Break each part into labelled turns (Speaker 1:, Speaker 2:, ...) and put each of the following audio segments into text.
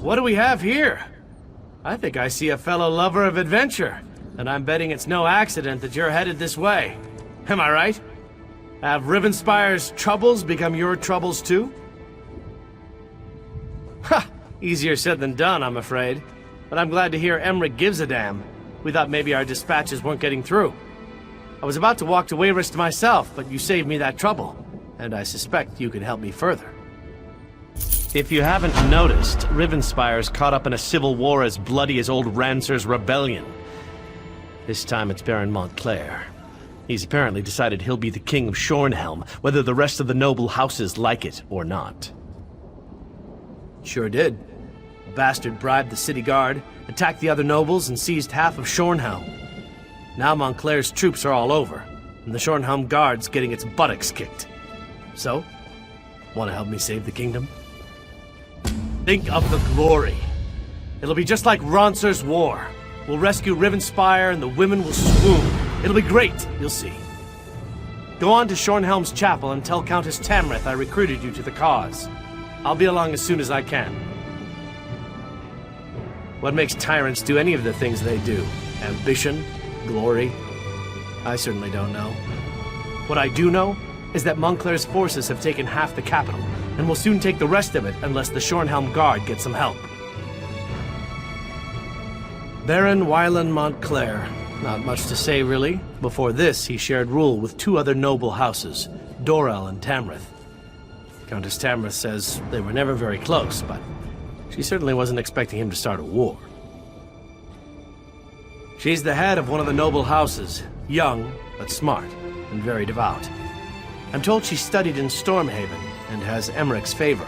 Speaker 1: what do we have here? I think I see a fellow lover of adventure, and I'm betting it's no accident that you're headed this way. Am I right? Have Rivenspire's troubles become your troubles too? Ha! Easier said than done, I'm afraid. But I'm glad to hear Emmerich gives a damn. We thought maybe our dispatches weren't getting through. I was about to walk to Wayrest myself, but you saved me that trouble, and I suspect you can help me further. If you haven't noticed, Rivenspire's caught up in a civil war as bloody as old Rancer's rebellion. This time it's Baron Montclair. He's apparently decided he'll be the king of Shornhelm, whether the rest of the noble houses like it or not. Sure did. A bastard bribed the city guard, attacked the other nobles, and seized half of Shornhelm. Now Montclair's troops are all over, and the Shornhelm guard's getting its buttocks kicked. So, want to help me save the kingdom? Think of the glory. It'll be just like Rancer's war. We'll rescue Rivenspire and the women will swoon. It'll be great, you'll see. Go on to Shornhelm's chapel and tell Countess Tamrith I recruited you to the cause. I'll be along as soon as I can. What makes tyrants do any of the things they do? Ambition? Glory? I certainly don't know. What I do know is that Montclair's forces have taken half the capital, and will soon take the rest of it unless the Shornhelm Guard gets some help. Baron Wylan Montclair. Not much to say, really. Before this, he shared rule with two other noble houses, Dorel and Tamrith. Countess Tamrith says they were never very close, but she certainly wasn't expecting him to start a war. She's the head of one of the noble houses, young, but smart, and very devout. I'm told she studied in Stormhaven, and has Emmerich's favor.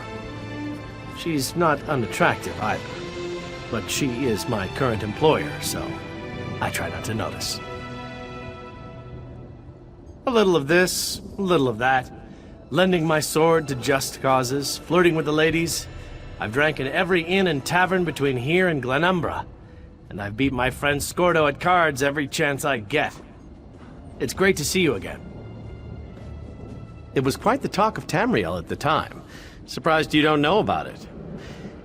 Speaker 1: She's not unattractive either, but she is my current employer, so I try not to notice. A little of this, a little of that. Lending my sword to just causes, flirting with the ladies. I've drank in every inn and tavern between here and Glenumbra, and I've beat my friend Scordo at cards every chance I get. It's great to see you again. It was quite the talk of Tamriel at the time. Surprised you don't know about it.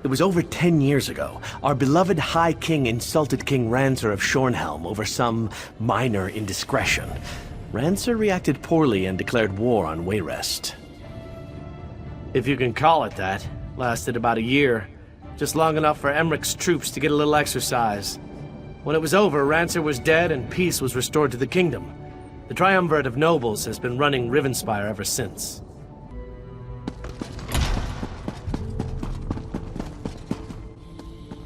Speaker 1: It was over 10 years ago. Our beloved High King insulted King Rancer of Shornhelm over some minor indiscretion. Rancer reacted poorly and declared war on Wayrest. If you can call it that. Lasted about a year. Just long enough for Emmerich's troops to get a little exercise. When it was over, Rancer was dead and peace was restored to the kingdom. The Triumvirate of Nobles has been running Rivenspire ever since.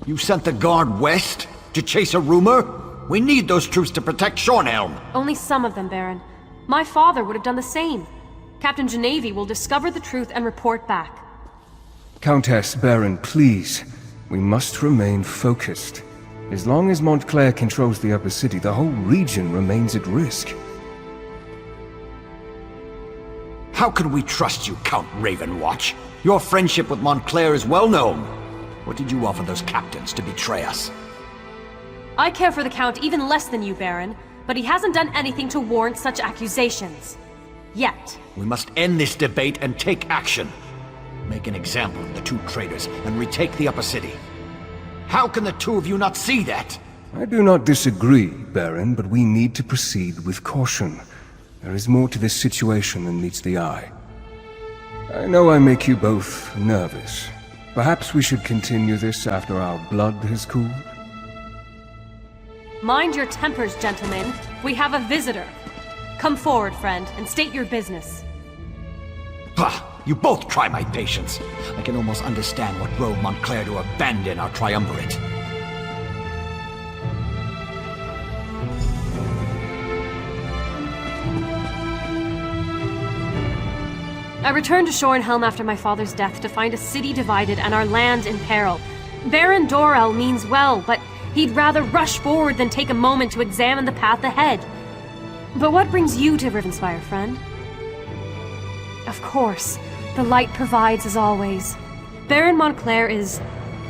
Speaker 2: You sent the guard west to chase a rumor? We need those troops to protect Shornhelm.
Speaker 3: Only some of them, Baron. My father would have done the same. Captain Genevi will discover the truth and report back.
Speaker 4: Countess, Baron, please. We must remain focused. As long as Montclair controls the upper city, the whole region remains at risk.
Speaker 2: How can we trust you, Count Ravenwatch? Your friendship with Montclair is well known. What did you offer those captains to betray us?
Speaker 3: I care for the Count even less than you, Baron, but he hasn't done anything to warrant such accusations. Yet.
Speaker 2: We must end this debate and take action. Make an example of the two traitors and retake the upper city. How can the two of you not see that?
Speaker 4: I do not disagree, Baron, but we need to proceed with caution. There is more to this situation than meets the eye. I know I make you both nervous. Perhaps we should continue this after our blood has cooled?
Speaker 3: Mind your tempers, gentlemen. We have a visitor. Come forward, friend, and state your business.
Speaker 2: Bah! You both try my patience. I can almost understand what drove Montclair to abandon our triumvirate.
Speaker 3: I returned to Shornhelm after my father's death to find a city divided and our land in peril. Baron Dorel means well, but he'd rather rush forward than take a moment to examine the path ahead. But what brings you to Rivenspire, friend? Of course, the light provides as always. Baron Montclair is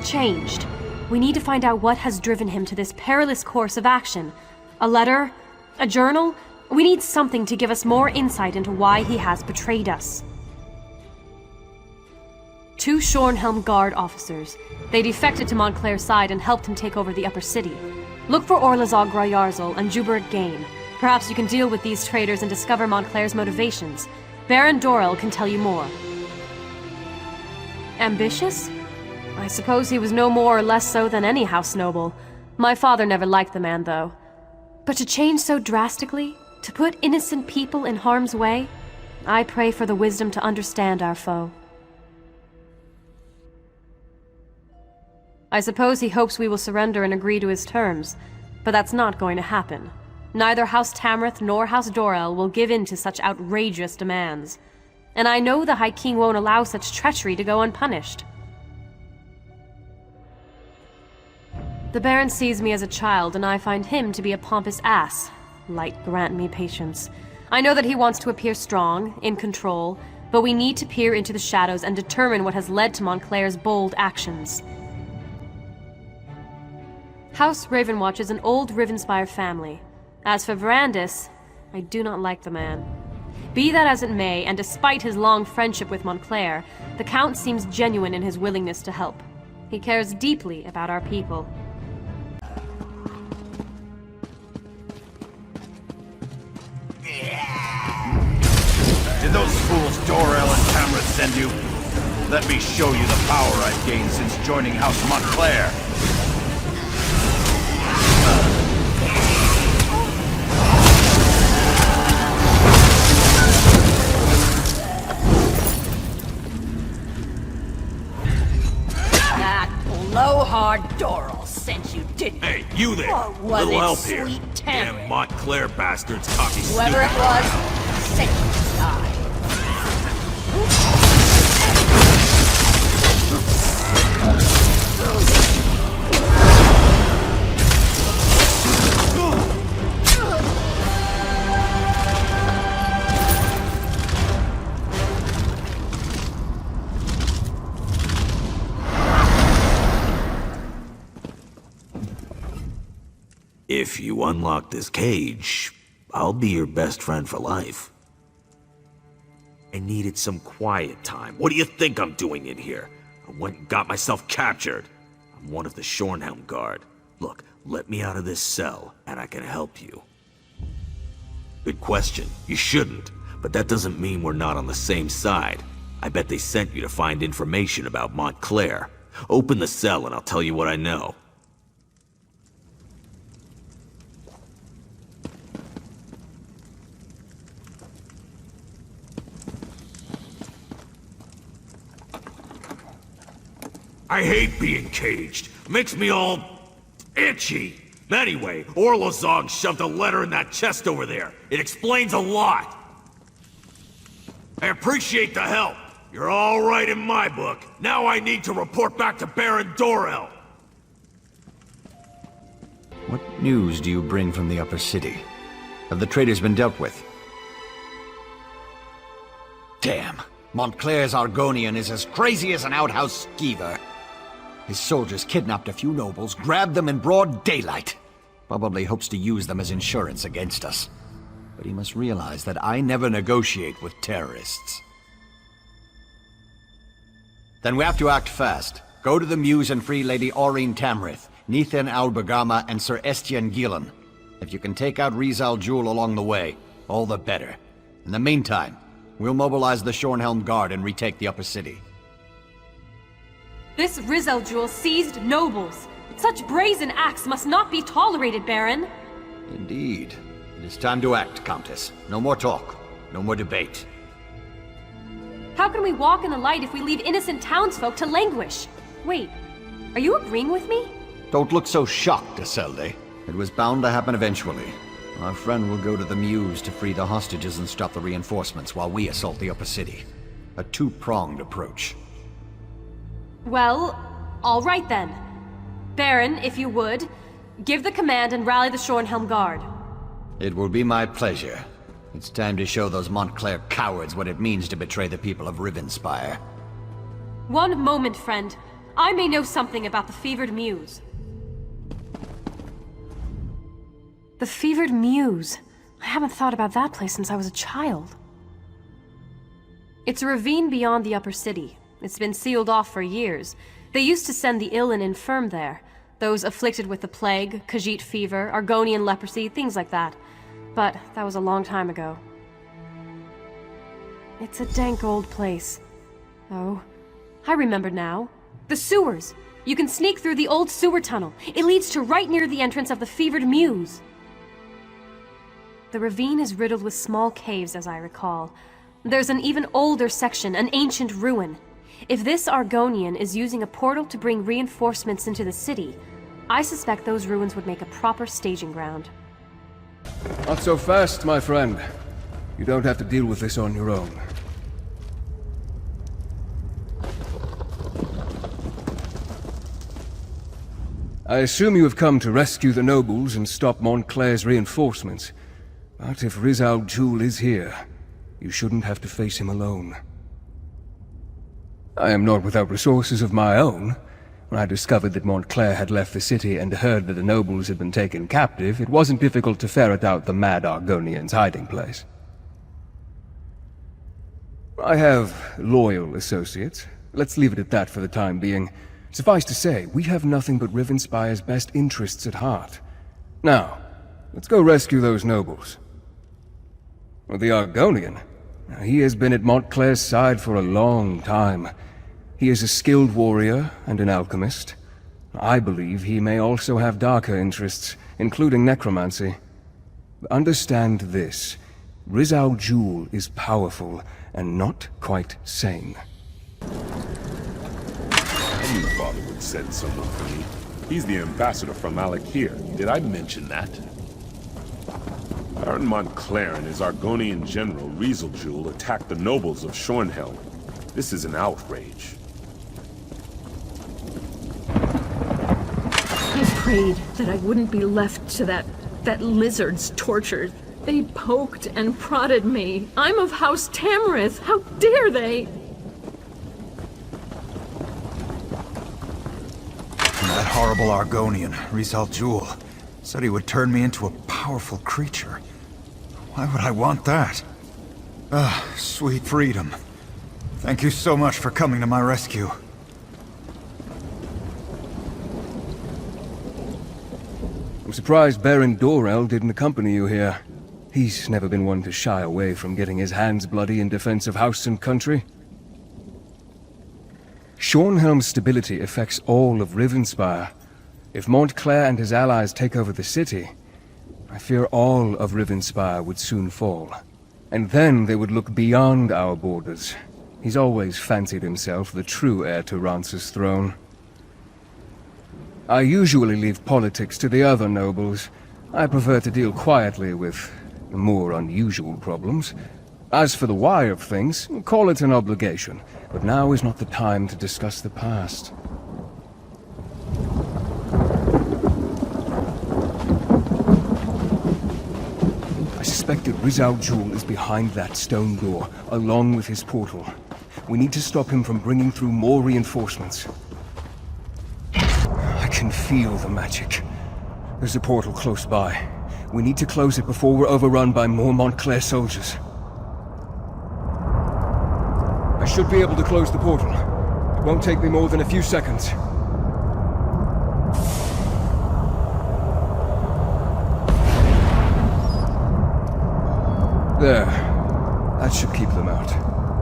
Speaker 3: changed. We need to find out what has driven him to this perilous course of action. A letter? A journal? We need something to give us more insight into why he has betrayed us. 2 Shornhelm Guard officers. They defected to Montclair's side and helped him take over the upper city. Look for Orlazog Grayarzel and Juberit Gain. Perhaps you can deal with these traitors and discover Montclair's motivations. Baron Dorel can tell you more. Ambitious? I suppose he was no more or less so than any house noble. My father never liked the man, though. But to change so drastically? To put innocent people in harm's way? I pray for the wisdom to understand our foe. I suppose he hopes we will surrender and agree to his terms, but that's not going to happen. Neither House Tamrith nor House Dorel will give in to such outrageous demands. And I know the High King won't allow such treachery to go unpunished. The Baron sees me as a child, and I find him to be a pompous ass. Light grant me patience. I know that he wants to appear strong, in control, but we need to peer into the shadows and determine what has led to Montclair's bold actions. House Ravenwatch is an old Rivenspire family. As for Verandis, I do not like the man. Be that as it may, and despite his long friendship with Montclair, the Count seems genuine in his willingness to help. He cares deeply about our people.
Speaker 2: Did those fools Dorel and Tamrith send you? Let me show you the power I've gained since joining House Montclair.
Speaker 5: Blowhard Dorel sent you, didn't he?
Speaker 6: Hey, you there!
Speaker 5: Or was
Speaker 6: Little
Speaker 5: it
Speaker 6: help here.
Speaker 5: sweet
Speaker 6: Damn
Speaker 5: Tamrith?
Speaker 6: Montclair bastards caught me
Speaker 5: Whoever it
Speaker 6: snooping.
Speaker 5: was, sent you to die.
Speaker 6: If you unlock this cage, I'll be your best friend for life. I needed some quiet time. What do you think I'm doing in here? I went and got myself captured. I'm one of the Shornhelm Guard. Look, let me out of this cell, and I can help you. Good question. You shouldn't, but that doesn't mean we're not on the same side. I bet they sent you to find information about Montclair. Open the cell and I'll tell you what I know. I hate being caged. Makes me all itchy. Anyway, Orlazog shoved a letter in that chest over there. It explains a lot. I appreciate the help. You're all right in my book. Now I need to report back to Baron Dorel.
Speaker 2: What news do you bring from the upper city? Have the traitors been dealt with? Damn. Montclair's Argonian is as crazy as an outhouse skeever. His soldiers kidnapped a few nobles, grabbed them in broad daylight. Probably hopes to use them as insurance against us. But he must realize that I never negotiate with terrorists. Then we have to act fast. Go to the Mews and free Lady Aureen Tamrith, Nethan Albergama, and Sir Estienne Gillen. If you can take out Rizal Jewel along the way, all the better. In the meantime, we'll mobilize the Shornhelm Guard and retake the upper city.
Speaker 3: This Rizal Jewel seized nobles. Such brazen acts must not be tolerated, Baron.
Speaker 2: Indeed. It is time to act, Countess. No more talk. No more debate.
Speaker 3: How can we walk in the light if we leave innocent townsfolk to languish? Wait, are you agreeing with me?
Speaker 2: Don't look so shocked, Isolde. It was bound to happen eventually. Our friend will go to the Mews to free the hostages and stop the reinforcements while we assault the upper city. A two-pronged approach.
Speaker 3: Well, all right then. Baron, if you would, give the command and rally the Shornhelm Guard.
Speaker 2: It will be my pleasure. It's time to show those Montclair cowards what it means to betray the people of Rivenspire.
Speaker 3: One moment, friend. I may know something about the Fevered Mews. The Fevered Mews. I haven't thought about that place since I was a child. It's a ravine beyond the upper city. It's been sealed off for years. They used to send the ill and infirm there. Those afflicted with the plague, Khajiit fever, Argonian leprosy, things like that. But that was a long time ago. It's a dank old place. Oh, I remember now. The sewers! You can sneak through the old sewer tunnel. It leads to right near the entrance of the fevered mews. The ravine is riddled with small caves, as I recall. There's an even older section, an ancient ruin. If this Argonian is using a portal to bring reinforcements into the city, I suspect those ruins would make a proper staging ground.
Speaker 4: Not so fast, my friend. You don't have to deal with this on your own. I assume you have come to rescue the nobles and stop Montclair's reinforcements. But if Riz Al Ghul is here, you shouldn't have to face him alone. I am not without resources of my own. When I discovered that Montclair had left the city and heard that the nobles had been taken captive, it wasn't difficult to ferret out the mad Argonian's hiding place. I have loyal associates. Let's leave it at that for the time being. Suffice to say, we have nothing but Rivenspire's best interests at heart. Now, let's go rescue those nobles. Well, the Argonian, he has been at Montclair's side for a long time. He is a skilled warrior and an alchemist. I believe he may also have darker interests, including necromancy. Understand this. Riz Al Ghul is powerful and not quite sane.
Speaker 7: I knew Father would send someone for me. He's the ambassador from Alakir. Did I mention that? Baron Montclair and his Argonian general, Riz Al Ghul, attacked the nobles of Shornhelm. This is an outrage.
Speaker 8: I prayed that I wouldn't be left to that lizard's torture. They poked and prodded me. I'm of House Tamrith. How dare they?
Speaker 9: That horrible Argonian, Riz Al Ghul, said he would turn me into a powerful creature. Why would I want that? Ah, sweet freedom. Thank you so much for coming to my rescue.
Speaker 4: I'm surprised Baron Dorel didn't accompany you here. He's never been one to shy away from getting his hands bloody in defense of house and country. Shornhelm's stability affects all of Rivenspire. If Montclair and his allies take over the city, I fear all of Rivenspire would soon fall. And then they would look beyond our borders. He's always fancied himself the true heir to Rance's throne. I usually leave politics to the other nobles. I prefer to deal quietly with more unusual problems. As for the why of things, call it an obligation. But now is not the time to discuss the past. I suspect that Riz Al Ghul is behind that stone door, along with his portal. We need to stop him from bringing through more reinforcements. I can feel the magic. There's a portal close by. We need to close it before we're overrun by more Montclair soldiers. I should be able to close the portal. It won't take me more than a few seconds. There. That should keep them out.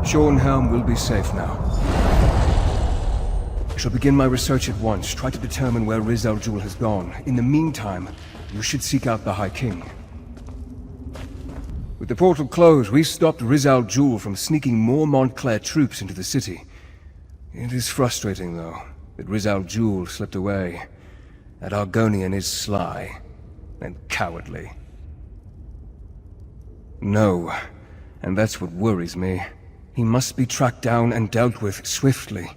Speaker 4: Shornhelm will be safe now. I shall begin my research at once, try to determine where Riz Al Ghul has gone. In the meantime, you should seek out the High King. With the portal closed, we stopped Riz Al Ghul from sneaking more Montclair troops into the city. It is frustrating, though, that Riz Al Ghul slipped away. That Argonian is sly and cowardly. No, and that's what worries me. He must be tracked down and dealt with swiftly.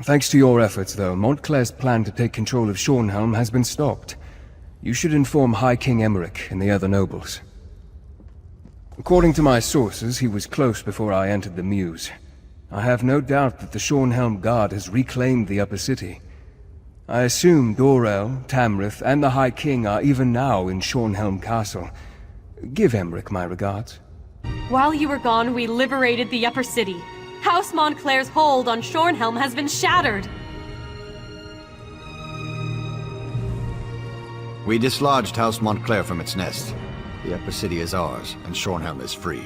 Speaker 4: Thanks to your efforts, though, Montclair's plan to take control of Shornhelm has been stopped. You should inform High King Emmerich and the other nobles. According to my sources, he was close before I entered the Mews. I have no doubt that the Shornhelm Guard has reclaimed the upper city. I assume Dorel, Tamrith, and the High King are even now in Shornhelm Castle. Give Emmerich my regards.
Speaker 3: While you were gone, we liberated the upper city. House Montclair's hold on Shornhelm has been shattered.
Speaker 2: We dislodged House Montclair from its nest. The Upper City is ours, and Shornhelm is free.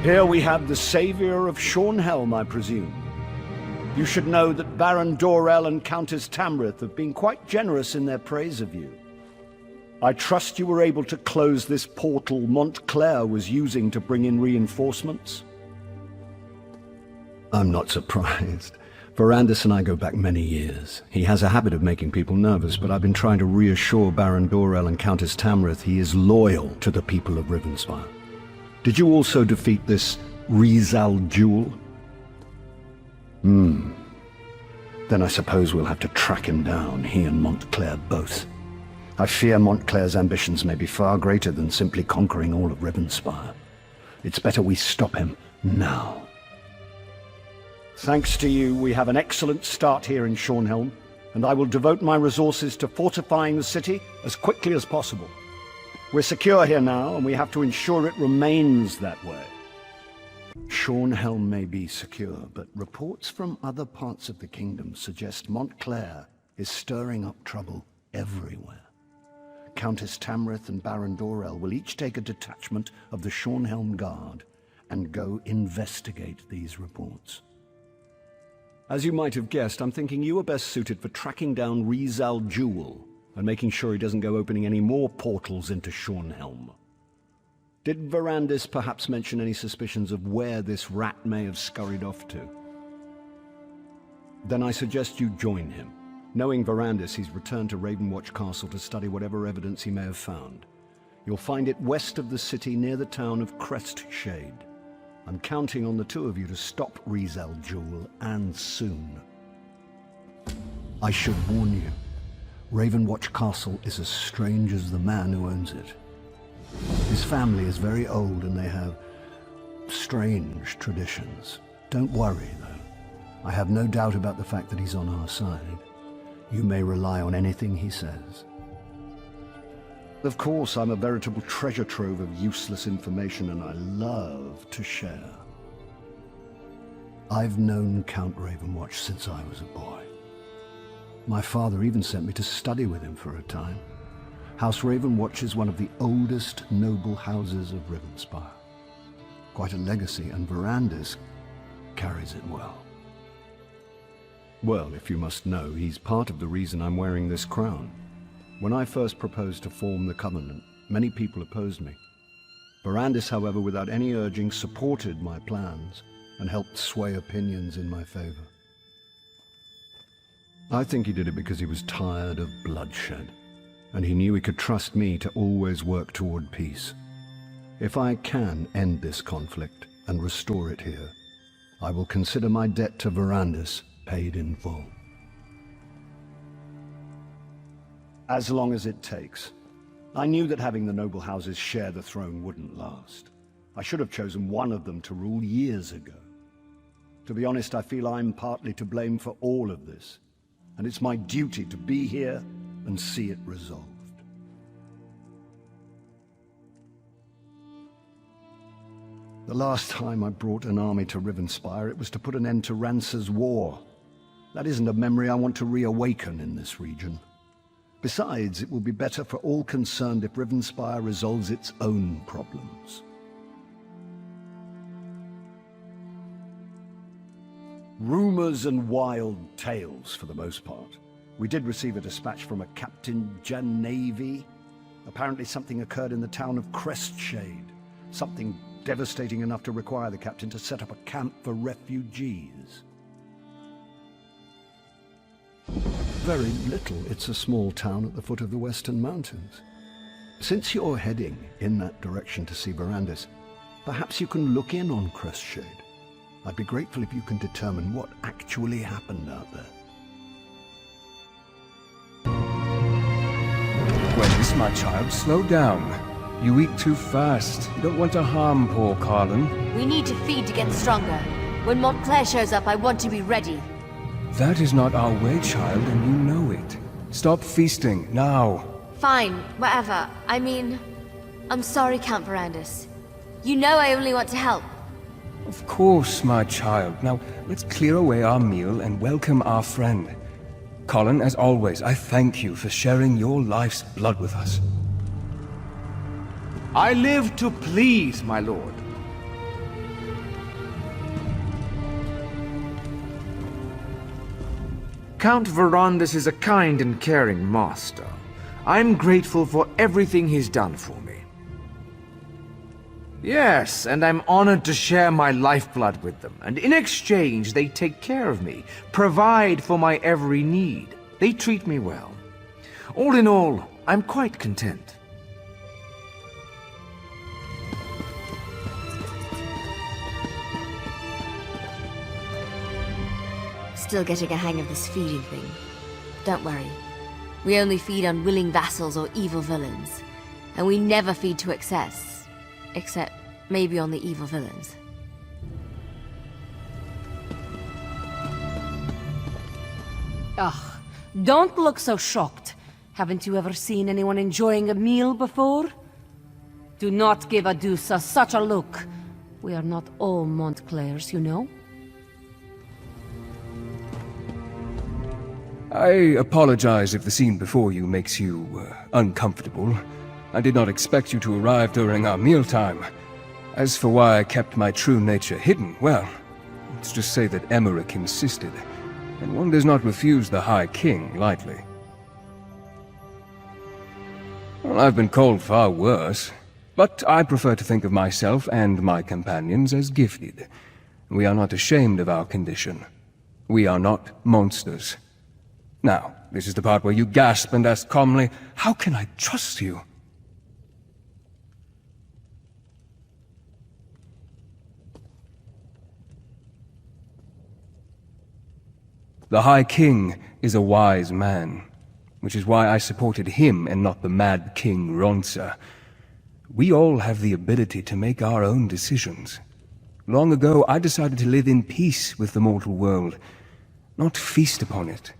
Speaker 10: Here we have the savior of Shornhelm, I presume. You should know that Baron Dorell and Countess Tamrith have been quite generous in their praise of you. I trust you were able to close this portal Montclair was using to bring in reinforcements? I'm not surprised. Verandis and I go back many years. He has a habit of making people nervous, but I've been trying to reassure Baron Dorell and Countess Tamrith he is loyal to the people of Rivenspire. Did you also defeat this Rizal Jewel? Then I suppose we'll have to track him down, he and Montclair both. I fear Montclair's ambitions may be far greater than simply conquering all of Rivenspire. It's better we stop him now. Thanks to you, we have an excellent start here in Shornhelm, and I will devote my resources to fortifying the city as quickly as possible. We're secure here now, and we have to ensure it remains that way. Shornhelm may be secure, but reports from other parts of the kingdom suggest Montclair is stirring up trouble everywhere. Countess Tamrith and Baron Dorell will each take a detachment of the Shornhelm Guard and go investigate these reports. As you might have guessed, I'm thinking you are best suited for tracking down Rizal Jewel and making sure he doesn't go opening any more portals into Shornhelm. Did Verandis perhaps mention any suspicions of where this rat may have scurried off to? Then I suggest you join him. Knowing Verandis, he's returned to Ravenwatch Castle to study whatever evidence he may have found. You'll find it west of the city near the town of Crestshade. I'm counting on the two of you to stop Rizal Jewel, and soon. I should warn you, Ravenwatch Castle is as strange as the man who owns it. His family is very old and they have strange traditions. Don't worry, though. I have no doubt about the fact that he's on our side. You may rely on anything he says. Of course, I'm a veritable treasure trove of useless information, and I love to share. I've known Count Ravenwatch since I was a boy. My father even sent me to study with him for a time. House Ravenwatch is one of the oldest noble houses of Rivenspire. Quite a legacy, and Verandis carries it well. Well, if you must know, he's part of the reason I'm wearing this crown. When I first proposed to form the Covenant, many people opposed me. Verandis, however, without any urging, supported my plans and helped sway opinions in my favor. I think he did it because he was tired of bloodshed, and he knew he could trust me to always work toward peace. If I can end this conflict and restore it here, I will consider my debt to Verandis paid in full. As long as it takes. I knew that having the noble houses share the throne wouldn't last. I should have chosen one of them to rule years ago. To be honest, I feel I'm partly to blame for all of this, and it's my duty to be here and see it resolved. The last time I brought an army to Rivenspire, it was to put an end to Rancer's war. That isn't a memory I want to reawaken in this region. Besides, it will be better for all concerned if Rivenspire resolves its own problems. Rumors and wild tales, for the most part. We did receive a dispatch from a Captain Janavi. Apparently something occurred in the town of Crestshade. Something devastating enough to require the captain to set up a camp for refugees. Very little. It's a small town at the foot of the Western Mountains. Since you're heading in that direction to see Verandis, perhaps you can look in on Crestshade. I'd be grateful if you can determine what actually happened out there.
Speaker 4: Grace, my child, slow down. You eat too fast. You don't want to harm poor Carlin.
Speaker 5: We need to feed to get stronger. When Montclair shows up, I want to be ready.
Speaker 4: That is not our way, child, and you know it. Stop feasting, now.
Speaker 5: Fine, whatever. I mean, I'm sorry, Count Verandis. You know I only want to help.
Speaker 4: Of course, my child. Now, let's clear away our meal and welcome our friend. Colin, as always, I thank you for sharing your life's blood with us.
Speaker 11: I live to please, my lord. Count Verandis is a kind and caring master. I'm grateful for everything he's done for me. Yes, and I'm honored to share my lifeblood with them, and in exchange they take care of me, provide for my every need. They treat me well. All in all, I'm quite content.
Speaker 5: Still getting a hang of this feeding thing. Don't worry. We only feed on willing vassals or evil villains. And we never feed to excess. Except maybe on the evil villains.
Speaker 12: Ugh, don't look so shocked. Haven't you ever seen anyone enjoying a meal before? Do not give Adusa such a look. We are not all Montclairs, you know.
Speaker 4: I apologize if the scene before you makes you uncomfortable. I did not expect you to arrive during our mealtime. As for why I kept my true nature hidden, well, let's just say that Emmerich insisted, and one does not refuse the High King lightly. Well, I've been called far worse, but I prefer to think of myself and my companions as gifted. We are not ashamed of our condition. We are not monsters. Now, this is the part where you gasp and ask calmly, how can I trust you? The High King is a wise man, which is why I supported him and not the Mad King Ronsa. We all have the ability to make our own decisions. Long ago, I decided to live in peace with the mortal world, not feast upon it.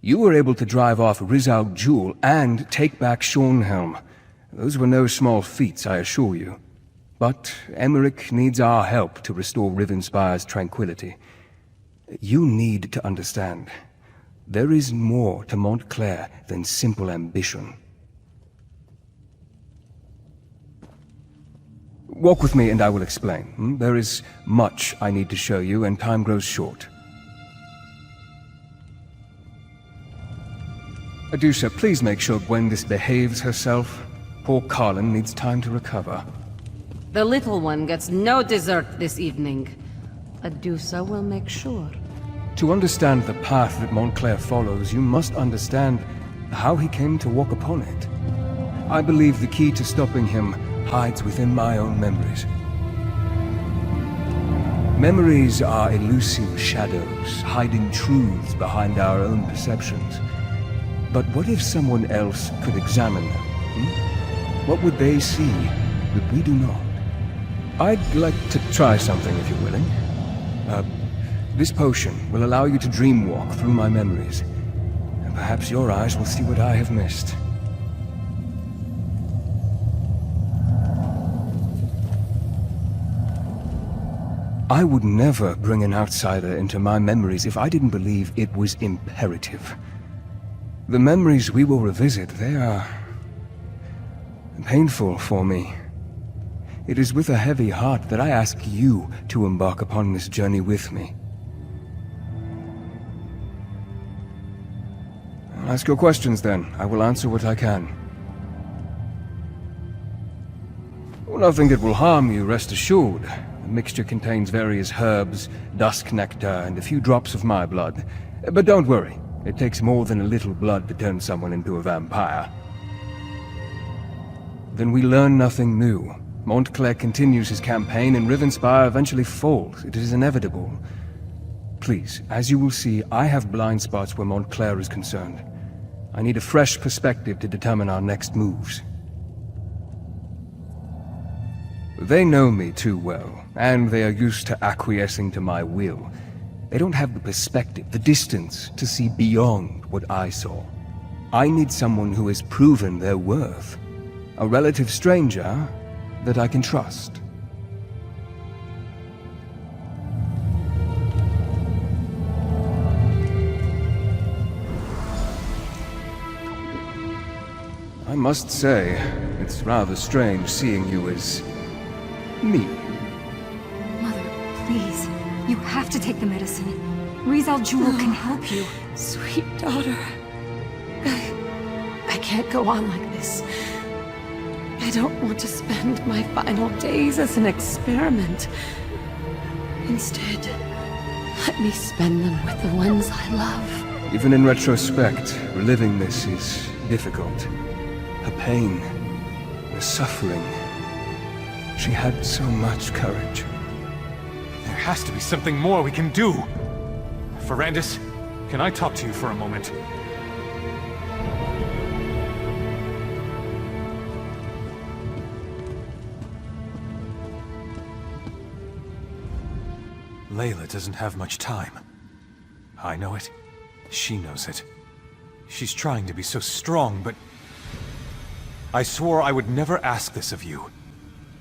Speaker 4: You were able to drive off Rizal Jewel and take back Shornhelm. Those were no small feats, I assure you. But Emmerich needs our help to restore Rivenspire's tranquility. You need to understand. There is more to Montclair than simple ambition. Walk with me and I will explain. There is much I need to show you and time grows short. Adusa, please make sure Gwendis behaves herself. Poor Carlin needs time to recover.
Speaker 12: The little one gets no dessert this evening. Adusa will make sure.
Speaker 4: To understand the path that Montclair follows, you must understand how he came to walk upon it. I believe the key to stopping him hides within my own memories. Memories are elusive shadows, hiding truths behind our own perceptions. But what if someone else could examine them? What would they see that we do not? I'd like to try something if you're willing. This potion will allow you to dreamwalk through my memories. And perhaps your eyes will see what I have missed. I would never bring an outsider into my memories if I didn't believe it was imperative. The memories we will revisit, they are painful for me. It is with a heavy heart that I ask you to embark upon this journey with me. I'll ask your questions then. I will answer what I can. Nothing that will harm you, rest assured. The mixture contains various herbs, dusk nectar, and a few drops of my blood. But don't worry. It takes more than a little blood to turn someone into a vampire. Then we learn nothing new. Montclair continues his campaign and Rivenspire eventually falls. It is inevitable. Please, as you will see, I have blind spots where Montclair is concerned. I need a fresh perspective to determine our next moves. They know me too well, and they are used to acquiescing to my will. They don't have the perspective, the distance, to see beyond what I saw. I need someone who has proven their worth. A relative stranger that I can trust. I must say, it's rather strange seeing you as me.
Speaker 13: Mother, please. You have to take the medicine. Rizal Jewel can help you.
Speaker 12: Sweet daughter. I can't go on like this. I don't want to spend my final days as an experiment. Instead, let me spend them with the ones I love.
Speaker 4: Even in retrospect, reliving this is difficult. Her pain, her suffering. She had so much courage.
Speaker 14: There has to be something more we can do. Ferrandis, can I talk to you for a moment? Layla doesn't have much time. I know it. She knows it. She's trying to be so strong, but... I swore I would never ask this of you.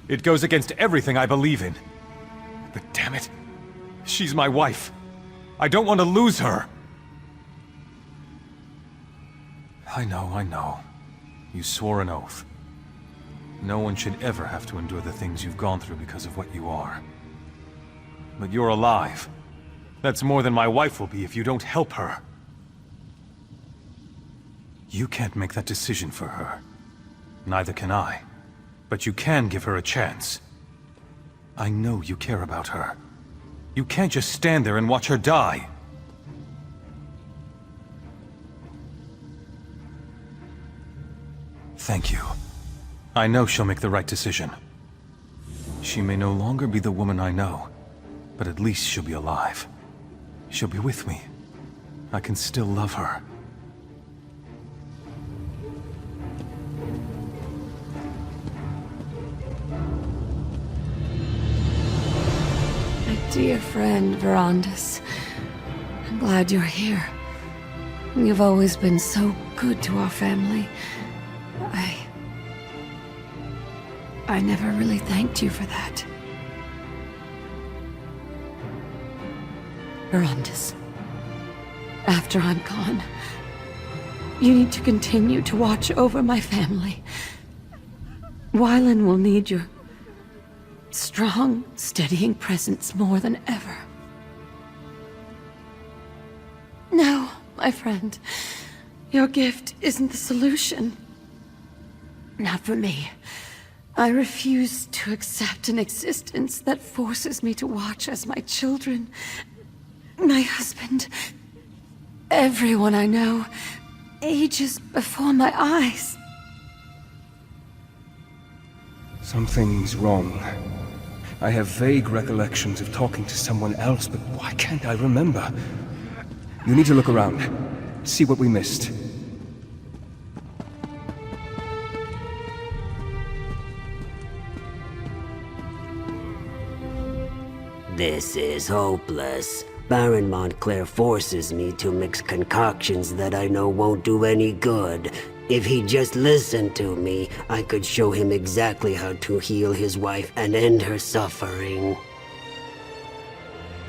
Speaker 14: It goes against everything I believe in. But damn it, she's my wife. I don't want to lose her. I know. You swore an oath. No one should ever have to endure the things you've gone through because of what you are. But you're alive. That's more than my wife will be if you don't help her. You can't make that decision for her. Neither can I. But you can give her a chance. I know you care about her. You can't just stand there and watch her die. Thank you. I know she'll make the right decision. She may no longer be the woman I know, but at least she'll be alive. She'll be with me. I can still love her.
Speaker 12: Dear friend, Verandis. I'm glad you're here. You've always been so good to our family. I never really thanked you for that. Verandis, after I'm gone, you need to continue to watch over my family. Wylan will need your strong, steadying presence more than ever. No, my friend. Your gift isn't the solution. Not for me. I refuse to accept an existence that forces me to watch as my children, my husband, everyone I know, ages before my eyes.
Speaker 4: Something's wrong. I have vague recollections of talking to someone else, but why can't I remember? You need to look around. See what we missed.
Speaker 15: This is hopeless. Baron Montclair forces me to mix concoctions that I know won't do any good. If he'd just listened to me, I could show him exactly how to heal his wife and end her suffering.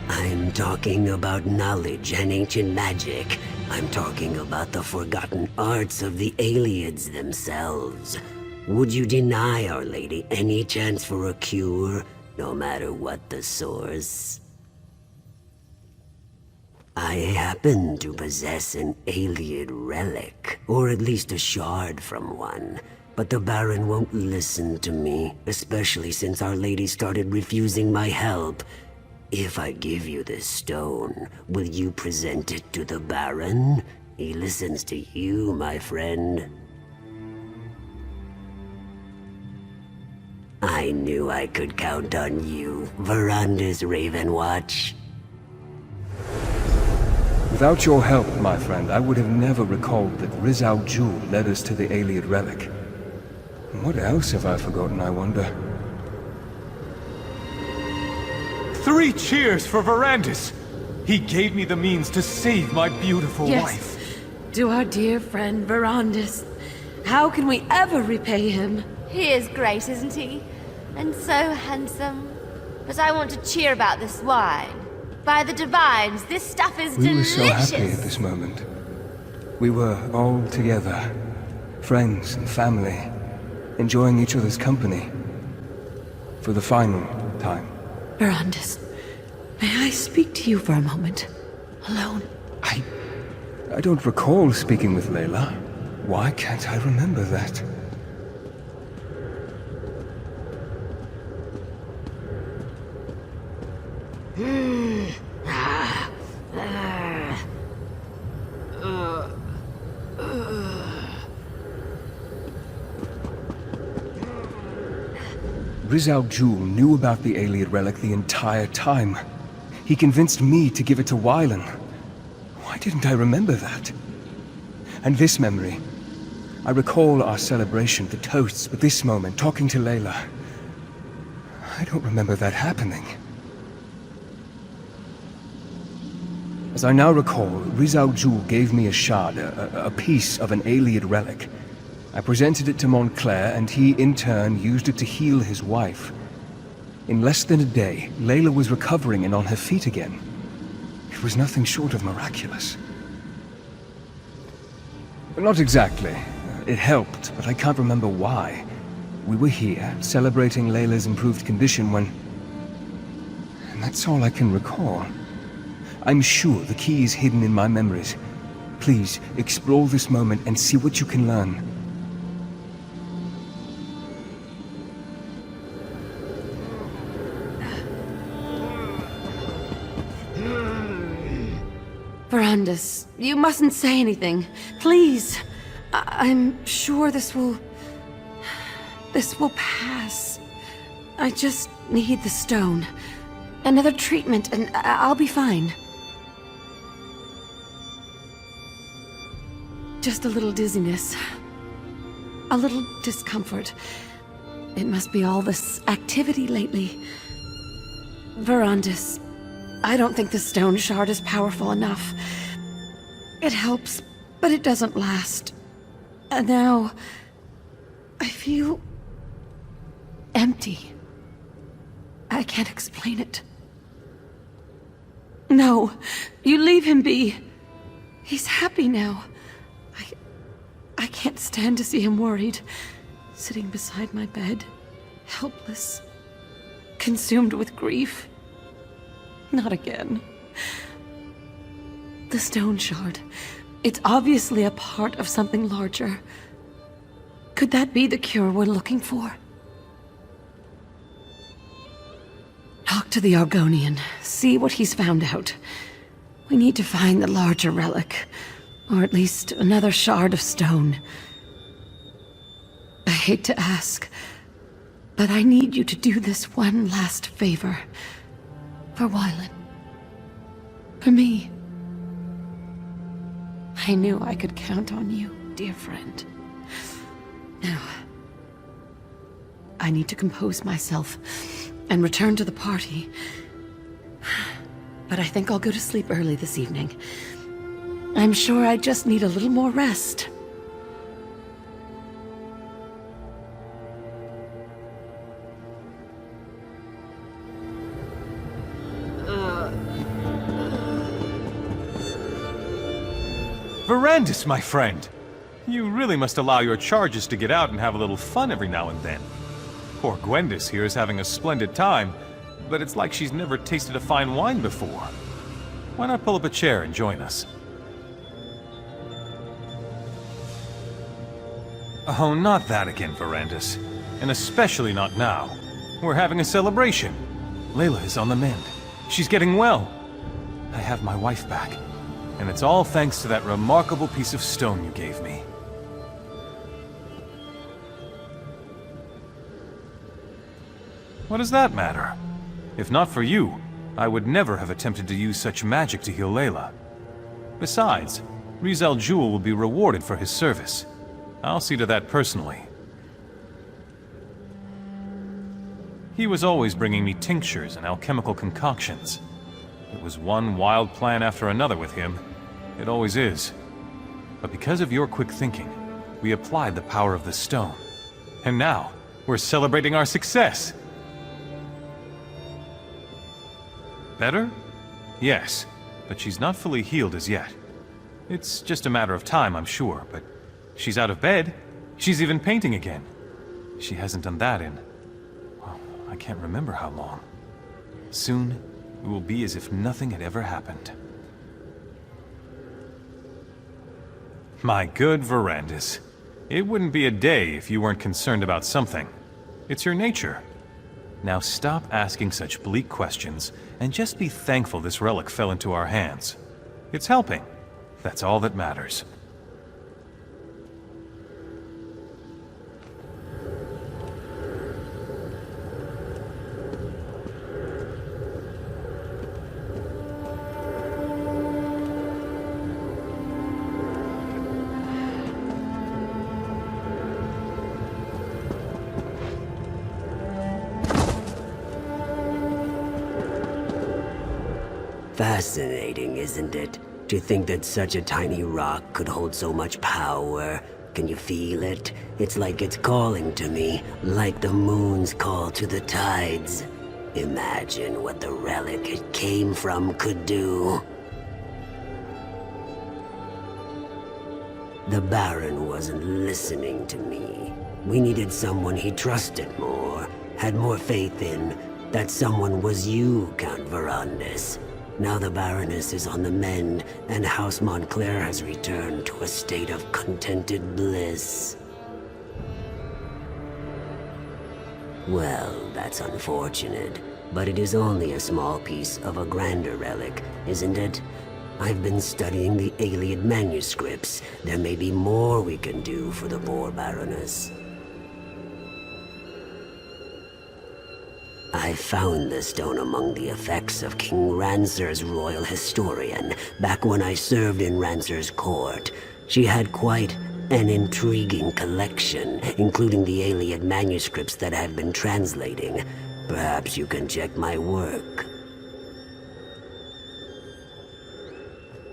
Speaker 15: I'm talking about knowledge and ancient magic. I'm talking about the forgotten arts of the Aliads themselves. Would you deny Our Lady any chance for a cure, no matter what the source? I happen to possess an Aliad relic, or at least a shard from one. But the Baron won't listen to me, especially since Our Lady started refusing my help. If I give you this stone, will you present it to the Baron? He listens to you, my friend. I knew I could count on you, Verandis Ravenwatch.
Speaker 4: Without your help, my friend, I would have never recalled that Rizal Jewel led us to the Aliad relic. What else have I forgotten, I wonder?
Speaker 14: 3 cheers for Verandis! He gave me the means to save my beautiful wife.
Speaker 12: to our dear friend Verandis. How can we ever repay him?
Speaker 5: He is great, isn't he? And so handsome. But I want to cheer about this wine. By the divines, this stuff is delicious!
Speaker 4: We were so happy at this moment. We were all together, friends and family, enjoying each other's company. For the final time.
Speaker 12: Verandis, may I speak to you for a moment? Alone?
Speaker 4: I don't recall speaking with Layla. Why can't I remember that? Rizal Jul knew about the Ayleid relic the entire time. He convinced me to give it to Wylan. Why didn't I remember that? And this memory. I recall our celebration, the toasts, but this moment, talking to Layla. I don't remember that happening. As I now recall, Rizal Jul gave me a shard, a piece of an Ayleid relic. I presented it to Montclair, and he, in turn, used it to heal his wife. In less than a day, Layla was recovering and on her feet again. It was nothing short of miraculous. Not exactly. It helped, but I can't remember why. We were here, celebrating Layla's improved condition when... And that's all I can recall. I'm sure the key is hidden in my memories. Please, explore this moment and see what you can learn.
Speaker 12: Verandis, you mustn't say anything. Please. I'm sure this will pass. I just need the stone. Another treatment and I'll be fine. Just a little dizziness. A little discomfort. It must be all this activity lately. Verandis, I don't think the stone shard is powerful enough. It helps, but it doesn't last. And now, I feel empty. I can't explain it. No, you leave him be. He's happy now. I can't stand to see him worried, sitting beside my bed, helpless, consumed with grief. Not again. The stone shard. It's obviously a part of something larger. Could that be the cure we're looking for? Talk to the Argonian. See what he's found out. We need to find the larger relic. Or at least another shard of stone. I hate to ask, but I need you to do this one last favor. For Wylan. For me. I knew I could count on you, dear friend. Now, I need to compose myself and return to the party. But I think I'll go to sleep early this evening. I'm sure I just need a little more rest.
Speaker 14: Verandis, my friend! You really must allow your charges to get out and have a little fun every now and then. Poor Gwendis here is having a splendid time, but it's like she's never tasted a fine wine before. Why not pull up a chair and join us? Oh, not that again, Verandis. And especially not now. We're having a celebration. Layla is on the mend. She's getting well. I have my wife back. And it's all thanks to that remarkable piece of stone you gave me. What does that matter? If not for you, I would never have attempted to use such magic to heal Layla. Besides, Rizal Jul will be rewarded for his service. I'll see to that personally. He was always bringing me tinctures and alchemical concoctions. It was one wild plan after another with him. It always is. But because of your quick thinking, we applied the power of the stone. And now, we're celebrating our success. Better? Yes, but she's not fully healed as yet. It's just a matter of time, I'm sure, but she's out of bed. She's even painting again. She hasn't done that in, well, I can't remember how long. Soon, it will be as if nothing had ever happened. My good Verandis, it wouldn't be a day if you weren't concerned about something. It's your nature. Now stop asking such bleak questions, and just be thankful this relic fell into our hands. It's helping. That's all that matters.
Speaker 15: Fascinating, isn't it? To think that such a tiny rock could hold so much power. Can you feel it? It's like it's calling to me, like the moon's call to the tides. Imagine what the relic it came from could do. The Baron wasn't listening to me. We needed someone he trusted more, had more faith in. That someone was you, Count Verandis. Now the Baroness is on the mend, and House Montclair has returned to a state of contented bliss. Well, that's unfortunate, but it is only a small piece of a grander relic, isn't it? I've been studying the Iliad manuscripts. There may be more we can do for the poor Baroness. I found the stone among the effects of King Ranser's royal historian, back when I served in Ranser's court. She had quite an intriguing collection, including the Iliad manuscripts that I've been translating. Perhaps you can check my work.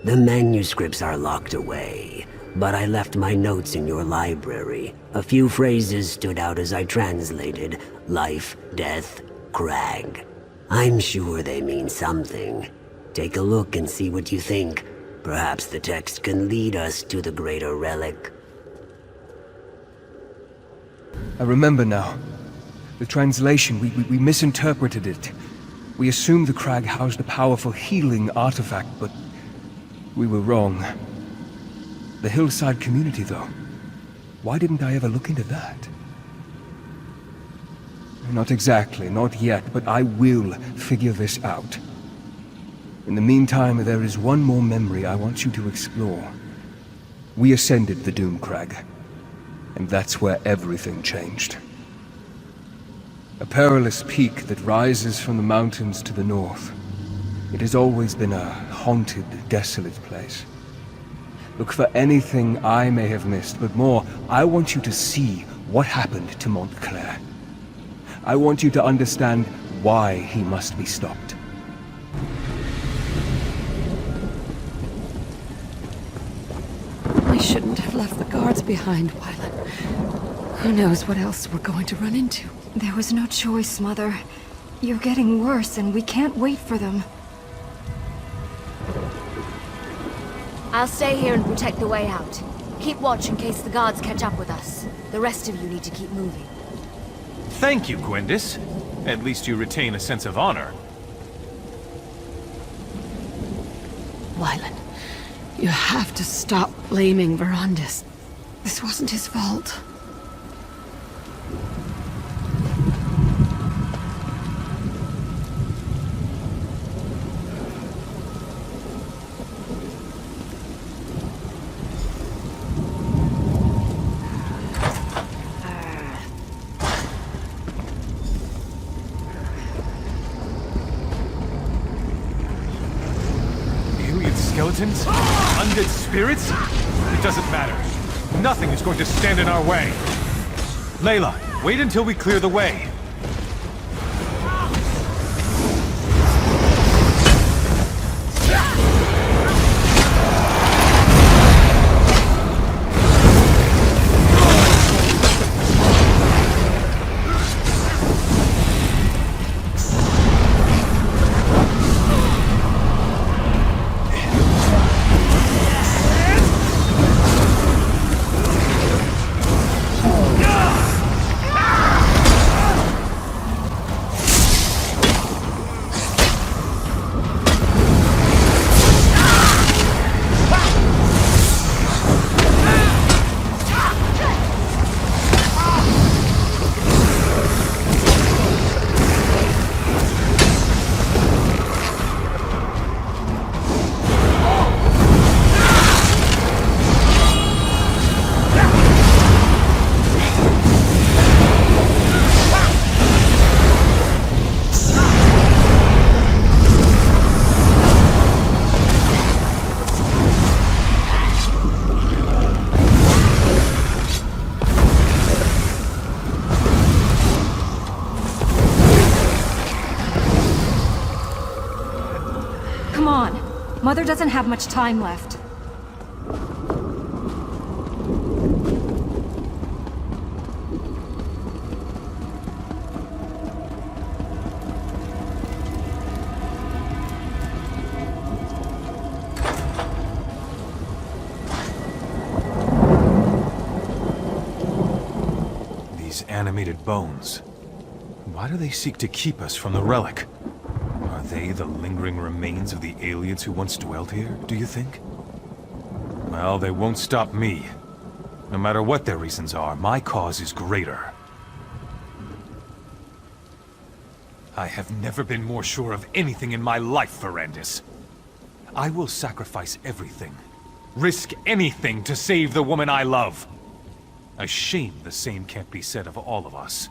Speaker 15: The manuscripts are locked away, but I left my notes in your library. A few phrases stood out as I translated: life, death, crag. I'm sure they mean something. Take a look and see what you think. Perhaps the text can lead us to the greater relic.
Speaker 4: I remember now. The translation, we misinterpreted it. We assumed the crag housed a powerful healing artifact, but we were wrong. The hillside community, though. Why didn't I ever look into that? Not exactly, not yet, but I will figure this out. In the meantime, there is one more memory I want you to explore. We ascended the Doom Crag, and that's where everything changed. A perilous peak that rises from the mountains to the north. It has always been a haunted, desolate place. Look for anything I may have missed, but more, I want you to see what happened to Montclair. I want you to understand why he must be stopped.
Speaker 8: I shouldn't have left the guards behind, Wylan. Who knows what else we're going to run into?
Speaker 13: There was no choice, Mother. You're getting worse, and we can't wait for them.
Speaker 5: I'll stay here and protect the way out. Keep watch in case the guards catch up with us. The rest of you need to keep moving.
Speaker 14: Thank you, Gwendis. At least you retain a sense of honor.
Speaker 8: Wylan, you have to stop blaming Verandis. This wasn't his fault.
Speaker 14: Skeletons? Undead spirits? It doesn't matter. Nothing is going to stand in our way. Layla, wait until we clear the way.
Speaker 13: Come on. Mother doesn't have much time left.
Speaker 14: These animated bones. Why do they seek to keep us from the relic? Are they the lingering remains of the aliens who once dwelt here, do you think? Well, they won't stop me. No matter what their reasons are, my cause is greater. I have never been more sure of anything in my life, Verandis. I will sacrifice everything, risk anything to save the woman I love. A shame the same can't be said of all of us.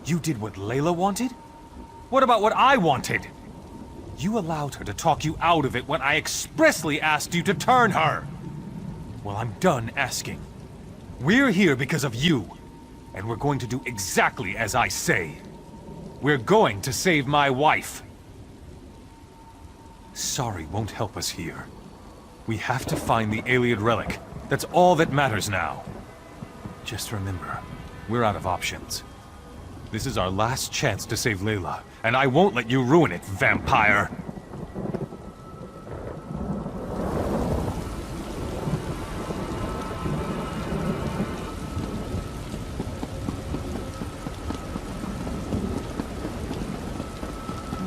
Speaker 14: You did what Layla wanted? What about what I wanted? You allowed her to talk you out of it when I expressly asked you to turn her. Well, I'm done asking. We're here because of you, and we're going to do exactly as I say. We're going to save my wife. Sorry won't help us here. We have to find the Ayleid relic. That's all that matters now. Just remember, we're out of options. This is our last chance to save Layla, and I won't let you ruin it, vampire!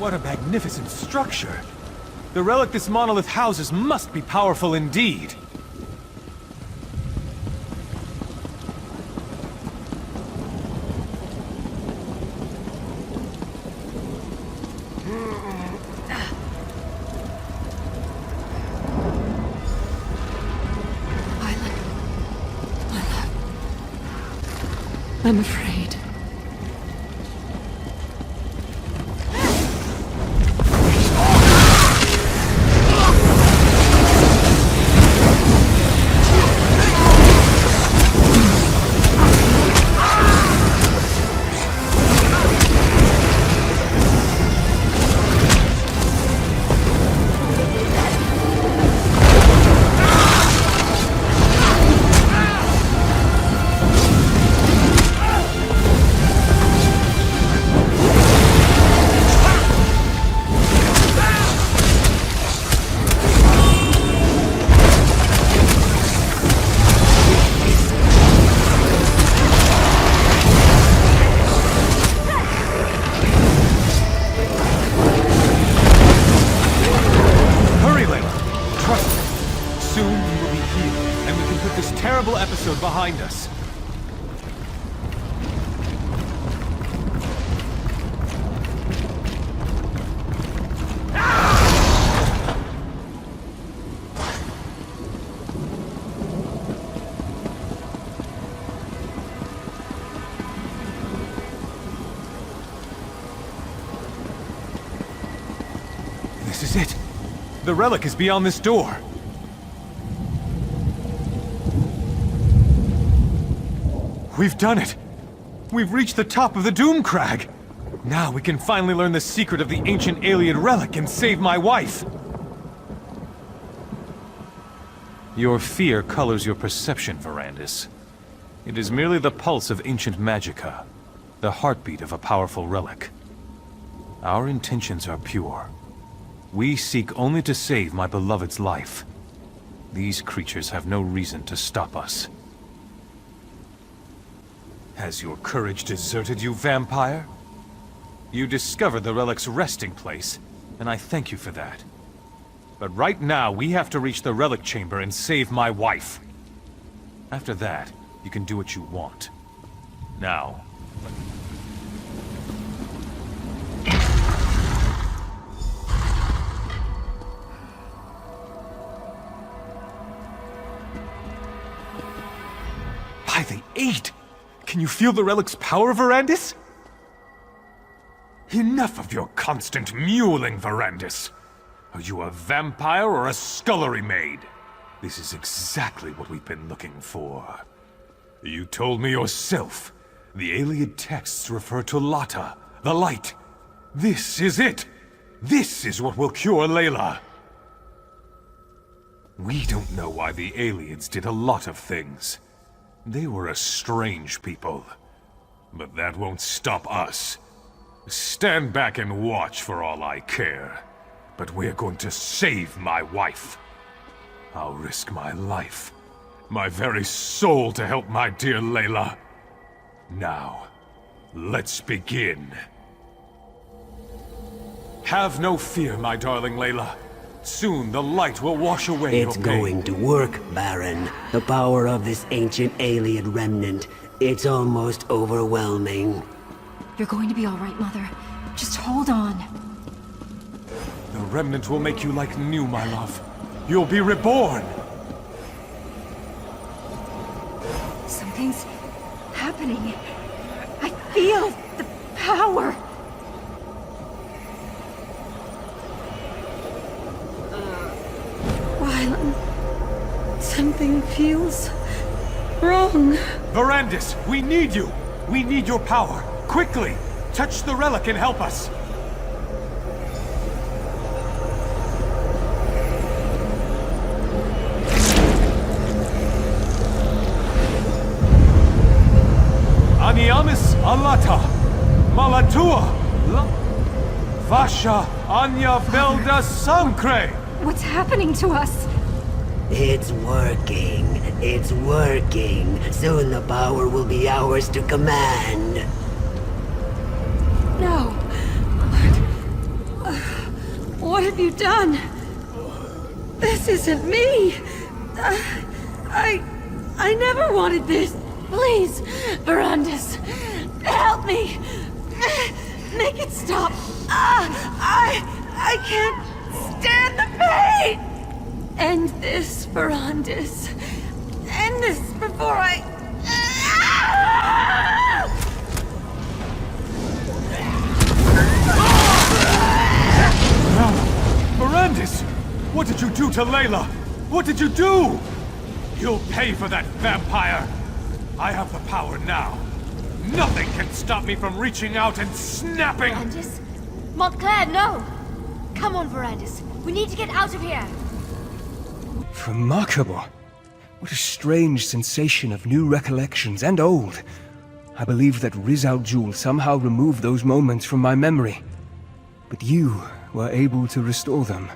Speaker 14: What a magnificent structure! The relic this monolith houses must be powerful indeed!
Speaker 8: I'm afraid.
Speaker 14: Behind us. This is it. The relic is beyond this door. We've done it! We've reached the top of the Doom Crag! Now we can finally learn the secret of the ancient Ayleid relic and save my wife! Your fear colors your perception, Verandis. It is merely the pulse of ancient magicka, the heartbeat of a powerful relic. Our intentions are pure. We seek only to save my beloved's life. These creatures have no reason to stop us. Has your courage deserted you, vampire? You discovered the relic's resting place, and I thank you for that. But right now, we have to reach the relic chamber and save my wife. After that, you can do what you want. Now... By the Eight! Can you feel the relic's power, Verandis? Enough of your constant mewling, Verandis! Are you a vampire or a scullery maid? This is exactly what we've been looking for. You told me yourself. The Ayleid texts refer to Lata, the light. This is it! This is what will cure Layla! We don't know why the aliens did a lot of things. They were a strange people. But that won't stop us. Stand back and watch for all I care. But we're going to save my wife. I'll risk my life, my very soul to help my dear Layla. Now, let's begin. Have no fear, my darling Layla. Soon the light will wash away
Speaker 15: It's
Speaker 14: your pain.
Speaker 15: going to work, Baron. The power of this ancient alien remnant. It's almost overwhelming.
Speaker 13: You're going to be all right, Mother. Just hold on.
Speaker 14: The remnant will make you like new, my love. You'll be reborn!
Speaker 13: Something's happening. I feel the power. Something feels wrong.
Speaker 14: Verandis, we need you! We need your power! Quickly! Touch the relic and help us! Aniamis alata! Malatua! Vasha anya velda sancre!
Speaker 13: What's happening to us?
Speaker 15: It's working. It's working. Soon the power will be ours to command.
Speaker 13: No. What have you done? This isn't me. I never wanted this. Please, Verandis, help me. Make it stop. I can't stand the pain. End this, Verandis. End this before I...
Speaker 14: Verandis! What did you do to Layla? What did you do? You'll pay for that, vampire! I have the power now. Nothing can stop me from reaching out and snapping...
Speaker 5: Verandis? Montclair, no! Come on, Verandis. We need to get out of here.
Speaker 4: Remarkable. What a strange sensation of new recollections and old. I believe that Riz Al Jul somehow removed those moments from my memory. But you were able to restore them.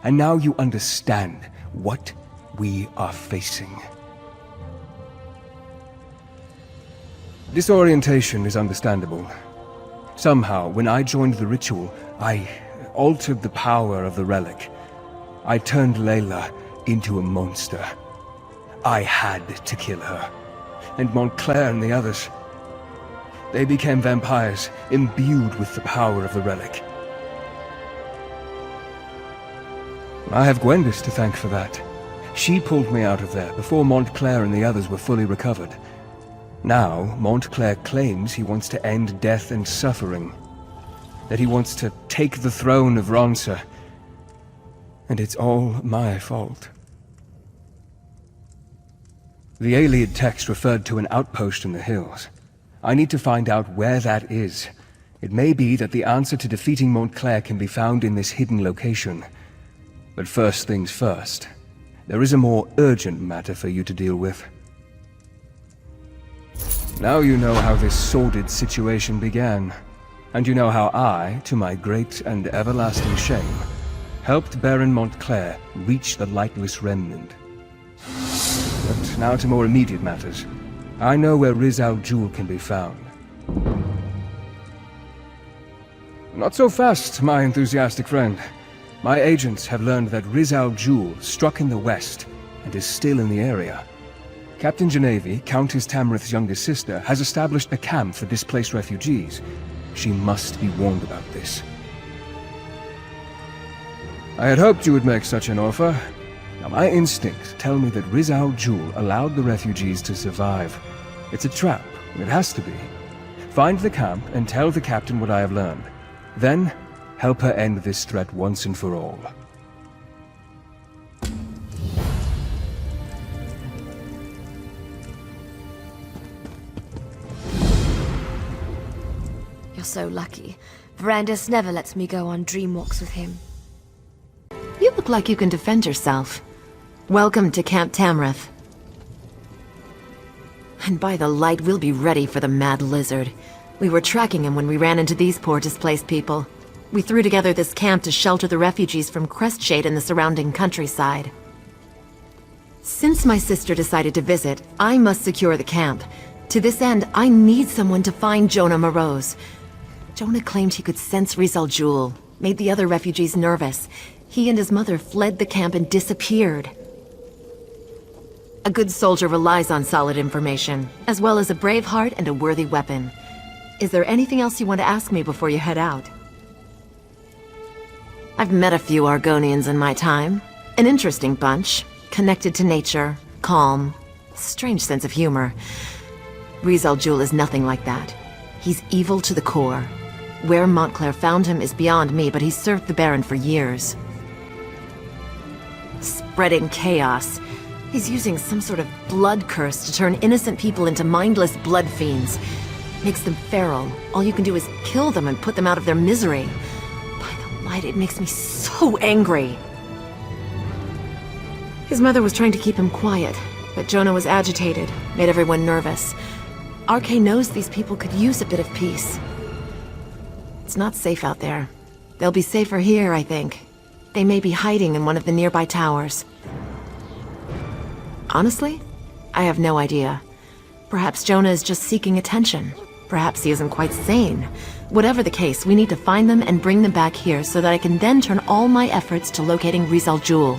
Speaker 4: And now you understand what we are facing. Disorientation is understandable. Somehow, when I joined the ritual, I altered the power of the relic. I turned Layla into a monster. I had to kill her. And Montclair and the others, they became vampires, imbued with the power of the relic. I have Gwendis to thank for that. She pulled me out of there before Montclair and the others were fully recovered. Now, Montclair claims he wants to end death and suffering. That he wants to take the throne of Ronsa. And it's all my fault. The Ayleid text referred to an outpost in the hills. I need to find out where that is. It may be that the answer to defeating Montclair can be found in this hidden location. But first things first. There is a more urgent matter for you to deal with. Now you know how this sordid situation began. And you know how I, to my great and everlasting shame, helped Baron Montclair reach the Lightless Remnant. But now to more immediate matters. I know where Riz Al Jul can be found. Not so fast, my enthusiastic friend. My agents have learned that Riz Al Jul struck in the west and is still in the area. Captain Genevieve, Countess Tamrith's youngest sister, has established a camp for displaced refugees. She must be warned about this. I had hoped you would make such an offer. Now, my instincts tell me that Riz Al Jul allowed the refugees to survive. It's a trap. It has to be. Find the camp and tell the captain what I have learned. Then, help her end this threat once and for all.
Speaker 5: You're so lucky. Brandis never lets me go on dream walks with him.
Speaker 16: You look like you can defend yourself. Welcome to Camp Tamrith. And by the light, we'll be ready for the mad lizard. We were tracking him when we ran into these poor displaced people. We threw together this camp to shelter the refugees from Crestshade and the surrounding countryside. Since my sister decided to visit, I must secure the camp. To this end, I need someone to find Jonah Morose. Jonah claimed he could sense Rizal Jul, made the other refugees nervous. He and his mother fled the camp and disappeared. A good soldier relies on solid information, as well as a brave heart and a worthy weapon. Is there anything else you want to ask me before you head out? I've met a few Argonians in my time. An interesting bunch. Connected to nature, calm, strange sense of humor. Rizal Jul is nothing like that. He's evil to the core. Where Montclair found him is beyond me, but he's served the Baron for years. Spreading chaos. He's using some sort of blood curse to turn innocent people into mindless blood fiends. Makes them feral. All you can do is kill them and put them out of their misery. By the light, it makes me so angry. His mother was trying to keep him quiet, but Jonah was agitated, made everyone nervous. RK knows these people could use a bit of peace. It's not safe out there. They'll be safer here, I think. They may be hiding in one of the nearby towers. Honestly, I have no idea. Perhaps Jonah is just seeking attention. Perhaps he isn't quite sane. Whatever the case, we need to find them and bring them back here so that I can then turn all my efforts to locating Rizal Jul.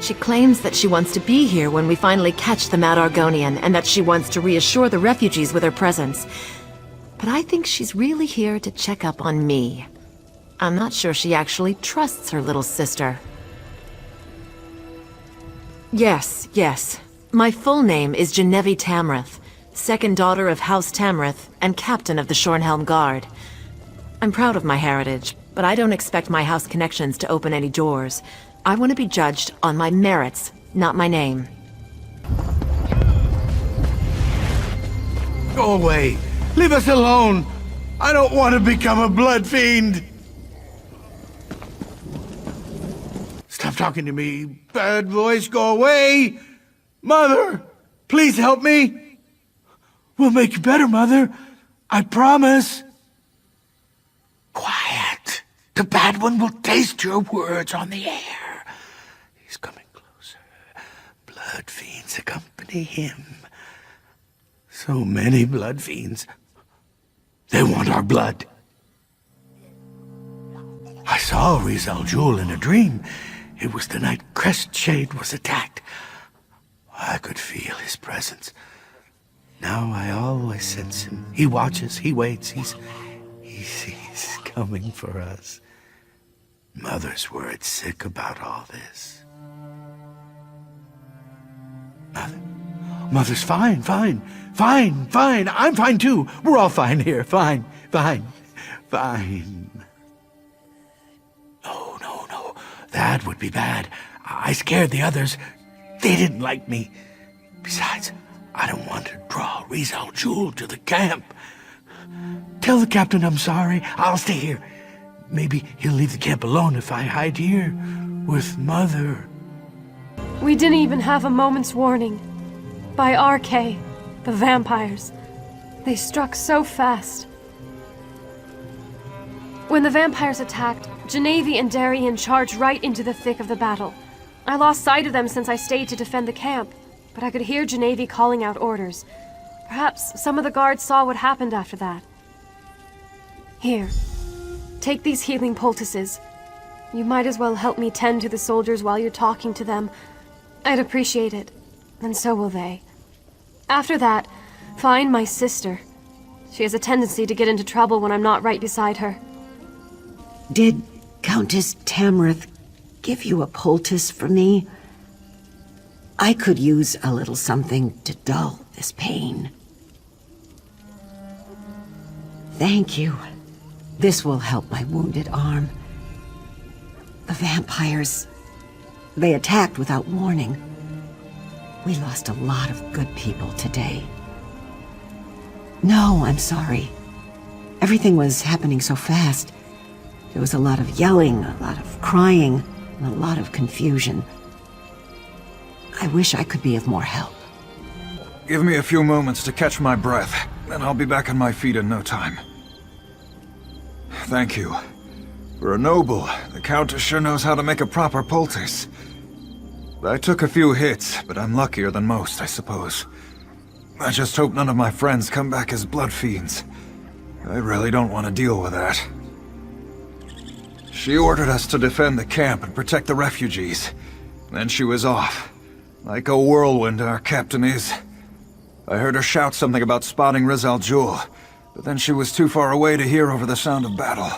Speaker 16: She claims that she wants to be here when we finally catch the Mad Argonian, and that she wants to reassure the refugees with her presence. But I think she's really here to check up on me. I'm not sure she actually trusts her little sister. Yes. My full name is Genevieve Tamrith, second daughter of House Tamrith and captain of the Shornhelm Guard. I'm proud of my heritage, but I don't expect my house connections to open any doors. I want to be judged on my merits, not my name.
Speaker 17: Go away! Leave us alone! I don't want to become a blood fiend! Stop talking to me, bad voice, go away! Mother! Please help me! We'll make you better, Mother. I promise. Quiet. The bad one will taste your words on the air. He's coming closer. Blood fiends accompany him. So many blood fiends. They want our blood. I saw Rizal Jul in a dream. It was the night Crestshade was attacked. I could feel his presence. Now I always sense him. He watches, he waits, he's coming for us. Mother's worried sick about all this. Mother's fine. I'm fine too. We're all fine here. Fine. No. That would be bad. I scared the others. They didn't like me. Besides, I don't want to draw Rizal Jul to the camp. Tell the captain I'm sorry. I'll stay here. Maybe he'll leave the camp alone if I hide here with Mother.
Speaker 3: We didn't even have a moment's warning. By RK, the vampires. They struck so fast. When the vampires attacked, Genevieve and Darian charged right into the thick of the battle. I lost sight of them since I stayed to defend the camp, but I could hear Genevieve calling out orders. Perhaps some of the guards saw what happened after that. Here, take these healing poultices. You might as well help me tend to the soldiers while you're talking to them. I'd appreciate it, and so will they. After that, find my sister. She has a tendency to get into trouble when I'm not right beside her.
Speaker 18: Did Countess Tamrith give you a poultice for me? I could use a little something to dull this pain. Thank you. This will help my wounded arm. The vampires, they attacked without warning. We lost a lot of good people today. No, I'm sorry. Everything was happening so fast. There was a lot of yelling, a lot of crying, and a lot of confusion. I wish I could be of more help.
Speaker 9: Give me a few moments to catch my breath, then I'll be back on my feet in no time. Thank you. For a noble, the Countess sure knows how to make a proper poultice. I took a few hits, but I'm luckier than most, I suppose. I just hope none of my friends come back as blood fiends. I really don't want to deal with that. She ordered us to defend the camp and protect the refugees. Then she was off. Like a whirlwind, our captain is. I heard her shout something about spotting Riz Al-Jul, but then she was too far away to hear over the sound of battle.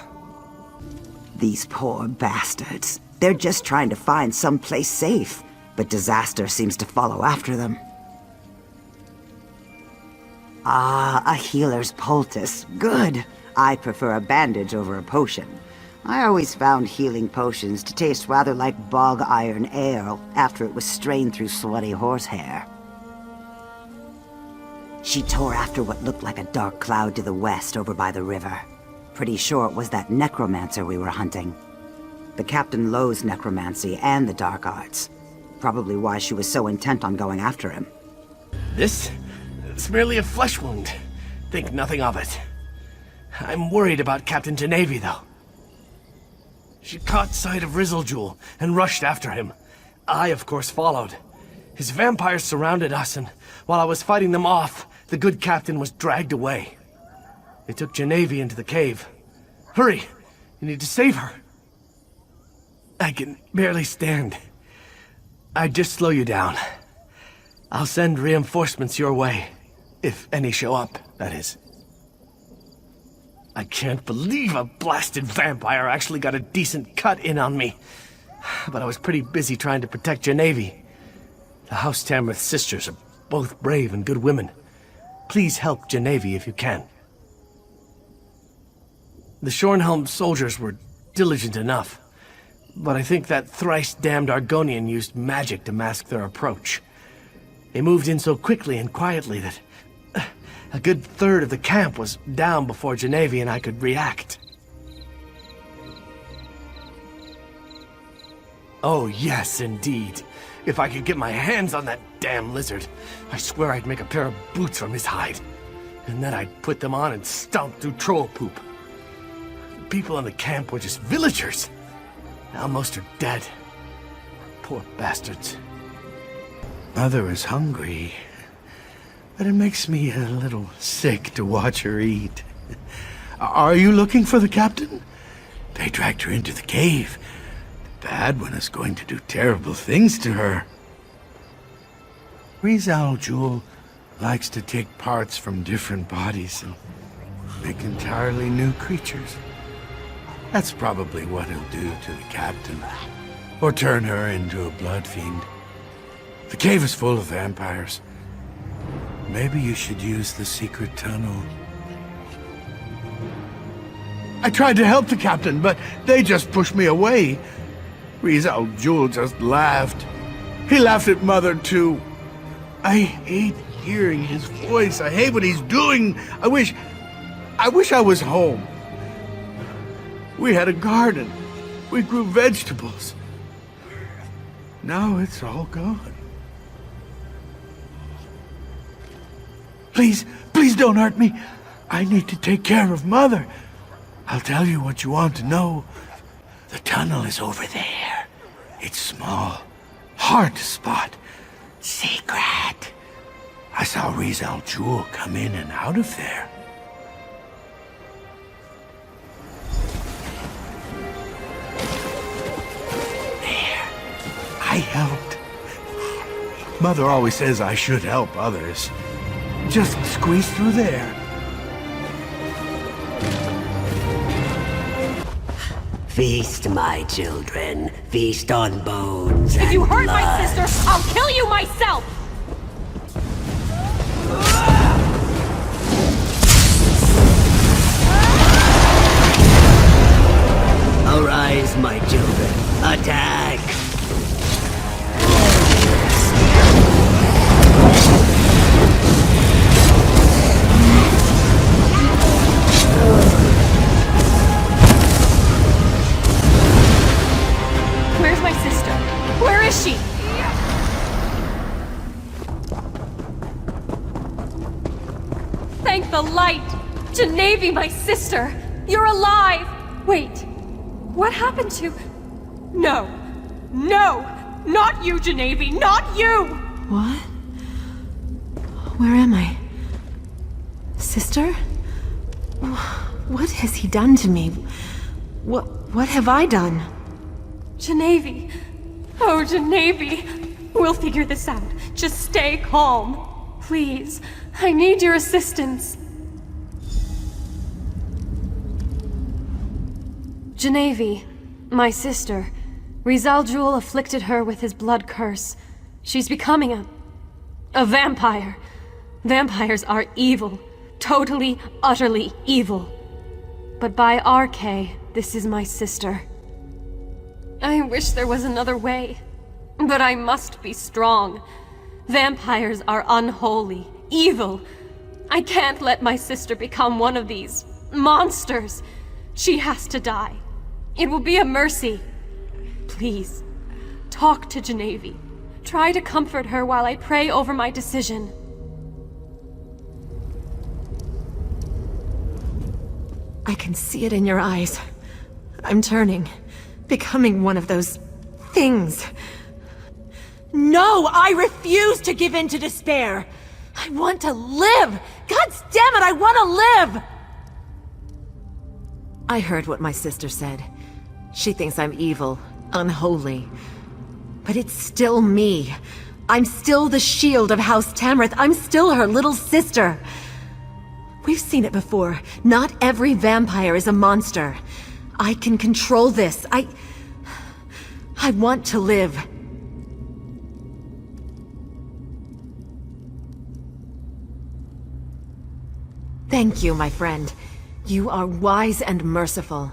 Speaker 19: These poor bastards. They're just trying to find someplace safe, but disaster seems to follow after them. Ah, a healer's poultice. Good. I prefer a bandage over a potion. I always found healing potions to taste rather like bog iron ale after it was strained through sweaty horsehair. She tore after what looked like a dark cloud to the west over by the river. Pretty sure it was that necromancer we were hunting. The captain loathes necromancy and the dark arts. Probably why she was so intent on going after him.
Speaker 1: This? It's merely a flesh wound. Think nothing of it. I'm worried about Captain Genevieve, though. She caught sight of Riz Al-Jul and rushed after him. I, of course, followed. His vampires surrounded us, and while I was fighting them off, the good captain was dragged away. They took Genevieve into the cave. Hurry! You need to save her. I can barely stand. I'd just slow you down. I'll send reinforcements your way. If any show up, that is. I can't believe a blasted vampire actually got a decent cut in on me. But I was pretty busy trying to protect Genevieve. The House Tamrith sisters are both brave and good women. Please help Genevieve if you can. The Shornhelm soldiers were diligent enough, but I think that thrice-damned Argonian used magic to mask their approach. They moved in so quickly and quietly that a good third of the camp was down before Genevieve and I could react. Oh yes, indeed. If I could get my hands on that damn lizard, I swear I'd make a pair of boots from his hide. And then I'd put them on and stomp through troll poop. The people in the camp were just villagers. Now most are dead. Poor bastards.
Speaker 17: Mother is hungry, but it makes me a little sick to watch her eat. Are you looking for the captain? They dragged her into the cave. The bad one is going to do terrible things to her. Riz Al-Jul likes to take parts from different bodies and make entirely new creatures. That's probably what he'll do to the captain, or turn her into a blood fiend. The cave is full of vampires. Maybe you should use the secret tunnel. I tried to help the captain, but they just pushed me away. Riz Al-Jul just laughed. He laughed at Mother, too. I hate hearing his voice. I hate what he's doing. I wish I was home. We had a garden. We grew vegetables. Now it's all gone. Please, please don't hurt me. I need to take care of Mother. I'll tell you what you want to know. The tunnel is over there. It's small, hard to spot, secret. I saw Riz Al-Jul come in and out of there. There, I helped. Mother always says I should help others. Just squeeze through there.
Speaker 15: Feast, my children. Feast on bones
Speaker 3: If you
Speaker 15: and
Speaker 3: hurt
Speaker 15: blood.
Speaker 3: my sister, I'll kill you myself!
Speaker 15: Arise, my children. Attack!
Speaker 3: Thank the light! Genevieve, my sister! You're alive! Wait, what happened to... No! No! Not you, Genevieve! Not you!
Speaker 16: What? Where am I? Sister? What has he done to me? What have I done?
Speaker 3: Genevieve! Oh, Genevieve! We'll figure this out. Just stay calm. Please, I need your assistance. Genevieve, my sister. Rizal Jul afflicted her with his blood curse. She's becoming a vampire. Vampires are evil. Totally, utterly evil. But by RK, this is my sister. I wish there was another way. But I must be strong. Vampires are unholy, evil. I can't let my sister become one of these monsters. She has to die. It will be a mercy. Please, talk to Genevieve. Try to comfort her while I pray over my decision.
Speaker 16: I can see it in your eyes. I'm turning, becoming one of those things. No, I refuse to give in to despair. I want to live. God damn it, I want to live! I heard what my sister said. She thinks I'm evil, unholy. But it's still me. I'm still the shield of House Tamrith. I'm still her little sister. We've seen it before. Not every vampire is a monster. I can control this. I want to live. Thank you, my friend. You are wise and merciful.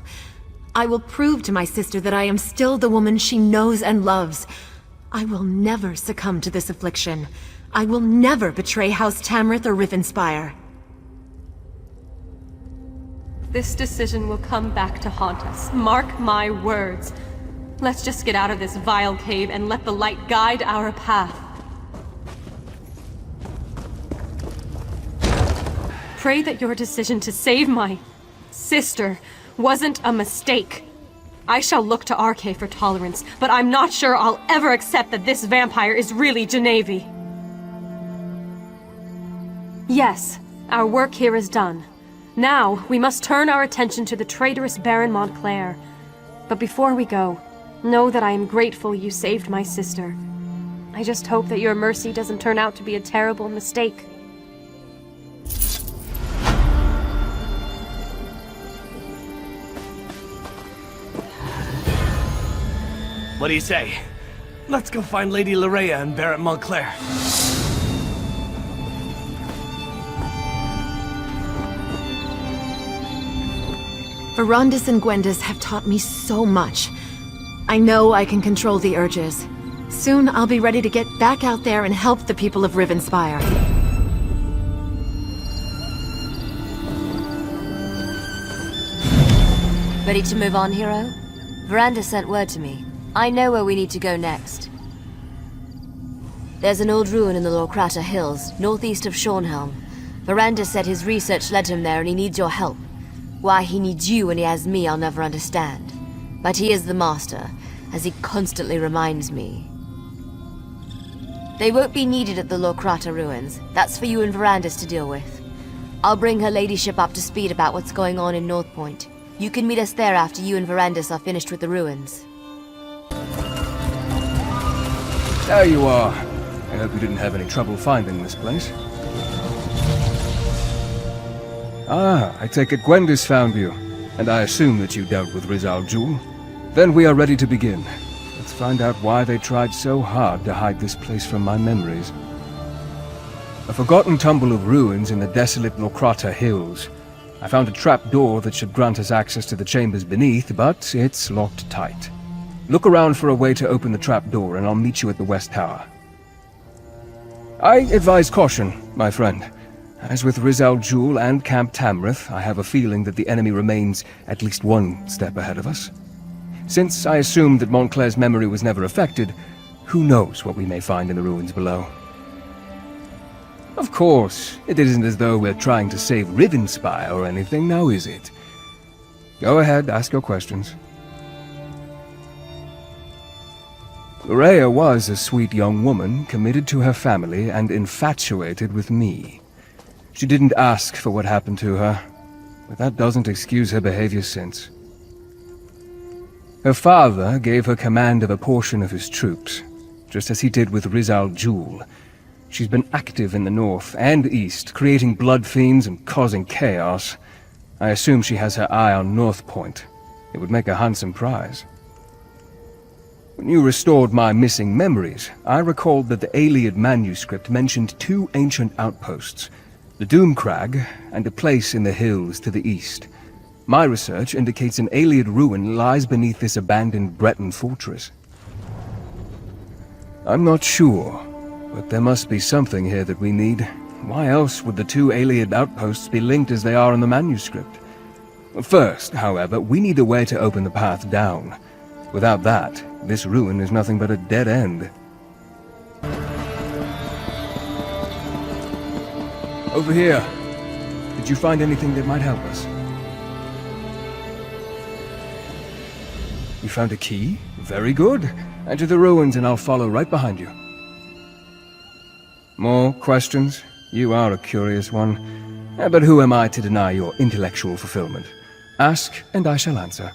Speaker 16: I will prove to my sister that I am still the woman she knows and loves. I will never succumb to this affliction. I will never betray House Tamrith or Rivenspire.
Speaker 3: This decision will come back to haunt us. Mark my words. Let's just get out of this vile cave and let the light guide our path. Pray that your decision to save my sister wasn't a mistake. I shall look to RK for tolerance, but I'm not sure I'll ever accept that this vampire is really Genevieve. Yes, our work here is done. Now, we must turn our attention to the traitorous Baron Montclair. But before we go, know that I am grateful you saved my sister. I just hope that your mercy doesn't turn out to be a terrible mistake.
Speaker 1: What do you say? Let's go find Lady Larea and Baron Montclair.
Speaker 16: Verandis and Gwendis have taught me so much. I know I can control the urges. Soon I'll be ready to get back out there and help the people of Rivenspire.
Speaker 5: Ready to move on, hero? Verandis sent word to me. I know where we need to go next. There's an old ruin in the Lorkrata Hills, northeast of Shornhelm. Verandis said his research led him there and he needs your help. Why he needs you when he has me, I'll never understand. But he is the master, as he constantly reminds me. They won't be needed at the Lorkrata ruins. That's for you and Verandis to deal with. I'll bring her ladyship up to speed about what's going on in North Point. You can meet us there after you and Verandis are finished with the ruins.
Speaker 4: There you are. I hope you didn't have any trouble finding this place. Ah, I take it Gwendis found you, and I assume that you dealt with Rizal Jul. Then we are ready to begin. Let's find out why they tried so hard to hide this place from my memories. A forgotten tumble of ruins in the desolate Lorkrata Hills. I found a trap door that should grant us access to the chambers beneath, but it's locked tight. Look around for a way to open the trap door, and I'll meet you at the West Tower. I advise caution, my friend. As with Rizal Jul and Camp Tamrith, I have a feeling that the enemy remains at least one step ahead of us. Since I assumed that Montclair's memory was never affected, who knows what we may find in the ruins below. Of course, it isn't as though we're trying to save Rivenspire or anything, now is it? Go ahead, ask your questions. Lurea was a sweet young woman, committed to her family and infatuated with me. She didn't ask for what happened to her, but that doesn't excuse her behavior since. Her father gave her command of a portion of his troops, just as he did with Rizal Jul. She's been active in the north and east, creating blood fiends and causing chaos. I assume she has her eye on North Point. It would make a handsome prize. When you restored my missing memories, I recalled that the Ayleid manuscript mentioned 2 ancient outposts, the Doomcrag and a place in the hills to the east. My research indicates an Ayleid ruin lies beneath this abandoned Breton fortress. I'm not sure, but there must be something here that we need. Why else would the 2 Ayleid outposts be linked as they are in the manuscript? First, however, we need a way to open the path down. Without that, this ruin is nothing but a dead end. Over here. Did you find anything that might help us? You found a key? Very good. Enter the ruins and I'll follow right behind you. More questions? You are a curious one. But who am I to deny your intellectual fulfillment? Ask, and I shall answer.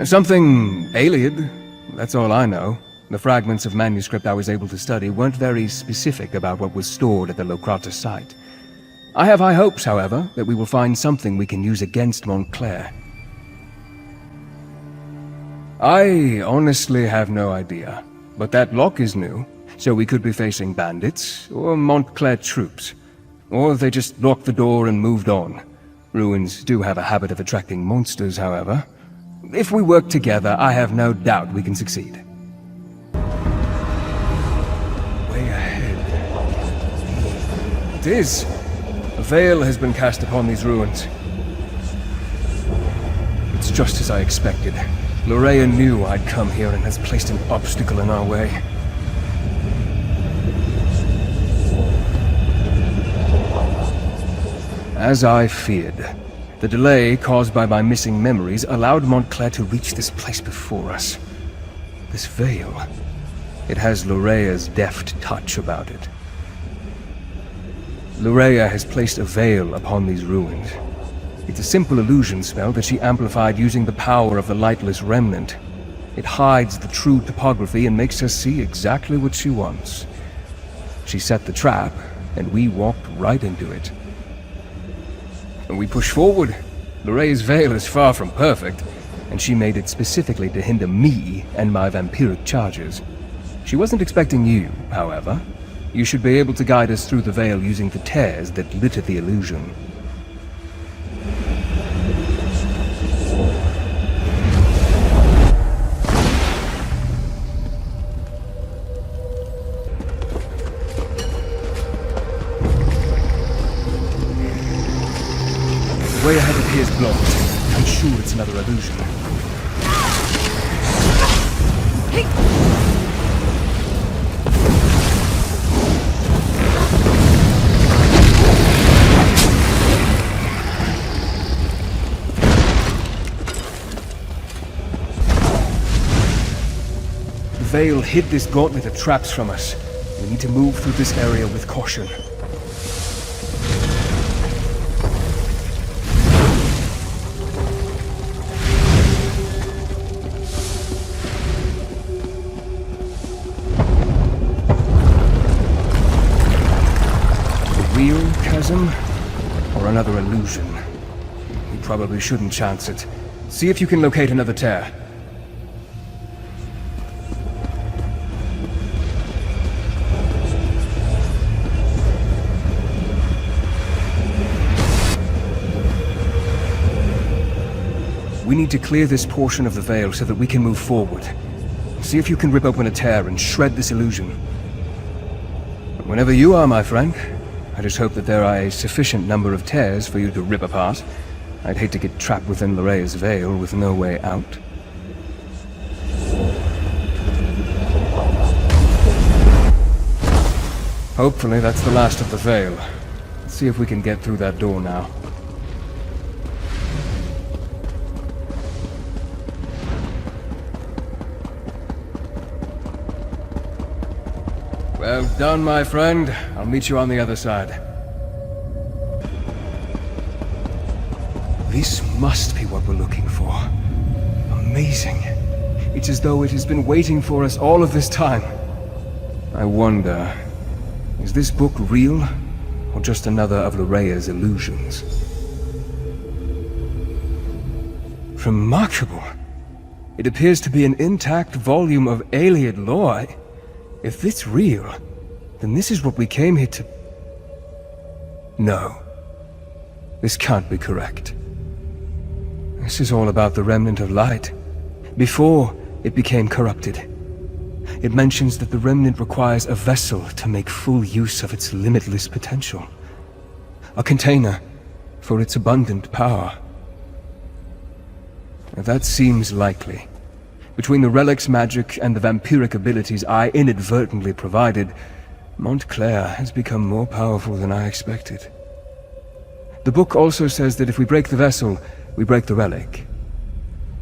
Speaker 4: Something Ayleid, that's all I know. The fragments of manuscript I was able to study weren't very specific about what was stored at the Locrata site. I have high hopes, however, that we will find something we can use against Montclair. I honestly have no idea, but that lock is new, so we could be facing bandits, or Montclair troops. Or they just locked the door and moved on. Ruins do have a habit of attracting monsters, however. If we work together, I have no doubt we can succeed. Way ahead. It is. A veil has been cast upon these ruins. It's just as I expected. Lurea knew I'd come here and has placed an obstacle in our way. As I feared, the delay caused by my missing memories allowed Montclair to reach this place before us. This veil, it has Lurea's deft touch about it. Lurea has placed a veil upon these ruins. It's a simple illusion spell that she amplified using the power of the Lightless Remnant. It hides the true topography and makes her see exactly what she wants. She set the trap, and we walked right into it. And we push forward. Lurea's veil is far from perfect, and she made it specifically to hinder me and my vampiric charges. She wasn't expecting you, however. You should be able to guide us through the veil using the tears that litter the illusion. The way ahead appears blocked. I'm sure it's another illusion. The veil hid this gauntlet of traps from us. We need to move through this area with caution. Real chasm, or another illusion? You probably shouldn't chance it. See if you can locate another tear. We need to clear this portion of the veil so that we can move forward. See if you can rip open a tear and shred this illusion. But whenever you are, my friend, I just hope that there are a sufficient number of tears for you to rip apart. I'd hate to get trapped within Lurea's veil with no way out. Hopefully that's the last of the veil. Let's see if we can get through that door now. Well done, my friend. I'll meet you on the other side. This must be what we're looking for. Amazing. It's as though it has been waiting for us all of this time. I wonder, is this book real, or just another of Lorea's illusions? Remarkable. It appears to be an intact volume of Ayleid lore. If it's real, then this is what we came here to... No. This can't be correct. This is all about the Remnant of Light, before it became corrupted. It mentions that the Remnant requires a vessel to make full use of its limitless potential. A container for its abundant power. Now, that seems likely. Between the relic's magic and the vampiric abilities I inadvertently provided, Montclair has become more powerful than I expected. The book also says that if we break the vessel, we break the relic.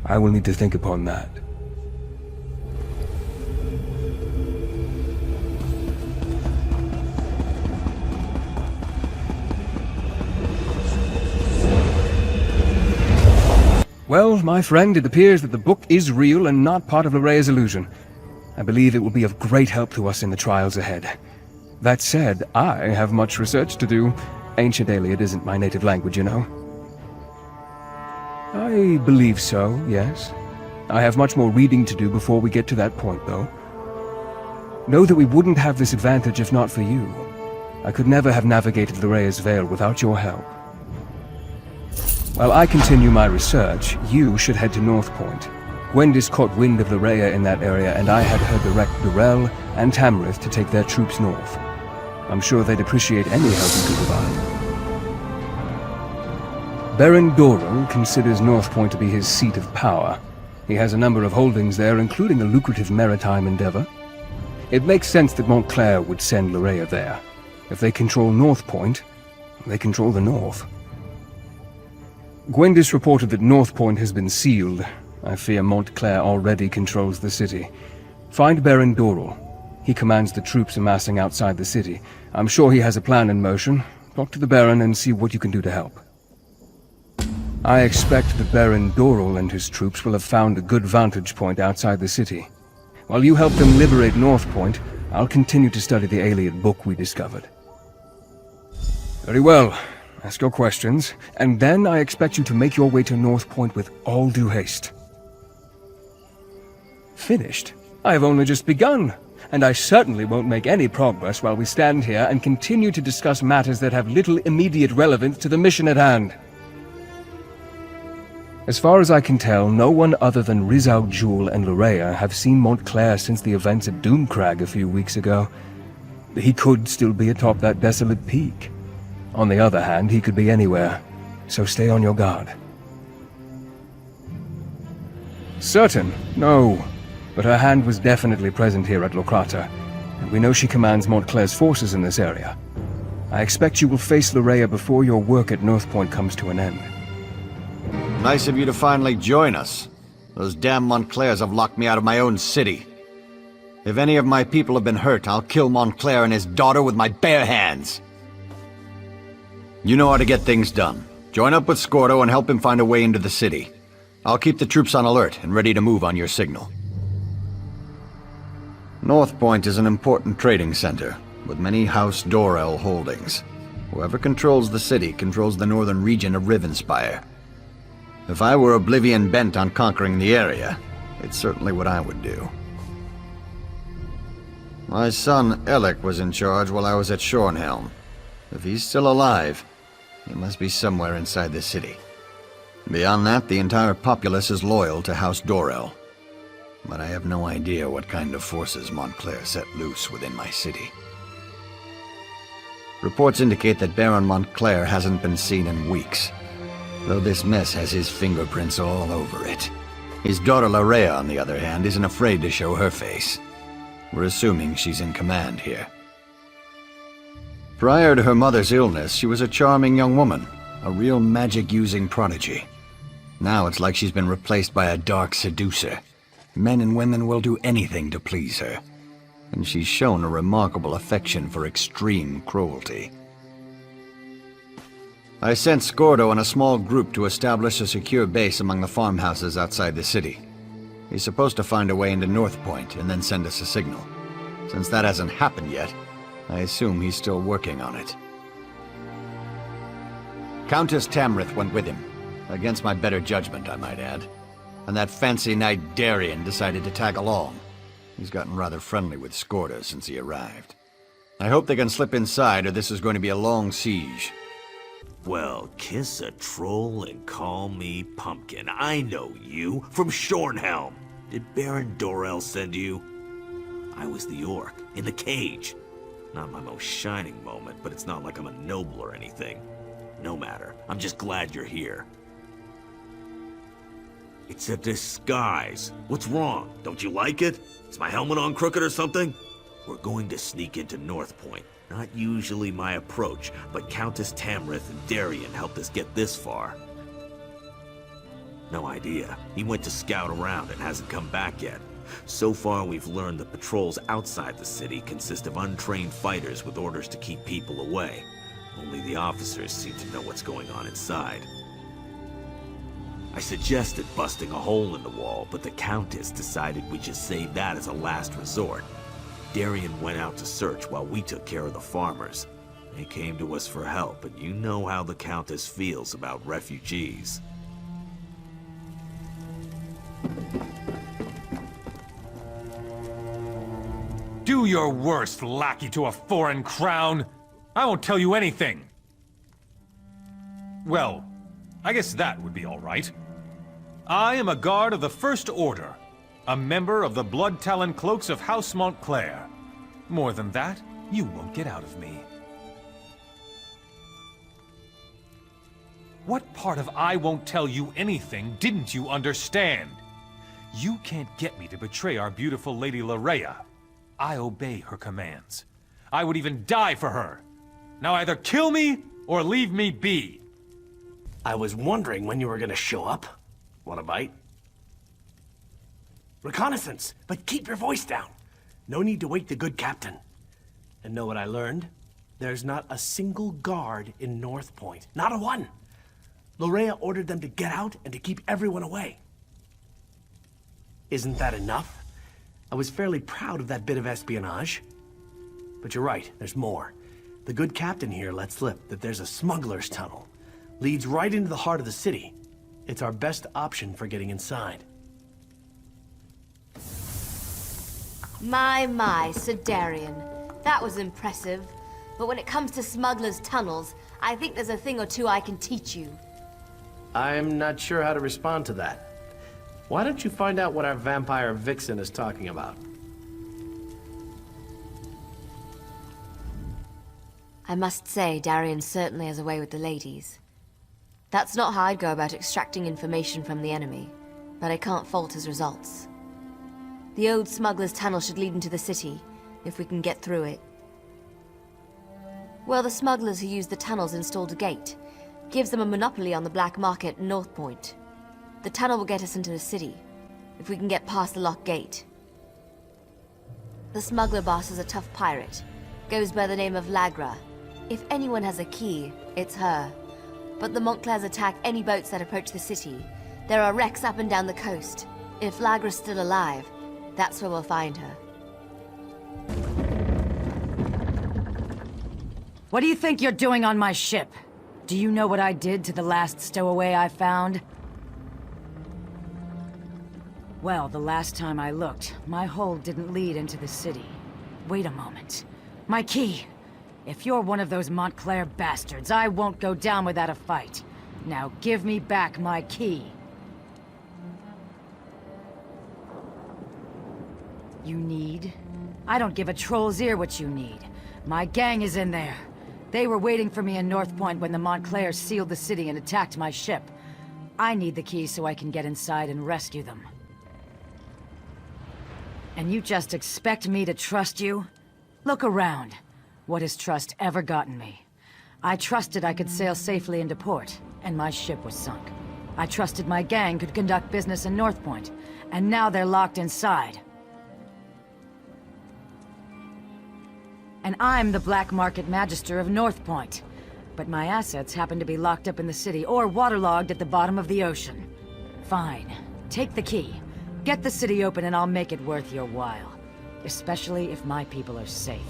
Speaker 4: I will need to think upon that. Well, my friend, it appears that the book is real and not part of Lorea's illusion. I believe it will be of great help to us in the trials ahead. That said, I have much research to do. Ancient Ayleid isn't my native language, you know. I believe so, yes. I have much more reading to do before we get to that point, though. Know that we wouldn't have this advantage if not for you. I could never have navigated Lorea's Veil without your help. While I continue my research, you should head to North Point. Gwendis caught wind of Lorea in that area, and I had her direct Durell and Tamrith to take their troops north. I'm sure they'd appreciate any help you could provide. Baron Dorell considers North Point to be his seat of power. He has a number of holdings there, including a lucrative maritime endeavor. It makes sense that Montclair would send Lorea there. If they control North Point, they control the North. Gwendis reported that North Point has been sealed. I fear Montclair already controls the city. Find Baron Dorell. He commands the troops amassing outside the city. I'm sure he has a plan in motion. Talk to the Baron and see what you can do to help. I expect that Baron Dorell and his troops will have found a good vantage point outside the city. While you help them liberate North Point, I'll continue to study the Ayleid book we discovered. Very well. Ask your questions, and then I expect you to make your way to North Point with all due haste. Finished? I've only just begun, and I certainly won't make any progress while we stand here and continue to discuss matters that have little immediate relevance to the mission at hand. As far as I can tell, no one other than Rizal Jul and Lorea have seen Montclair since the events at Doomcrag a few weeks ago. He could still be atop that desolate peak. On the other hand, he could be anywhere, so stay on your guard. Certain? No. But her hand was definitely present here at Locrata, and we know she commands Montclair's forces in this area. I expect you will face Lorea before your work at North Point comes to an end.
Speaker 2: Nice of you to finally join us. Those damn Montclairs have locked me out of my own city. If any of my people have been hurt, I'll kill Montclair and his daughter with my bare hands. You know how to get things done. Join up with Scordo and help him find a way into the city. I'll keep the troops on alert and ready to move on your signal. North Point is an important trading center, with many House Dorell holdings. Whoever controls the city controls the northern region of Rivenspire. If I were Oblivion bent on conquering the area, it's certainly what I would do. My son, Elec, was in charge while I was at Shornhelm. If he's still alive, he must be somewhere inside the city. Beyond that, the entire populace is loyal to House Dorell. But I have no idea what kind of forces Montclair set loose within my city. Reports indicate that Baron Montclair hasn't been seen in weeks, though this mess has his fingerprints all over it. His daughter Lorea, on the other hand, isn't afraid to show her face. We're assuming she's in command here. Prior to her mother's illness, she was a charming young woman, a real magic-using prodigy. Now it's like she's been replaced by a dark seducer. Men and women will do anything to please her. And she's shown a remarkable affection for extreme cruelty. I sent Scordo and a small group to establish a secure base among the farmhouses outside the city. He's supposed to find a way into North Point and then send us a signal. Since that hasn't happened yet, I assume he's still working on it. Countess Tamrith went with him. Against my better judgment, I might add. And that fancy knight Darien decided to tag along. He's gotten rather friendly with Scordo since he arrived. I hope they can slip inside, or this is going to be a long siege.
Speaker 6: Well, kiss a troll and call me Pumpkin. I know you, from Shornhelm. Did Baron Dorell send you? I was the orc, in the cage. Not my most shining moment, but it's not like I'm a noble or anything. No matter, I'm just glad you're here. It's a disguise. What's wrong? Don't you like it? Is my helmet on crooked or something? We're going to sneak into North Point. Not usually my approach, but Countess Tamrith and Darien helped us get this far. No idea. He went to scout around and hasn't come back yet. So far, we've learned the patrols outside the city consist of untrained fighters with orders to keep people away. Only the officers seem to know what's going on inside. I suggested busting a hole in the wall, but the Countess decided we just save that as a last resort. Darien went out to search while we took care of the farmers. They came to us for help, and you know how the Countess feels about refugees.
Speaker 14: Do your worst, lackey to a foreign crown! I won't tell you anything! Well, I guess that would be all right. I am a guard of the First Order, a member of the Blood-Talon Cloaks of House Montclair. More than that, you won't get out of me. What part of I won't tell you anything didn't you understand? You can't get me to betray our beautiful Lady Larea. I obey her commands. I would even die for her. Now either kill me or leave me be.
Speaker 1: I was wondering when you were gonna show up. Want a bite? Reconnaissance, but keep your voice down. No need to wake the good captain. And know what I learned? There's not a single guard in North Point. Not a one. Larea ordered them to get out and to keep everyone away. Isn't that enough? I was fairly proud of that bit of espionage. But you're right, there's more. The good captain here let slip that there's a smuggler's tunnel. Leads right into the heart of the city. It's our best option for getting inside.
Speaker 5: My, Sir Darien. That was impressive. But when it comes to smugglers' tunnels, I think there's a thing or two I can teach you.
Speaker 1: I'm not sure how to respond to that. Why don't you find out what our vampire vixen is talking about?
Speaker 5: I must say, Darien certainly has a way with the ladies. That's not how I'd go about extracting information from the enemy, but I can't fault his results. The old smuggler's tunnel should lead into the city, if we can get through it. Well, the smugglers who use the tunnels installed a gate. Gives them a monopoly on the black market in North Point. The tunnel will get us into the city, if we can get past the locked gate. The smuggler boss is a tough pirate. Goes by the name of Lagra. If anyone has a key, it's her. But the Montclairs attack any boats that approach the city. There are wrecks up and down the coast. If Lagra's still alive, that's where we'll find her.
Speaker 20: What do you think you're doing on my ship? Do you know what I did to the last stowaway I found? Well, the last time I looked, my hold didn't lead into the city. Wait a moment. My key! If you're one of those Montclair bastards, I won't go down without a fight. Now give me back my key. You need? I don't give a troll's ear what you need. My gang is in there. They were waiting for me in North Point when the Montclairs sealed the city and attacked my ship. I need the key so I can get inside and rescue them. And you just expect me to trust you? Look around. What has trust ever gotten me? I trusted I could sail safely into port, and my ship was sunk. I trusted my gang could conduct business in North Point, and now they're locked inside. And I'm the Black Market Magister of North Point. But my assets happen to be locked up in the city or waterlogged at the bottom of the ocean. Fine. Take the key. Get the city open and I'll make it worth your while. Especially if my people are safe.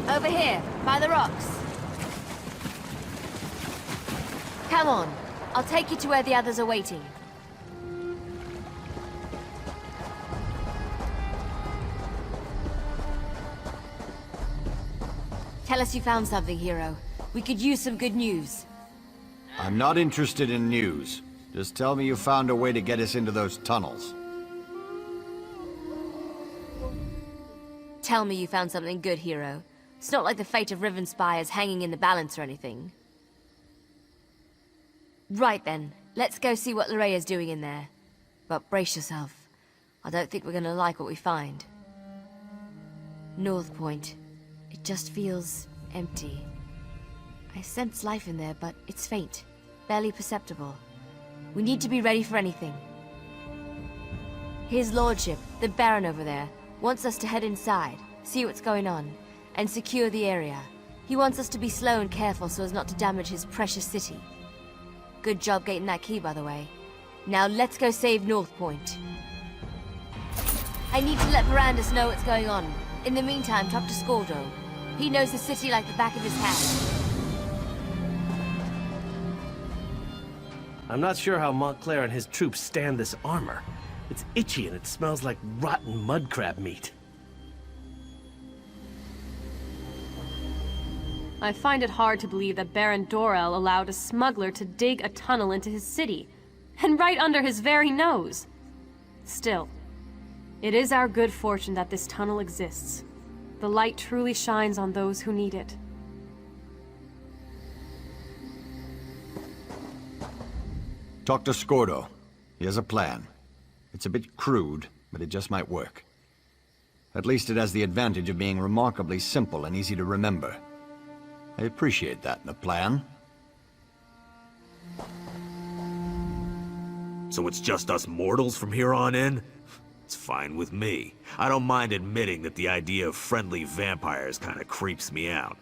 Speaker 5: Over here, by the rocks. Come on. I'll take you to where the others are waiting. Tell us you found something, hero. We could use some good news.
Speaker 2: I'm not interested in news. Just tell me you found a way to get us into those tunnels.
Speaker 5: Tell me you found something good, hero. It's not like the fate of Rivenspire is hanging in the balance or anything. Right then, let's go see what Lorea's doing in there. But brace yourself. I don't think we're gonna like what we find. North Point. It just feels empty. I sense life in there, but it's faint. Barely perceptible. We need to be ready for anything. His lordship, the Baron over there, wants us to head inside, see what's going on, and secure the area. He wants us to be slow and careful so as not to damage his precious city. Good job getting that key, by the way. Now let's go save North Point. I need to let Verandis know what's going on. In the meantime, talk to Skordo. He knows the city like the back of his hand.
Speaker 1: I'm not sure how Montclair and his troops stand this armor. It's itchy and it smells like rotten mud crab meat.
Speaker 3: I find it hard to believe that Baron Dorel allowed a smuggler to dig a tunnel into his city, and right under his very nose. Still, it is our good fortune that this tunnel exists. The light truly shines on those who need it.
Speaker 2: Talk to Skordo. He has a plan. It's a bit crude, but it just might work. At least it has the advantage of being remarkably simple and easy to remember. I appreciate that in a plan.
Speaker 6: So it's just us mortals from here on in? It's fine with me. I don't mind admitting that the idea of friendly vampires kinda creeps me out.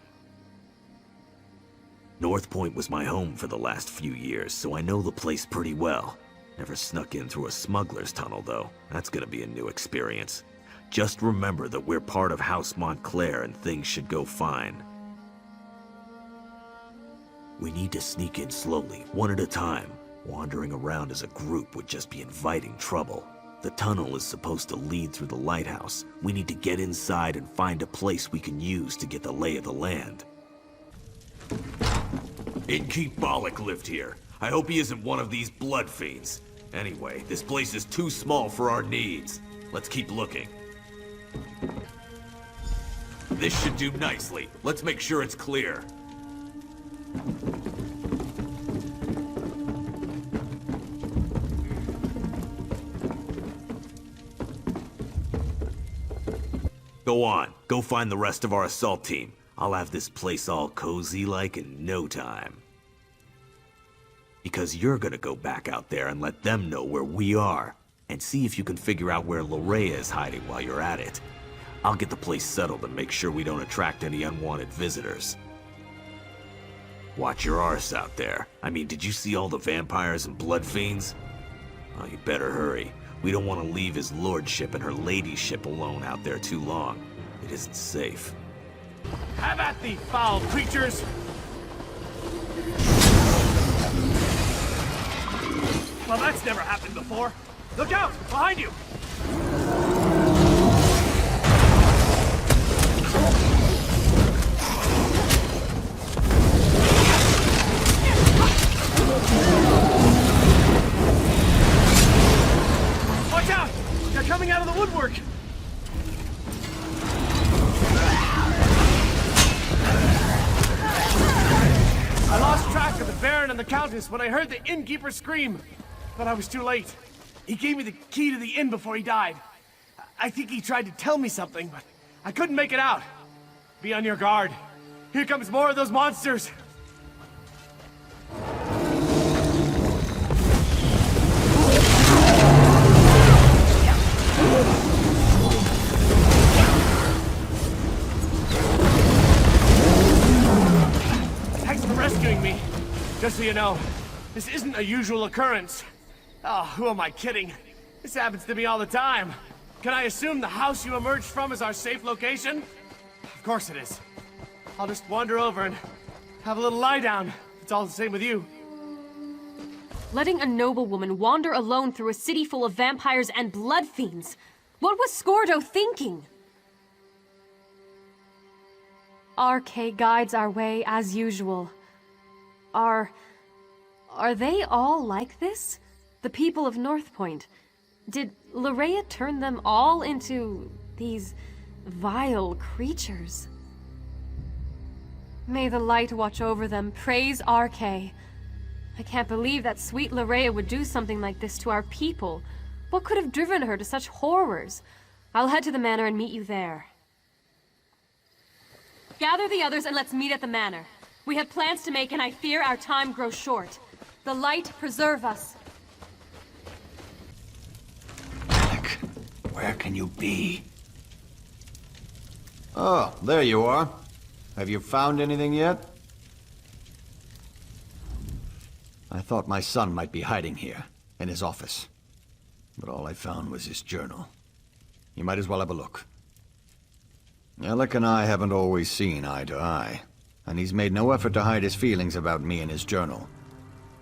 Speaker 6: North Point was my home for the last few years, so I know the place pretty well. Never snuck in through a smuggler's tunnel, though. That's gonna be a new experience. Just remember that we're part of House Montclair and things should go fine. We need to sneak in slowly, one at a time. Wandering around as a group would just be inviting trouble. The tunnel is supposed to lead through the lighthouse. We need to get inside and find a place we can use to get the lay of the land. Innkeep Bollock lived here. I hope he isn't one of these blood fiends. Anyway, this place is too small for our needs. Let's keep looking. This should do nicely. Let's make sure it's clear. Go on. Go find the rest of our assault team. I'll have this place all cozy-like in no time. Because you're gonna go back out there and let them know where we are. And see if you can figure out where Lorea is hiding while you're at it. I'll get the place settled and make sure we don't attract any unwanted visitors. Watch your arse out there. I mean, did you see all the vampires and blood fiends? Oh, you better hurry. We don't want to leave his lordship and her ladyship alone out there too long. It isn't safe.
Speaker 1: Have at thee, foul creatures! Well, that's never happened before. Look out! Behind you! Watch out! They're coming out of the woodwork! I lost track of the Baron and the Countess when I heard the innkeeper scream, but I was too late. He gave me the key to the inn before he died. I think he tried to tell me something, but I couldn't make it out. Be on your guard. Here comes more of those monsters. Thanks for rescuing me. Just so you know, this isn't a usual occurrence. Oh, who am I kidding? This happens to me all the time. Can I assume the house you emerged from is our safe location? Of course it is. I'll just wander over and have a little lie down. It's all the same with you.
Speaker 3: Letting a noblewoman wander alone through a city full of vampires and blood fiends. What was Scordo thinking? RK guides our way as usual. Are they all like this? The people of Northpoint? Did Lorrea turn them all into these vile creatures? May the light watch over them. Praise RK. I can't believe that sweet Lorrea would do something like this to our people. What could have driven her to such horrors? I'll head to the manor and meet you there. Gather the others and let's meet at the manor. We have plans to make and I fear our time grows short. The light preserve us.
Speaker 2: Where can you be? Oh, there you are. Have you found anything yet? I thought my son might be hiding here, in his office. But all I found was his journal. You might as well have a look. Alec and I haven't always seen eye to eye, and he's made no effort to hide his feelings about me in his journal.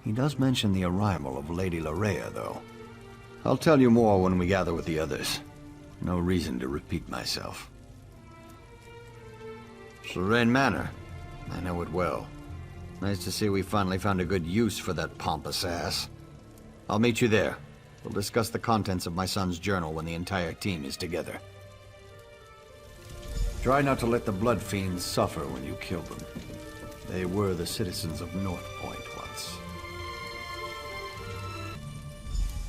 Speaker 2: He does mention the arrival of Lady Lorrea, though. I'll tell you more when we gather with the others. No reason to repeat myself. Serene Manor. I know it well. Nice to see we finally found a good use for that pompous ass. I'll meet you there. We'll discuss the contents of my son's journal when the entire team is together. Try not to let the Blood Fiends suffer when you kill them. They were the citizens of Northpoint once.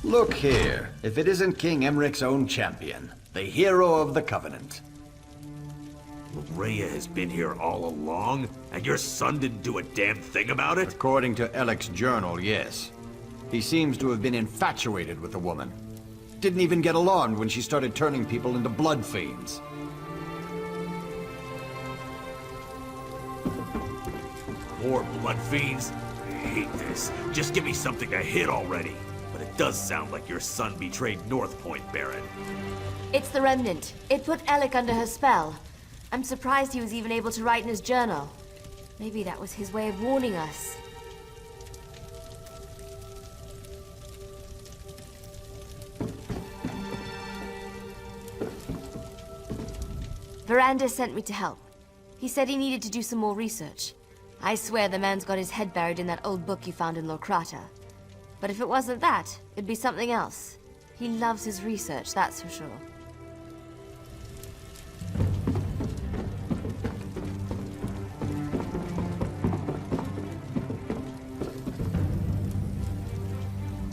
Speaker 2: Look here, if it isn't King Emmerich's own champion, the hero of the Covenant.
Speaker 6: Lorrea has been here all along, and your son didn't do a damn thing about it?
Speaker 2: According to Alec's journal, yes. He seems to have been infatuated with the woman. Didn't even get alarmed when she started turning people into blood fiends.
Speaker 6: More blood fiends? I hate this. Just give me something to hit already. But it does sound like your son betrayed Northpoint, Baron.
Speaker 5: It's the Remnant. It put Alec under her spell. I'm surprised he was even able to write in his journal. Maybe that was his way of warning us. Veranda sent me to help. He said he needed to do some more research. I swear the man's got his head buried in that old book you found in Lorkrata. But if it wasn't that, it'd be something else. He loves his research, that's for sure.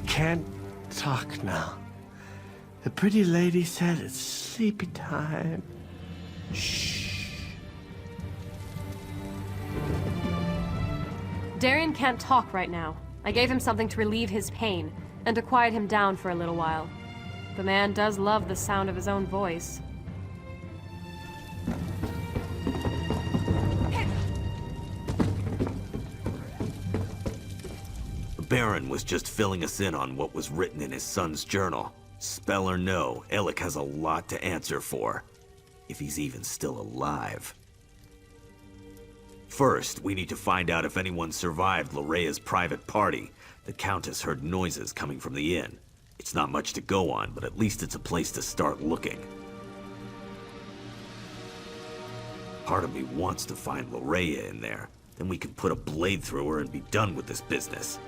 Speaker 1: Can't talk now. The pretty lady said it's sleepy time. Shh.
Speaker 3: Darian can't talk right now. I gave him something to relieve his pain, and to quiet him down for a little while. The man does love the sound of his own voice.
Speaker 6: The Baron was just filling us in on what was written in his son's journal. Spell or no, Alec has a lot to answer for. If he's even still alive. First, we need to find out if anyone survived Lorea's private party. The Countess heard noises coming from the inn. It's not much to go on, but at least it's a place to start looking. Part of me wants to find Lorrea in there. Then we can put a blade through her and be done with this business.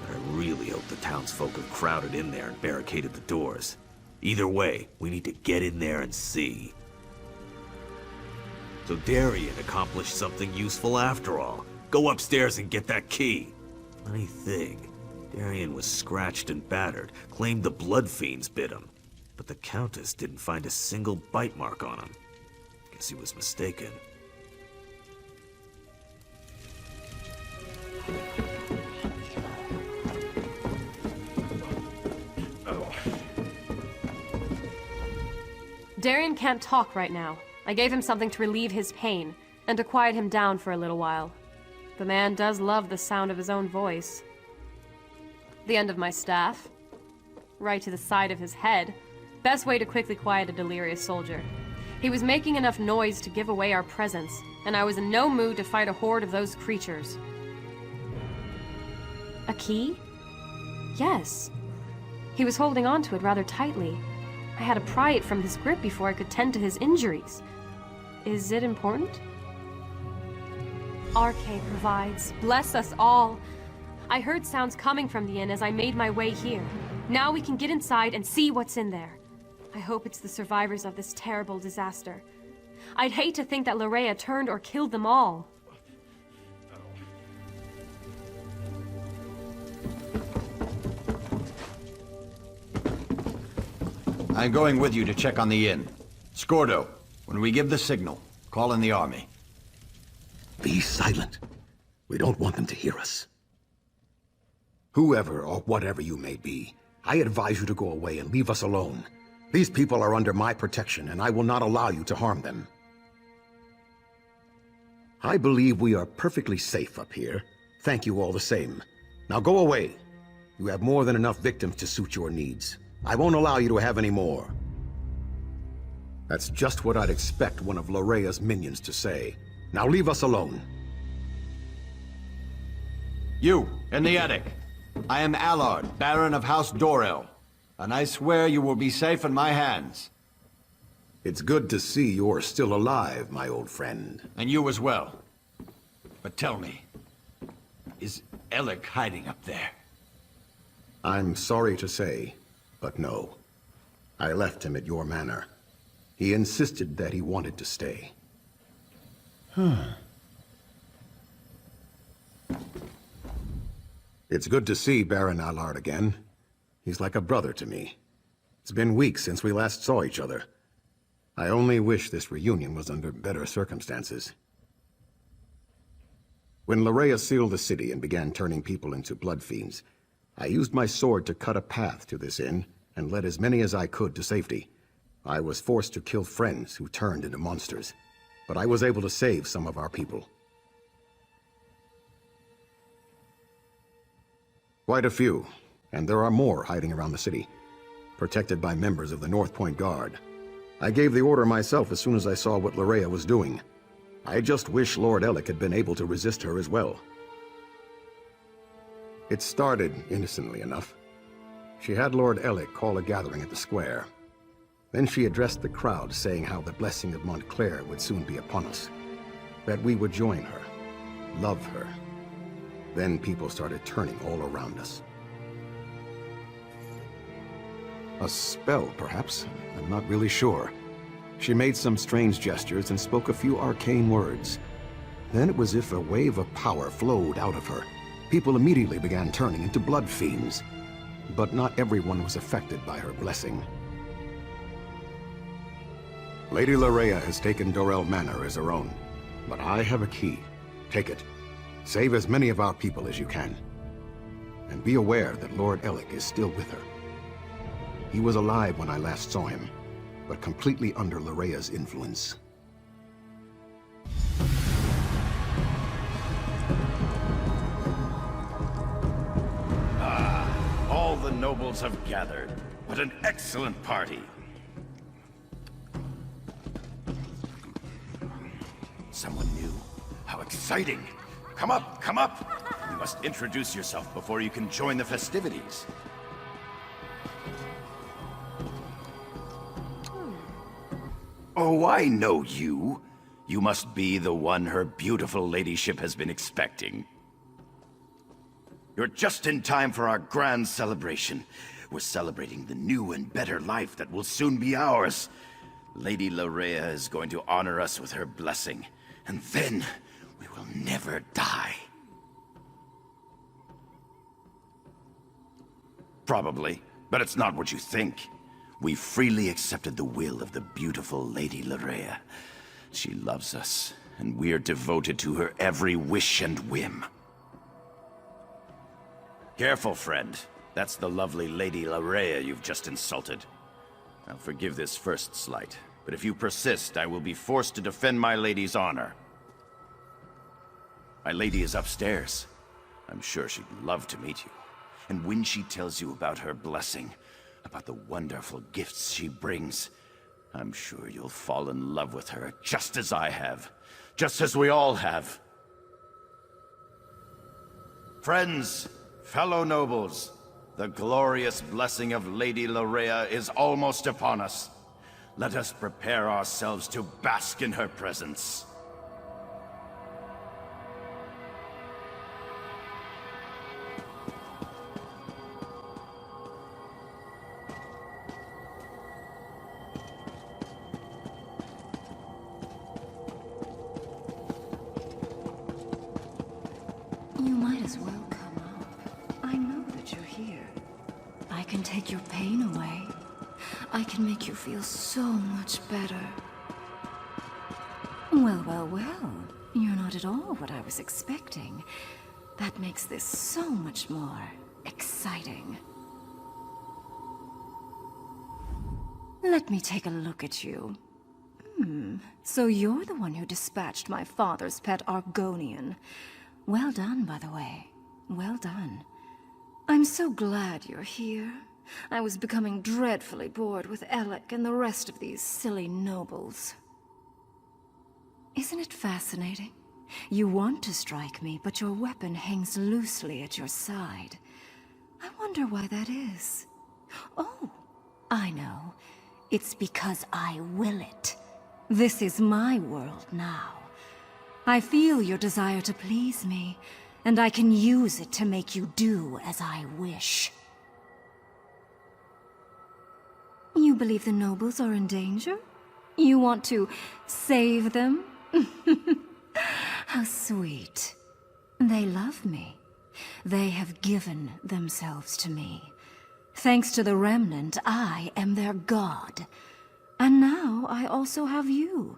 Speaker 6: But I really hope the townsfolk have crowded in there and barricaded the doors. Either way, we need to get in there and see. So Darian accomplished something useful after all. Go upstairs and get that key. Funny thing, Darian was scratched and battered, claimed the blood fiends bit him. But the Countess didn't find a single bite mark on him. Guess he was mistaken.
Speaker 3: Darien can't talk right now. I gave him something to relieve his pain, and to quiet him down for a little while. The man does love the sound of his own voice. The end of my staff. Right to the side of his head. Best way to quickly quiet a delirious soldier. He was making enough noise to give away our presence, and I was in no mood to fight a horde of those creatures. A key? Yes. He was holding on to it rather tightly. I had to pry it from his grip before I could tend to his injuries. Is it important? RK provides. Bless us all. I heard sounds coming from the inn as I made my way here. Now we can get inside and see what's in there. I hope it's the survivors of this terrible disaster. I'd hate to think that Larea turned or killed them all.
Speaker 2: I'm going with you to check on the inn. Scordo, when we give the signal, call in the army.
Speaker 17: Be silent. We don't want them to hear us. Whoever or whatever you may be, I advise you to go away and leave us alone. These people are under my protection, and I will not allow you to harm them. I believe we are perfectly safe up here. Thank you all the same. Now go away. You have more than enough victims to suit your needs. I won't allow you to have any more. That's just what I'd expect one of Lorea's minions to say. Now leave us alone.
Speaker 2: You, in the attic. I am Allard, Baron of House Dorel, and I swear you will be safe in my hands.
Speaker 17: It's good to see you're still alive, my old friend.
Speaker 2: And you as well. But tell me, is Alec hiding up there?
Speaker 17: I'm sorry to say, but no. I left him at your manor. He insisted that he wanted to stay. It's good to see Baron Allard again. He's like a brother to me. It's been weeks since we last saw each other. I only wish this reunion was under better circumstances. When Larea sealed the city and began turning people into blood fiends, I used my sword to cut a path to this inn and led as many as I could to safety. I was forced to kill friends who turned into monsters, but I was able to save some of our people. Quite a few, and there are more hiding around the city, protected by members of the North Point Guard. I gave the order myself as soon as I saw what Larea was doing. I just wish Lord Alec had been able to resist her as well. It started innocently enough. She had Lord Alec call a gathering at the square. Then she addressed the crowd, saying how the blessing of Montclair would soon be upon us. That we would join her, love her. Then people started turning all around us. A spell, perhaps? I'm not really sure. She made some strange gestures and spoke a few arcane words. Then it was as if a wave of power flowed out of her. People immediately began turning into blood fiends. But not everyone was affected by her blessing. Lady Larea has taken Dorel Manor as her own, but I have a key. Take it. Save as many of our people as you can. And be aware that Lord Alec is still with her. He was alive when I last saw him, but completely under Lorea's influence.
Speaker 21: All the nobles have gathered. What an excellent party. Someone new? How exciting! Come up, come up! You must introduce yourself before you can join the festivities. Oh, I know you. You must be the one her beautiful ladyship has been expecting. You're just in time for our grand celebration. We're celebrating the new and better life that will soon be ours. Lady Larea is going to honor us with her blessing, and then we will never die. Probably, but it's not what you think. We freely accepted the will of the beautiful Lady Larea. She loves us, and we're devoted to her every wish and whim. Careful, friend. That's the lovely Lady Larea you've just insulted. I'll forgive this first slight, but if you persist, I will be forced to defend my lady's honor. My lady is upstairs. I'm sure she'd love to meet you. And when she tells you about her blessing, about the wonderful gifts she brings, I'm sure you'll fall in love with her just as I have. Just as we all have. Friends, fellow nobles, the glorious blessing of Lady Larea is almost upon us. Let us prepare ourselves to bask in her presence.
Speaker 13: You might as well come up. I know that you're here. I can take your pain away. I can make you feel so much better. Well, well, well. You're not at all what I was expecting. That makes this so much more exciting. Let me take a look at you. So you're the one who dispatched my father's pet Argonian. Well done, by the way. Well done. I'm so glad you're here. I was becoming dreadfully bored with Alec and the rest of these silly nobles. Isn't it fascinating? You want to strike me, but your weapon hangs loosely at your side. I wonder why that is. Oh, I know. It's because I will it. This is my world now. I feel your desire to please me, and I can use it to make you do as I wish. You believe the nobles are in danger? You want to save them? How sweet. They love me. They have given themselves to me. Thanks to the Remnant, I am their god. And now I also have you.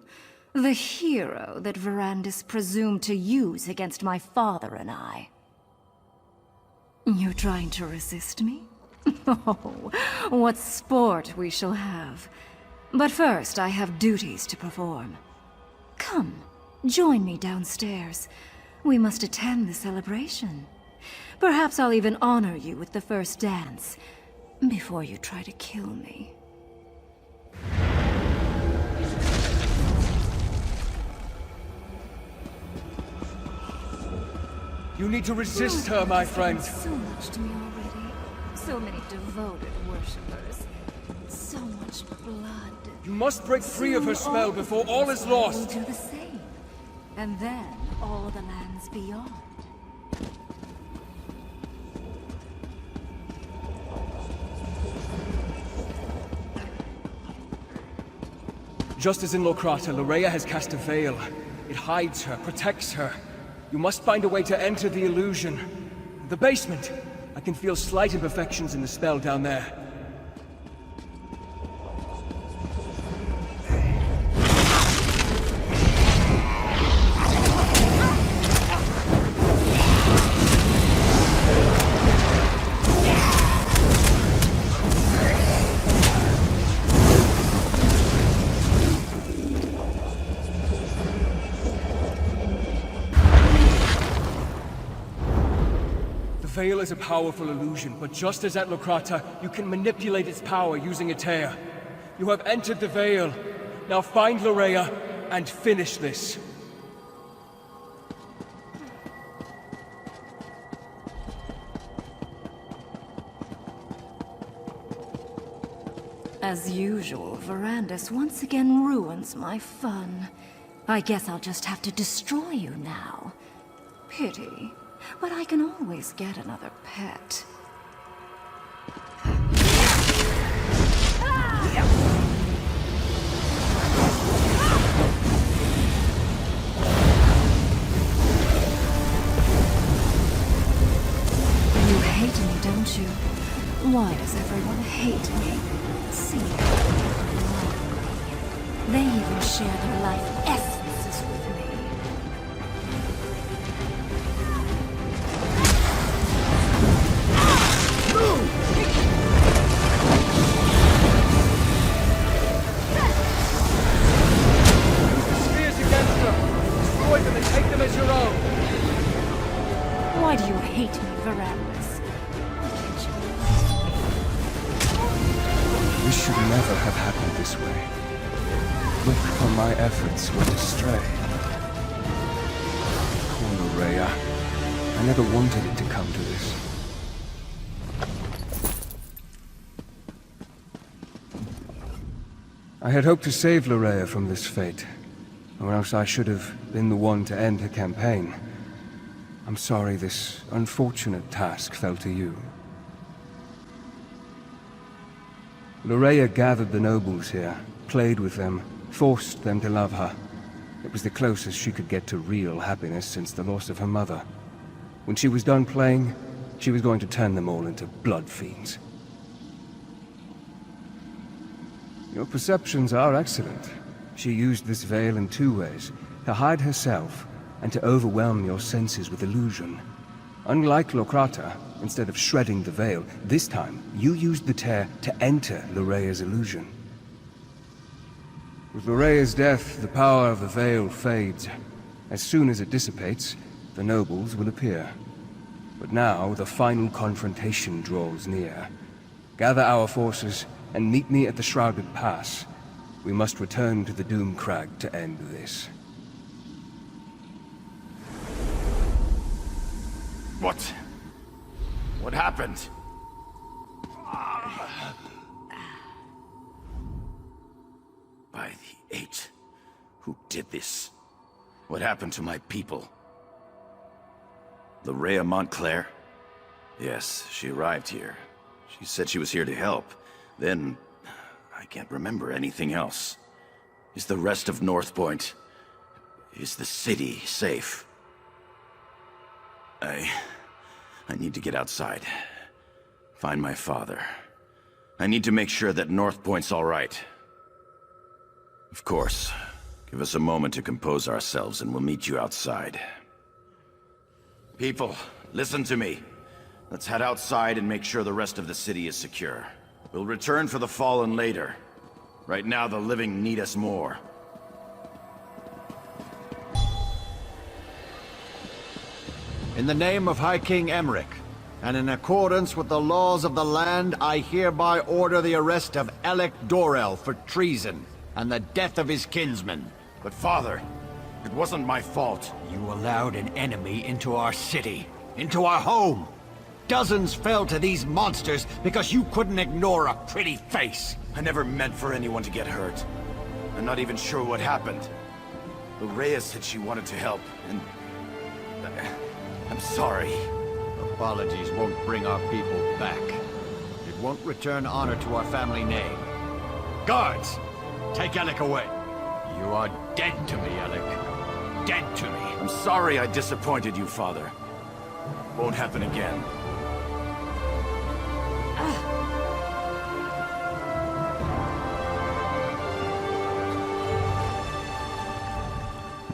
Speaker 13: The hero that Verandis presumed to use against my father and I. You're trying to resist me? Oh, what sport we shall have. But first, I have duties to perform. Come, join me downstairs. We must attend the celebration. Perhaps I'll even honor you with the first dance, before you try to kill me.
Speaker 4: You need to resist her, my friend.
Speaker 13: So much to me already. So many devoted worshippers. So much blood.
Speaker 4: You must break free of her spell before all is lost.
Speaker 13: Will do the same. And then all the lands beyond.
Speaker 4: Just as in Locrata, Larea has cast a veil. It hides her, protects her. You must find a way to enter the illusion. The basement! I can feel slight imperfections in the spell down there. The veil is a powerful illusion, but just as at Locrata, you can manipulate its power using a tear. You have entered the veil. Now find Larea and finish this.
Speaker 13: As usual, Verandis once again ruins my fun. I guess I'll just have to destroy you now. Pity. But I can always get another pet. You hate me, don't you? Why does everyone hate me? See, they even share their life essences with me.
Speaker 4: Spears against them! Destroy them and take them as your own!
Speaker 13: Why do you hate me, Varandus?
Speaker 4: This should never have happened this way. Look how my efforts went astray. Poor Loraya. I never wanted it to come to this. I had hoped to save Loraya from this fate, or else I should have been the one to end her campaign. I'm sorry this unfortunate task fell to you. Loraya gathered the nobles here, played with them, forced them to love her. It was the closest she could get to real happiness since the loss of her mother. When she was done playing, she was going to turn them all into blood fiends. Your perceptions are excellent. She used this veil in two ways, to hide herself and to overwhelm your senses with illusion. Unlike Lokrata, instead of shredding the veil, this time you used the tear to enter Lorea's illusion. With Lorea's death, the power of the veil fades. As soon as it dissipates, the nobles will appear. But now the final confrontation draws near. Gather our forces and meet me at the Shrouded Pass. We must return to the Doom Crag to end this.
Speaker 21: What happened? By the Eight. Who did this? What happened to my people? Loraya Montclair? Yes, she arrived here. She said she was here to help. Then, I can't remember anything else. Is the rest of North Point... Is the city safe? I need to get outside. Find my father. I need to make sure that North Point's all right. Of course. Give us a moment to compose ourselves and we'll meet you outside. People, listen to me. Let's head outside and make sure the rest of the city is secure. We'll return for the fallen later. Right now, the living need us more.
Speaker 2: In the name of High King Emmerich, and in accordance with the laws of the land, I hereby order the arrest of Alec Dorel for treason, and the death of his kinsman.
Speaker 21: But father, it wasn't my fault.
Speaker 2: You allowed an enemy into our city, into our home. Dozens fell to these monsters because you couldn't ignore a pretty face.
Speaker 21: I never meant for anyone to get hurt. I'm not even sure what happened. Loraya said she wanted to help, and... I'm sorry.
Speaker 2: Apologies won't bring our people back. It won't return honor to our family name. Guards! Take Alec away. You are dead to me, Alec. Dead to me.
Speaker 21: I'm sorry I disappointed you, father. Won't happen again.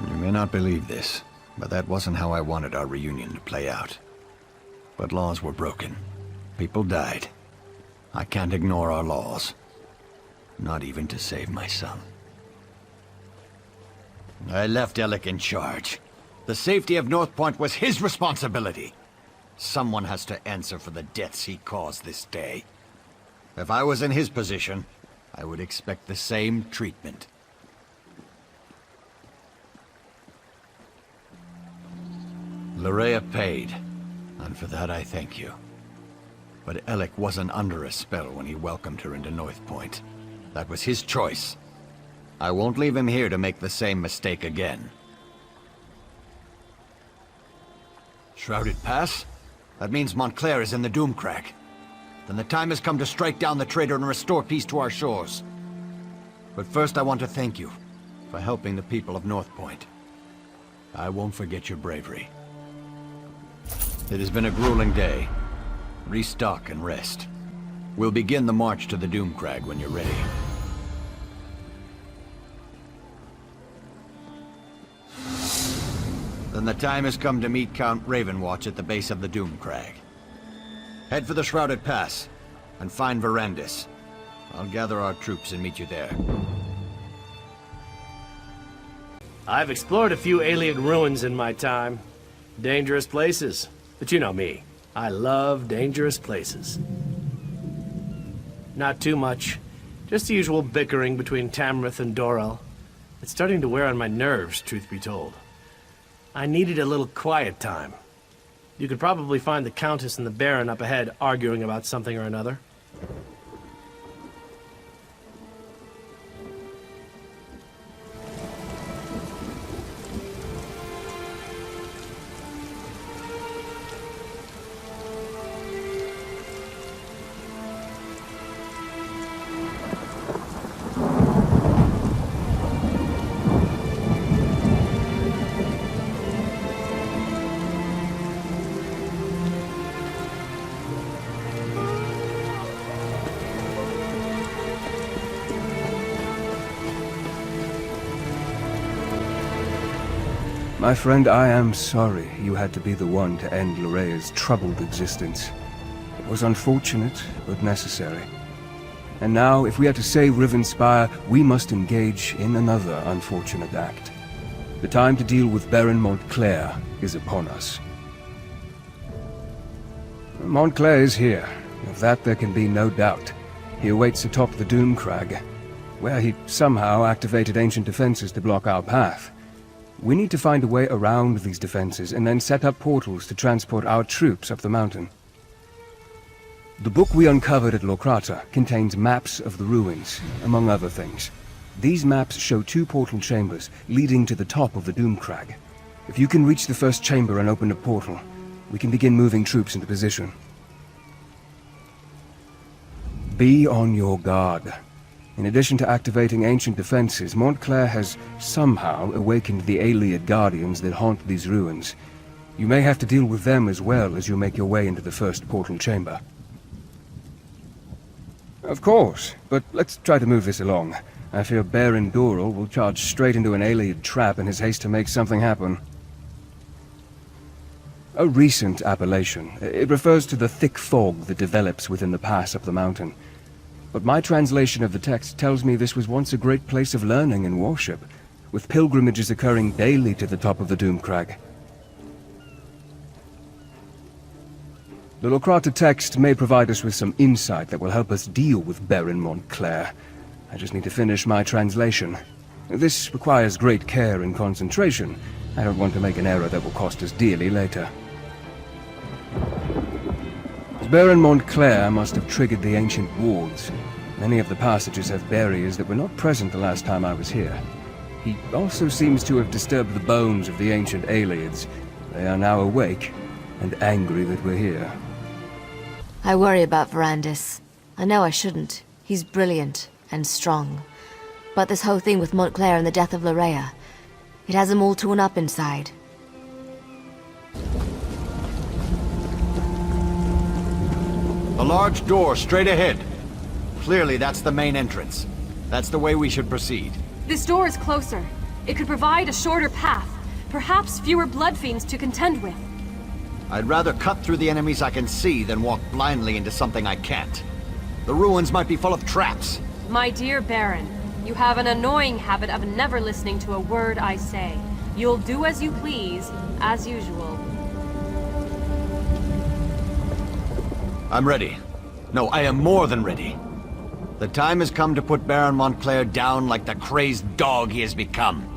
Speaker 2: You may not believe this, but that wasn't how I wanted our reunion to play out. But laws were broken. People died. I can't ignore our laws. Not even to save my son. I left Alec in charge. The safety of North Point was his responsibility. Someone has to answer for the deaths he caused this day. If I was in his position, I would expect the same treatment. Loraya paid, and for that I thank you. But Alec wasn't under a spell when he welcomed her into North Point. That was his choice. I won't leave him here to make the same mistake again. Shrouded Pass? That means Montclair is in the Doomcrag. Then the time has come to strike down the traitor and restore peace to our shores. But first I want to thank you for helping the people of North Point. I won't forget your bravery. It has been a grueling day. Restock and rest. We'll begin the march to the Doomcrag when you're ready. Then the time has come to meet Count Ravenwatch at the base of the Doomcrag. Head for the Shrouded Pass, and find Verandis. I'll gather our troops and meet you there.
Speaker 1: I've explored a few Ayleid ruins in my time. Dangerous places. But you know me. I love dangerous places. Not too much. Just the usual bickering between Tamrith and Dorel. It's starting to wear on my nerves, truth be told. I needed a little quiet time. You could probably find the Countess and the Baron up ahead arguing about something or another.
Speaker 4: My friend, I am sorry you had to be the one to end Lorea's troubled existence. It was unfortunate, but necessary. And now, if we are to save Rivenspire, we must engage in another unfortunate act. The time to deal with Baron Montclair is upon us. Montclair is here. Of that there can be no doubt. He awaits atop the Doomcrag, where he somehow activated ancient defenses to block our path. We need to find a way around these defenses and then set up portals to transport our troops up the mountain. The book we uncovered at Lokrata contains maps of the ruins, among other things. These maps show 2 portal chambers leading to the top of the Doomcrag. If you can reach the first chamber and open a portal, we can begin moving troops into position. Be on your guard. In addition to activating ancient defenses, Montclair has somehow awakened the Ayleid guardians that haunt these ruins. You may have to deal with them as well as you make your way into the first portal chamber. Of course, but let's try to move this along. I fear Baron Dorel will charge straight into an Ayleid trap in his haste to make something happen. A recent appellation. It refers to the thick fog that develops within the pass up the mountain. But my translation of the text tells me this was once a great place of learning and worship, with pilgrimages occurring daily to the top of the Doomcrag. The Lokrata text may provide us with some insight that will help us deal with Baron Montclair. I just need to finish my translation. This requires great care and concentration. I don't want to make an error that will cost us dearly later. Baron Montclair must have triggered the ancient wards. Many of the passages have barriers that were not present the last time I was here. He also seems to have disturbed the bones of the ancient Ayleids. They are now awake and angry that we're here.
Speaker 5: I worry about Verandis. I know I shouldn't. He's brilliant and strong. But this whole thing with Montclair and the death of Lorea, it has him all torn up inside.
Speaker 2: The large door straight ahead. Clearly that's the main entrance. That's the way we should proceed.
Speaker 3: This door is closer. It could provide a shorter path. Perhaps fewer blood fiends to contend with.
Speaker 2: I'd rather cut through the enemies I can see than walk blindly into something I can't. The ruins might be full of traps.
Speaker 3: My dear Baron, you have an annoying habit of never listening to a word I say. You'll do as you please, as usual.
Speaker 2: I'm ready. No, I am more than ready. The time has come to put Baron Montclair down like the crazed dog he has become.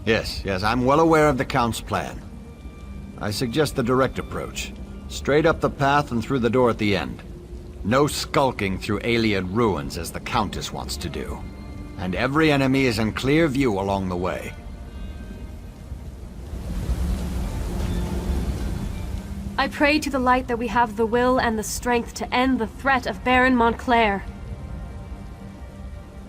Speaker 2: Yes, I'm well aware of the Count's plan. I suggest the direct approach. Straight up the path and through the door at the end. No skulking through Ayleid ruins as the Countess wants to do. And every enemy is in clear view along the way.
Speaker 3: I pray to the light that we have the will and the strength to end the threat of Baron Montclair.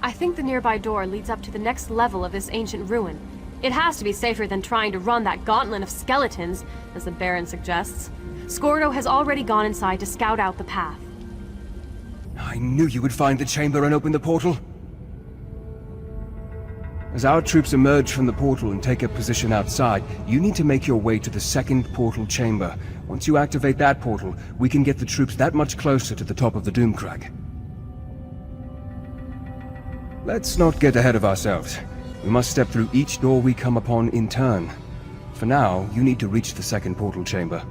Speaker 3: I think the nearby door leads up to the next level of this ancient ruin. It has to be safer than trying to run that gauntlet of skeletons, as the Baron suggests. Scordo has already gone inside to scout out the path.
Speaker 4: I knew you would find the chamber and open the portal. As our troops emerge from the portal and take up position outside, you need to make your way to the second portal chamber. Once you activate that portal, we can get the troops that much closer to the top of the Doomcrag. Let's not get ahead of ourselves. We must step through each door we come upon in turn. For now, you need to reach the second portal chamber.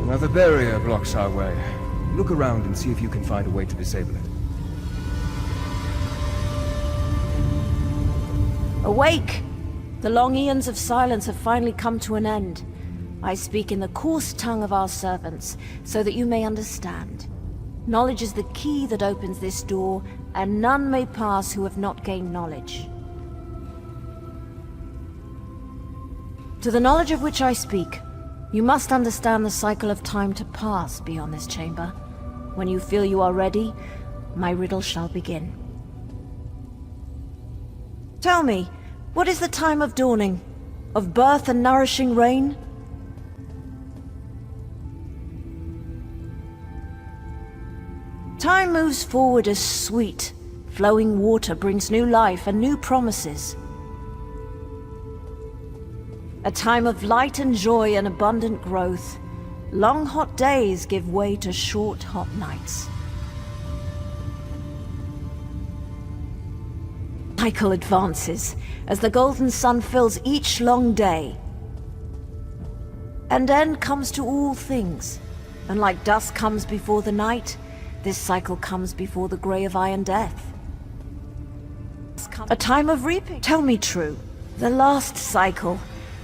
Speaker 4: Another barrier blocks our way. Look around and see if you can find a way to disable it.
Speaker 12: Awake! The long eons of silence have finally come to an end. I speak in the coarse tongue of our servants, so that you may understand. Knowledge is the key that opens this door, and none may pass who have not gained knowledge. To the knowledge of which I speak, you must understand the cycle of time to pass beyond this chamber. When you feel you are ready, my riddle shall begin. Tell me, what is the time of dawning? Of birth and nourishing rain? Time moves forward as sweet. Flowing water brings new life and new promises. A time of light and joy and abundant growth. Long hot days give way to short hot nights. Cycle advances as the golden sun fills each long day. An end comes to all things, and like dusk comes before the night, this cycle comes before the grey of iron death. A time of reaping. Tell me true. The last cycle,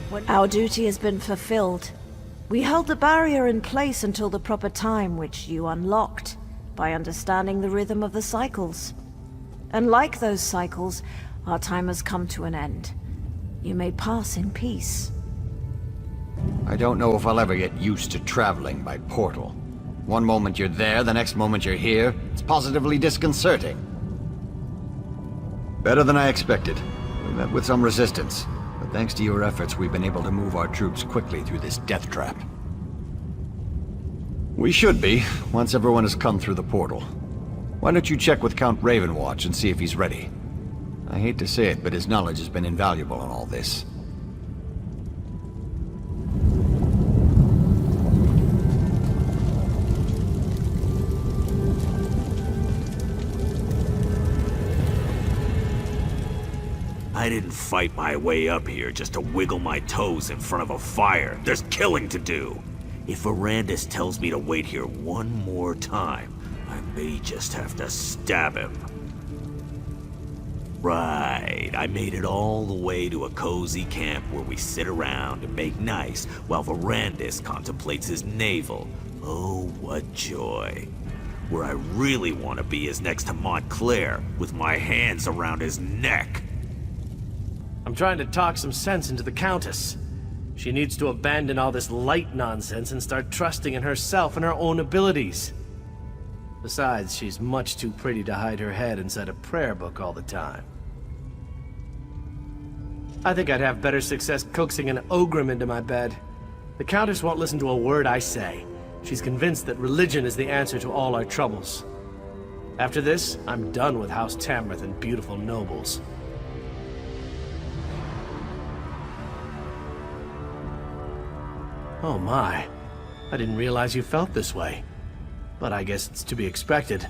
Speaker 12: when our duty has been fulfilled. We held the barrier in place until the proper time, which you unlocked by understanding the rhythm of the cycles. And like those cycles, our time has come to an end. You may pass in peace.
Speaker 2: I don't know if I'll ever get used to traveling by portal. One moment you're there, the next moment you're here. It's positively disconcerting. Better than I expected. We met with some resistance, but thanks to your efforts, we've been able to move our troops quickly through this death trap. We should be, once everyone has come through the portal. Why don't you check with Count Ravenwatch and see if he's ready? I hate to say it, but his knowledge has been invaluable in all this.
Speaker 6: I didn't fight my way up here just to wiggle my toes in front of a fire. There's killing to do. If Verandis tells me to wait here one more time, I may just have to stab him. Right, I made it all the way to a cozy camp where we sit around and make nice while Verandis contemplates his navel. Oh, what joy. Where I really want to be is next to Montclair, with my hands around his neck.
Speaker 1: I'm trying to talk some sense into the Countess. She needs to abandon all this light nonsense and start trusting in herself and her own abilities. Besides, she's much too pretty to hide her head inside a prayer book all the time. I think I'd have better success coaxing an Ogrim into my bed. The Countess won't listen to a word I say. She's convinced that religion is the answer to all our troubles. After this, I'm done with House Tamrith and beautiful nobles. Oh my, I didn't realize you felt this way. But I guess it's to be expected.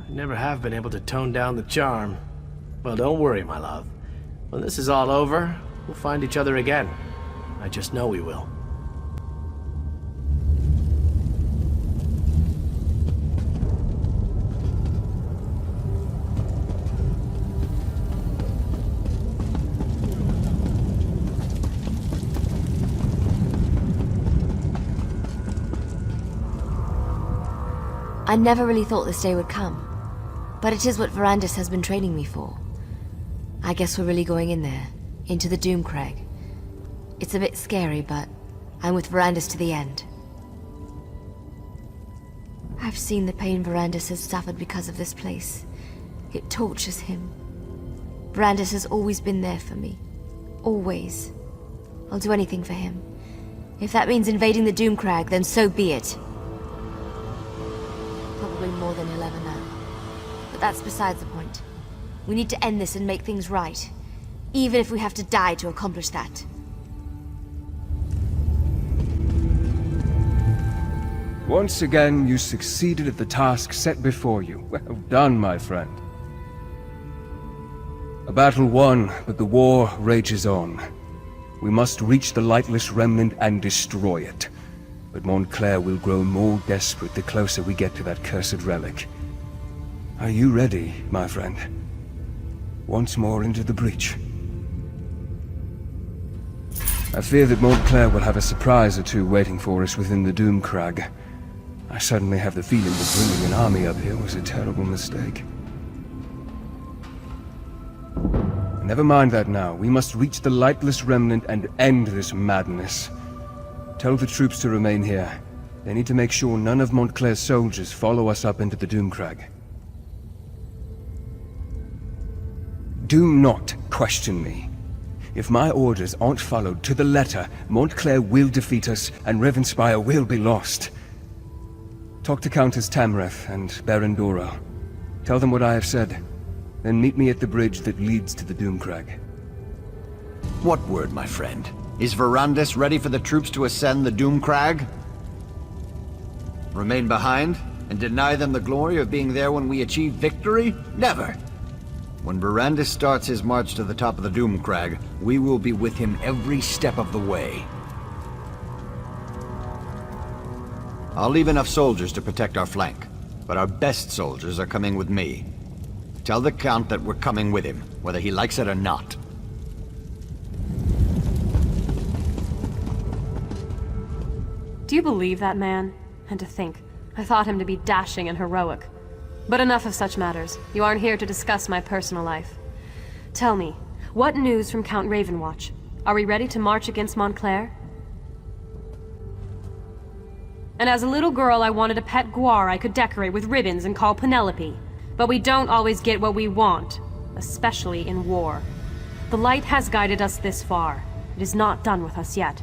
Speaker 1: I never have been able to tone down the charm. Well, don't worry, my love. When this is all over, we'll find each other again. I just know we will.
Speaker 5: I never really thought this day would come, but it is what Verandis has been training me for. I guess we're really going in there, into the Doomcrag. It's a bit scary, but I'm with Verandis to the end. I've seen the pain Verandis has suffered because of this place. It tortures him. Verandis has always been there for me. Always. I'll do anything for him. If that means invading the Doomcrag, then so be it. Probably more than he'll ever know. But that's besides the point. We need to end this and make things right. Even if we have to die to accomplish that.
Speaker 4: Once again, you succeeded at the task set before you. Well done, my friend. A battle won, but the war rages on. We must reach the Lightless Remnant and destroy it. But Montclair will grow more desperate the closer we get to that cursed relic. Are you ready, my friend? Once more into the breach. I fear that Montclair will have a surprise or two waiting for us within the Doomcrag. I suddenly have the feeling that bringing an army up here was a terrible mistake. Never mind that now. We must reach the Lightless Remnant and end this madness. Tell the troops to remain here. They need to make sure none of Montclair's soldiers follow us up into the Doomcrag. Do not question me. If my orders aren't followed to the letter, Montclair will defeat us and Rivenspire will be lost. Talk to Countess Tamrith and Baron Dora. Tell them what I have said. Then meet me at the bridge that leads to the Doomcrag.
Speaker 2: What word, my friend? Is Verandis ready for the troops to ascend the Doomcrag? Remain behind and deny them the glory of being there when we achieve victory? Never! When Verandis starts his march to the top of the Doomcrag, we will be with him every step of the way. I'll leave enough soldiers to protect our flank, but our best soldiers are coming with me. Tell the Count that we're coming with him, whether he likes it or not.
Speaker 3: Do you believe that man? And to think, I thought him to be dashing and heroic. But enough of such matters. You aren't here to discuss my personal life. Tell me, what news from Count Ravenwatch? Are we ready to march against Montclair? And as a little girl, I wanted a pet guar I could decorate with ribbons and call Penelope. But we don't always get what we want, especially in war. The light has guided us this far. It is not done with us yet.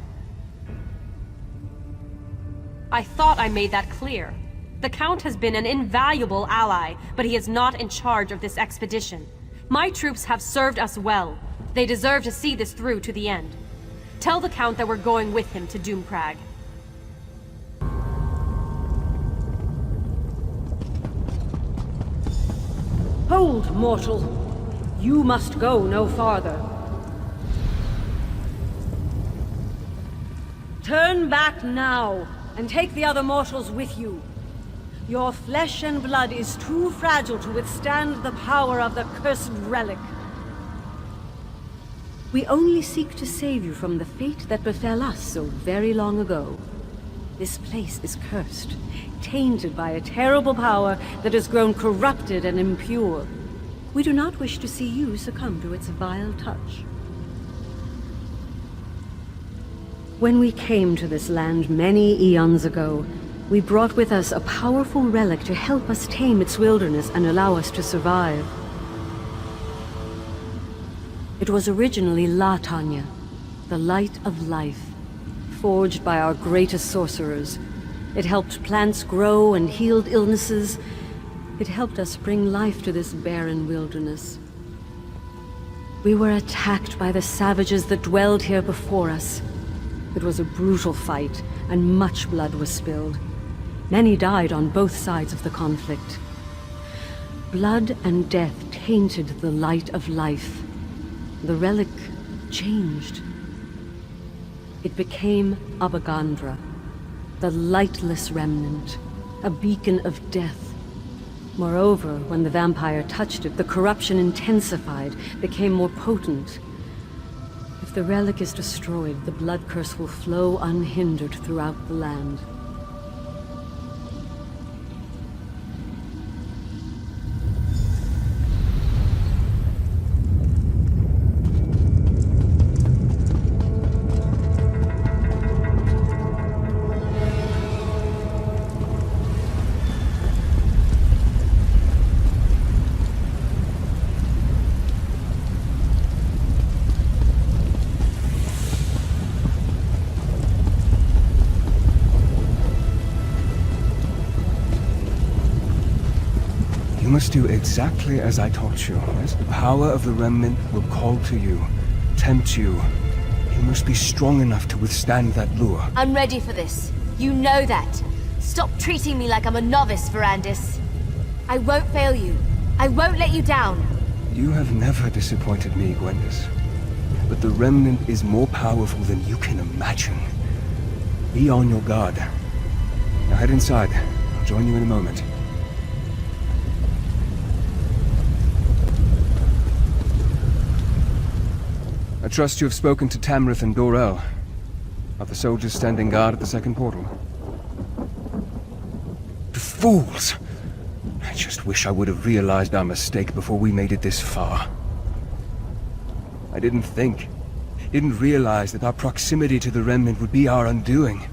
Speaker 3: I thought I made that clear. The Count has been an invaluable ally, but he is not in charge of this expedition. My troops have served us well. They deserve to see this through to the end. Tell the Count that we're going with him to Doomcrag.
Speaker 7: Hold, mortal. You must go no farther. Turn back now, and take the other mortals with you. Your flesh and blood is too fragile to withstand the power of the cursed relic. We only seek to save you from the fate that befell us so very long ago. This place is cursed, tainted by a terrible power that has grown corrupted and impure. We do not wish to see you succumb to its vile touch. When we came to this land many eons ago, we brought with us a powerful relic to help us tame its wilderness and allow us to survive. It was originally La Tanya, the light of life, forged by our greatest sorcerers. It helped plants grow and healed illnesses. It helped us bring life to this barren wilderness. We were attacked by the savages that dwelled here before us. It was a brutal fight, and much blood was spilled. Many died on both sides of the conflict. Blood and death tainted the light of life. The relic changed. It became Abagandra, the lightless remnant, a beacon of death. Moreover, when the vampire touched it, the corruption intensified, became more potent. If the relic is destroyed, the blood curse will flow unhindered throughout the land.
Speaker 4: You must do exactly as I taught you. As the power of the Remnant will call to you, tempt you, you must be strong enough to withstand that lure.
Speaker 5: I'm ready for this. You know that. Stop treating me like I'm a novice, Verandis. I won't fail you. I won't let you down.
Speaker 4: You have never disappointed me, Gwendis. But the Remnant is more powerful than you can imagine. Be on your guard. Now head inside. I'll join you in a moment. I trust you have spoken to Tamrith and Dorel. Are the soldiers standing guard at the second portal? The fools! I just wish I would have realized our mistake before we made it this far. I didn't realize that our proximity to the Remnant would be our undoing.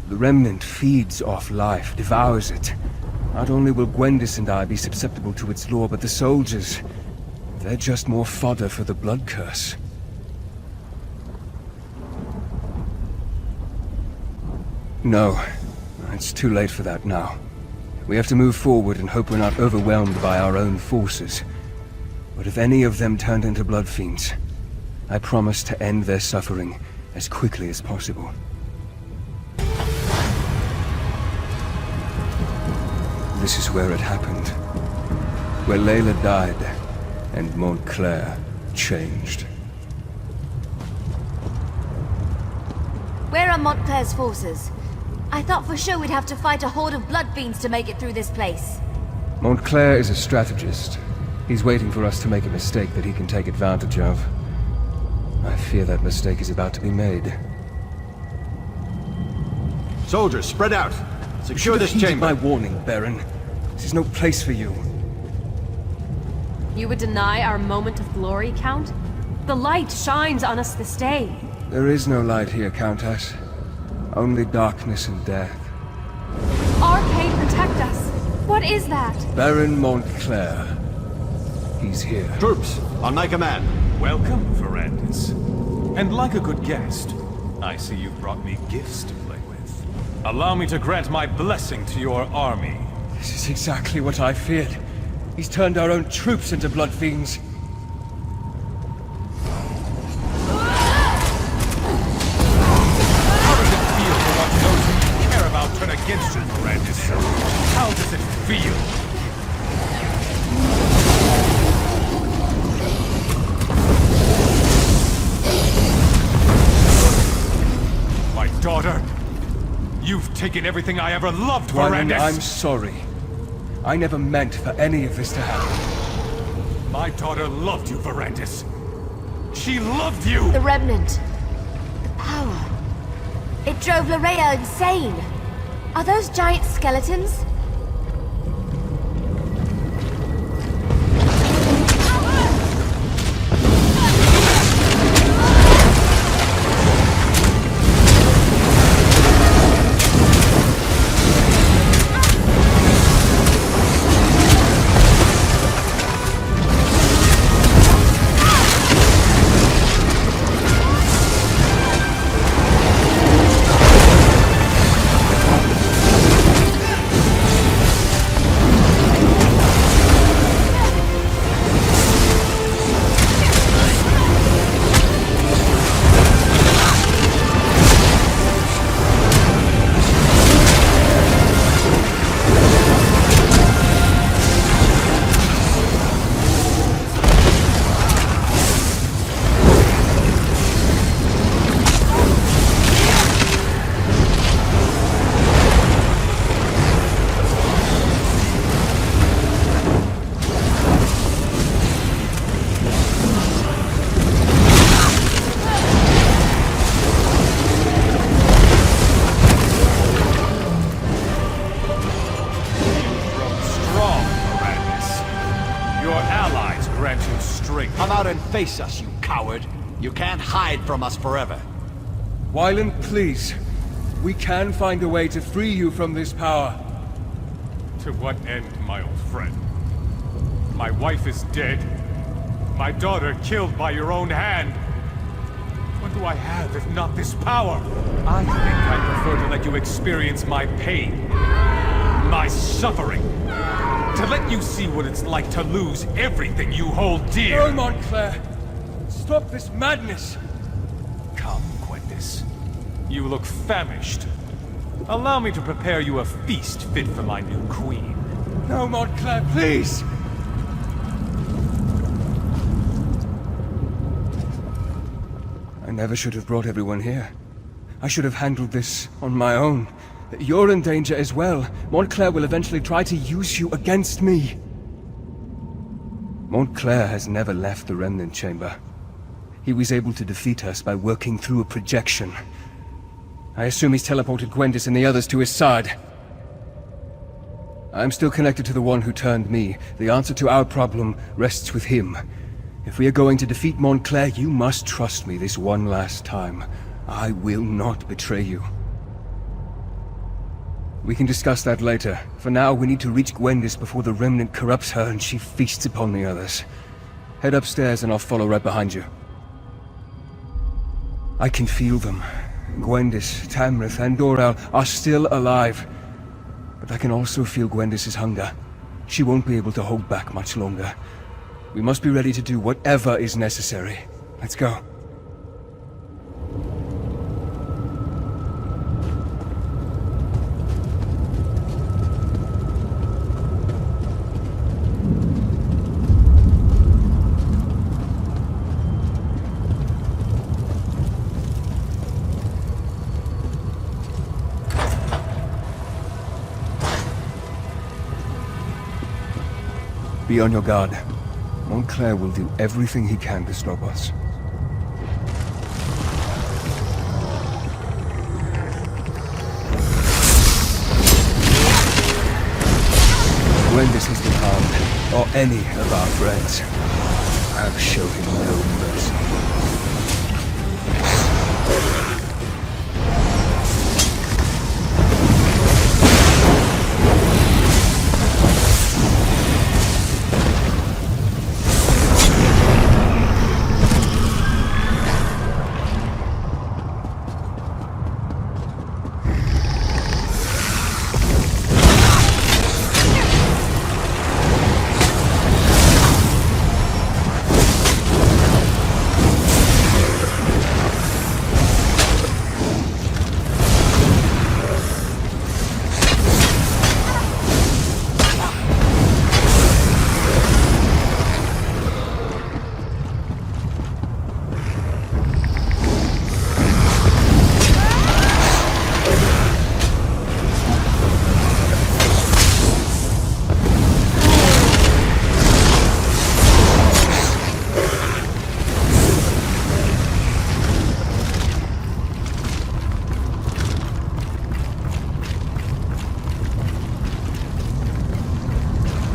Speaker 4: The Remnant feeds off life, devours it. Not only will Gwendis and I be susceptible to its lore, but the soldiers, they're just more fodder for the blood curse. No, it's too late for that now. We have to move forward and hope we're not overwhelmed by our own forces. But if any of them turned into blood fiends, I promise to end their suffering as quickly as possible. This is where it happened. Where Layla died, and Montclair changed.
Speaker 5: Where are Montclair's forces? I thought for sure we'd have to fight a horde of blood fiends to make it through this place.
Speaker 4: Montclair is a strategist. He's waiting for us to make a mistake that he can take advantage of. I fear that mistake is about to be made.
Speaker 2: Soldiers, spread out! Secure this chamber!
Speaker 4: My warning, Baron. This is no place for you.
Speaker 3: You would deny our moment of glory, Count? The light shines on us this day.
Speaker 4: There is no light here, Countess. Only darkness and death.
Speaker 3: Arcade, protect us! What is that?
Speaker 4: Baron Montclair. He's here.
Speaker 2: Troops, on my command.
Speaker 14: Welcome, Verandis. And like a good guest, I see you've brought me gifts to play with. Allow me to grant my blessing to your army.
Speaker 4: This is exactly what I feared. He's turned our own troops into blood fiends.
Speaker 14: How does it feel to watch those who you care about turn against you, Verandis? How does it feel? Daughter, you've taken everything I ever loved, Verandis!
Speaker 4: I'm sorry. I never meant for any of this to happen.
Speaker 14: My daughter loved you, Verandis. She loved you!
Speaker 5: The Remnant. The power. It drove Larea insane. Are those giant skeletons?
Speaker 2: Come out and face us, you coward. You can't hide from us forever.
Speaker 4: Wyland, please. We can find a way to free you from this power.
Speaker 14: To what end, my old friend? My wife is dead. My daughter killed by your own hand. What do I have if not this power? I think I prefer to let you experience my pain. My suffering. To let you see what it's like to lose everything you hold dear.
Speaker 4: No, Montclair! Stop this madness!
Speaker 14: Come, Gwendis. You look famished. Allow me to prepare you a feast fit for my new queen.
Speaker 4: No, Montclair, please! I never should have brought everyone here. I should have handled this on my own. You're in danger as well. Montclair will eventually try to use you against me. Montclair has never left the Remnant Chamber. He was able to defeat us by working through a projection. I assume he's teleported Gwendis and the others to his side. I'm still connected to the one who turned me. The answer to our problem rests with him. If we are going to defeat Montclair, you must trust me this one last time. I will not betray you. We can discuss that later. For now, we need to reach Gwendis before the Remnant corrupts her and she feasts upon the others. Head upstairs and I'll follow right behind you. I can feel them. Gwendis, Tamrith, and Doral are still alive. But I can also feel Gwendis' hunger. She won't be able to hold back much longer. We must be ready to do whatever is necessary. Let's go. Be on your guard. Montclair will do everything he can to stop us. Gwendis has been harmed, or any of our friends, I'll show him no mercy.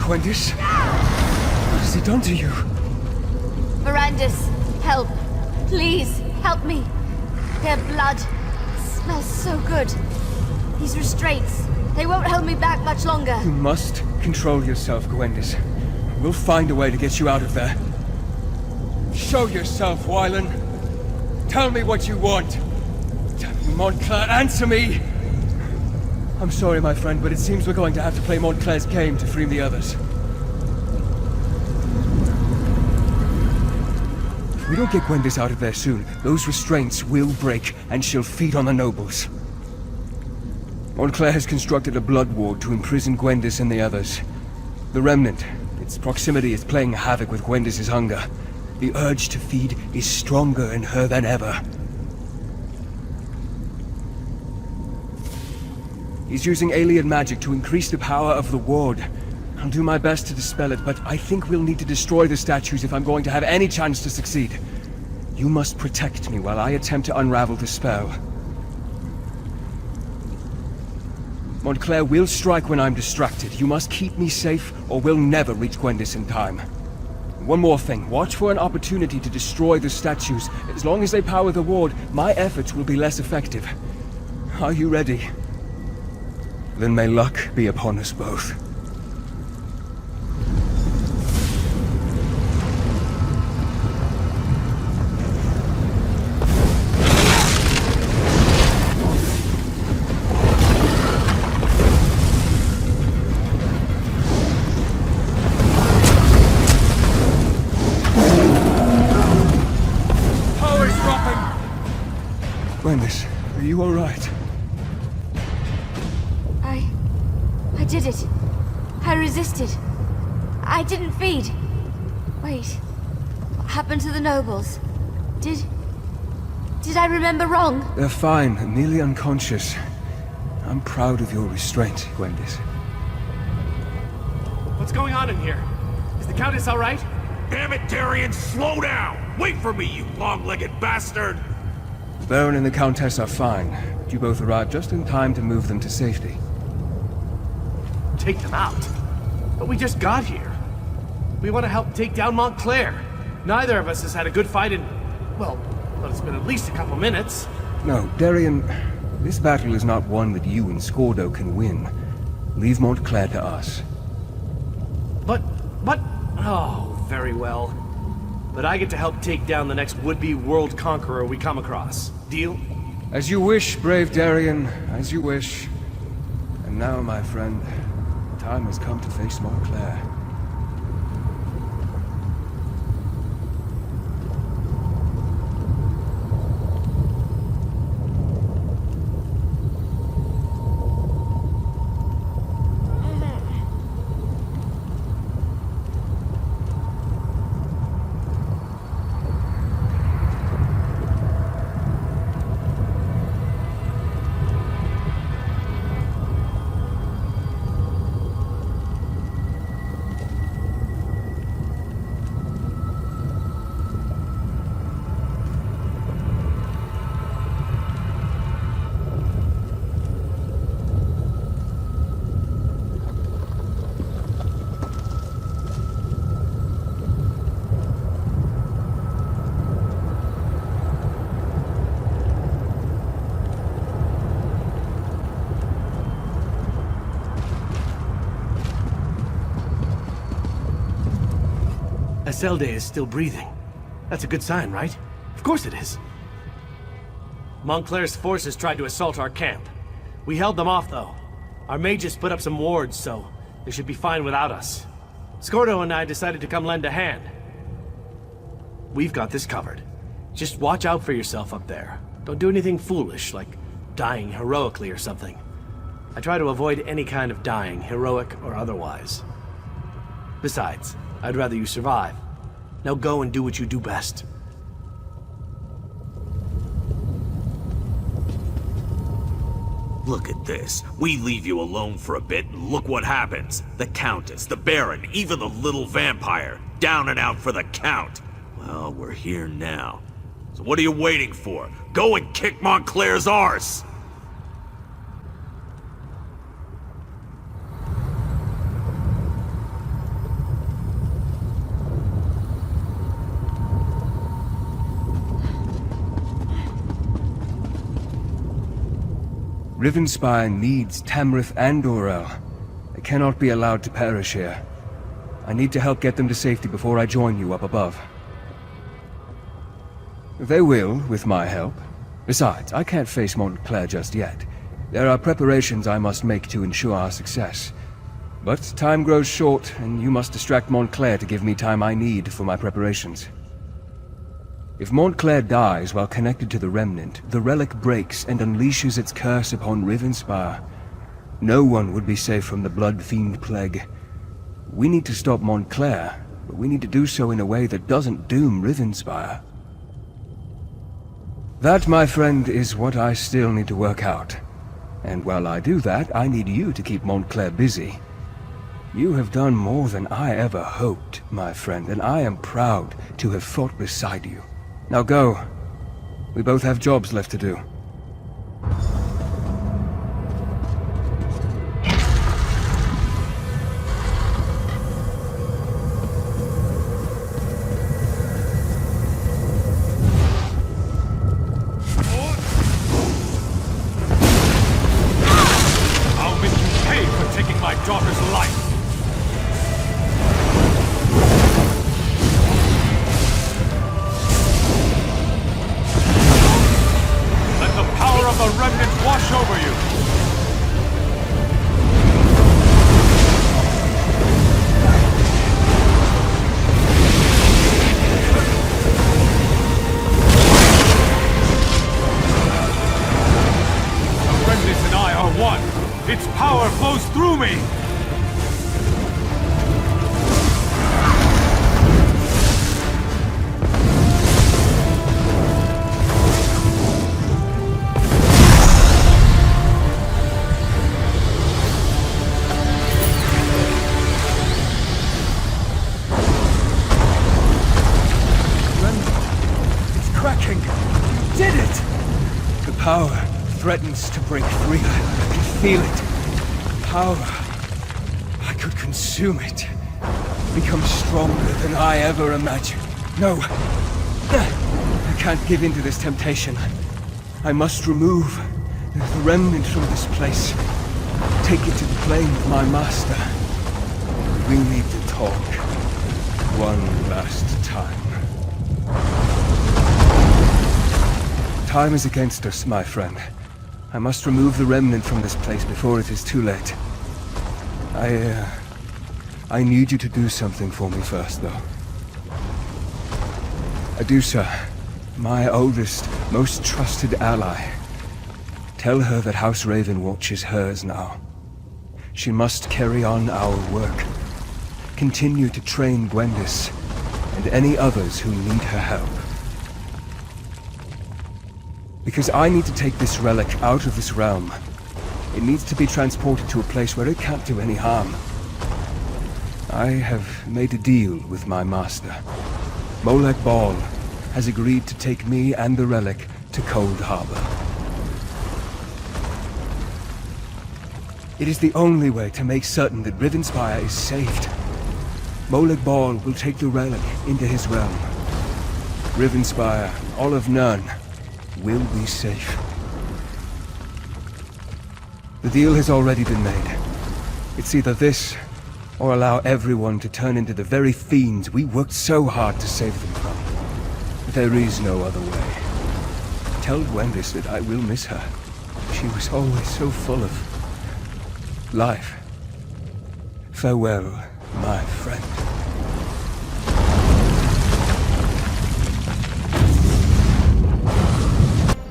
Speaker 4: Gwendis? What has he done to you?
Speaker 5: Mirandus, help. Please, help me. Their blood smells so good. These restraints, they won't hold me back much longer.
Speaker 4: You must control yourself, Gwendis. We'll find a way to get you out of there. Show yourself, Wylan. Tell me what you want. Tell me, Montclair, answer me! I'm sorry, my friend, but it seems we're going to have to play Montclair's game to free the others. If we don't get Gwendis out of there soon, those restraints will break, and she'll feed on the nobles. Montclair has constructed a blood ward to imprison Gwendis and the others. The Remnant, its proximity is playing havoc with Gwendis' hunger. The urge to feed is stronger in her than ever. He's using alien magic to increase the power of the ward. I'll do my best to dispel it, but I think we'll need to destroy the statues if I'm going to have any chance to succeed. You must protect me while I attempt to unravel the spell. Montclair will strike when I'm distracted. You must keep me safe, or we'll never reach Gwendis in time. One more thing, watch for an opportunity to destroy the statues. As long as they power the ward, my efforts will be less effective. Are you ready? Then may luck be upon us both.
Speaker 5: did it. I resisted. I didn't feed. Wait. What happened to the nobles? Did I remember wrong?
Speaker 4: They're fine, merely unconscious. I'm proud of your restraint, Gwendis.
Speaker 1: What's going on in here? Is the Countess all right?
Speaker 6: Damn it, Darian, slow down! Wait for me, you long-legged bastard!
Speaker 4: The Baron and the Countess are fine, but you both arrived just in time to move them to safety.
Speaker 1: Take them out? But we just got here. We want to help take down Montclair. Neither of us has had a good fight in... well, it's been at least a couple minutes.
Speaker 4: No, Darian, this battle is not one that you and Scordo can win. Leave Montclair to us.
Speaker 1: But... oh, very well. But I get to help take down the next would-be world conqueror we come across. Deal?
Speaker 4: As you wish, brave Darian, as you wish. And now, my friend, the time has come to face Montclair.
Speaker 1: Eselde is still breathing. That's a good sign, right? Of course it is. Montclair's forces tried to assault our camp. We held them off, though. Our mages put up some wards, so they should be fine without us. Scordo and I decided to come lend a hand. We've got this covered. Just watch out for yourself up there. Don't do anything foolish, like dying heroically or something. I try to avoid any kind of dying, heroic or otherwise. Besides, I'd rather you survive. Now go and do what you do best.
Speaker 6: Look at this. We leave you alone for a bit, and look what happens. The Countess, the Baron, even the little vampire, down and out for the Count. Well, we're here now. So what are you waiting for? Go and kick Montclair's arse!
Speaker 4: Rivenspire needs Tamrith and Dorel. They cannot be allowed to perish here. I need to help get them to safety before I join you up above. They will, with my help. Besides, I can't face Montclair just yet. There are preparations I must make to ensure our success. But time grows short, and you must distract Montclair to give me time I need for my preparations. If Montclair dies while connected to the Remnant, the relic breaks and unleashes its curse upon Rivenspire. No one would be safe from the Blood Fiend Plague. We need to stop Montclair, but we need to do so in a way that doesn't doom Rivenspire. That, my friend, is what I still need to work out. And while I do that, I need you to keep Montclair busy. You have done more than I ever hoped, my friend, and I am proud to have fought beside you. Now go. We both have jobs left to do.
Speaker 14: I'll make you pay for taking my daughter's life! The Remnant wash over you! The Remnant and I are one! Its power flows through me!
Speaker 4: Power threatens to break free. I can feel it. Power. I could consume it. Become stronger than I ever imagined. No. I can't give in to this temptation. I must remove the remnant from this place. Take it to the plane of my master. We need to talk. One last time. Time is against us, my friend. I must remove the remnant from this place before it is too late. I need you to do something for me first, though. Adusa, my oldest, most trusted ally. Tell her that House Ravenwatch is hers now. She must carry on our work. Continue to train Gwendis, and any others who need her help. Because I need to take this relic out of this realm. It needs to be transported to a place where it can't do any harm. I have made a deal with my master. Molag Bal has agreed to take me and the relic to Cold Harbor. It is the only way to make certain that Rivenspire is saved. Molag Bal will take the relic into his realm. Rivenspire, all of Nurn, will be safe. The deal has already been made. It's either this, or allow everyone to turn into the very fiends we worked so hard to save them from. There is no other way. Tell Gwendis that I will miss her. She was always so full of life. Farewell, my friend.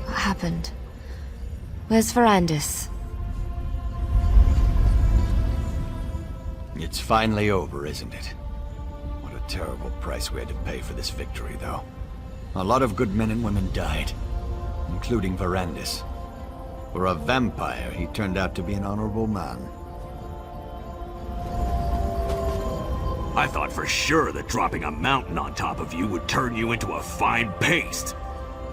Speaker 5: What happened? Where's Verandis?
Speaker 2: It's finally over, isn't it? What a terrible price we had to pay for this victory, though. A lot of good men and women died, including Verandis. For a vampire, he turned out to be an honorable man.
Speaker 6: I thought for sure that dropping a mountain on top of you would turn you into a fine paste.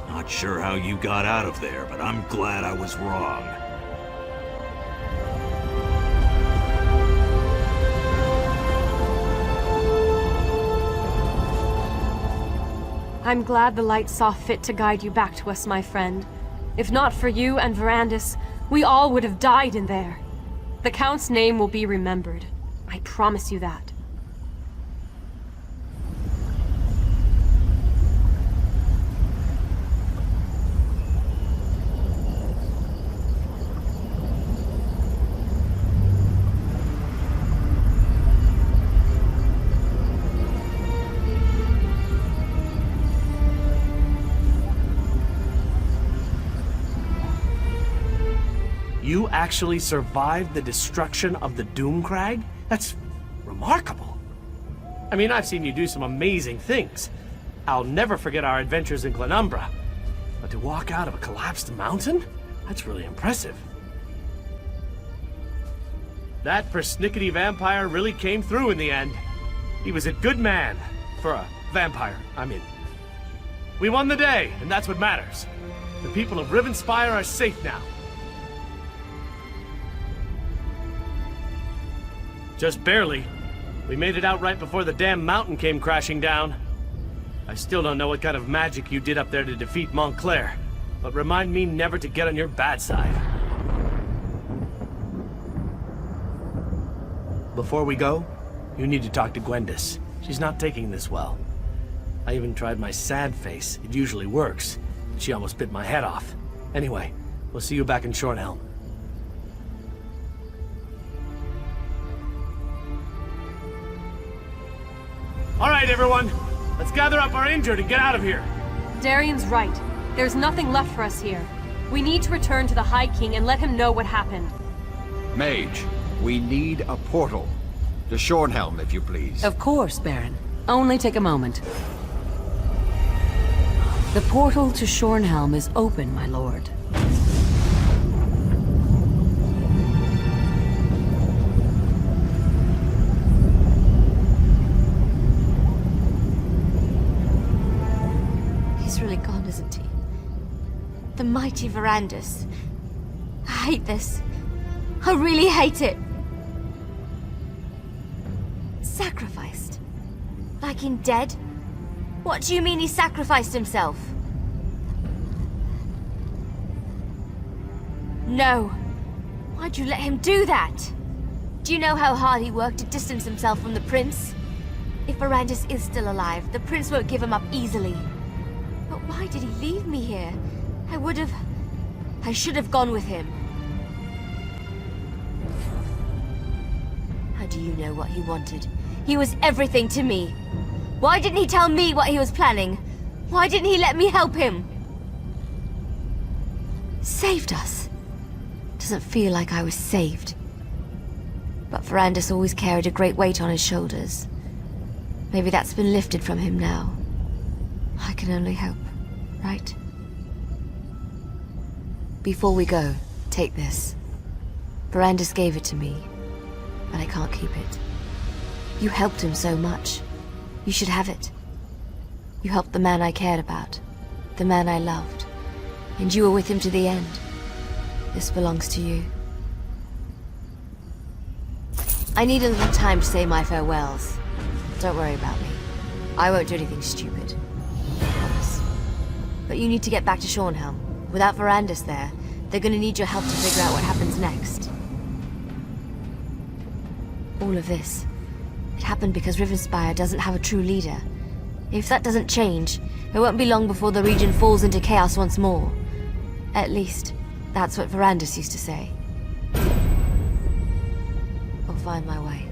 Speaker 6: Not sure how you got out of there, but I'm glad I was wrong.
Speaker 3: I'm glad the light saw fit to guide you back to us, my friend. If not for you and Verandis, we all would have died in there. The Count's name will be remembered. I promise you that.
Speaker 1: You actually survived the destruction of the Doomcrag? That's remarkable. I mean, I've seen you do some amazing things. I'll never forget our adventures in Glenumbra. But to walk out of a collapsed mountain? That's really impressive. That persnickety vampire really came through in the end. He was a good man. For a vampire, I mean. We won the day, and that's what matters. The people of Rivenspire are safe now. Just barely. We made it out right before the damn mountain came crashing down. I still don't know what kind of magic you did up there to defeat Montclair, but remind me never to get on your bad side. Before we go, you need to talk to Gwendis. She's not taking this well. I even tried my sad face. It usually works. She almost bit my head off. Anyway, we'll see you back in Shornhelm. All right, everyone. Let's gather up our injured and get out of here.
Speaker 3: Darian's right. There's nothing left for us here. We need to return to the High King and let him know what happened.
Speaker 2: Mage, We need a portal. To Shornhelm, if you please.
Speaker 12: Of course, Baron. Only take a moment. The portal to Shornhelm is open, my lord.
Speaker 5: He's really gone, isn't he? The mighty Verandis. I hate this. I really hate it. Sacrificed? Like in dead? What do you mean he sacrificed himself? No. Why'd you let him do that? Do you know how hard he worked to distance himself from the prince? If Verandis is still alive, the prince won't give him up easily. But why did he leave me here? I should have gone with him. How do you know what he wanted? He was everything to me. Why didn't he tell me what he was planning? Why didn't he let me help him? Saved us. Doesn't feel like I was saved. But Verandis always carried a great weight on his shoulders. Maybe that's been lifted from him now. I can only hope, right? Before we go, take this. Verandis gave it to me, but I can't keep it. You helped him so much. You should have it. You helped the man I cared about, the man I loved, and you were with him to the end. This belongs to you. I need a little time to say my farewells. Don't worry about me. I won't do anything stupid. I promise. But you need to get back to Shornhelm. Without Verandis there, they're gonna need your help to figure out what happens next. All of this, it happened because Rivenspire doesn't have a true leader. If that doesn't change, it won't be long before the region falls into chaos once more. At least, that's what Verandis used to say. I'll find my way.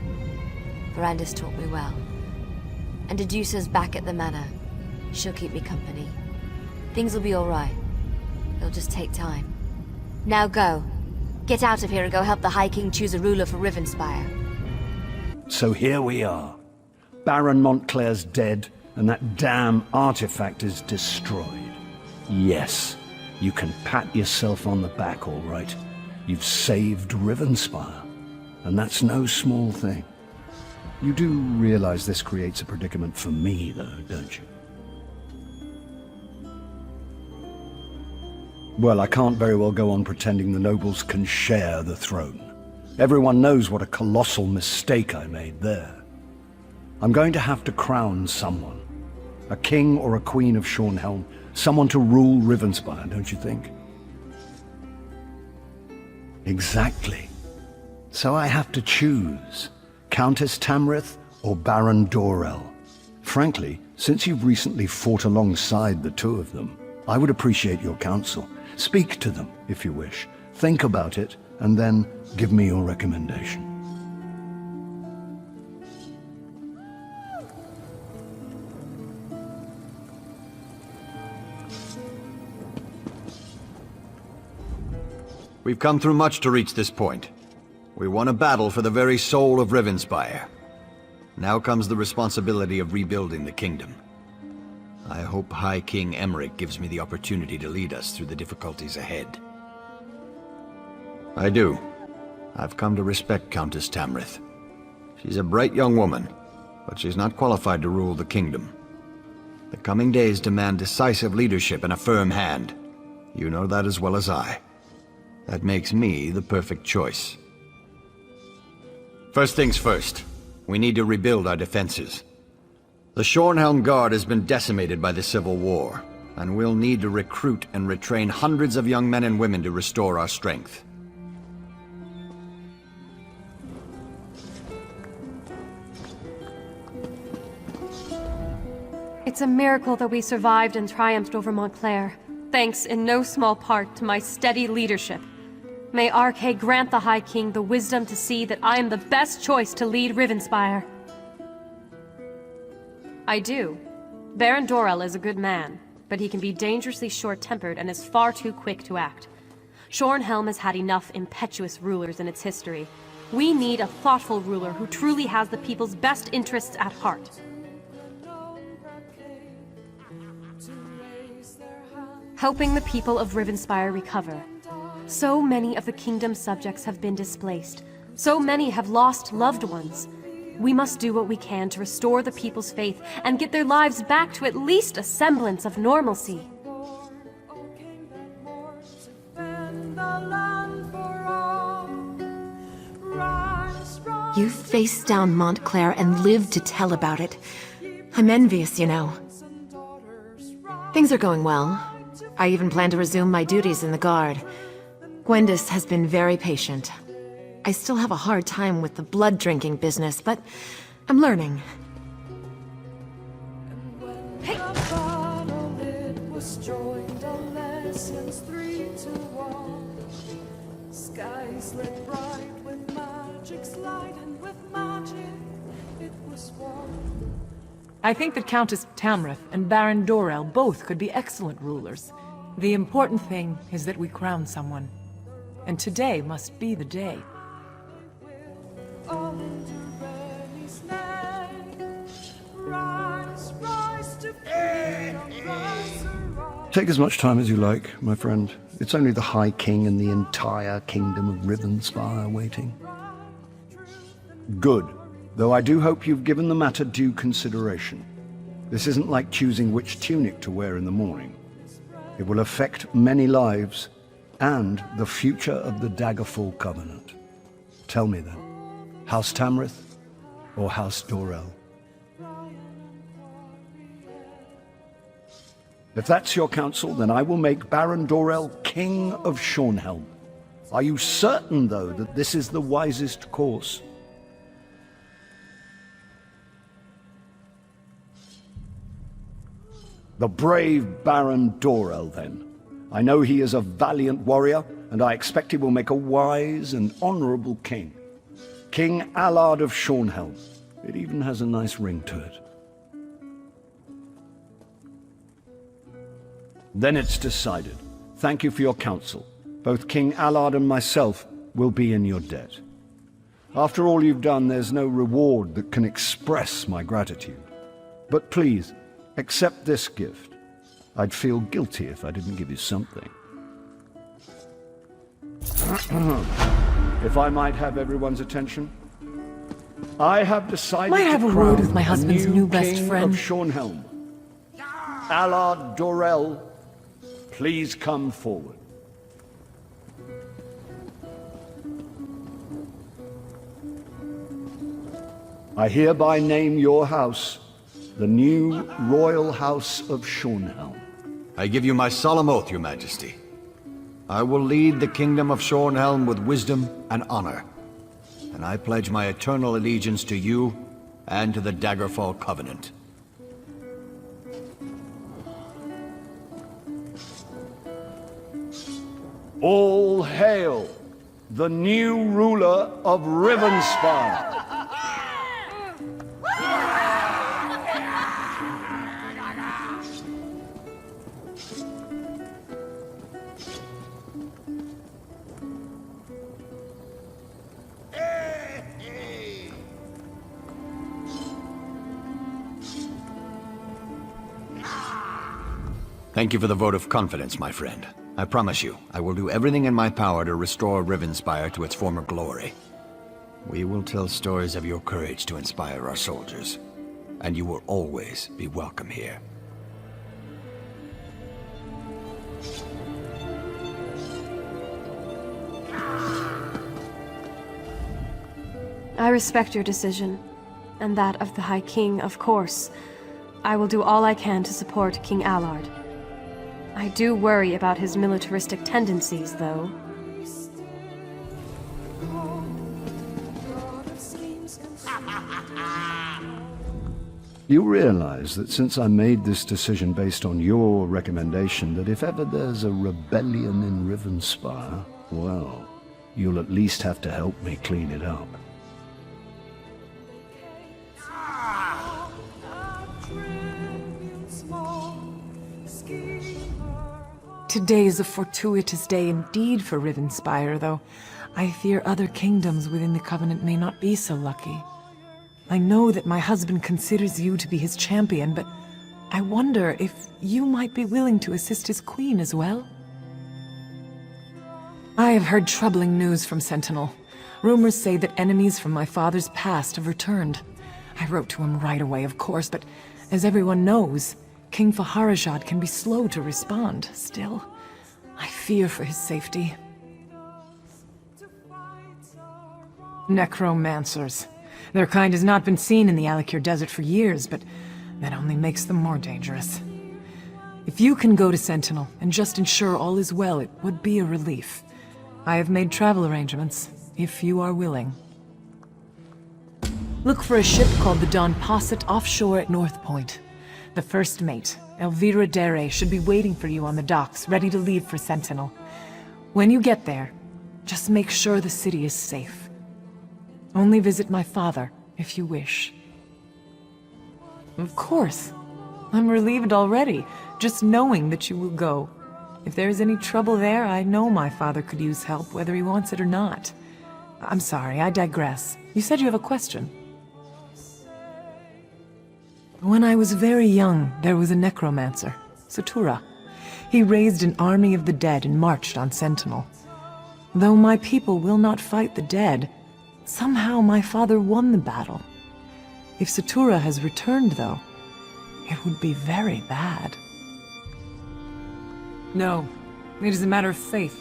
Speaker 5: Verandis taught me well. And Dedusa's back at the manor. She'll keep me company. Things will be alright. It'll just take time. Now go. Get out of here and go help the High King choose a ruler for Rivenspire.
Speaker 10: So here we are. Baron Montclair's dead, and that damn artifact is destroyed. Yes, you can pat yourself on the back, all right. You've saved Rivenspire, and that's no small thing. You do realize this creates a predicament for me, though, don't you? Well, I can't very well go on pretending the nobles can share the throne. Everyone knows what a colossal mistake I made there. I'm going to have to crown someone. A king or a queen of Shornhelm. Someone to rule Rivenspire, don't you think? Exactly. So I have to choose. Countess Tamrith or Baron Dorell. Frankly, since you've recently fought alongside the two of them, I would appreciate your counsel. Speak to them, if you wish. Think about it, and then give me your recommendation.
Speaker 2: We've come through much to reach this point. We won a battle for the very soul of Rivenspire. Now comes the responsibility of rebuilding the kingdom. I hope High King Emmerich gives me the opportunity to lead us through the difficulties ahead. I do. I've come to respect Countess Tamrith. She's a bright young woman, but she's not qualified to rule the kingdom. The coming days demand decisive leadership and a firm hand. You know that as well as I. That makes me the perfect choice. First things first, we need to rebuild our defenses. The Shornhelm Guard has been decimated by the Civil War, and we'll need to recruit and retrain hundreds of young men and women to restore our strength.
Speaker 3: It's a miracle that we survived and triumphed over Montclair, thanks in no small part to my steady leadership. May Arkay grant the High King the wisdom to see that I am the best choice to lead Rivenspire. I do. Baron Dorell is a good man, but he can be dangerously short-tempered and is far too quick to act. Shornhelm has had enough impetuous rulers in its history. We need a thoughtful ruler who truly has the people's best interests at heart. Helping the people of Rivenspire recover. So many of the kingdom's subjects have been displaced. So many have lost loved ones. We must do what we can to restore the people's faith and get their lives back to at least a semblance of normalcy.
Speaker 16: You faced down Montclair and lived to tell about it. I'm envious, you know. Things are going well. I even plan to resume my duties in the Guard. Gwendis has been very patient. I still have a hard time with the blood-drinking business, but I'm learning.
Speaker 3: Hey!
Speaker 11: Skies lit bright with magic's light, and with magic it was won.
Speaker 22: I think that Countess Tamrith and Baron Dorell both could be excellent rulers. The important thing is that we crown someone. And today must be the day.
Speaker 10: Take as much time as you like, my friend. It's only the High King and the entire kingdom of Rivenspire waiting. Good. Though I do hope you've given the matter due consideration. This isn't like choosing which tunic to wear in the morning. It will affect many lives, and the future of the Daggerfall Covenant. Tell me then, House Tamrith or House Dorell? If that's your counsel, then I will make Baron Dorell King of Shornhelm. Are you certain, though, that this is the wisest course? The brave Baron Dorell, then. I know he is a valiant warrior, and I expect he will make a wise and honorable king. King Allard of Shornhelm. It even has a nice ring to it. Then it's decided. Thank you for your counsel. Both King Allard and myself will be in your debt. After all you've done, there's no reward that can express my gratitude. But please, accept this gift. I'd feel guilty if I didn't give you something. If I might have everyone's attention. I have decided
Speaker 22: Might I have
Speaker 10: to
Speaker 22: a
Speaker 10: crown
Speaker 22: word with my husband's new best
Speaker 10: King
Speaker 22: friend?
Speaker 10: of Shornhelm. Allard Dorell, please come forward. I hereby name your house the new Royal House of Shornhelm.
Speaker 2: I give you my solemn oath, your majesty. I will lead the kingdom of Shornhelm with wisdom and honor. And I pledge my eternal allegiance to you and to the Daggerfall Covenant.
Speaker 10: All hail the new ruler of Rivenspire.
Speaker 2: Thank you for the vote of confidence, my friend. I promise you, I will do everything in my power to restore Rivenspire to its former glory. We will tell stories of your courage to inspire our soldiers, and you will always be welcome here.
Speaker 3: I respect your decision, and that of the High King, of course. I will do all I can to support King Allard. I do worry about his militaristic tendencies, though.
Speaker 10: You realize that since I made this decision based on your recommendation, that if ever there's a rebellion in Rivenspire, well, you'll at least have to help me clean it up.
Speaker 22: Today is a fortuitous day indeed for Rivenspire, though I fear other kingdoms within the Covenant may not be so lucky. I know that my husband considers you to be his champion, but I wonder if you might be willing to assist his queen as well? I have heard troubling news from Sentinel. Rumors say that enemies from my father's past have returned. I wrote to him right away, of course, but as everyone knows, King Faharajad can be slow to respond. Still, I fear for his safety. Necromancers. Their kind has not been seen in the Alikir Desert for years, but that only makes them more dangerous. If you can go to Sentinel and just ensure all is well, it would be a relief. I have made travel arrangements, if you are willing. Look for a ship called the Don Posset offshore at North Point. The first mate, Elvira Dere, should be waiting for you on the docks, ready to leave for Sentinel. When you get there, just make sure the city is safe. Only visit my father, if you wish. Of course. I'm relieved already, just knowing that you will go. If there is any trouble there, I know my father could use help, whether he wants it or not. I'm sorry, I digress. You said you have a question. When I was very young, there was a necromancer, Satura. He raised an army of the dead and marched on Sentinel. Though my people will not fight the dead, somehow my father won the battle. If Satura has returned, though, it would be very bad. No, it is a matter of faith.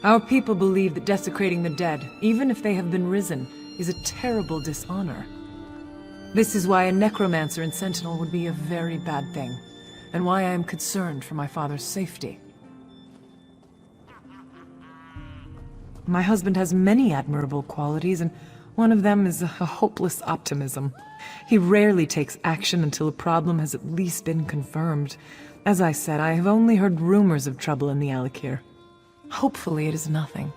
Speaker 22: Our people believe that desecrating the dead, even if they have been risen, is a terrible dishonor. This is why a necromancer in Sentinel would be a very bad thing, and why I am concerned for my father's safety. My husband has many admirable qualities, and one of them is a hopeless optimism. He rarely takes action until a problem has at least been confirmed. As I said, I have only heard rumors of trouble in the Alikir. Hopefully it is nothing.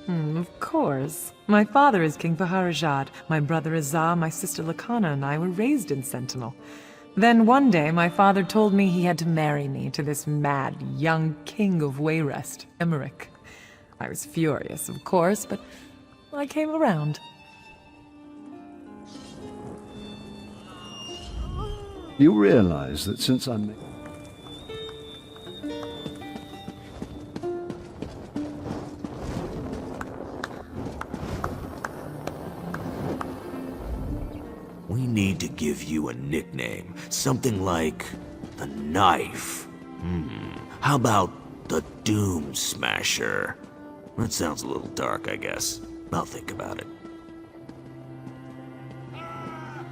Speaker 22: Of course. My father is King Faharajad, my brother Azah, my sister Lakana, and I were raised in Sentinel. Then one day, my father told me he had to marry me to this mad, young king of Wayrest, Emmerich. I was furious, of course, but I came around.
Speaker 10: You realize that since I'm...
Speaker 6: We need to give you a nickname. Something like the Knife. How about the Doom Smasher? That sounds a little dark, I guess. I'll think about it.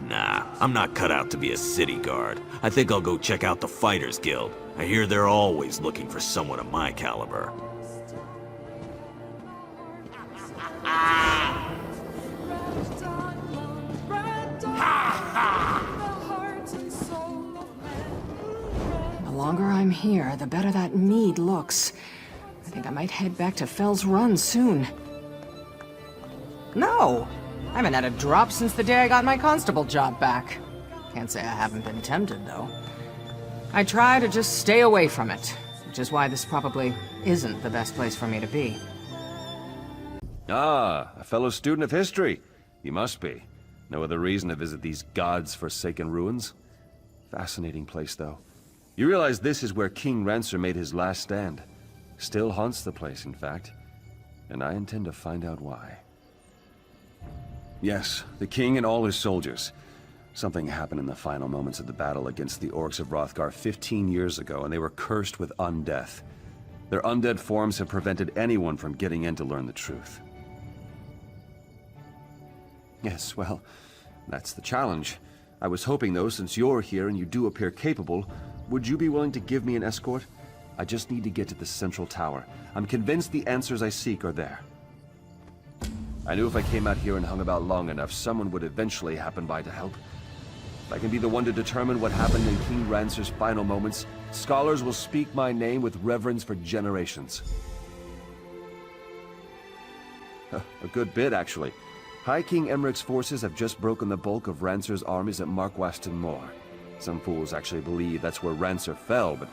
Speaker 6: Nah, I'm not cut out to be a city guard. I think I'll go check out the Fighters Guild. I hear they're always looking for someone of my caliber.
Speaker 12: The longer I'm here, the better that mead looks. I think I might head back to Fell's Run soon.
Speaker 8: No! I haven't had a drop since the day I got my constable job back. Can't say I haven't been tempted, though. I try to just stay away from it, which is why this probably isn't the best place for me to be.
Speaker 18: Ah, a fellow student of history. You must be. No other reason to visit these gods-forsaken ruins? Fascinating place, though. You realize this is where King Rancer made his last stand. Still haunts the place, in fact. And I intend to find out why. Yes, the king and all his soldiers. Something happened in the final moments of the battle against the orcs of Hrothgar 15 years ago, and they were cursed with undeath. Their undead forms have prevented anyone from getting in to learn the truth. Yes, well, that's the challenge. I was hoping, though, since you're here and you do appear capable, would you be willing to give me an escort? I just need to get to the central tower. I'm convinced the answers I seek are there. I knew if I came out here and hung about long enough, someone would eventually happen by to help. If I can be the one to determine what happened in King Rancer's final moments, scholars will speak my name with reverence for generations. A good bit, actually. High King Emmerich's forces have just broken the bulk of Rancer's armies at Markwaston Moor. Some fools actually believe that's where Rancer fell, but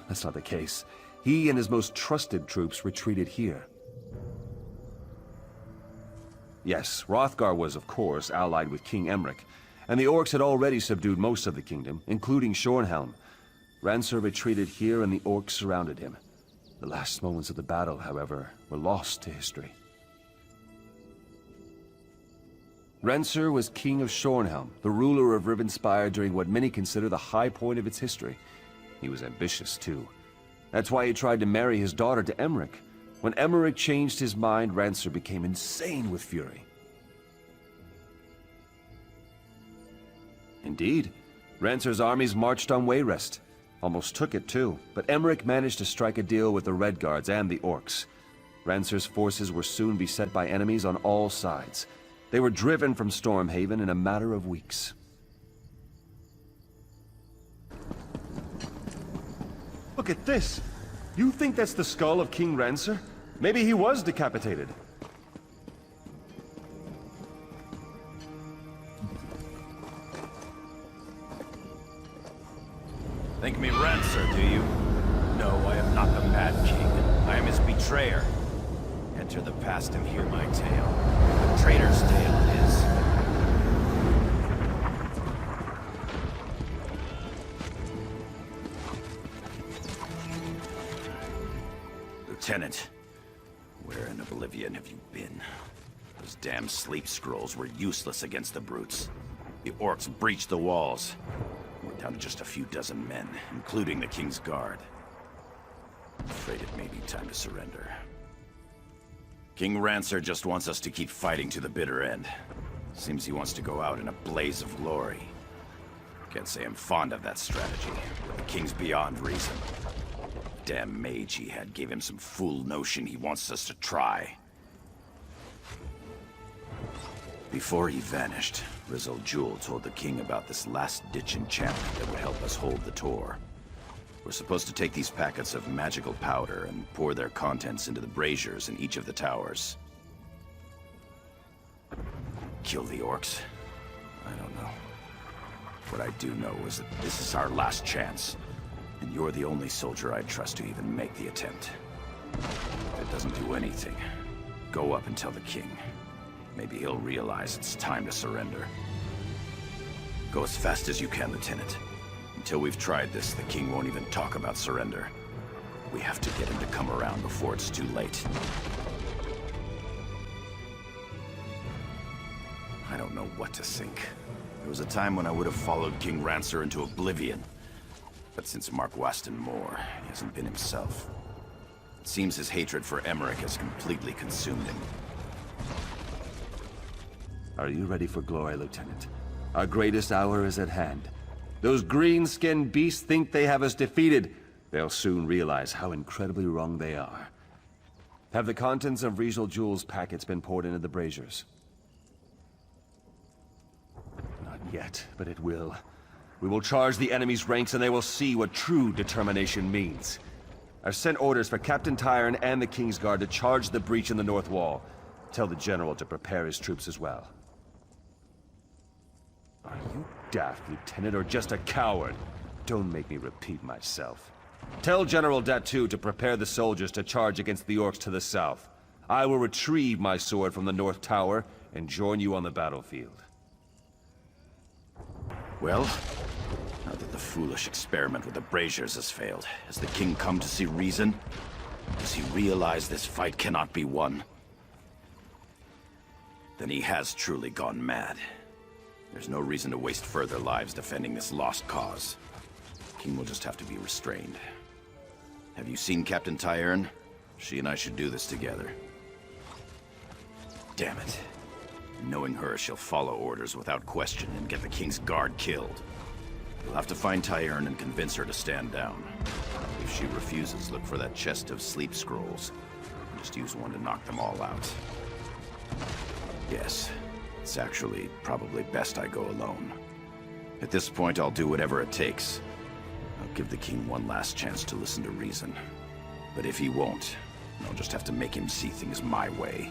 Speaker 18: that's not the case. He and his most trusted troops retreated here. Yes, Hrothgar was, of course, allied with King Emmerich, and the orcs had already subdued most of the kingdom, including Shornhelm. Rancer retreated here and the orcs surrounded him. The last moments of the battle, however, were lost to history. Rancer was king of Shornhelm, the ruler of Rivenspire during what many consider the high point of its history. He was ambitious, too. That's why he tried to marry his daughter to Emmerich. When Emmerich changed his mind, Rancer became insane with fury. Indeed, Rancer's armies marched on Wayrest. Almost took it, too, but Emmerich managed to strike a deal with the Redguards and the orcs. Rancer's forces were soon beset by enemies on all sides. They were driven from Stormhaven in a matter of weeks. Look at this! You think that's the skull of King Rancer? Maybe he was decapitated.
Speaker 21: Think me Rancer, do you? No, I am not the Mad King. I am his betrayer. Enter the past and hear my tale. The traitor's tale it is. Lieutenant, where in Oblivion have you been? Those damn sleep scrolls were useless against the brutes. The orcs breached the walls. We're down to just a few dozen men, including the King's Guard. I'm afraid it may be time to surrender. King Rancer just wants us to keep fighting to the bitter end. Seems he wants to go out in a blaze of glory. Can't say I'm fond of that strategy, but the King's beyond reason. Damn mage he had gave him some fool notion he wants us to try. Before he vanished, Rizal Jewel told the king about this last-ditch enchantment that would help us hold the Tor. We're supposed to take these packets of magical powder and pour their contents into the braziers in each of the towers. Kill the orcs? I don't know. What I do know is that this is our last chance, and you're the only soldier I'd trust to even make the attempt. If it doesn't do anything, go up and tell the king. Maybe he'll realize it's time to surrender. Go as fast as you can, Lieutenant. Until we've tried this, the king won't even talk about surrender. We have to get him to come around before it's too late. I don't know what to think. There was a time when I would have followed King Rancer into oblivion. But since Mark Waston Moore, he hasn't been himself. It seems his hatred for Emmerich has completely consumed him.
Speaker 18: Are you ready for glory, Lieutenant? Our greatest hour is at hand. Those green-skinned beasts think they have us defeated. They'll soon realize how incredibly wrong they are. Have the contents of Rizal Jewel's packets been poured into the braziers? Not yet, but it will. We will charge the enemy's ranks and they will see what true determination means. I've sent orders for Captain Tyrone and the King's Guard to charge the breach in the north wall. Tell the general to prepare his troops as well. Are you daft, Lieutenant, or just a coward? Don't make me repeat myself. Tell General Datu to prepare the soldiers to charge against the orcs to the south. I will retrieve my sword from the North Tower and join you on the battlefield.
Speaker 21: Well, now that the foolish experiment with the braziers has failed, has the king come to see reason? Does he realize this fight cannot be won? Then he has truly gone mad. There's no reason to waste further lives defending this lost cause. The king will just have to be restrained. Have you seen Captain Tyrone? She and I should do this together. Damn it. Knowing her, she'll follow orders without question and get the King's Guard killed. You'll have to find Tyrone and convince her to stand down. If she refuses, look for that chest of sleep scrolls. Just use one to knock them all out. Yes. It's actually probably best I go alone. At this point, I'll do whatever it takes. I'll give the king one last chance to listen to reason. But if he won't, I'll just have to make him see things my way.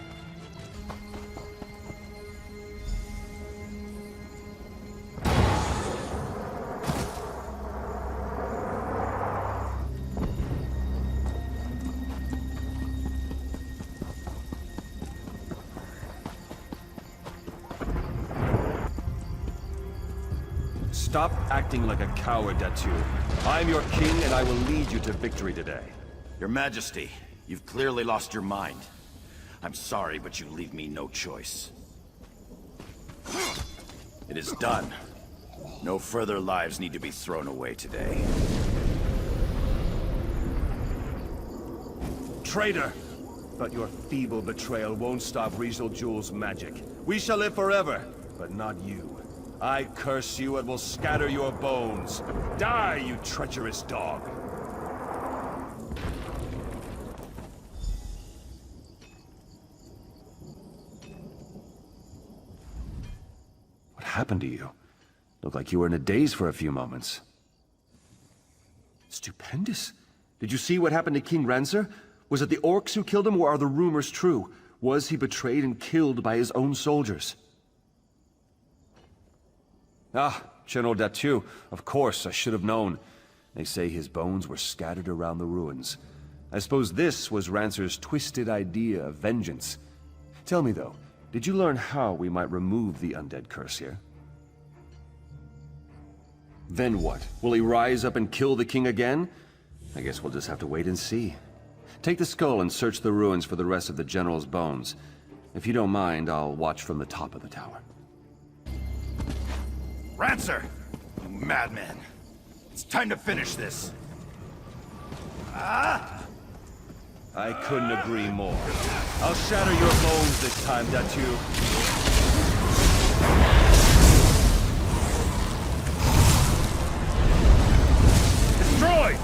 Speaker 14: Stop acting like a coward, Datu. I'm your king, and I will lead you to victory today.
Speaker 21: Your Majesty, you've clearly lost your mind. I'm sorry, but you leave me no choice. It is done. No further lives need to be thrown away today.
Speaker 14: Traitor! But your feeble betrayal won't stop Rizal Jul's magic. We shall live forever, but not you. I curse you and will scatter your bones. Die, you treacherous dog!
Speaker 18: What happened to you? Looked like you were in a daze for a few moments. Stupendous. Did you see what happened to King Rancer? Was it the orcs who killed him, or are the rumors true? Was he betrayed and killed by his own soldiers? Ah, General Datu. Of course, I should have known. They say his bones were scattered around the ruins. I suppose this was Rancer's twisted idea of vengeance. Tell me, though, did you learn how we might remove the undead curse here? Then what? Will he rise up and kill the king again? I guess we'll just have to wait and see. Take the skull and search the ruins for the rest of the general's bones. If you don't mind, I'll watch from the top of the tower.
Speaker 21: Rancer! You madman! It's time to finish this! Ah!
Speaker 14: I couldn't agree more. I'll shatter your bones this time, Datu. Destroy!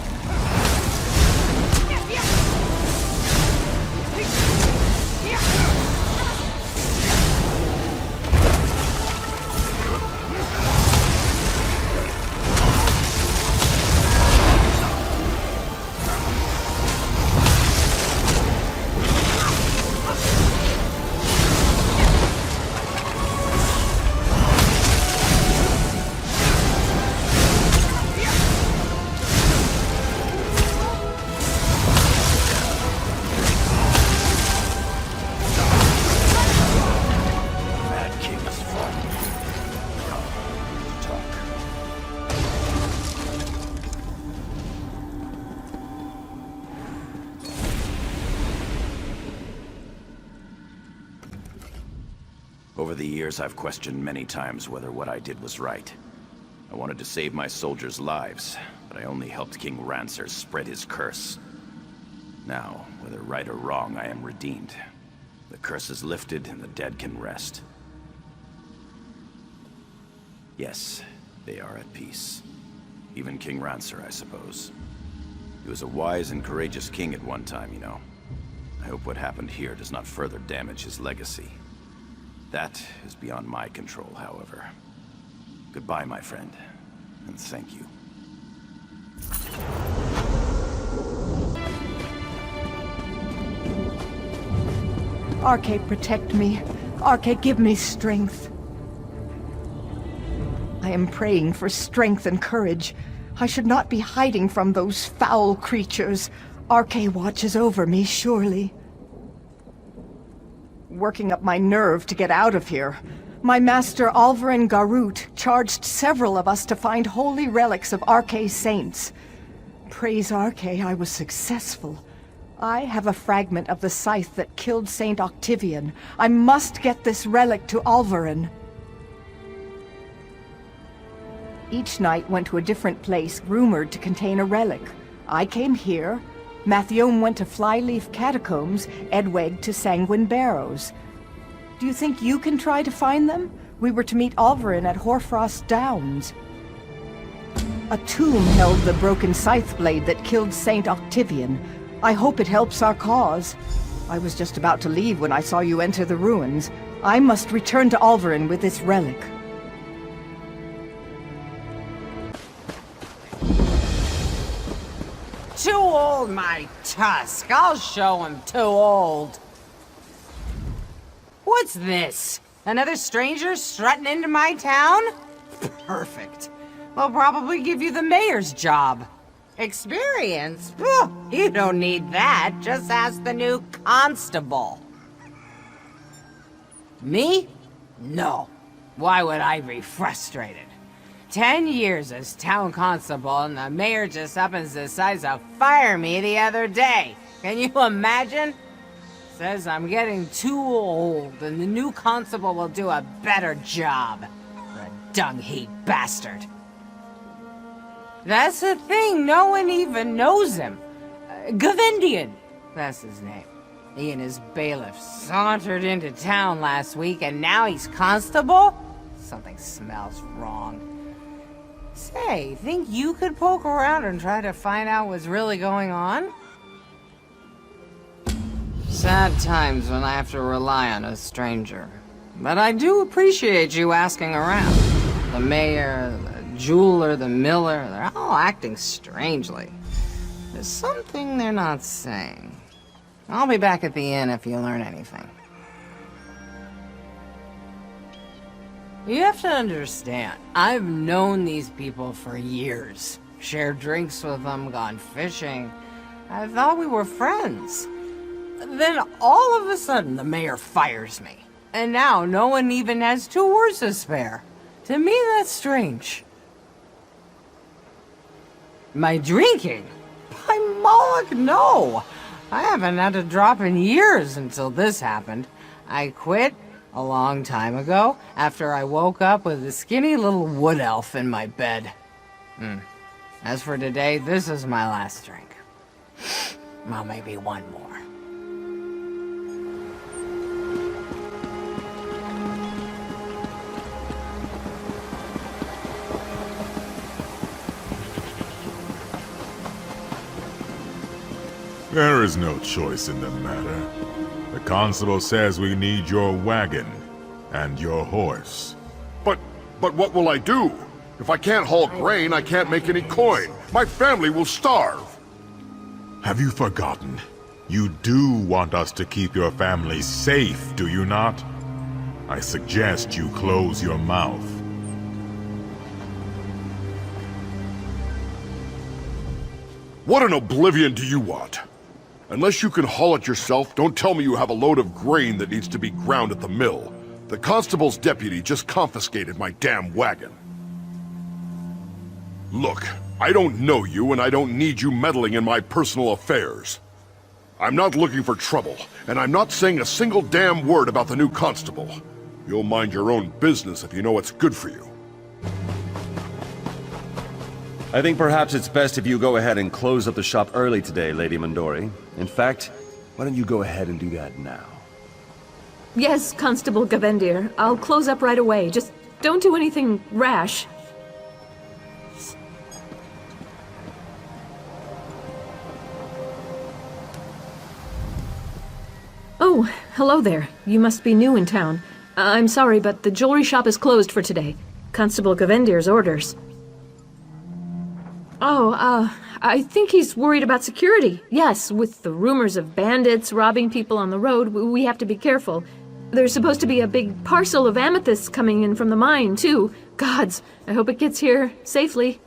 Speaker 21: Over the years, I've questioned many times whether what I did was right. I wanted to save my soldiers' lives, but I only helped King Rancer spread his curse. Now, whether right or wrong, I am redeemed. The curse is lifted and the dead can rest. Yes, they are at peace. Even King Rancer, I suppose. He was a wise and courageous king at one time, you know. I hope what happened here does not further damage his legacy. That is beyond my control, however. Goodbye, my friend, and thank you.
Speaker 9: Arche, protect me. Arche, give me strength. I am praying for strength and courage. I should not be hiding from those foul creatures. Arche watches over me, surely. Working up my nerve to get out of here. My master Alvarin Garut charged several of us to find holy relics of Arche's saints. Praise Arche, I was successful. I have a fragment of the scythe that killed Saint Octavian. I must get this relic to Alvarin. Each knight went to a different place, rumored to contain a relic. I came here. Mathiome went to Flyleaf Catacombs, Edweg to Sanguine Barrows. Do you think you can try to find them? We were to meet Alvarin at Hoarfrost Downs. A tomb held the broken scythe blade that killed Saint Octavian. I hope it helps our cause. I was just about to leave when I saw you enter the ruins. I must return to Alvarin with this relic.
Speaker 8: Too old, my tusk. I'll show him too old. What's this? Another stranger strutting into my town? Perfect. I'll probably give you the mayor's job. Experience? You don't need that. Just ask the new constable. Me? No. Why would I be frustrated? 10 years as town constable, and the mayor just happens to decide to fire me the other day. Can you imagine? Says I'm getting too old, and the new constable will do a better job. The dung-heap bastard. That's the thing, no one even knows him. Gavindian, that's his name. He and his bailiff sauntered into town last week, and now he's constable? Something smells wrong. Say, think you could poke around and try to find out what's really going on? Sad times when I have to rely on a stranger. But I do appreciate you asking around. The mayor, the jeweler, the miller, they're all acting strangely. There's something they're not saying. I'll be back at the inn if you learn anything. You have to understand, I've known these people for years. Shared drinks with them, gone fishing. I thought we were friends. Then all of a sudden the mayor fires me. And now no one even has 2 words to spare. To me that's strange. My drinking? By Moloch, no! I haven't had a drop in years until this happened. I quit a long time ago, after I woke up with a skinny little wood elf in my bed. As for today, this is my last drink. Well, maybe one more.
Speaker 15: There is no choice in the matter. The constable says we need your wagon and your horse.
Speaker 19: But what will I do? If I can't haul grain, I can't make any coin. My family will starve.
Speaker 15: Have you forgotten? You do want us to keep your family safe, do you not? I suggest you close your mouth.
Speaker 19: What in oblivion do you want? Unless you can haul it yourself, don't tell me you have a load of grain that needs to be ground at the mill. The constable's deputy just confiscated my damn wagon. Look, I don't know you and I don't need you meddling in my personal affairs. I'm not looking for trouble, and I'm not saying a single damn word about the new constable. You'll mind your own business if you know what's good for you.
Speaker 18: I think perhaps it's best if you go ahead and close up the shop early today, Lady Mindori. In fact, why don't you go ahead and do that now?
Speaker 23: Yes, Constable Gavendir. I'll close up right away. Just don't do anything rash. Oh, hello there. You must be new in town. I'm sorry, but the jewelry shop is closed for today. Constable Gavendir's orders. Oh, I think he's worried about security. Yes, with the rumors of bandits robbing people on the road, we have to be careful. There's supposed to be a big parcel of amethysts coming in from the mine, too. Gods, I hope it gets here safely.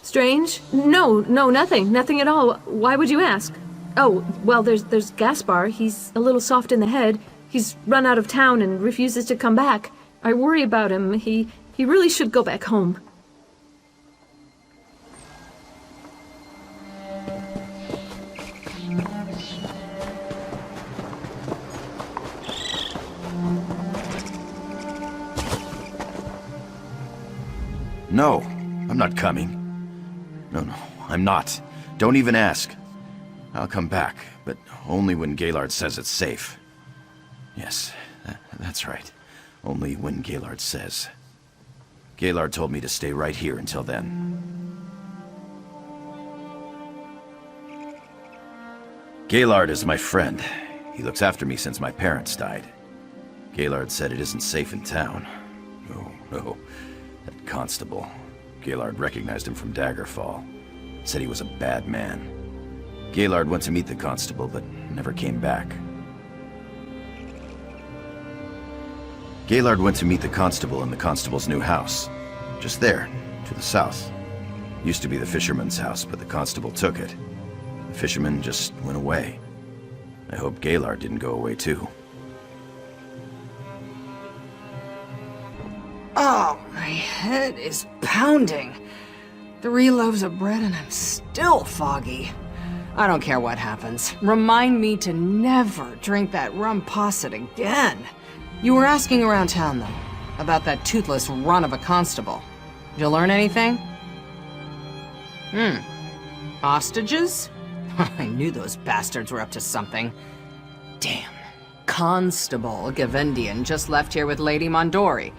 Speaker 23: Strange? No, nothing. Nothing at all. Why would you ask? Oh, well, there's Gaspar. He's a little soft in the head. He's run out of town and refuses to come back. I worry about him. He really should go back home.
Speaker 21: No, I'm not coming. No, I'm not. Don't even ask. I'll come back, but only when Gaylord says it's safe. Yes, that's right. Only when Gaylord says. Gaylord told me to stay right here until then. Gaylord is my friend. He looks after me since my parents died. Gaylord said it isn't safe in town. No. That constable. Gaylord recognized him from Daggerfall. Said he was a bad man. Gaylord went to meet the constable, but never came back. Gaylord went to meet the constable in the constable's new house. Just there, to the south. Used to be the fisherman's house, but the constable took it. The fisherman just went away. I hope Gaylord didn't go away too.
Speaker 8: Oh, my head is pounding. 3 loaves of bread and I'm still foggy. I don't care what happens. Remind me to never drink that rum posset again. You were asking around town, though, about that toothless run of a constable. Did you learn anything? Hostages? I knew those bastards were up to something. Damn. Constable Gavendian just left here with Lady Mondori.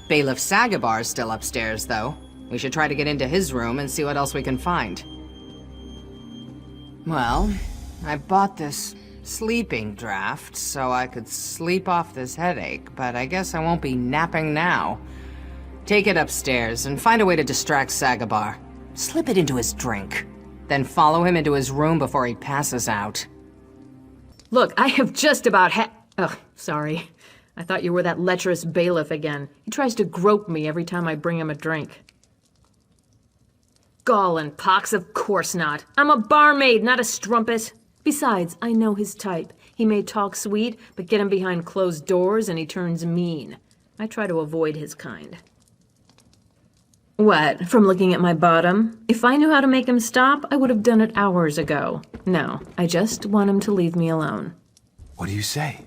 Speaker 8: Bailiff Sagabar's still upstairs, though. We should try to get into his room and see what else we can find. Well, I bought this sleeping draft so I could sleep off this headache, but I guess I won't be napping now. Take it upstairs and find a way to distract Sagabar. Slip it into his drink. Then follow him into his room before he passes out.
Speaker 23: Look, I have just about Oh, sorry. I thought you were that lecherous bailiff again. He tries to grope me every time I bring him a drink. Gall and pox, of course not. I'm a barmaid, not a strumpet. Besides, I know his type. He may talk sweet, but get him behind closed doors and he turns mean. I try to avoid his kind. What, from looking at my bottom? If I knew how to make him stop, I would have done it hours ago. No, I just want him to leave me alone.
Speaker 14: What do you say?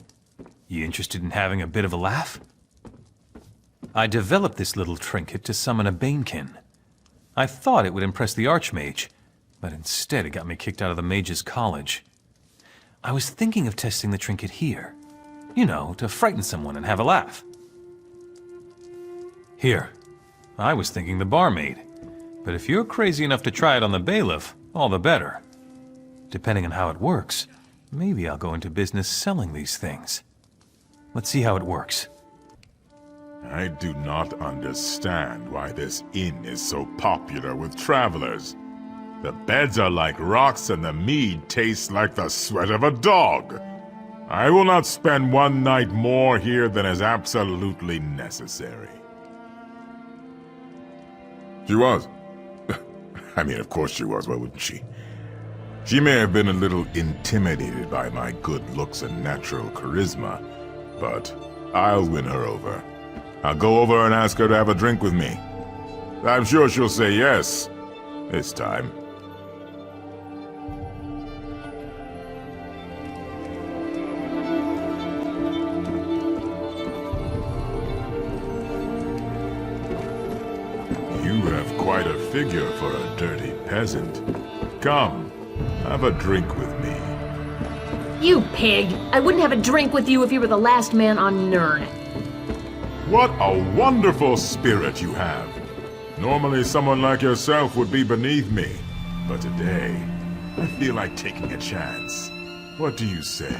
Speaker 14: You interested in having a bit of a laugh? I developed this little trinket to summon a Banekin. I thought it would impress the Archmage, but instead it got me kicked out of the Mage's College. I was thinking of testing the trinket here. You know, to frighten someone and have a laugh. Here. I was thinking the barmaid. But if you're crazy enough to try it on the bailiff, all the better. Depending on how it works, maybe I'll go into business selling these things. Let's see how it works.
Speaker 15: I do not understand why this inn is so popular with travelers. The beds are like rocks and the mead tastes like the sweat of a dog. I will not spend one night more here than is absolutely necessary.
Speaker 19: She was. I mean, of course she was, why wouldn't she? She may have been a little intimidated by my good looks and natural charisma, but I'll win her over. I'll go over and ask her to have a drink with me. I'm sure she'll say yes, this time. You have quite a figure for a dirty peasant. Come, have a drink with me.
Speaker 23: You pig! I wouldn't have a drink with you if you were the last man on Nirn.
Speaker 15: What a wonderful spirit you have. Normally someone like yourself would be beneath me, but today, I feel like taking a chance. What do you say?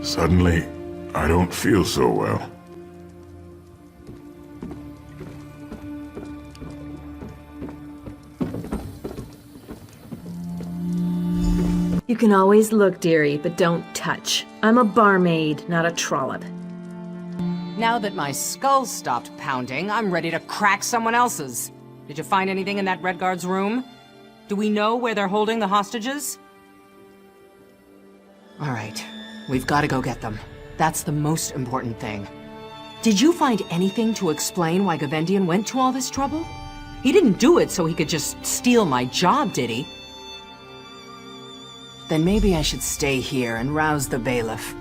Speaker 15: Suddenly, I don't feel so well.
Speaker 23: You can always look, dearie, but don't touch. I'm a barmaid, not a trollop.
Speaker 8: Now that my skull's stopped pounding, I'm ready to crack someone else's. Did you find anything in that Redguard's room? Do we know where they're holding the hostages? All right. We've got to go get them. That's the most important thing. Did you find anything to explain why Gavendian went to all this trouble? He didn't do it so he could just steal my job, did he? Then maybe I should stay here and rouse the bailiff.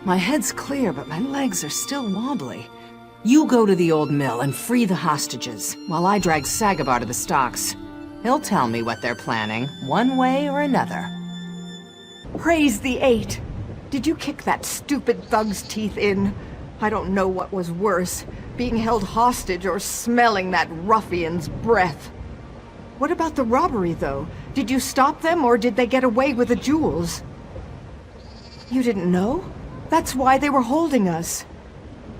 Speaker 8: My head's clear, but my legs are still wobbly. You go to the old mill and free the hostages, while I drag Sagabar to the stocks. He'll tell me what they're planning, one way or another.
Speaker 9: Praise the Eight! Did you kick that stupid thug's teeth in? I don't know what was worse, being held hostage or smelling that ruffian's breath. What about the robbery, though? Did you stop them, or did they get away with the jewels? You didn't know? That's why they were holding us.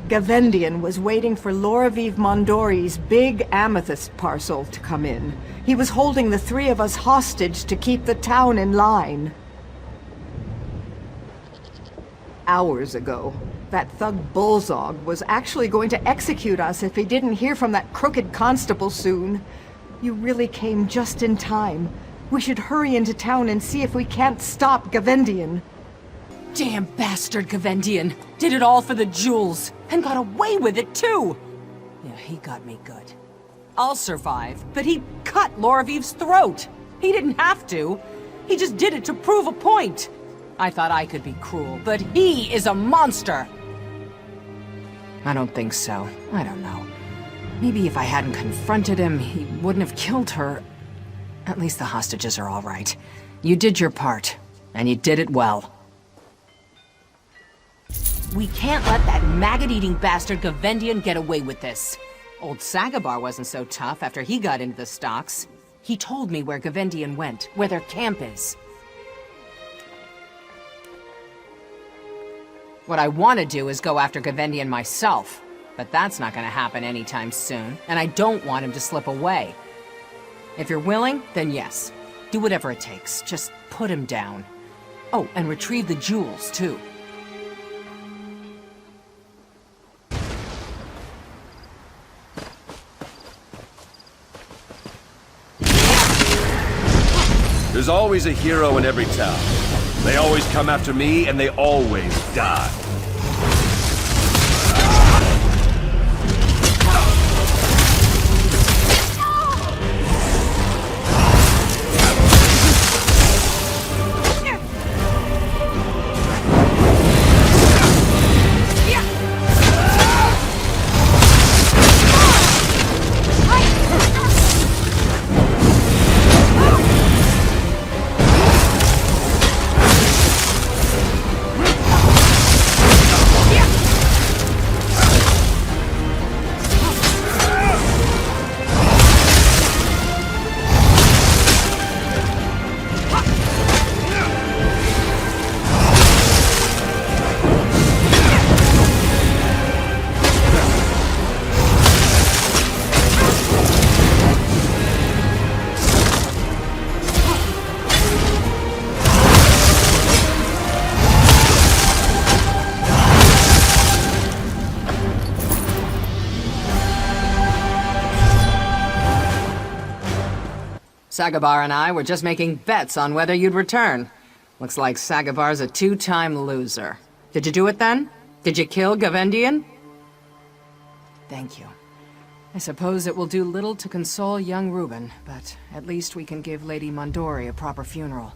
Speaker 9: Gavendian was waiting for Loraviv Mondori's big amethyst parcel to come in. He was holding the three of us hostage to keep the town in line. Hours ago, that thug Bullzog was actually going to execute us if he didn't hear from that crooked constable soon. You really came just in time. We should hurry into town and see if we can't stop Gavendian.
Speaker 12: Damn bastard Gavendian! Did it all for the jewels, and got away with it too! Yeah, he got me good. I'll survive, but he cut Loraviv's throat! He didn't have to! He just did it to prove a point! I thought I could be cruel, but he is a monster! I don't think so. I don't know. Maybe if I hadn't confronted him, he wouldn't have killed her. At least the hostages are all right. You did your part, and you did it well. We can't let that maggot-eating bastard Gavendian get away with this. Old Sagabar wasn't so tough after he got into the stocks. He told me where Gavendian went, where their camp is. What I want to do is go after Gavendian myself, but that's not going to happen anytime soon, and I don't want him to slip away. If you're willing, then yes. Do whatever it takes. Just put him down. Oh, and retrieve the jewels, too.
Speaker 18: There's always a hero in every town. They always come after me, and they always die.
Speaker 8: Sagabar and I were just making bets on whether you'd return. Looks like Sagabar's a two-time loser. Did you do it then? Did you kill Gavendian? Thank you. I suppose it will do little to console young Reuben, but at least we can give Lady Mondori a proper funeral.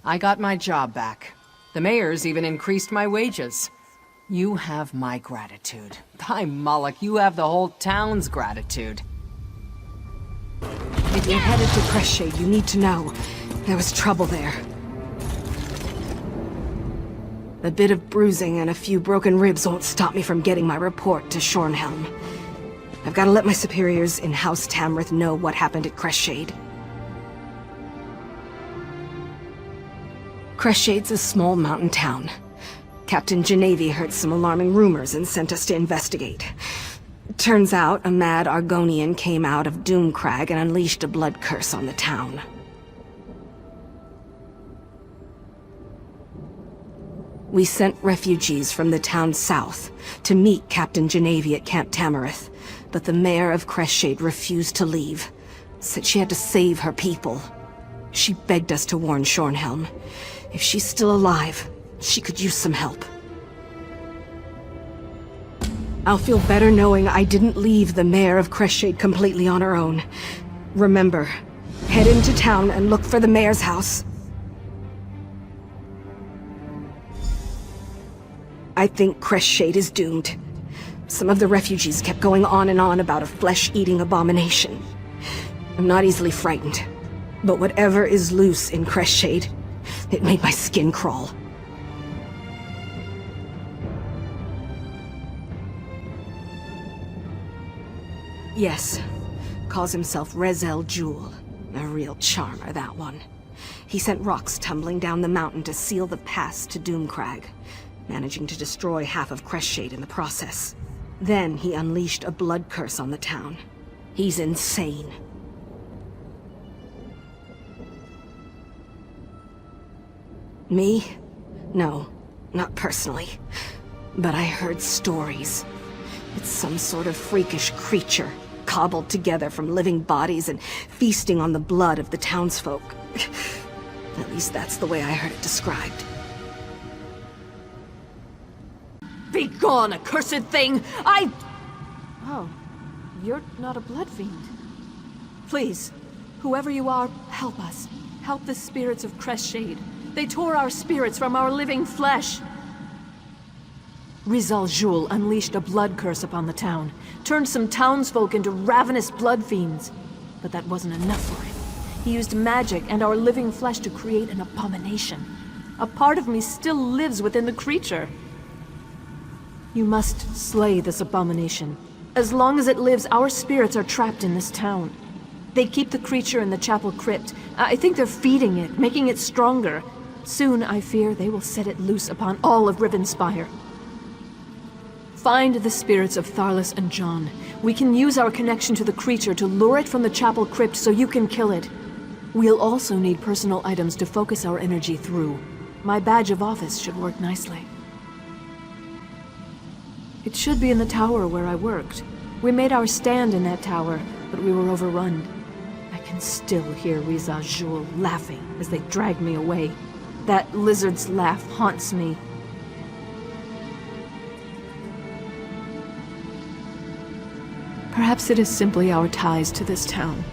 Speaker 8: I got my job back. The mayor's even increased my wages. You have my gratitude. By Moloch, you have the whole town's gratitude.
Speaker 13: If you're headed to Crestshade, you need to know. There was trouble there. A bit of bruising and a few broken ribs won't stop me from getting my report to Shornhelm. I've got to let my superiors in House Tamrith know what happened at Crestshade. Crestshades a small mountain town. Captain Genevieve heard some alarming rumors and sent us to investigate. Turns out, a mad Argonian came out of Doomcrag and unleashed a blood curse on the town. We sent refugees from the town south to meet Captain Genevieve at Camp Tamrith, but the mayor of Crestshade refused to leave. Said she had to save her people. She begged us to warn Shornhelm. If she's still alive, she could use some help. I'll feel better knowing I didn't leave the mayor of Crestshade completely on her own. Remember, head into town and look for the mayor's house. I think Crestshade is doomed. Some of the refugees kept going on and on about a flesh-eating abomination. I'm not easily frightened, but whatever is loose in Crestshade, it made my skin crawl. Yes, calls himself Rezel Jewel. A real charmer, that one. He sent rocks tumbling down the mountain to seal the pass to Doomcrag. managing to destroy half of Crestshade in the process. Then he unleashed a blood curse on the town. He's insane. Me? No, not personally. But I heard stories. It's some sort of freakish creature, cobbled together from living bodies and feasting on the blood of the townsfolk. At least that's the way I heard it described.
Speaker 12: Be gone, accursed thing!
Speaker 23: Oh, you're not a blood fiend.
Speaker 22: Please, whoever you are, help us. Help the spirits of Crestshade. They tore our spirits from our living flesh. Rizal Jul unleashed a blood curse upon the town, turned some townsfolk into ravenous blood fiends. But that wasn't enough for him. He used magic and our living flesh to create an abomination. A part of me still lives within the creature. You must slay this abomination. As long as it lives, our spirits are trapped in this town. They keep the creature in the chapel crypt. I think they're feeding it, making it stronger. Soon, I fear, they will set it loose upon all of Rivenspire. Find the spirits of Tharlas and John. We can use our connection to the creature to lure it from the chapel crypt so you can kill it. We'll also need personal items to focus our energy through. My badge of office should work nicely. It should be in the tower where I worked. We made our stand in that tower, but we were overrun. I can still hear Riza Jul laughing as they drag me away. That lizard's laugh haunts me. Perhaps it is simply our ties to this town.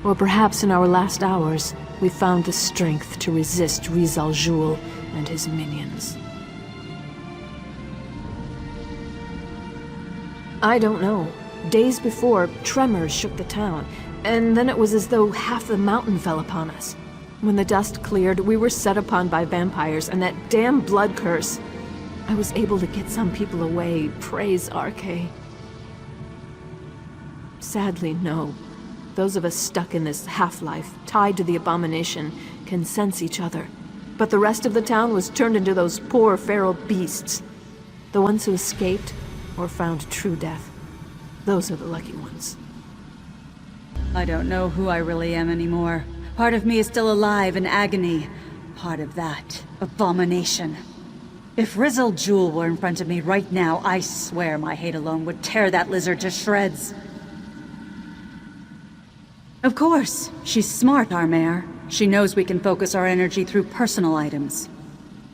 Speaker 22: Or perhaps in our last hours, we found the strength to resist Rizal Jul and his minions. I don't know. Days before, tremors shook the town, and then it was as though half the mountain fell upon us. When the dust cleared, we were set upon by vampires and that damn blood curse. I was able to get some people away, praise Arche. Sadly, no. Those of us stuck in this half-life, tied to the abomination, can sense each other. But the rest of the town was turned into those poor feral beasts. The ones who escaped, or found true death. Those are the lucky ones.
Speaker 7: I don't know who I really am anymore. Part of me is still alive in agony. Part of that abomination. If Rizal Jul were in front of me right now, I swear my hate alone would tear that lizard to shreds. Of course, she's smart, our mayor. She knows we can focus our energy through personal items.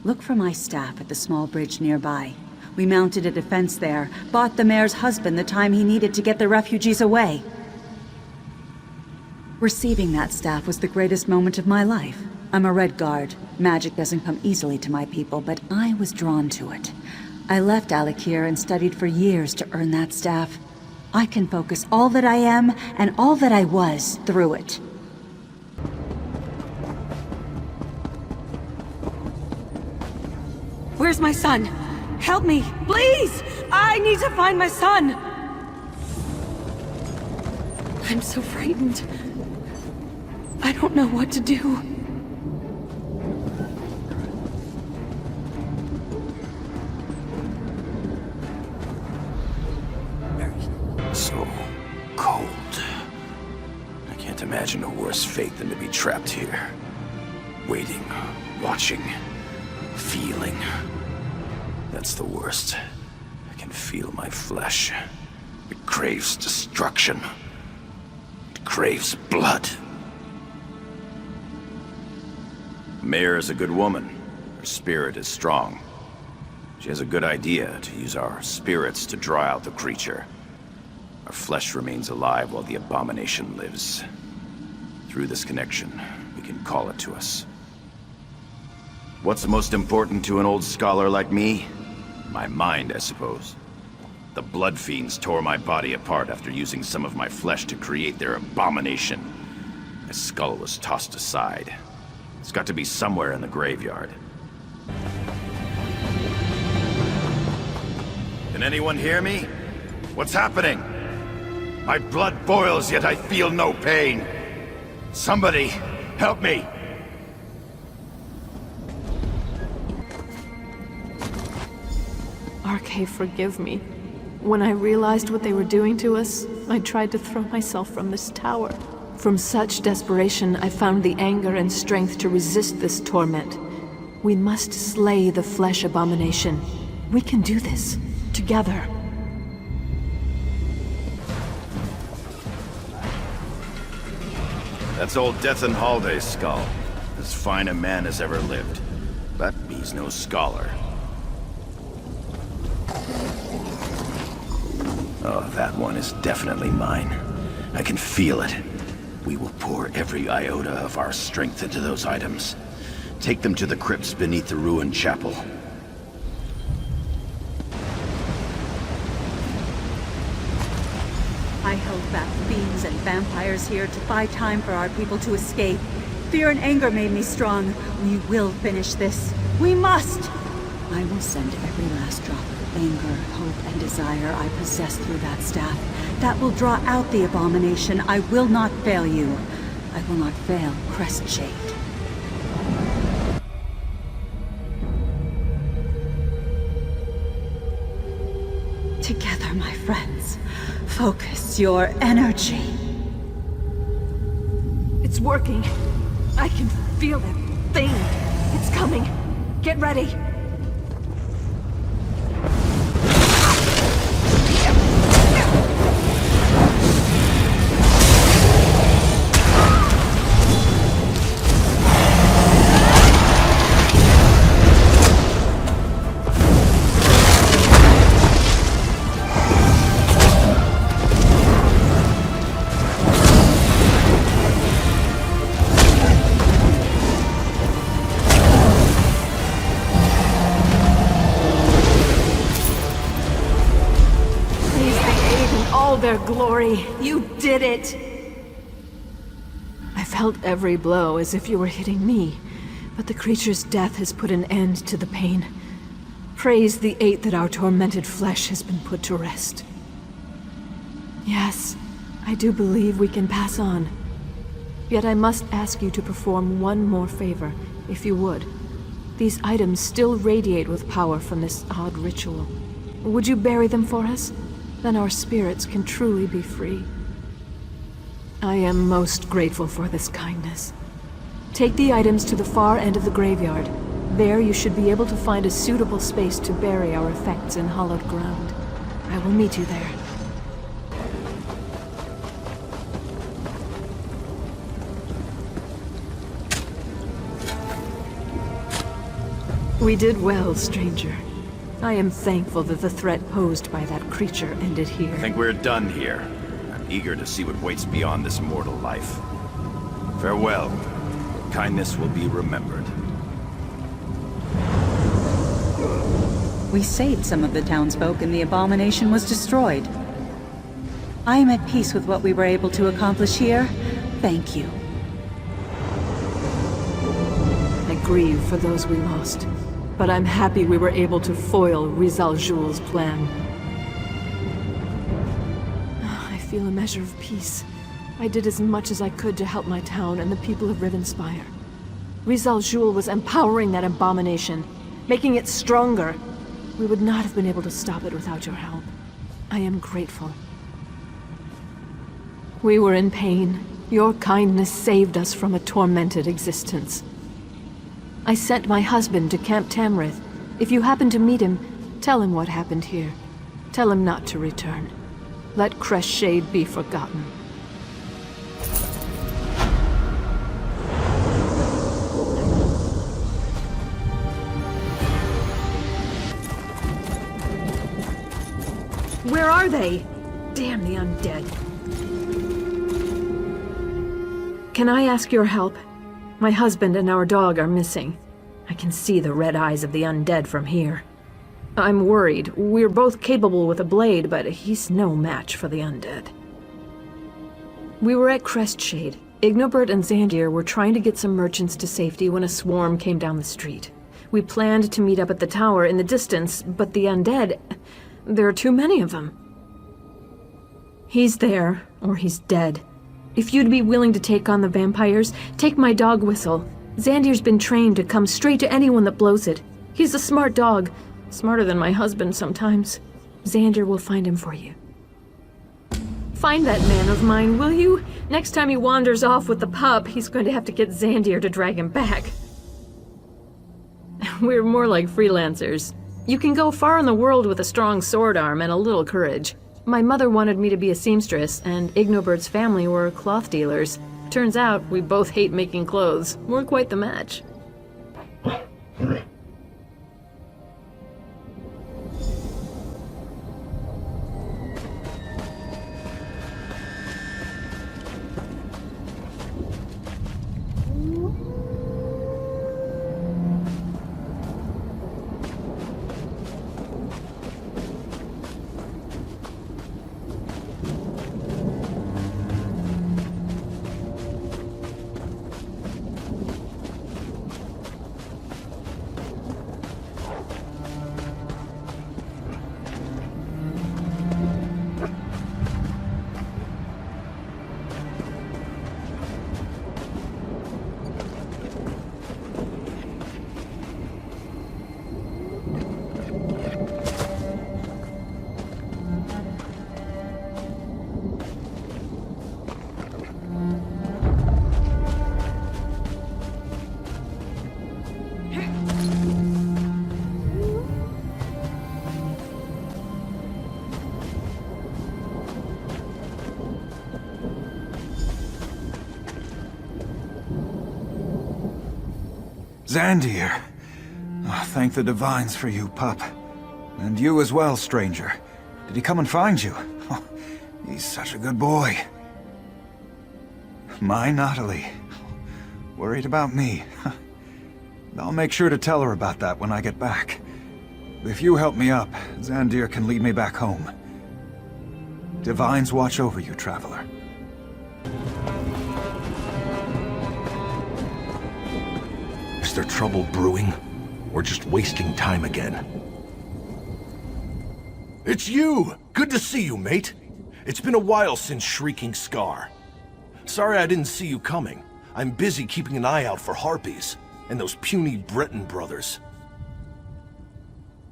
Speaker 7: Look for my staff at the small bridge nearby. We mounted a defense there, bought the mayor's husband the time he needed to get the refugees away. Receiving that staff was the greatest moment of my life. I'm a Red Guard. Magic doesn't come easily to my people, but I was drawn to it. I left Alikir and studied for years to earn that staff. I can focus all that I am and all that I was through it.
Speaker 12: Where's my son? Help me, please! I need to find my son! I'm so frightened. I don't know what to do.
Speaker 17: So cold. I can't imagine a worse fate than to be trapped here. Waiting, watching, feeling. That's the worst. I can feel my flesh. It craves destruction. It craves blood.
Speaker 21: Mayor is a good woman. Her spirit is strong. She has a good idea to use our spirits to draw out the creature. Our flesh remains alive while the abomination lives. Through this connection, we can call it to us. What's most important to an old scholar like me? My mind, I suppose. The blood fiends tore my body apart after using some of my flesh to create their abomination. My skull was tossed aside. It's got to be somewhere in the graveyard. Can anyone hear me? What's happening? My blood boils, yet I feel no pain. Somebody, help me!
Speaker 23: Darkhaven, forgive me. When I realized what they were doing to us, I tried to throw myself from this tower. From such desperation, I found the anger and strength to resist this torment. We must slay the flesh abomination. We can do this, together.
Speaker 21: That's old Death and Halday's skull. As fine a man as ever lived. But he's no scholar. Oh, that one is definitely mine. I can feel it. We will pour every iota of our strength into those items. Take them to the crypts beneath the ruined chapel.
Speaker 7: I held back fiends and vampires here to buy time for our people to escape. Fear and anger made me strong. We will finish this. We must! I will send every last drop of anger, hope, and desire I possess through that staff. That will draw out the abomination. I will not fail you. I will not fail Crestshade. Together, my friends. Focus your energy.
Speaker 23: It's working. I can feel that thing. It's coming. Get ready. Their glory. You did it! I felt every blow as if you were hitting me, but the creature's death has put an end to the pain. Praise the eight that our tormented flesh has been put to rest. Yes, I do believe we can pass on. Yet I must ask you to perform one more favor, if you would. These items still radiate with power from this odd ritual. Would you bury them for us? Then our spirits can truly be free. I am most grateful for this kindness. Take the items to the far end of the graveyard. There you should be able to find a suitable space to bury our effects in hallowed ground. I will meet you there. We did well, stranger. I am thankful that the threat posed by that creature ended here.
Speaker 21: I think we're done here. I'm eager to see what waits beyond this mortal life. Farewell. Your kindness will be remembered.
Speaker 7: We saved some of the townsfolk and the abomination was destroyed. I am at peace with what we were able to accomplish here. Thank you.
Speaker 23: I grieve for those we lost. But I'm happy we were able to foil Rizal Jul's plan. I feel a measure of peace. I did as much as I could to help my town and the people of Rivenspire. Rizal Jul was empowering that abomination, making it stronger. We would not have been able to stop it without your help. I am grateful. We were in pain. Your kindness saved us from a tormented existence. I sent my husband to Camp Tamrith. If you happen to meet him, tell him what happened here. Tell him not to return. Let Crestshade be forgotten. Where are they? Damn the undead. Can I ask your help? My husband and our dog are missing. I can see the red eyes of the undead from here. I'm worried. We're both capable with a blade, but he's no match for the undead. We were at Crestshade. Ignobert and Xandir were trying to get some merchants to safety when a swarm came down the street. We planned to meet up at the tower in the distance, but the undead... there are too many of them. He's there, or he's dead. If you'd be willing to take on the vampires, take my dog Whistle. Xandir's been trained to come straight to anyone that blows it. He's a smart dog. Smarter than my husband sometimes. Xander will find him for you. Find that man of mine, will you? Next time he wanders off with the pup, he's going to have to get Xandir to drag him back. We're more like freelancers. You can go far in the world with a strong sword arm and a little courage. My mother wanted me to be a seamstress, and Ignobert's family were cloth dealers. Turns out, we both hate making clothes. We're quite the match.
Speaker 1: Xandir. Oh, thank the divines for you, pup. And you as well, stranger. Did he come and find you? Oh, he's such a good boy. My Natalie. Worried about me. I'll make sure to tell her about that when I get back. If you help me up, Xandir can lead me back home. Divines watch over you, traveler.
Speaker 4: Is there trouble brewing? Or just wasting time again? It's you! Good to see you, mate. It's been a while since Shrieking Scar. Sorry I didn't see you coming. I'm busy keeping an eye out for harpies, and those puny Breton brothers.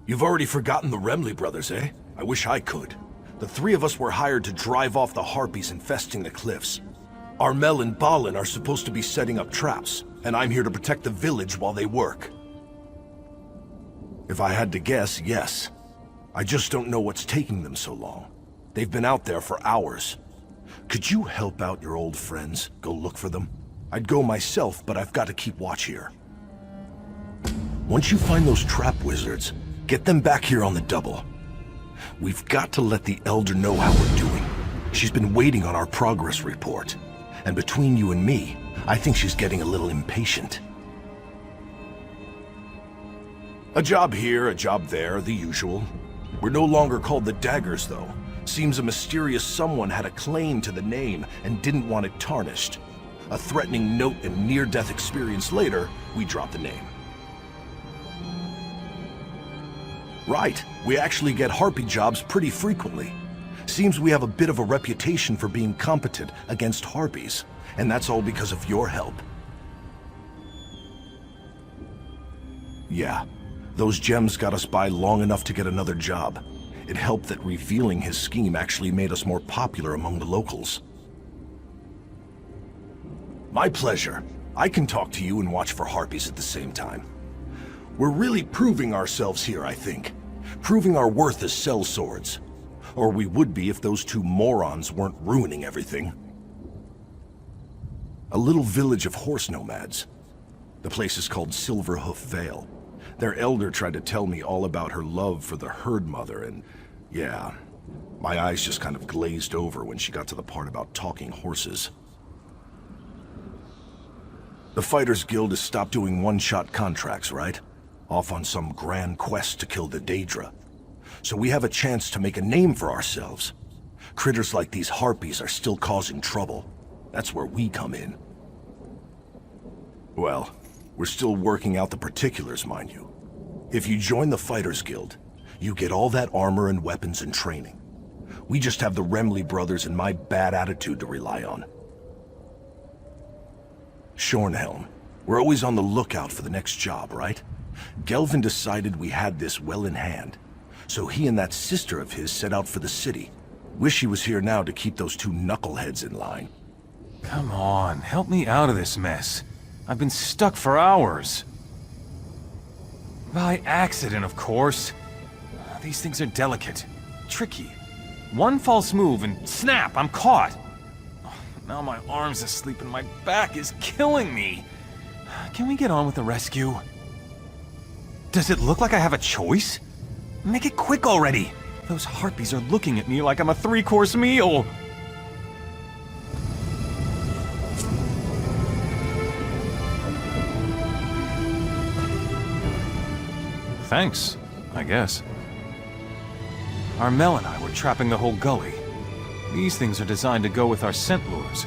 Speaker 4: You've already forgotten the Remley brothers, eh? I wish I could. The three of us were hired to drive off the harpies infesting the cliffs. Armel and Balin are supposed to be setting up traps, and I'm here to protect the village while they work. If I had to guess, yes. I just don't know what's taking them so long. They've been out there for hours. Could you help out your old friends? Go look for them? I'd go myself, but I've got to keep watch here. Once you find those trap wizards, get them back here on the double. We've got to let the Elder know how we're doing. She's been waiting on our progress report. And between you and me, I think she's getting a little impatient. A job here, a job there, the usual. We're no longer called the Daggers, though. Seems a mysterious someone had a claim to the name and didn't want it tarnished. A threatening note and near-death experience later, we dropped the name. Right, we actually get harpy jobs pretty frequently. Seems we have a bit of a reputation for being competent against harpies, and that's all because of your help. Yeah, those gems got us by long enough to get another job. It helped that revealing his scheme actually made us more popular among the locals. My pleasure. I can talk to you and watch for harpies at the same time. We're really proving ourselves here, I think. Proving our worth as sellswords. Or we would be if those two morons weren't ruining everything. A little village of horse nomads. The place is called Silverhoof Vale. Their elder tried to tell me all about her love for the herd mother, and yeah, my eyes just kind of glazed over when she got to the part about talking horses. The Fighters Guild has stopped doing one-shot contracts, right? Off on some grand quest to kill the Daedra. So we have a chance to make a name for ourselves. Critters like these harpies are still causing trouble. That's where we come in. Well, we're still working out the particulars, mind you. If you join the Fighters Guild, you get all that armor and weapons and training. We just have the Remley brothers and my bad attitude to rely on. Shornhelm, we're always on the lookout for the next job, right? Gelvin decided we had this well in hand. So he and that sister of his set out for the city. Wish he was here now to keep those two knuckleheads in line.
Speaker 14: Come on, help me out of this mess. I've been stuck for hours. By accident, of course. These things are delicate, tricky. One false move and snap, I'm caught. Now my arm's asleep and my back is killing me. Can we get on with the rescue? Does it look like I have a choice? Make it quick already. Those harpies are looking at me like I'm a 3-course meal. Thanks, I guess. Armel and I were trapping the whole gully. These things are designed to go with our scent lures.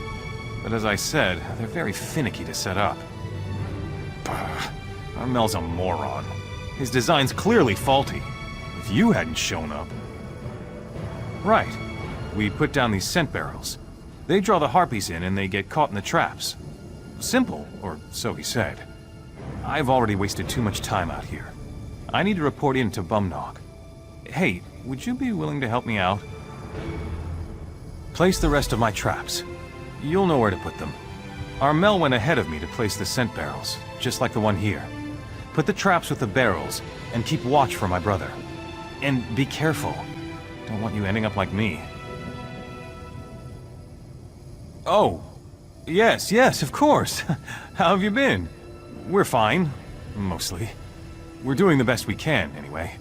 Speaker 14: But as I said, they're very finicky to set up. Armel's a moron. His design's clearly faulty. If you hadn't shown up... Right. We put down these scent barrels. They draw the harpies in and they get caught in the traps. Simple, or so he said. I've already wasted too much time out here. I need to report in to Bumnog. Hey, would you be willing to help me out? Place the rest of my traps. You'll know where to put them. Armel went ahead of me to place the scent barrels, just like the one here. Put the traps with the barrels, and keep watch for my brother. And be careful. Don't want you ending up like me. Oh, yes, of course. How have you been? We're fine, mostly. We're doing the best we can, anyway.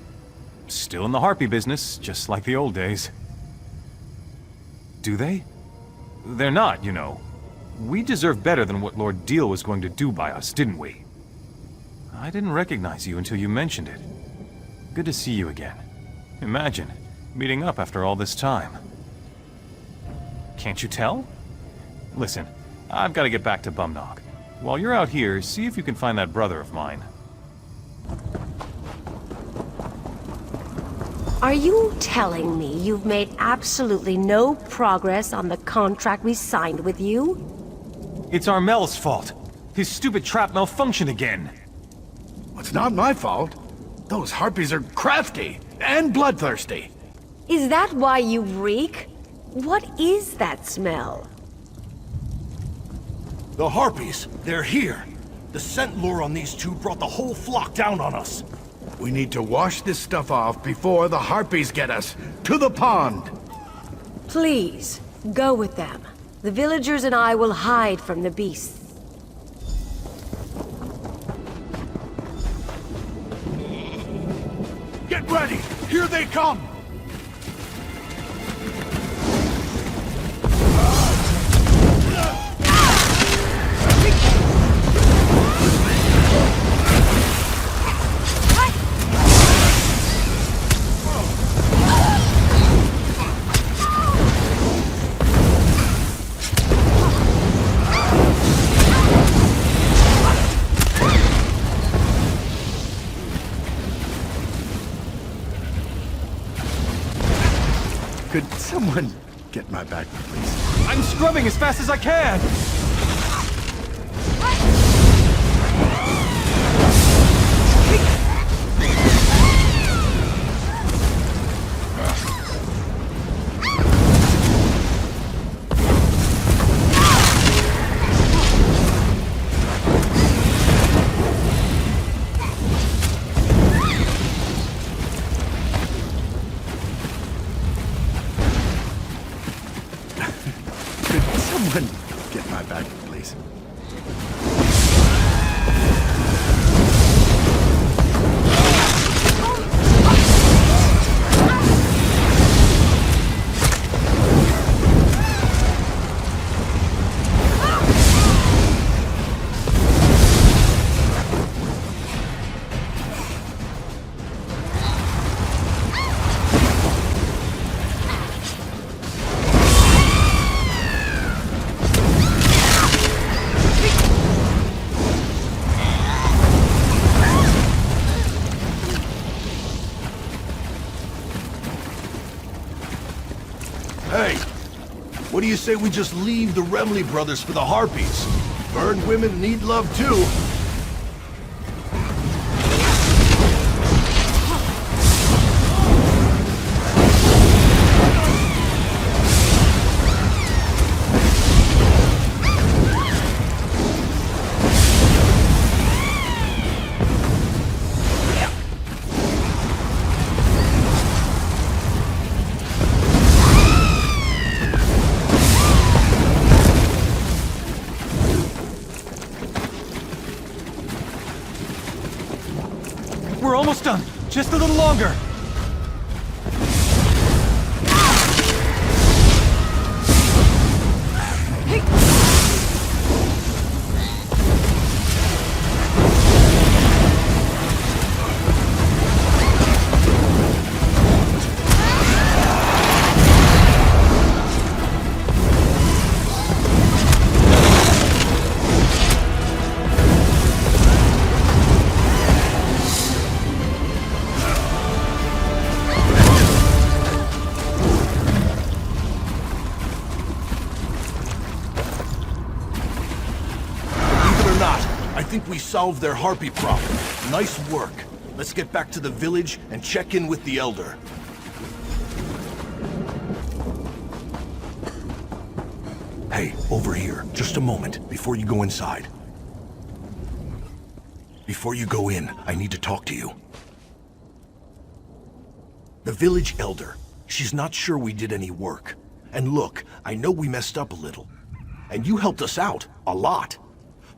Speaker 14: Still in the harpy business, just like the old days. Do they? They're not, you know. We deserve better than what Lord Deal was going to do by us, didn't we? I didn't recognize you until you mentioned it. Good to see you again. Imagine, meeting up after all this time. Can't you tell? Listen, I've got to get back to Bumnog. While you're out here, see if you can find that brother of mine.
Speaker 5: Are you telling me you've made absolutely no progress on the contract we signed with you?
Speaker 14: It's Armel's fault. His stupid trap malfunctioned again.
Speaker 16: It's not my fault. Those harpies are crafty and bloodthirsty.
Speaker 5: Is that why you reek? What is that smell?
Speaker 4: The harpies, they're here. The scent lure on these two brought the whole flock down on us.
Speaker 16: We need to wash this stuff off before the harpies get us. To the pond!
Speaker 5: Please, go with them. The villagers and I will hide from the beasts.
Speaker 16: Get ready! Here they come! Could someone get my back, please?
Speaker 14: I'm scrubbing as fast as I can!
Speaker 16: Get my back, please.
Speaker 4: Hey, what do you say we just leave the Remley brothers for the harpies? Burned women need love too.
Speaker 14: almost done. Just a little longer.
Speaker 4: I think we solved their harpy problem. Nice work. Let's get back to the village and check in with the Elder. Hey, over here. Just a moment, before you go inside. Before you go in, I need to talk to you. The village Elder. She's not sure we did any work. And look, I know we messed up a little. And you helped us out, a lot.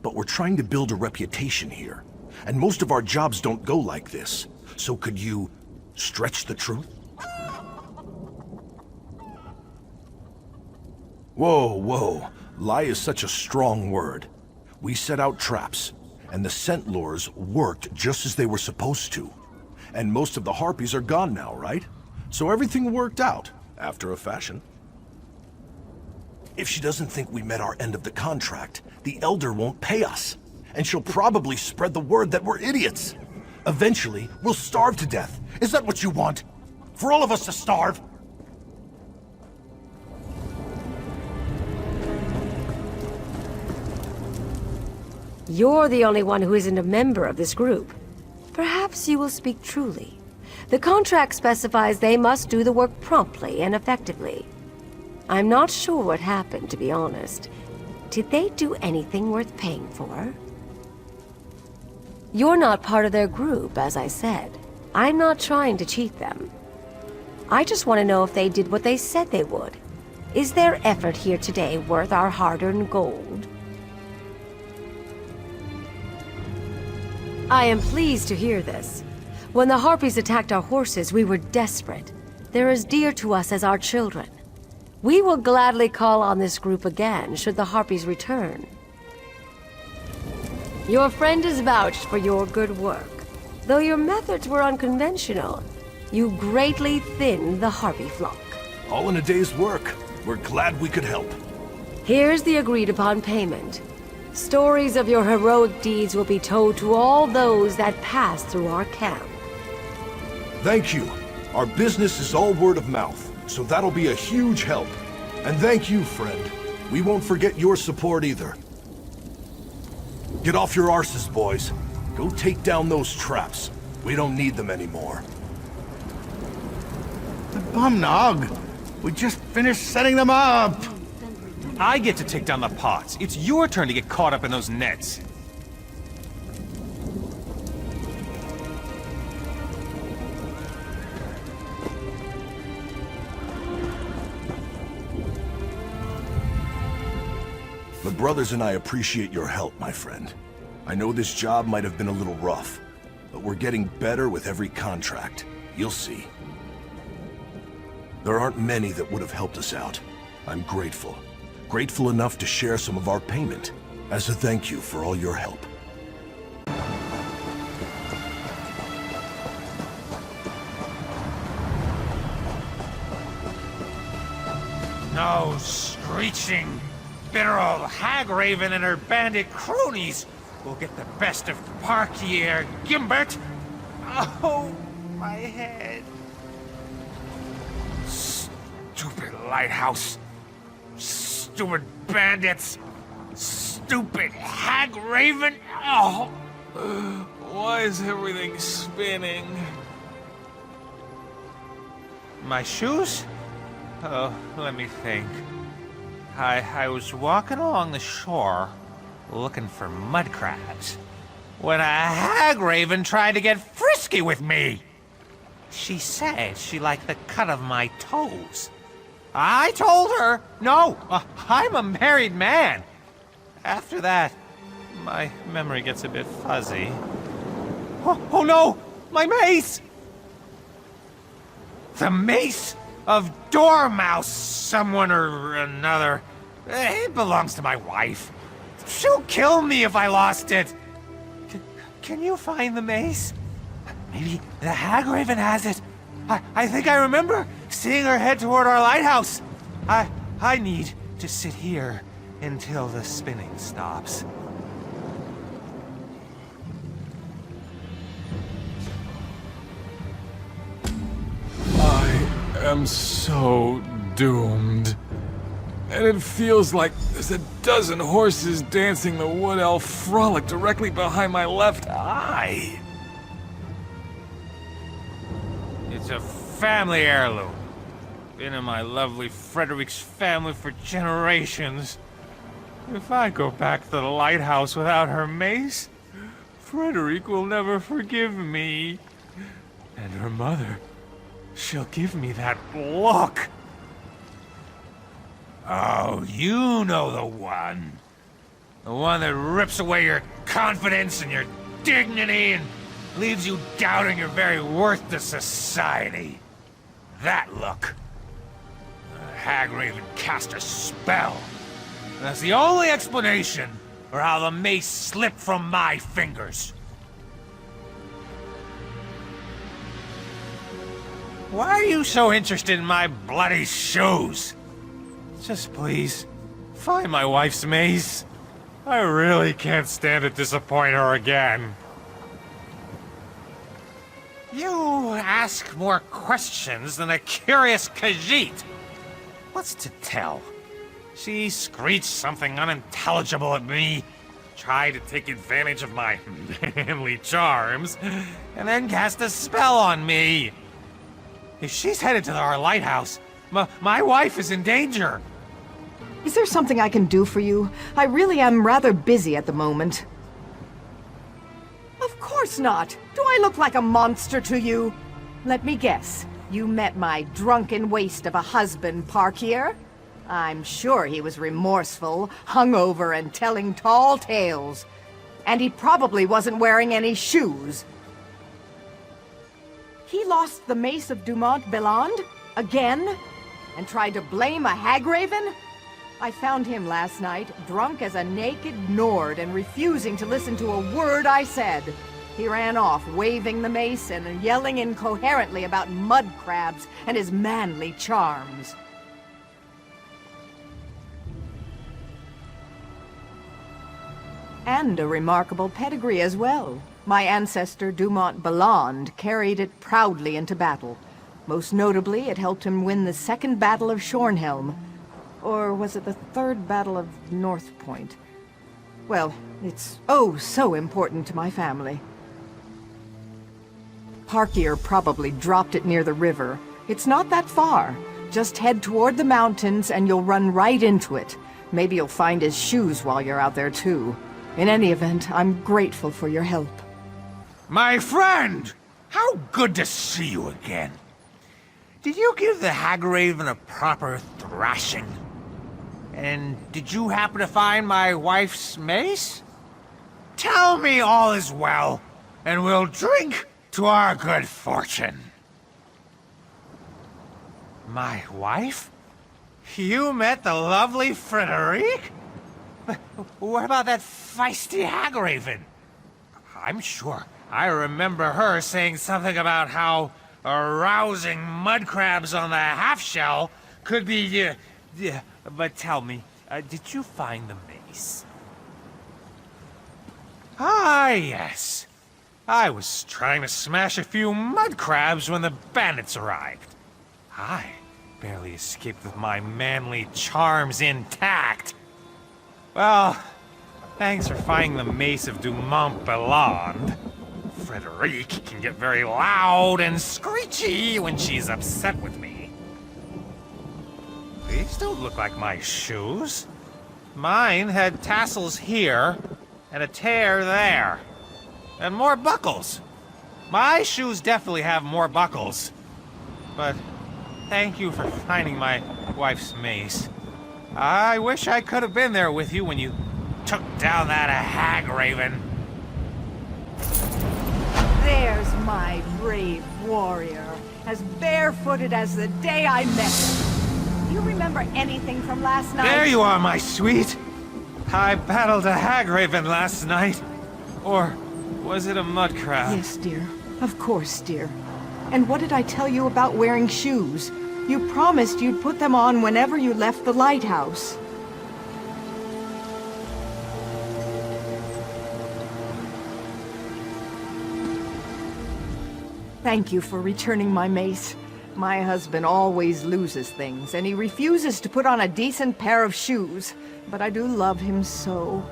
Speaker 4: But we're trying to build a reputation here. And most of our jobs don't go like this. So could you stretch the truth? Whoa, whoa. Lie is such a strong word. We set out traps, and the scent lures worked just as they were supposed to. And most of the harpies are gone now, right? So everything worked out, after a fashion. If she doesn't think we met our end of the contract, the Elder won't pay us. And she'll probably spread the word that we're idiots. Eventually, we'll starve to death. Is that what you want? For all of us to starve?
Speaker 5: You're the only one who isn't a member of this group. Perhaps you will speak truly. The contract specifies they must do the work promptly and effectively. I'm not sure what happened, to be honest. Did they do anything worth paying for? You're not part of their group, as I said. I'm not trying to cheat them. I just want to know if they did what they said they would. Is their effort here today worth our hard-earned gold? I am pleased to hear this. When the Harpies attacked our horses, we were desperate. They're as dear to us as our children. We will gladly call on this group again, should the Harpies return. Your friend has vouched for your good work. Though your methods were unconventional, you greatly thinned the Harpy flock.
Speaker 4: All in a day's work. We're glad we could help.
Speaker 5: Here's the agreed-upon payment. Stories of your heroic deeds will be told to all those that pass through our camp.
Speaker 4: Thank you. Our business is all word of mouth, so that'll be a huge help. And thank you, friend. We won't forget your support either. Get off your arses, boys. Go take down those traps. We don't need them anymore.
Speaker 16: The bumnog! We just finished setting them up!
Speaker 14: I get to take down the pots. It's your turn to get caught up in those nets.
Speaker 4: The brothers and I appreciate your help, my friend. I know this job might have been a little rough, but we're getting better with every contract. You'll see. There aren't many that would have helped us out. I'm grateful. Grateful enough to share some of our payment, as a thank you for all your help.
Speaker 2: No screeching, bitter old hag raven and her bandit cronies will get the best of Parkier Gimbert. Oh, my head. Stupid lighthouse. Stupid bandits. Stupid hag raven. Oh.
Speaker 14: Why is everything spinning?
Speaker 2: My shoes? Oh, let me think. I was walking along the shore, looking for mud crabs, when a hag raven tried to get frisky with me. She said she liked the cut of my toes. I told her, no, I'm a married man. After that, my memory gets a bit fuzzy. Oh no! My mace! The mace of Dormouse, someone or another. It belongs to my wife. She'll kill me if I lost it. Can you find the mace? Maybe the Hagraven has it. I think I remember seeing her head toward our lighthouse. I need to sit here until the spinning stops.
Speaker 14: I am so doomed. And it feels like there's a dozen horses dancing the wood elf frolic directly behind my left eye.
Speaker 2: It's a family heirloom. Been in my lovely Frederick's family for generations. If I go back to the lighthouse without her mace, Frederick will never forgive me. And her mother, she'll give me that look. Oh, you know the one. The one that rips away your confidence and your dignity and leaves you doubting your very worth to society. That look. The Hagraven cast a spell. And that's the only explanation for how the mace slipped from my fingers. Why are you so interested in my bloody shoes? Just please, find my wife's mace. I really can't stand to disappoint her again. You ask more questions than a curious Khajiit. What's to tell? She screeched something unintelligible at me, tried to take advantage of my manly charms, and then cast a spell on me. If she's headed to our lighthouse, my wife is in danger.
Speaker 9: Is there something I can do for you? I really am rather busy at the moment. Of course not. Do I look like a monster to you? Let me guess. You met my drunken waste of a husband, Parkier? I'm sure he was remorseful, hungover, and telling tall tales. And he probably wasn't wearing any shoes. He lost the mace of Dumont Belland? Again? And tried to blame a Hagraven? I found him last night, drunk as a naked Nord and refusing to listen to a word I said. He ran off, waving the mace and yelling incoherently about mud crabs and his manly charms. And a remarkable pedigree as well. My ancestor Dumont Belland carried it proudly into battle. Most notably, it helped him win the Second Battle of Shornhelm. Or was it the Third Battle of North Point? Well, it's oh so important to my family. Parkier probably dropped it near the river. It's not that far. Just head toward the mountains and you'll run right into it. Maybe you'll find his shoes while you're out there too. In any event, I'm grateful for your help.
Speaker 2: My friend! How good to see you again. Did you give the Hagraven a proper thrashing? And did you happen to find my wife's mace? Tell me all is well, and we'll drink to our good fortune. My wife? You met the lovely Frederick? What about that feisty Hagraven? I'm sure I remember her saying something about how arousing mud crabs on the half-shell could be, but tell me, did you find the mace? Ah, yes. I was trying to smash a few mud crabs when the bandits arrived. I barely escaped with my manly charms intact. Well, thanks for finding the mace of Dumont Belland. Frederick can get very loud and screechy when she's upset with me. These don't look like my shoes. Mine had tassels here, and a tear there. And more buckles. My shoes definitely have more buckles. But thank you for finding my wife's mace. I wish I could have been there with you when you took down that Hagraven.
Speaker 9: There's my brave warrior, as barefooted as the day I met him. Do you remember anything from last night?
Speaker 2: There you are, my sweet! I battled a hag raven last night. Or was it a mud crab?
Speaker 9: Yes, dear. Of course, dear. And what did I tell you about wearing shoes? You promised you'd put them on whenever you left the lighthouse. Thank you for returning my mace. My husband always loses things, and he refuses to put on a decent pair of shoes. But I do love him so.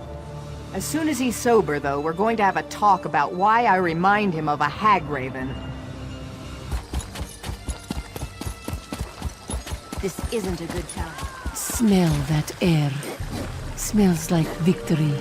Speaker 9: As soon as he's sober, though, we're going to have a talk about why I remind him of a hag raven.
Speaker 12: This isn't a good time. Smell that air. Smells like victory.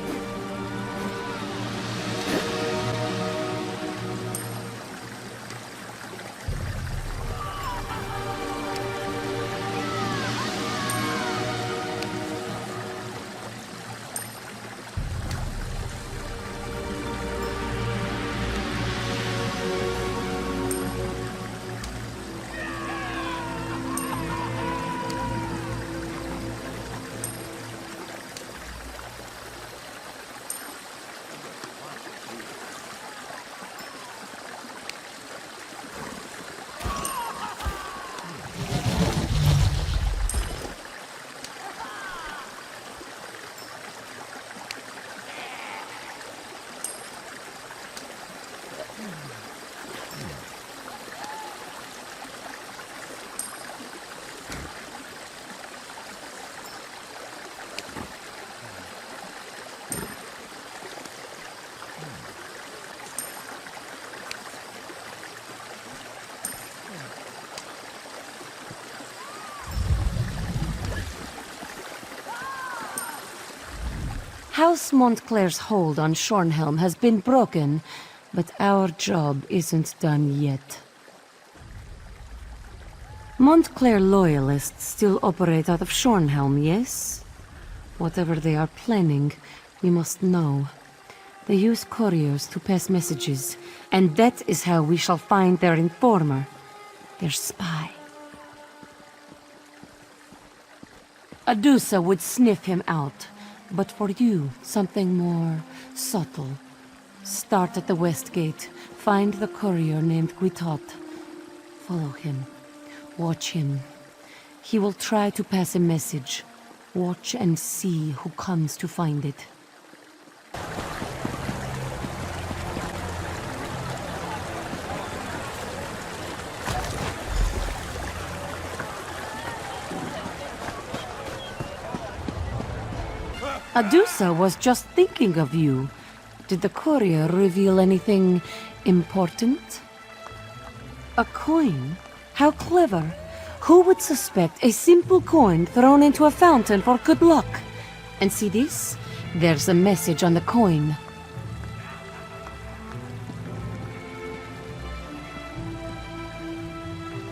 Speaker 12: House Montclair's hold on Shornhelm has been broken, but our job isn't done yet. Montclair loyalists still operate out of Shornhelm, yes? Whatever they are planning, we must know. They use couriers to pass messages, and that is how we shall find their informer, their spy. Adusa would sniff him out. But for you, something more subtle. Start at the west gate. Find the courier named Guitot. Follow him. Watch him. He will try to pass a message. Watch and see who comes to find it. Adusa was just thinking of you. Did the courier reveal anything important? A coin? How clever. Who would suspect a simple coin thrown into a fountain for good luck? And see this? There's a message on the coin.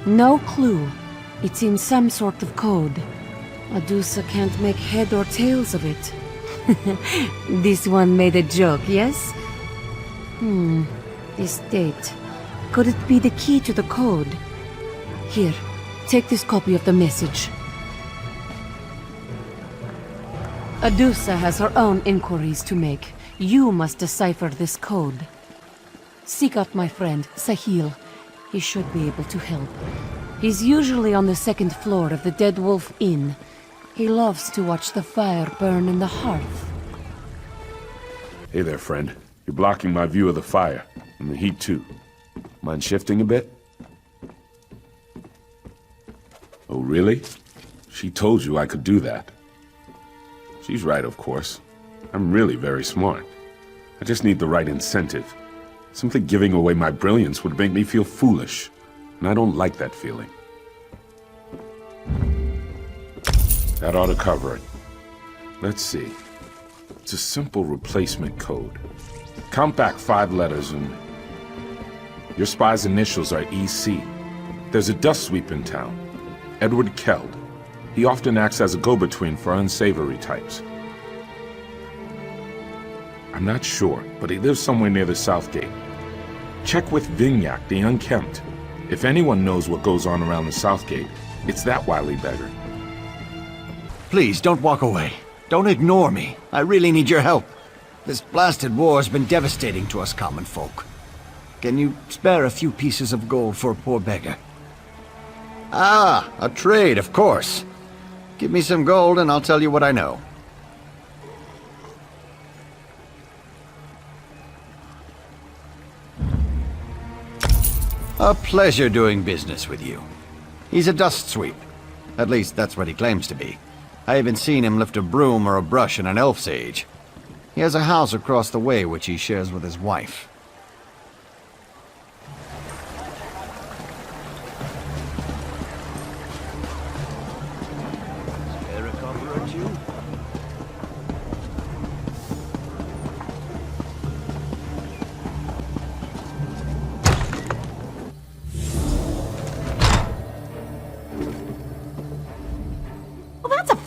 Speaker 12: No clue. It's in some sort of code. Adusa can't make head or tails of it. This one made a joke, yes? This date. Could it be the key to the code? Here, take this copy of the message. Adusa has her own inquiries to make. You must decipher this code. Seek out my friend, Sahil. He should be able to help. He's usually on the second floor of the Dead Wolf Inn. He loves to watch the fire burn in the hearth.
Speaker 3: Hey there, friend. You're blocking my view of the fire, and the heat too. Mind shifting a bit? Oh, really? She told you I could do that. She's right, of course. I'm really very smart. I just need the right incentive. Simply giving away my brilliance would make me feel foolish, and I don't like that feeling. That ought to cover it. Let's see. It's a simple replacement code. Count back 5 letters and... Your spy's initials are EC. There's a dust sweep in town. Edward Keld. He often acts as a go-between for unsavory types. I'm not sure, but he lives somewhere near the south gate. Check with Vignac, the Unkempt. If anyone knows what goes on around the South Gate, it's that wily beggar.
Speaker 10: Please, don't walk away. Don't ignore me. I really need your help. This blasted war has been devastating to us common folk. Can you spare a few pieces of gold for a poor beggar? Ah, a trade, of course. Give me some gold and I'll tell you what I know. A pleasure doing business with you. He's a dust sweep. At least that's what he claims to be. I haven't seen him lift a broom or a brush in an elf's age. He has a house across the way which he shares with his wife. Spare a copper or two?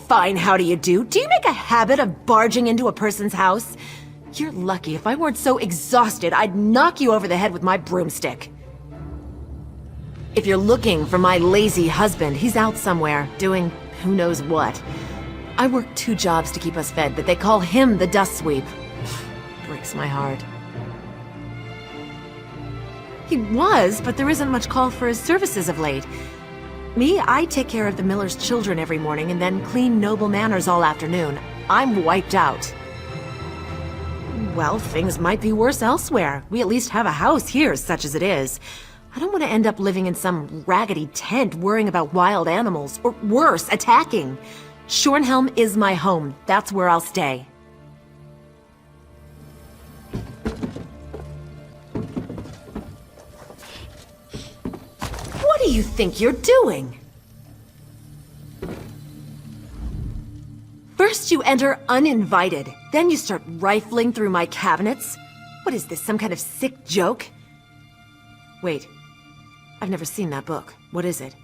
Speaker 11: Fine, how do you do? Do you make a habit of barging into a person's house? You're lucky. If I weren't so exhausted, I'd knock you over the head with my broomstick. If you're looking for my lazy husband, he's out somewhere, doing who knows what. I work 2 jobs to keep us fed, but they call him the dust sweep. Breaks my heart. He was, but there isn't much call for his services of late. Me, I take care of the miller's children every morning and then clean Noble Manors all afternoon. I'm wiped out. Well, things might be worse elsewhere. We at least have a house here, such as it is. I don't want to end up living in some raggedy tent worrying about wild animals, or worse, attacking. Shornhelm is my home. That's where I'll stay. What do you think you're doing? First you enter uninvited, then you start rifling through my cabinets. What is this, some kind of sick joke? Wait, I've never seen that book. What is it?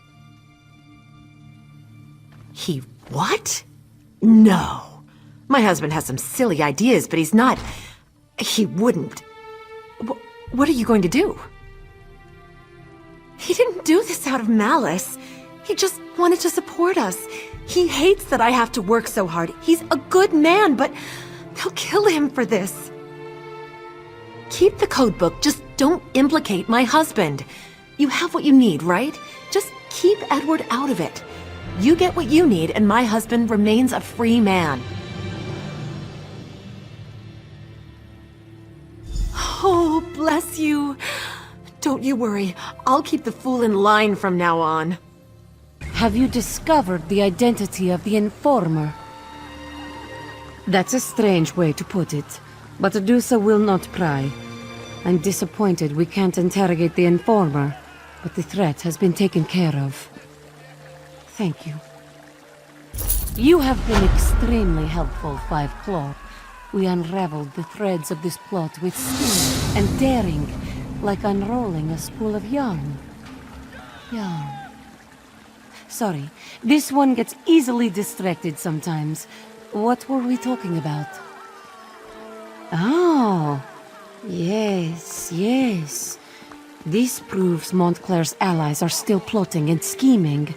Speaker 11: He what? No. My husband has some silly ideas, but he's not... He wouldn't. What are you going to do? He didn't do this out of malice. He just wanted to support us. He hates that I have to work so hard. He's a good man, but they'll kill him for this. Keep the code book, just don't implicate my husband. You have what you need, right? Just keep Edward out of it. You get what you need, and my husband remains a free man. Oh, bless you. Don't you worry. I'll keep the fool in line from now on.
Speaker 12: Have you discovered the identity of the informer? That's a strange way to put it, but Adusa will not pry. I'm disappointed we can't interrogate the informer, but the threat has been taken care of. Thank you. You have been extremely helpful, Five Claw. We unraveled the threads of this plot with skill and daring, like unrolling a spool of yarn. Sorry, this one gets easily distracted sometimes. What were we talking about? Oh, yes. This proves Montclair's allies are still plotting and scheming.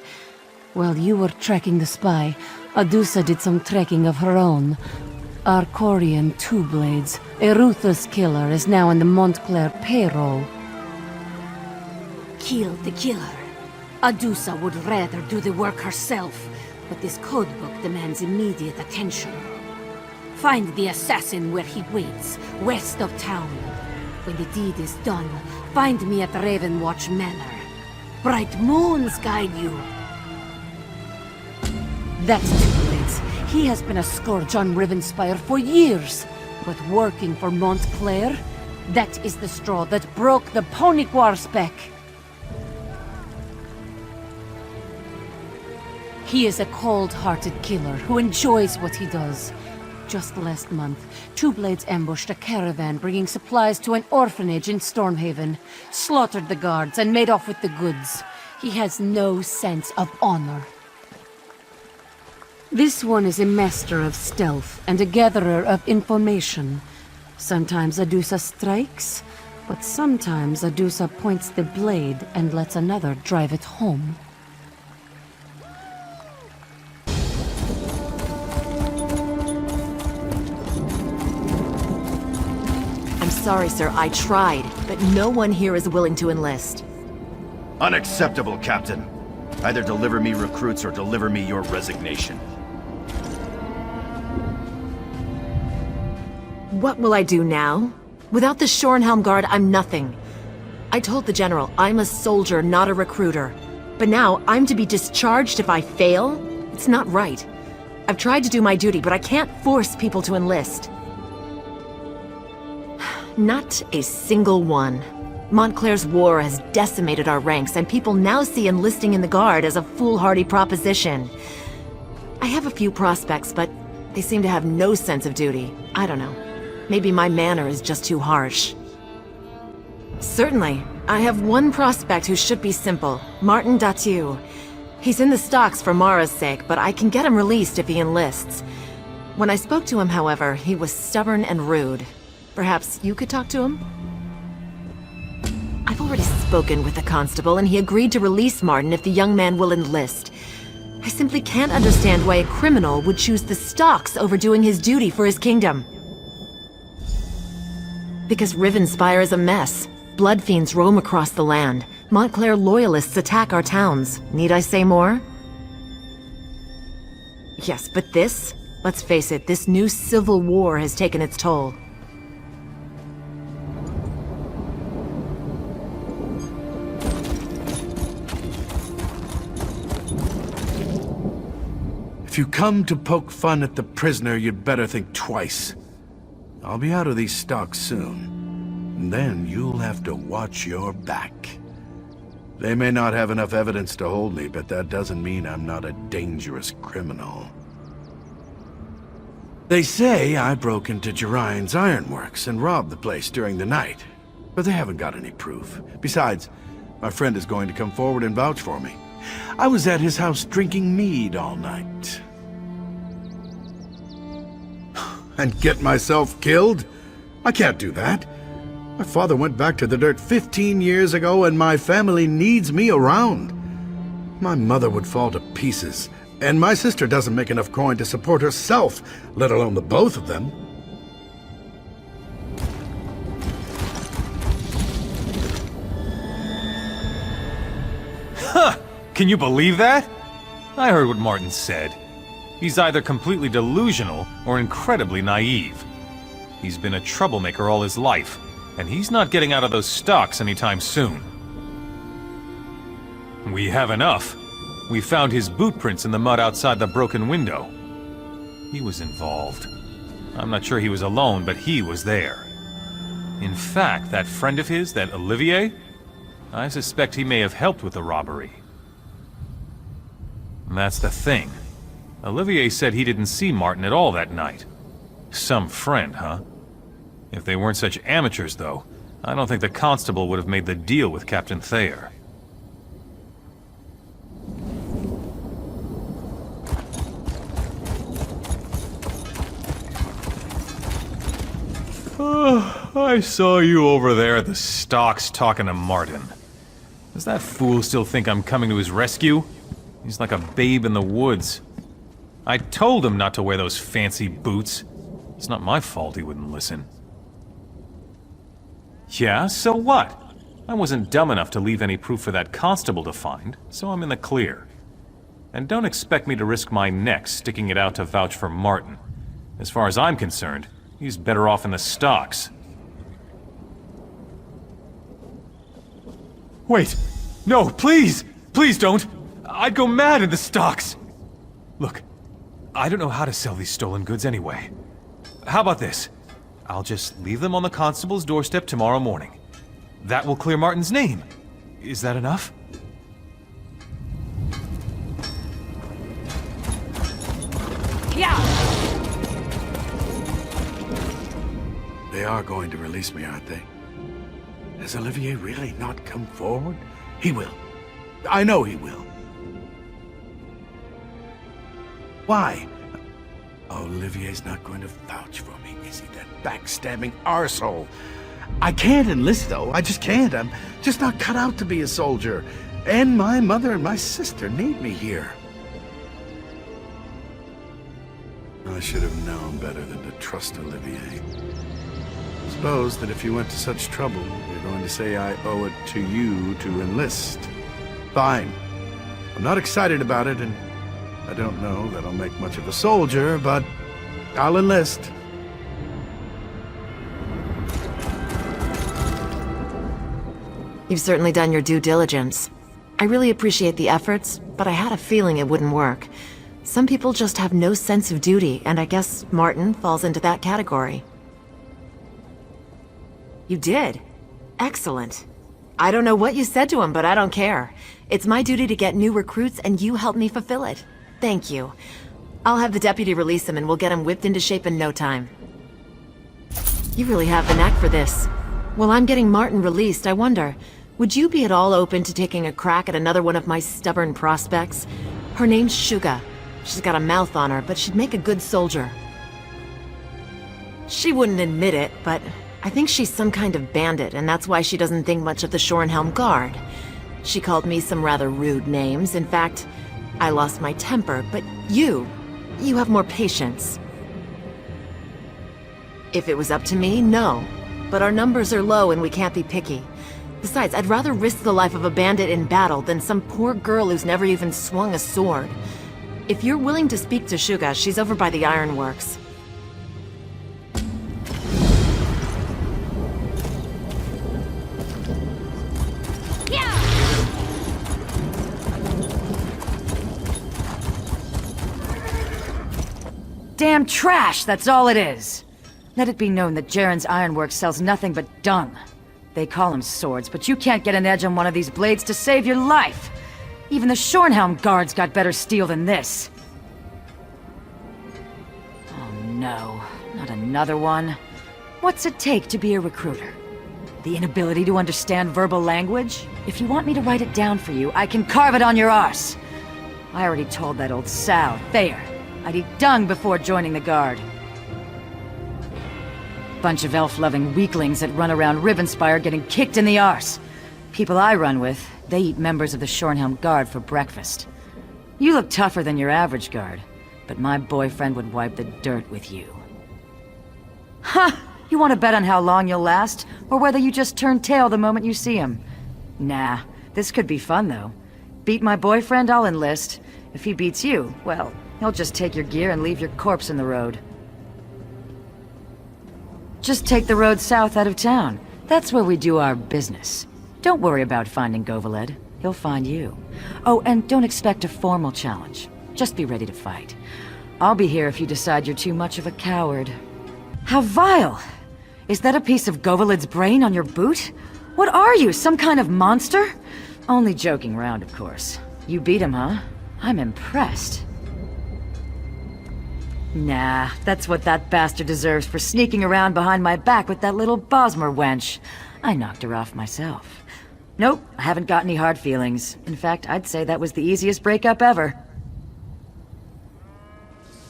Speaker 12: While you were tracking the spy, Adusa did some tracking of her own. Our Corian Two-Blades, a ruthless killer, is now in the Montclair payroll.
Speaker 11: Kill the killer. Adusa would rather do the work herself, but this codebook demands immediate attention. Find the assassin where he waits, west of town. When the deed is done, find me at Ravenwatch Manor. Bright moons guide you.
Speaker 12: That's Two-Blades. He has been a scourge on Rivenspire for years, but working for Montclair, that is the straw that broke the Ponyquar's back. He is a cold-hearted killer who enjoys what he does. Just last month, Two-Blades ambushed a caravan bringing supplies to an orphanage in Stormhaven, slaughtered the guards, and made off with the goods. He has no sense of honor. This one is a master of stealth and a gatherer of information. Sometimes Adusa strikes, But sometimes Adusa points the blade and lets another drive it home.
Speaker 6: I'm sorry, sir, I tried, but no one here is willing to enlist.
Speaker 21: Unacceptable, Captain. Either deliver me recruits or deliver me your resignation.
Speaker 6: What will I do now? Without the Shorenhelm Guard, I'm nothing. I told the General, I'm a soldier, not a recruiter. But now, I'm to be discharged if I fail? It's not right. I've tried to do my duty, but I can't force people to enlist. Not a single one. Montclair's war has decimated our ranks, and people now see enlisting in the Guard as a foolhardy proposition. I have a few prospects, but they seem to have no sense of duty. I don't know. Maybe my manner is just too harsh. Certainly. I have one prospect who should be simple. Martin Datu. He's in the stocks for Mara's sake, but I can get him released if he enlists. When I spoke to him, however, he was stubborn and rude. Perhaps you could talk to him? I've already spoken with the constable, and he agreed to release Martin if the young man will enlist. I simply can't understand why a criminal would choose the stocks over doing his duty for his kingdom. Because Rivenspire is a mess. Blood fiends roam across the land. Montclair loyalists attack our towns. Need I say more? Yes, but this? Let's face it, this new civil war has taken its toll.
Speaker 16: If you come to poke fun at the prisoner, you'd better think twice. I'll be out of these stocks soon. And then you'll have to watch your back. They may not have enough evidence to hold me, but that doesn't mean I'm not a dangerous criminal. They say I broke into Gerine's ironworks and robbed the place during the night, but they haven't got any proof. Besides, my friend is going to come forward and vouch for me. I was at his house drinking mead all night. And get myself killed? I can't do that. My father went back to the dirt 15 years ago, and my family needs me around. My mother would fall to pieces, and my sister doesn't make enough coin to support herself, let alone the both of them.
Speaker 14: Huh! Can you believe that? I heard what Martin said. He's either completely delusional or incredibly naive. He's been a troublemaker all his life, and he's not getting out of those stocks anytime soon. We have enough. We found his boot prints in the mud outside the broken window. He was involved. I'm not sure he was alone, but he was there. In fact, that friend of his, that Olivier, I suspect he may have helped with the robbery. And that's the thing. Olivier said he didn't see Martin at all that night. Some friend, huh? If they weren't such amateurs, though, I don't think the constable would have made the deal with Captain Thayer. I saw you over there at the stocks talking to Martin. Does that fool still think I'm coming to his rescue? He's like a babe in the woods. I told him not to wear those fancy boots. It's not my fault he wouldn't listen. Yeah, so what? I wasn't dumb enough to leave any proof for that constable to find, so I'm in the clear. And don't expect me to risk my neck sticking it out to vouch for Martin. As far as I'm concerned, he's better off in the stocks. Wait! No, please! Please don't! I'd go mad in the stocks! Look, I don't know how to sell these stolen goods anyway. How about this? I'll just leave them on the constable's doorstep tomorrow morning. That will clear Martin's name. Is that enough?
Speaker 6: Yeah!
Speaker 16: They are going to release me, aren't they? Has Olivier really not come forward? He will. I know he will. Why? Olivier's not going to vouch for me, is he? That backstabbing arsehole. I can't enlist, though. I just can't. I'm just not cut out to be a soldier. And my mother and my sister need me here. I should have known better than to trust Olivier. Suppose that if you went to such trouble, you're going to say I owe it to you to enlist. Fine. I'm not excited about it, and I don't know that I'll make much of a soldier, but I'll enlist.
Speaker 6: You've certainly done your due diligence. I really appreciate the efforts, but I had a feeling it wouldn't work. Some people just have no sense of duty, and I guess Martin falls into that category. You did? Excellent. I don't know what you said to him, but I don't care. It's my duty to get new recruits, and you helped me fulfill it. Thank you. I'll have the deputy release him, and we'll get him whipped into shape in no time. You really have the knack for this. While I'm getting Martin released, I wonder, would you be at all open to taking a crack at another one of my stubborn prospects? Her name's Suga. She's got a mouth on her, but she'd make a good soldier. She wouldn't admit it, but I think she's some kind of bandit, and that's why she doesn't think much of the Shorenhelm Guard. She called me some rather rude names. In fact, I lost my temper, but you have more patience. If it was up to me, no. But our numbers are low and we can't be picky. Besides, I'd rather risk the life of a bandit in battle than some poor girl who's never even swung a sword. If you're willing to speak to Suga, she's over by the ironworks.
Speaker 15: Damn trash, that's all it is. Let it be known that Jaren's Ironworks sells nothing but dung. They call them swords, but you can't get an edge on one of these blades to save your life. Even the Shorenhelm guards got better steel than this. Oh no, not another one. What's it take to be a recruiter? The inability to understand verbal language? If you want me to write it down for you, I can carve it on your arse. I already told that old sow, Thayer, I'd eat dung before joining the guard. Bunch of elf-loving weaklings that run around Rivenspire getting kicked in the arse. People I run with, they eat members of the Shorenhelm Guard for breakfast. You look tougher than your average guard, but my boyfriend would wipe the dirt with you. Huh! You want to bet on how long you'll last, or whether you just turn tail the moment you see him? Nah, this could be fun though. Beat my boyfriend, I'll enlist. If he beats you, well, he'll just take your gear and leave your corpse in the road. Just take the road south out of town. That's where we do our business. Don't worry about finding Govaled. He'll find you. Oh, and don't expect a formal challenge. Just be ready to fight. I'll be here if you decide you're too much of a coward. How vile! Is that a piece of Govaled's brain on your boot? What are you, some kind of monster? Only joking around, of course. You beat him, huh? I'm impressed. Nah, that's what that bastard deserves for sneaking around behind my back with that little Bosmer wench. I knocked her off myself. Nope, I haven't got any hard feelings. In fact, I'd say that was the easiest breakup ever.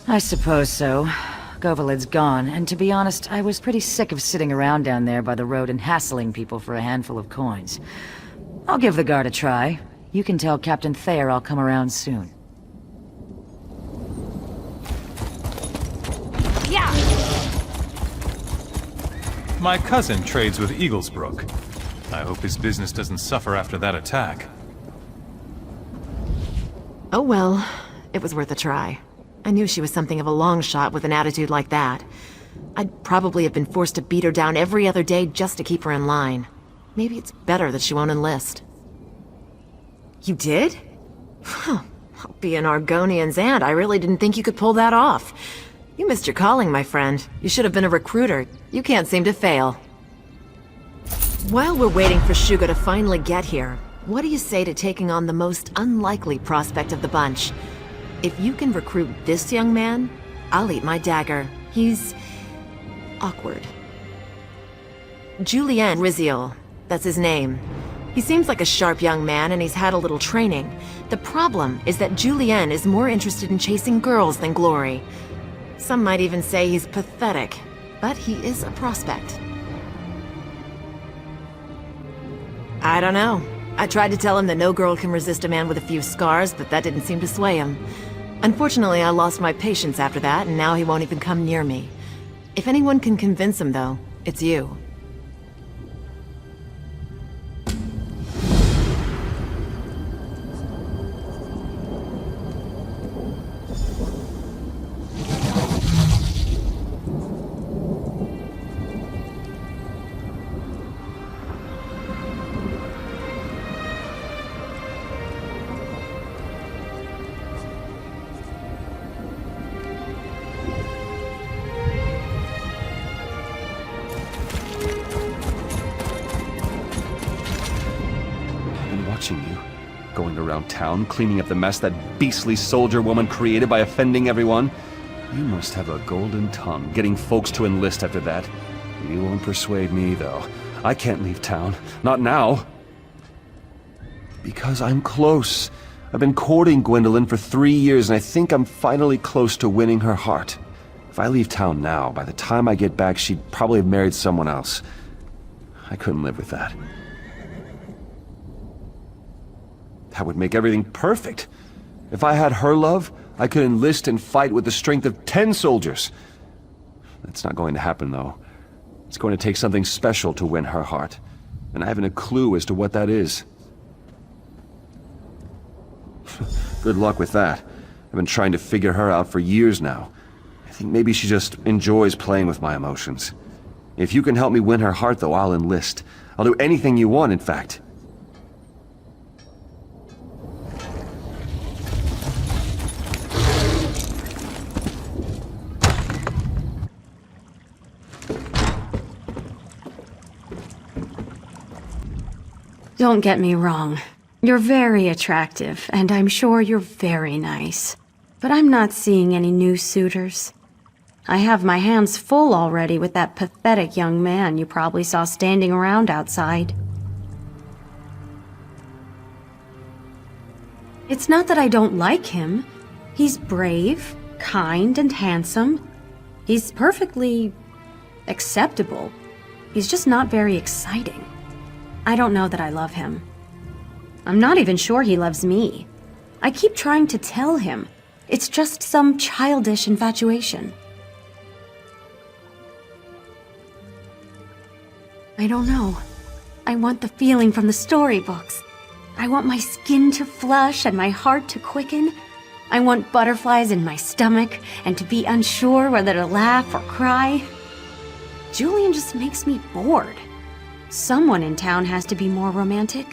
Speaker 15: I suppose so. Govaled's gone, and to be honest, I was pretty sick of sitting around down there by the road and hassling people for a handful of coins. I'll give the guard a try. You can tell Captain Thayer I'll come around soon.
Speaker 14: My cousin trades with Eaglesbrook. I hope his business doesn't suffer after that attack.
Speaker 6: Oh well, it was worth a try. I knew she was something of a long shot with an attitude like that. I'd probably have been forced to beat her down every other day just to keep her in line. Maybe it's better that she won't enlist. You did? Huh. I'll be an Argonian's aunt. I really didn't think you could pull that off. You missed your calling, my friend. You should have been a recruiter. You can't seem to fail. While we're waiting for Suga to finally get here, what do you say to taking on the most unlikely prospect of the bunch? If you can recruit this young man, I'll eat my dagger. He's awkward. Julien Riziol, that's his name. He seems like a sharp young man and he's had a little training. The problem is that Julien is more interested in chasing girls than glory. Some might even say he's pathetic, but he is a prospect. I don't know. I tried to tell him that no girl can resist a man with a few scars, but that didn't seem to sway him. Unfortunately, I lost my patience after that, and now he won't even come near me. If anyone can convince him, though, it's you.
Speaker 18: Watching you, going around town, cleaning up the mess that beastly soldier woman created by offending everyone. You must have a golden tongue, getting folks to enlist after that. You won't persuade me, though. I can't leave town. Not now. Because I'm close. I've been courting Gwendolyn for 3 years, and I think I'm finally close to winning her heart. If I leave town now, by the time I get back, she'd probably have married someone else. I couldn't live with that. That would make everything perfect. If I had her love, I could enlist and fight with the strength of 10 soldiers. That's not going to happen, though. It's going to take something special to win her heart, and I haven't a clue as to what that is. Good luck with that. I've been trying to figure her out for years now. I think maybe she just enjoys playing with my emotions. If you can help me win her heart, though, I'll enlist. I'll do anything you want, in fact.
Speaker 11: Don't get me wrong. You're very attractive, and I'm sure you're very nice. But I'm not seeing any new suitors. I have my hands full already with that pathetic young man you probably saw standing around outside. It's not that I don't like him. He's brave, kind, and handsome. He's perfectly acceptable. He's just not very exciting. I don't know that I love him. I'm not even sure he loves me. I keep trying to tell him. It's just some childish infatuation. I don't know. I want the feeling from the storybooks. I want my skin to flush and my heart to quicken. I want butterflies in my stomach and to be unsure whether to laugh or cry. Julian just makes me bored. Someone in town has to be more romantic.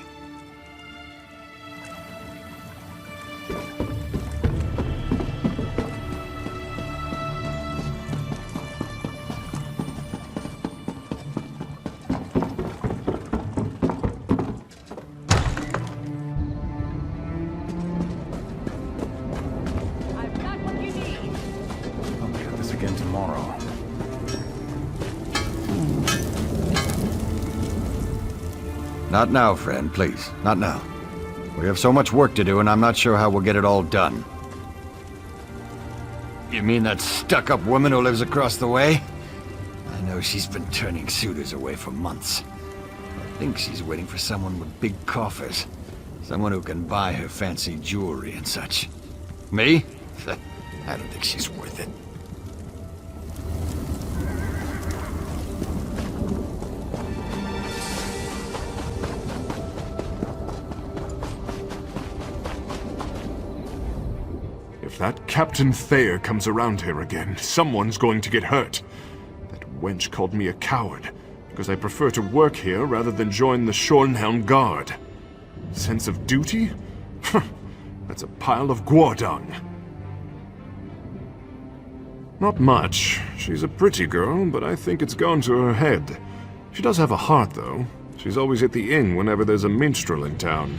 Speaker 14: Again tomorrow.
Speaker 10: Not now, friend, please. Not now. We have so much work to do, and I'm not sure how we'll get it all done. You mean that stuck-up woman who lives across the way? I know she's been turning suitors away for months. I think she's waiting for someone with big coffers. Someone who can buy her fancy jewelry and such. Me? I don't think she's worth it.
Speaker 3: If that Captain Thayer comes around here again, someone's going to get hurt. That wench called me a coward, because I prefer to work here rather than join the Shornhelm Guard. Sense of duty? That's a pile of guardung. Not much. She's a pretty girl, but I think it's gone to her head. She does have a heart, though. She's always at the inn whenever there's a minstrel in town.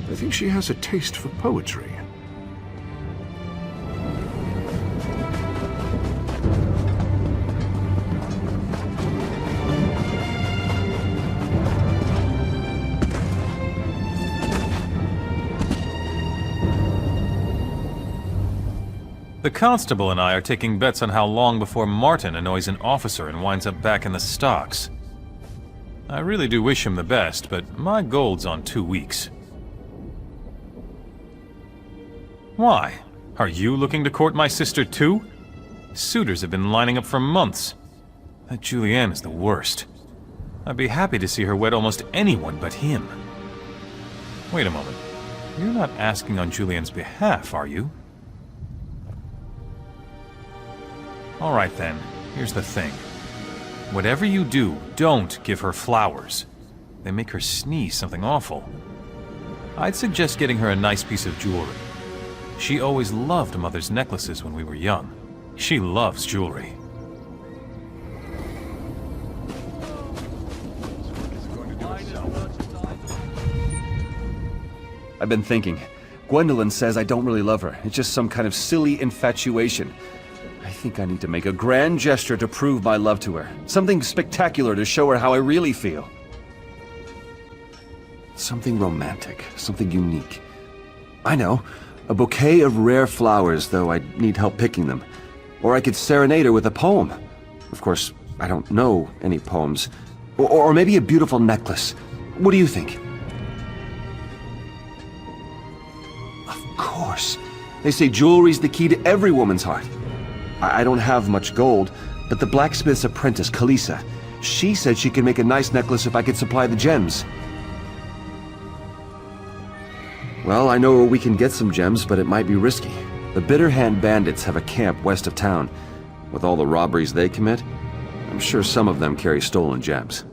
Speaker 3: I think she has a taste for poetry.
Speaker 14: The constable and I are taking bets on how long before Martin annoys an officer and winds up back in the stocks. I really do wish him the best, but my gold's on 2 weeks. Why? Are you looking to court my sister too? Suitors have been lining up for months. That Julianne is the worst. I'd be happy to see her wed almost anyone but him. Wait a moment. You're not asking on Julianne's behalf, are you? Alright then, here's the thing. Whatever you do, don't give her flowers. They make her sneeze something awful. I'd suggest getting her a nice piece of jewelry. She always loved Mother's necklaces when we were young. She loves jewelry.
Speaker 18: I've been thinking. Gwendolyn says I don't really love her. It's just some kind of silly infatuation. I think I need to make a grand gesture to prove my love to her. Something spectacular to show her how I really feel. Something romantic. Something unique. I know. A bouquet of rare flowers, though I'd need help picking them. Or I could serenade her with a poem. Of course, I don't know any poems. Or maybe a beautiful necklace. What do you think? Of course. They say jewelry's the key to every woman's heart. I don't have much gold, but the blacksmith's apprentice, Kalisa, she said she could make a nice necklace if I could supply the gems. Well, I know we can get some gems, but it might be risky. The Bitterhand bandits have a camp west of town. With all the robberies they commit, I'm sure some of them carry stolen gems.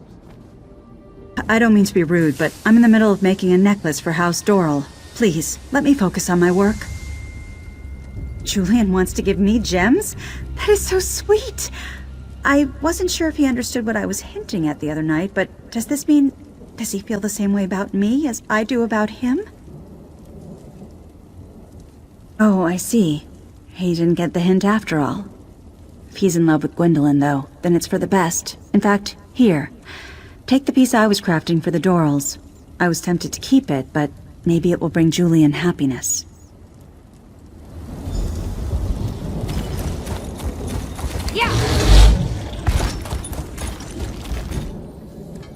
Speaker 7: I don't mean to be rude, but I'm in the middle of making a necklace for House Doral. Please, let me focus on my work. Julian wants to give me gems? That is so sweet! I wasn't sure if he understood what I was hinting at the other night, but does this mean... does he feel the same way about me as I do about him? Oh, I see. He didn't get the hint after all. If he's in love with Gwendolyn, though, then it's for the best. In fact, here. Take the piece I was crafting for the Dorals. I was tempted to keep it, but maybe it will bring Julian happiness.
Speaker 11: Yeah!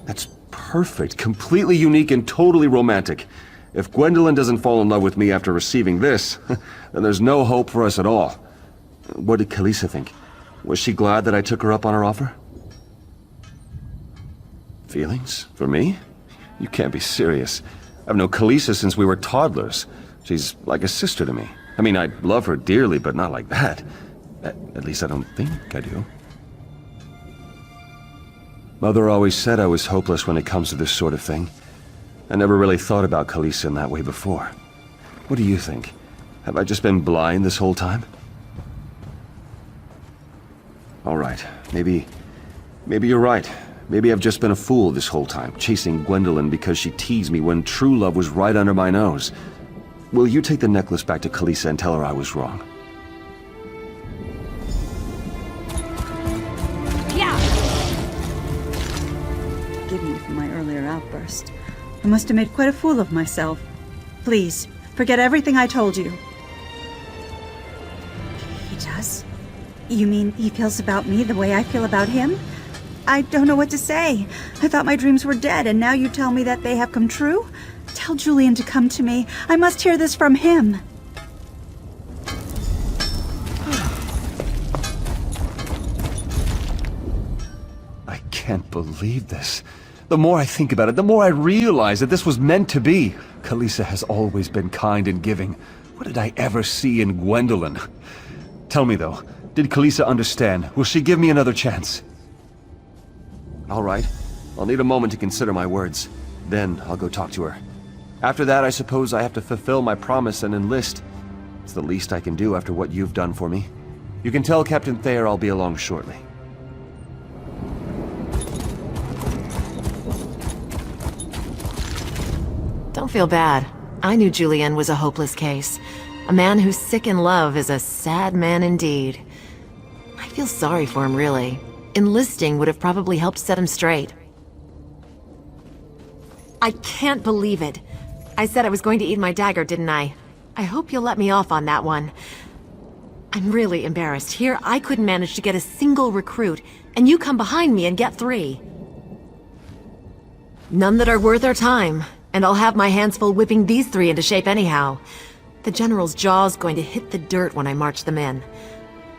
Speaker 18: That's perfect, completely unique and totally romantic. If Gwendolyn doesn't fall in love with me after receiving this, then there's no hope for us at all. What did Kalisa think? Was she glad that I took her up on her offer? Feelings? For me? You can't be serious. I've known Kalisa since we were toddlers. She's like a sister to me. I mean, I love her dearly, but not like that. At least I don't think I do. Mother always said I was hopeless when it comes to this sort of thing. I never really thought about Kalisa in that way before. What do you think? Have I just been blind this whole time? All right, maybe you're right. Maybe I've just been a fool this whole time, chasing Gwendolyn because she teased me when true love was right under my nose. Will you take the necklace back to Kalisa and tell her I was wrong?
Speaker 11: Yeah!
Speaker 7: Forgive me for my earlier outburst. I must have made quite a fool of myself. Please, forget everything I told you. He does? You mean he feels about me the way I feel about him? I don't know what to say. I thought my dreams were dead, and now you tell me that they have come true? Tell Julian to come to me. I must hear this from him.
Speaker 18: I can't believe this. The more I think about it, the more I realize that this was meant to be. Kalisa has always been kind and giving. What did I ever see in Gwendolyn? Tell me though, did Kalisa understand? Will she give me another chance? All right, I'll need a moment to consider my words. Then I'll go talk to her. After that, I suppose I have to fulfill my promise and enlist. It's the least I can do after what you've done for me. You can tell Captain Thayer I'll be along shortly.
Speaker 6: Don't feel bad. I knew Julian was a hopeless case. A man who's sick in love is a sad man indeed. I feel sorry for him, really. Enlisting would have probably helped set him straight. I can't believe it. I said I was going to eat my dagger, didn't I? I hope you'll let me off on that one. I'm really embarrassed. Here, I couldn't manage to get a single recruit, and you come behind me and get 3. None that are worth our time, and I'll have my hands full whipping these three into shape anyhow. The General's jaw's going to hit the dirt when I march them in.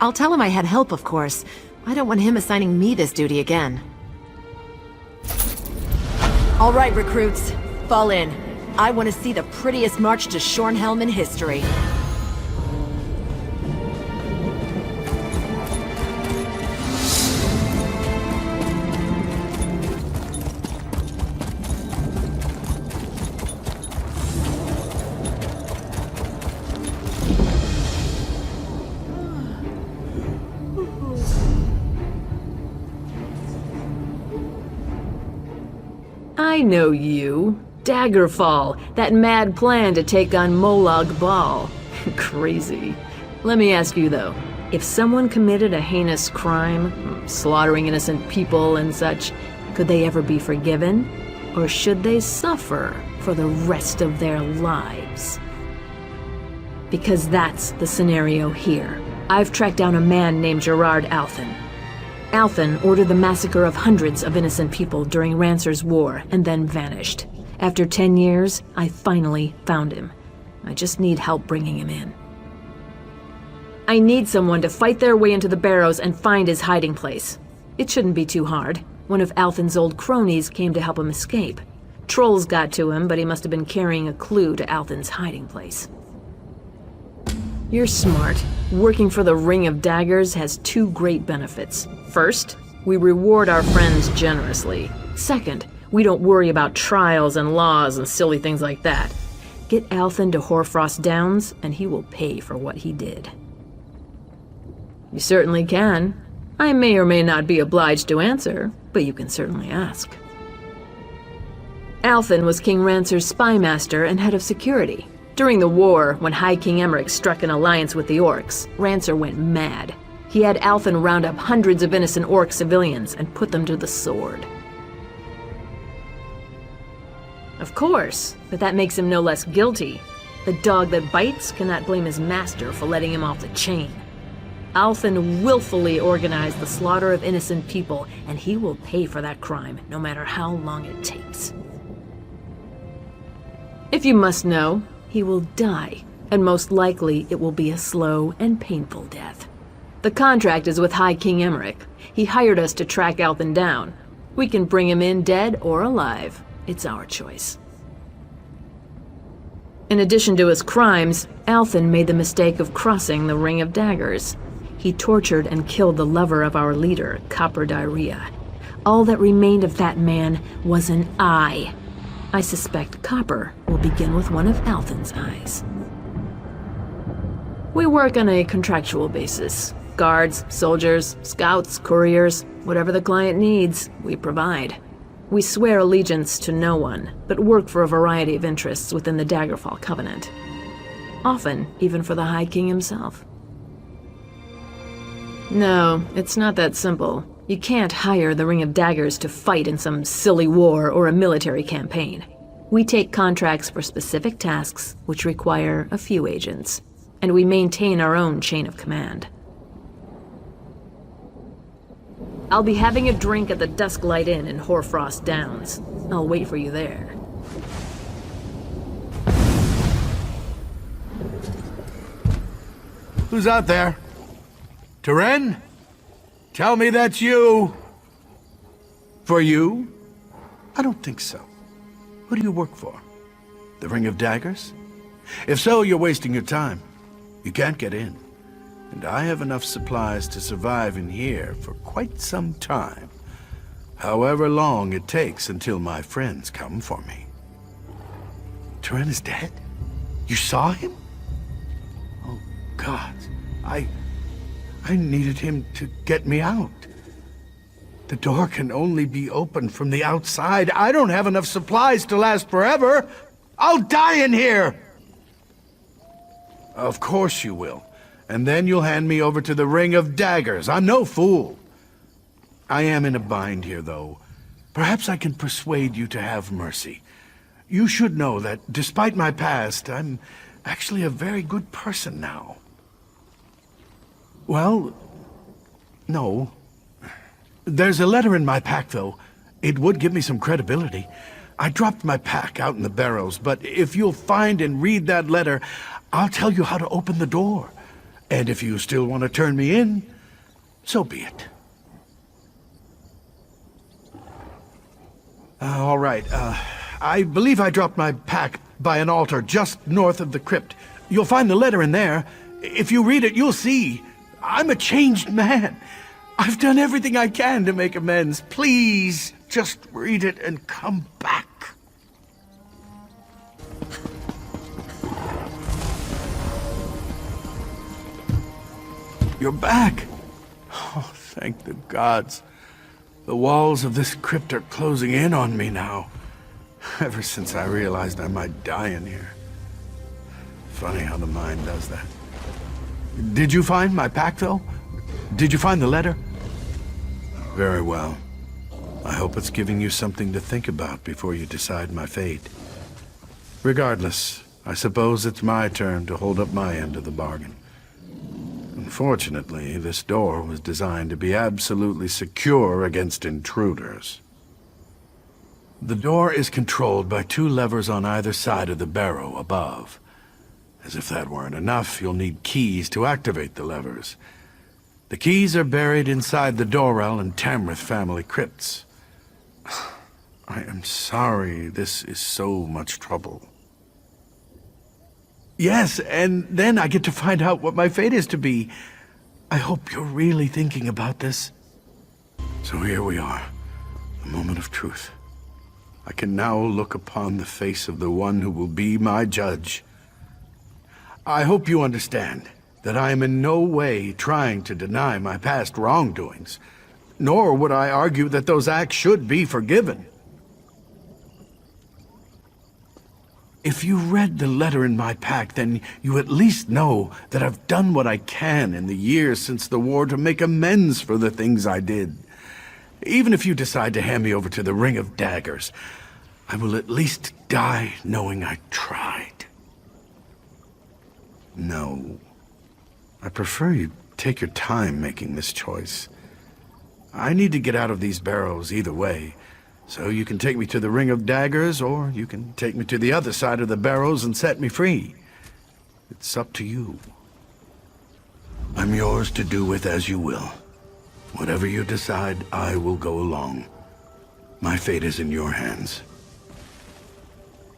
Speaker 6: I'll tell him I had help, of course. I don't want him assigning me this duty again. All right, recruits. Fall in. I want to see the prettiest march to Shornhelm in history.
Speaker 23: I know you. Daggerfall, that mad plan to take on Molag Bal. Crazy. Let me ask you though, if someone committed a heinous crime, slaughtering innocent people and such, could they ever be forgiven? Or should they suffer for the rest of their lives? Because that's the scenario here. I've tracked down a man named Gerard Althen. Althen ordered the massacre of hundreds of innocent people during Rancer's War and then vanished. After 10 years, I finally found him. I just need help bringing him in. I need someone to fight their way into the barrows and find his hiding place. It shouldn't be too hard. One of Althen's old cronies came to help him escape. Trolls got to him, but he must have been carrying a clue to Althen's hiding place. You're smart. Working for the Ring of Daggers has two great benefits. First, we reward our friends generously. Second, we don't worry about trials and laws and silly things like that. Get Althen to Hoarfrost Downs, and he will pay for what he did. You certainly can. I may or may not be obliged to answer, but you can certainly ask. Althen was King Rancer's spymaster and head of security. During the war, when High King Emmerich struck an alliance with the Orcs, Rancer went mad. He had Althen round up hundreds of innocent Orc civilians and put them to the sword. Of course, but that makes him no less guilty. The dog that bites cannot blame his master for letting him off the chain. Althen willfully organized the slaughter of innocent people, and he will pay for that crime, no matter how long it takes. If you must know, he will die, and most likely it will be a slow and painful death. The contract is with High King Emmerich. He hired us to track Althen down. We can bring him in dead or alive. It's our choice. In addition to his crimes, Althen made the mistake of crossing the Ring of Daggers. He tortured and killed the lover of our leader, Copper Diarrhea. All that remained of that man was an eye. I suspect Copper will begin with one of Althen's eyes. We work on a contractual basis. Guards, soldiers, scouts, couriers, whatever the client needs, we provide. We swear allegiance to no one, but work for a variety of interests within the Daggerfall Covenant. Often, even for the High King himself. No, it's not that simple. You can't hire the Ring of Daggers to fight in some silly war or a military campaign. We take contracts for specific tasks, which require a few agents, and we maintain our own chain of command. I'll be having a drink at the Dusklight Inn in Hoarfrost Downs. I'll wait for you there.
Speaker 16: Who's out there? Teren? Tell me that's you. For you? I don't think so. Who do you work for? The Ring of Daggers? If so, you're wasting your time. You can't get in. And I have enough supplies to survive in here for quite some time. However long it takes until my friends come for me. Teren is dead? You saw him? Oh, God. I needed him to get me out. The door can only be opened from the outside. I don't have enough supplies to last forever. I'll die in here! Of course you will. And then you'll hand me over to the Ring of Daggers. I'm no fool. I am in a bind here, though. Perhaps I can persuade you to have mercy. You should know that, despite my past, I'm actually a very good person now. Well, no. There's a letter in my pack, though. It would give me some credibility. I dropped my pack out in the barrows, but if you'll find and read that letter, I'll tell you how to open the door. And if you still want to turn me in, so be it. All right, I believe I dropped my pack by an altar just north of the crypt. You'll find the letter in there. If you read it, you'll see. I'm a changed man. I've done everything I can to make amends. Please, just read it and come back. You're back. Oh, thank the gods. The walls of this crypt are closing in on me now. Ever since I realized I might die in here. Funny how the mind does that. Did you find my pack, though? Did you find the letter? Very well. I hope it's giving you something to think about before you decide my fate. Regardless, I suppose it's my turn to hold up my end of the bargain. Unfortunately, this door was designed to be absolutely secure against intruders. The door is controlled by 2 levers on either side of the barrow above. As if that weren't enough, you'll need keys to activate the levers. The keys are buried inside the Dorel and Tamrith family crypts. I am sorry this is so much trouble. Yes, and then I get to find out what my fate is to be. I hope you're really thinking about this. So here we are, the moment of truth. I can now look upon the face of the one who will be my judge. I hope you understand that I am in no way trying to deny my past wrongdoings, nor would I argue that those acts should be forgiven. If you read the letter in my pack, then you at least know that I've done what I can in the years since the war to make amends for the things I did. Even if you decide to hand me over to the Ring of Daggers, I will at least die knowing I tried. No. I prefer you take your time making this choice. I need to get out of these barrows either way, so you can take me to the Ring of Daggers, or you can take me to the other side of the barrows and set me free. It's up to you. I'm yours to do with as you will. Whatever you decide, I will go along. My fate is in your hands.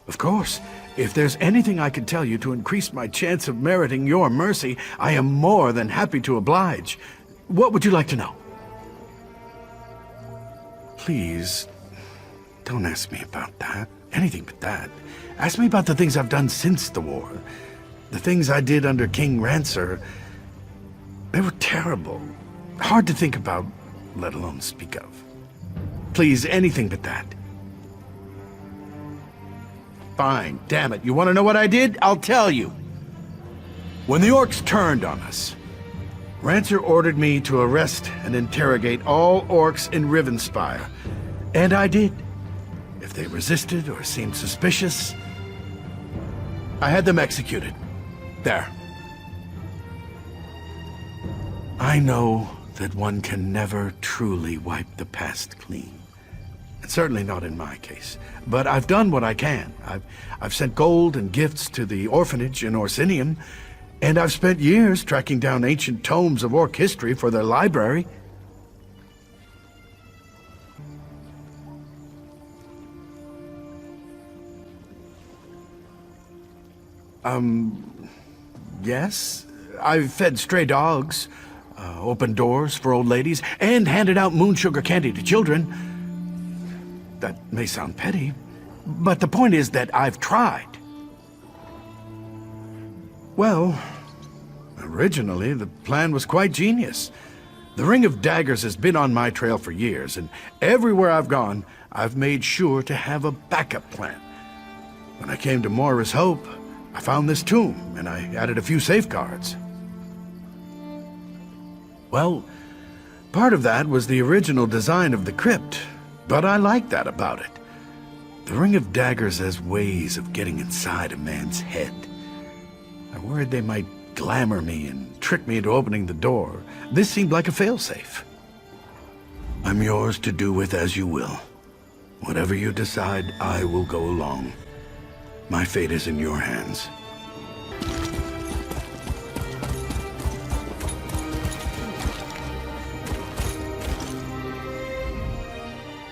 Speaker 16: Of course, if there's anything I can tell you to increase my chance of meriting your mercy, I am more than happy to oblige. What would you like to know? Please, don't ask me about that. Anything but that. Ask me about the things I've done since the war. The things I did under King Rancer. They were terrible. Hard to think about, let alone speak of. Please, anything but that. Fine, damn it. You want to know what I did? I'll tell you. When the orcs turned on us, Rancer ordered me to arrest and interrogate all orcs in Rivenspire. And I did. If they resisted or seemed suspicious, I had them executed. There. I know that one can never truly wipe the past clean. Certainly not in my case. But I've done what I can. I've sent gold and gifts to the orphanage in Orsinium, and I've spent years tracking down ancient tomes of orc history for their library. Yes. I've fed stray dogs, opened doors for old ladies, and handed out moon sugar candy to children. That may sound petty, but the point is that I've tried. Well, originally the plan was quite genius. The Ring of Daggers has been on my trail for years, and everywhere I've gone, I've made sure to have a backup plan. When I came to Moira's Hope, I found this tomb, and I added a few safeguards. Well, part of that was the original design of the crypt, but I like that about it. The Ring of Daggers has ways of getting inside a man's head. I worried they might glamour me and trick me into opening the door. This seemed like a failsafe. I'm yours to do with as you will. Whatever you decide, I will go along. My fate is in your hands.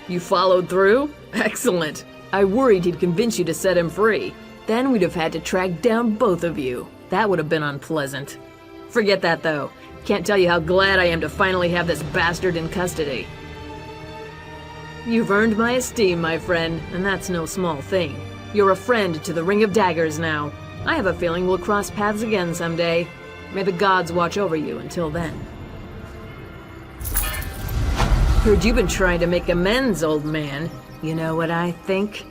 Speaker 8: You followed through? Excellent. I worried he'd convince you to set him free. Then we'd have had to track down both of you. That would have been unpleasant. Forget that, though. Can't tell you how glad I am to finally have this bastard in custody. You've earned my esteem, my friend, and that's no small thing. You're a friend to the Ring of Daggers now. I have a feeling we'll cross paths again someday. May the gods watch over you until then. Heard you've been trying to make amends, old man. You know what I think?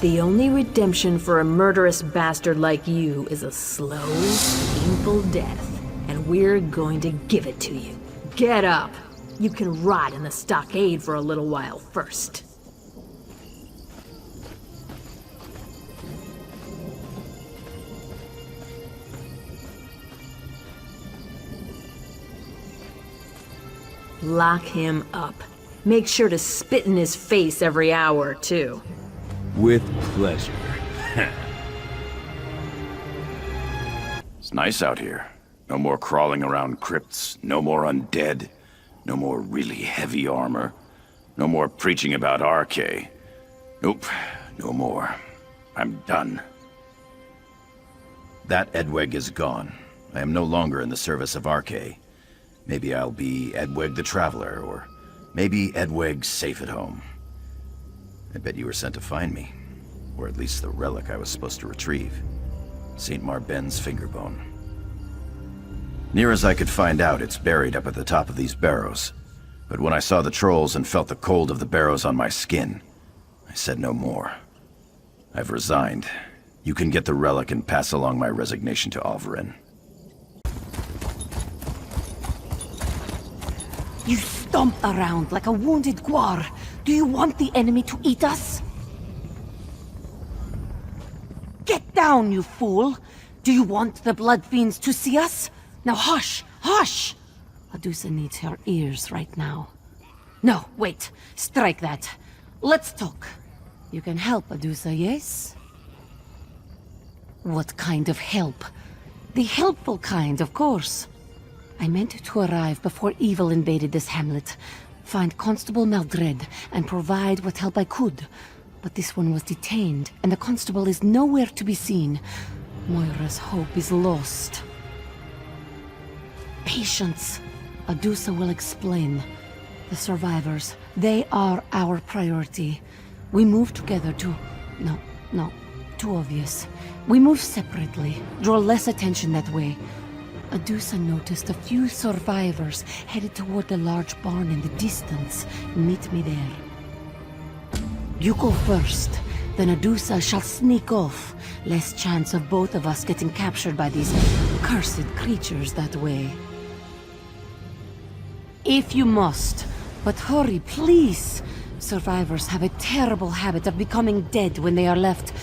Speaker 8: The only redemption for a murderous bastard like you is a slow, painful death, and we're going to give it to you. Get up! You can rot in the stockade for a little while first. Lock him up. Make sure to spit in his face every hour, too.
Speaker 17: With pleasure.
Speaker 21: It's nice out here. No more crawling around crypts, no more undead, no more really heavy armor, no more preaching about RK. Nope, no more. I'm done. That Edweg is gone. I am no longer in the service of RK. Maybe I'll be Edweg the Traveler, or maybe Edweg's safe at home. I bet you were sent to find me. Or at least the relic I was supposed to retrieve. St. Marben's fingerbone. Near as I could find out, it's buried up at the top of these barrows. But when I saw the trolls and felt the cold of the barrows on my skin, I said no more. I've resigned. You can get the relic and pass along my resignation to Alvarin.
Speaker 12: You stomp around like a wounded guar. Do you want the enemy to eat us? Get down, you fool! Do you want the blood fiends to see us? Now hush! Hush! Adusa needs her ears right now. No, wait. Strike that. Let's talk. You can help, Adusa, yes? What kind of help? The helpful kind, of course. I meant to arrive before evil invaded this hamlet, find Constable Maldred, and provide what help I could. But this one was detained, and the constable is nowhere to be seen. Moira's hope is lost. Patience. Adusa will explain. The survivors, they are our priority. We move together to... No, too obvious. We move separately, draw less attention that way. Adusa noticed a few survivors headed toward the large barn in the distance. Meet me there. You go first, then Adusa shall sneak off. Less chance of both of us getting captured by these cursed creatures that way. If you must, but hurry, please. Survivors have a terrible habit of becoming dead when they are left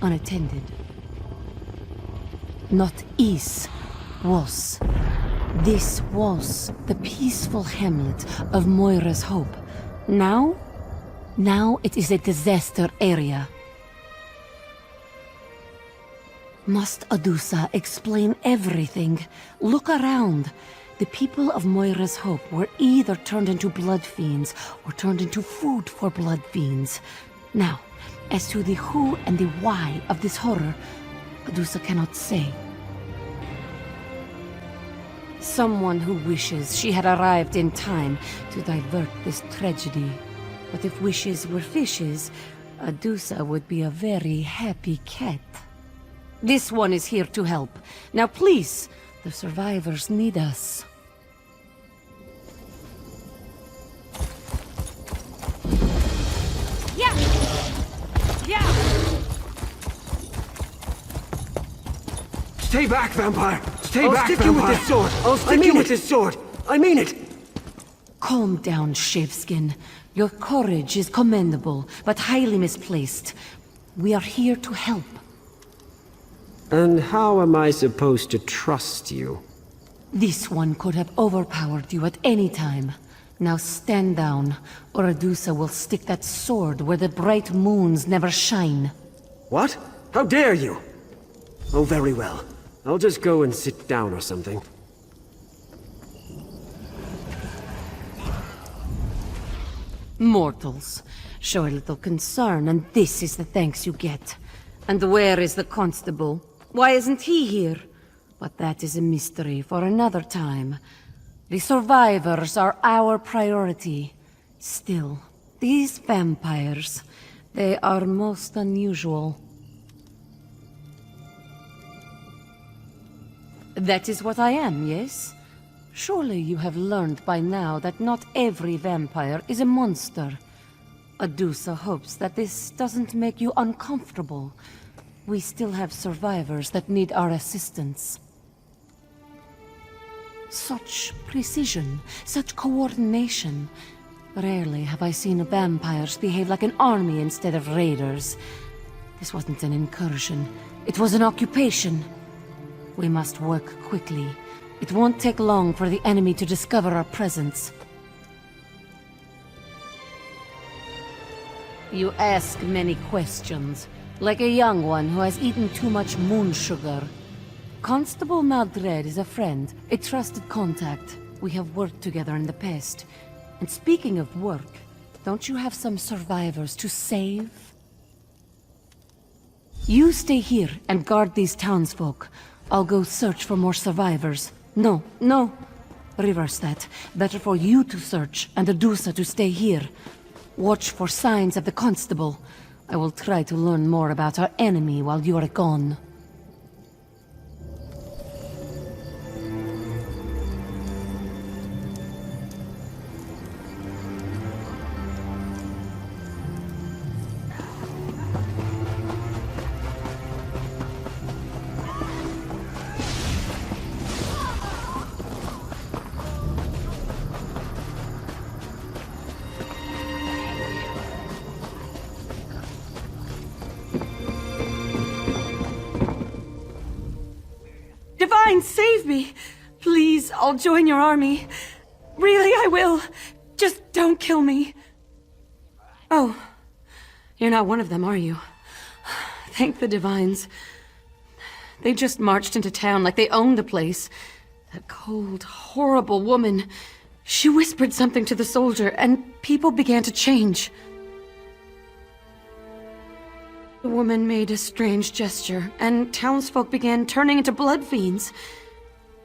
Speaker 12: unattended. Not is. Was. This was the peaceful hamlet of Moira's Hope. Now it is a disaster area. Must Adusa explain everything? Look around. The people of Moira's Hope were either turned into blood fiends or turned into food for blood fiends. Now, as to the who and the why of this horror, Adusa cannot say. Someone who wishes she had arrived in time to divert this tragedy. But if wishes were fishes, Adusa would be a very happy cat. This one is here to help. Now please, the survivors need us.
Speaker 11: Yeah!
Speaker 10: Stay back, vampire! Stay
Speaker 11: I'll
Speaker 10: back,
Speaker 11: stick
Speaker 10: vampire!
Speaker 11: you with this sword. I'll stick you with this sword.
Speaker 10: I mean it!
Speaker 12: Calm down, Shaveskin. Your courage is commendable, but highly misplaced. We are here to help.
Speaker 19: And how am I supposed to trust you?
Speaker 12: This one could have overpowered you at any time. Now stand down, or Adusa will stick that sword where the bright moons never shine.
Speaker 19: What? How dare you? Oh, very well. I'll just go and sit down or something.
Speaker 12: Mortals, show a little concern, and this is the thanks you get. And where is the constable? Why isn't he here? But that is a mystery for another time. The survivors are our priority. Still, these vampires, they are most unusual. That is what I am, yes? Surely you have learned by now that not every vampire is a monster. Adusa hopes that this doesn't make you uncomfortable. We still have survivors that need our assistance. Such precision, such coordination. Rarely have I seen vampires behave like an army instead of raiders. This wasn't an incursion. It was an occupation. We must work quickly. It won't take long for the enemy to discover our presence. You ask many questions, like a young one who has eaten too much moon sugar. Constable Maldred is a friend, a trusted contact. We have worked together in the past. And speaking of work, don't you have some survivors to save? You stay here and guard these townsfolk. I'll go search for more survivors. No. Reverse that. Better for you to search and Adusa to stay here. Watch for signs of the constable. I will try to learn more about our enemy while you are gone.
Speaker 11: Divine, save me! Please, I'll join your army. Really, I will. Just don't kill me. Oh, you're not one of them, are you? Thank the Divines. They just marched into town like they owned the place. That cold, horrible woman. She whispered something to the soldier, and people began to change. The woman made a strange gesture, and townsfolk began turning into blood fiends.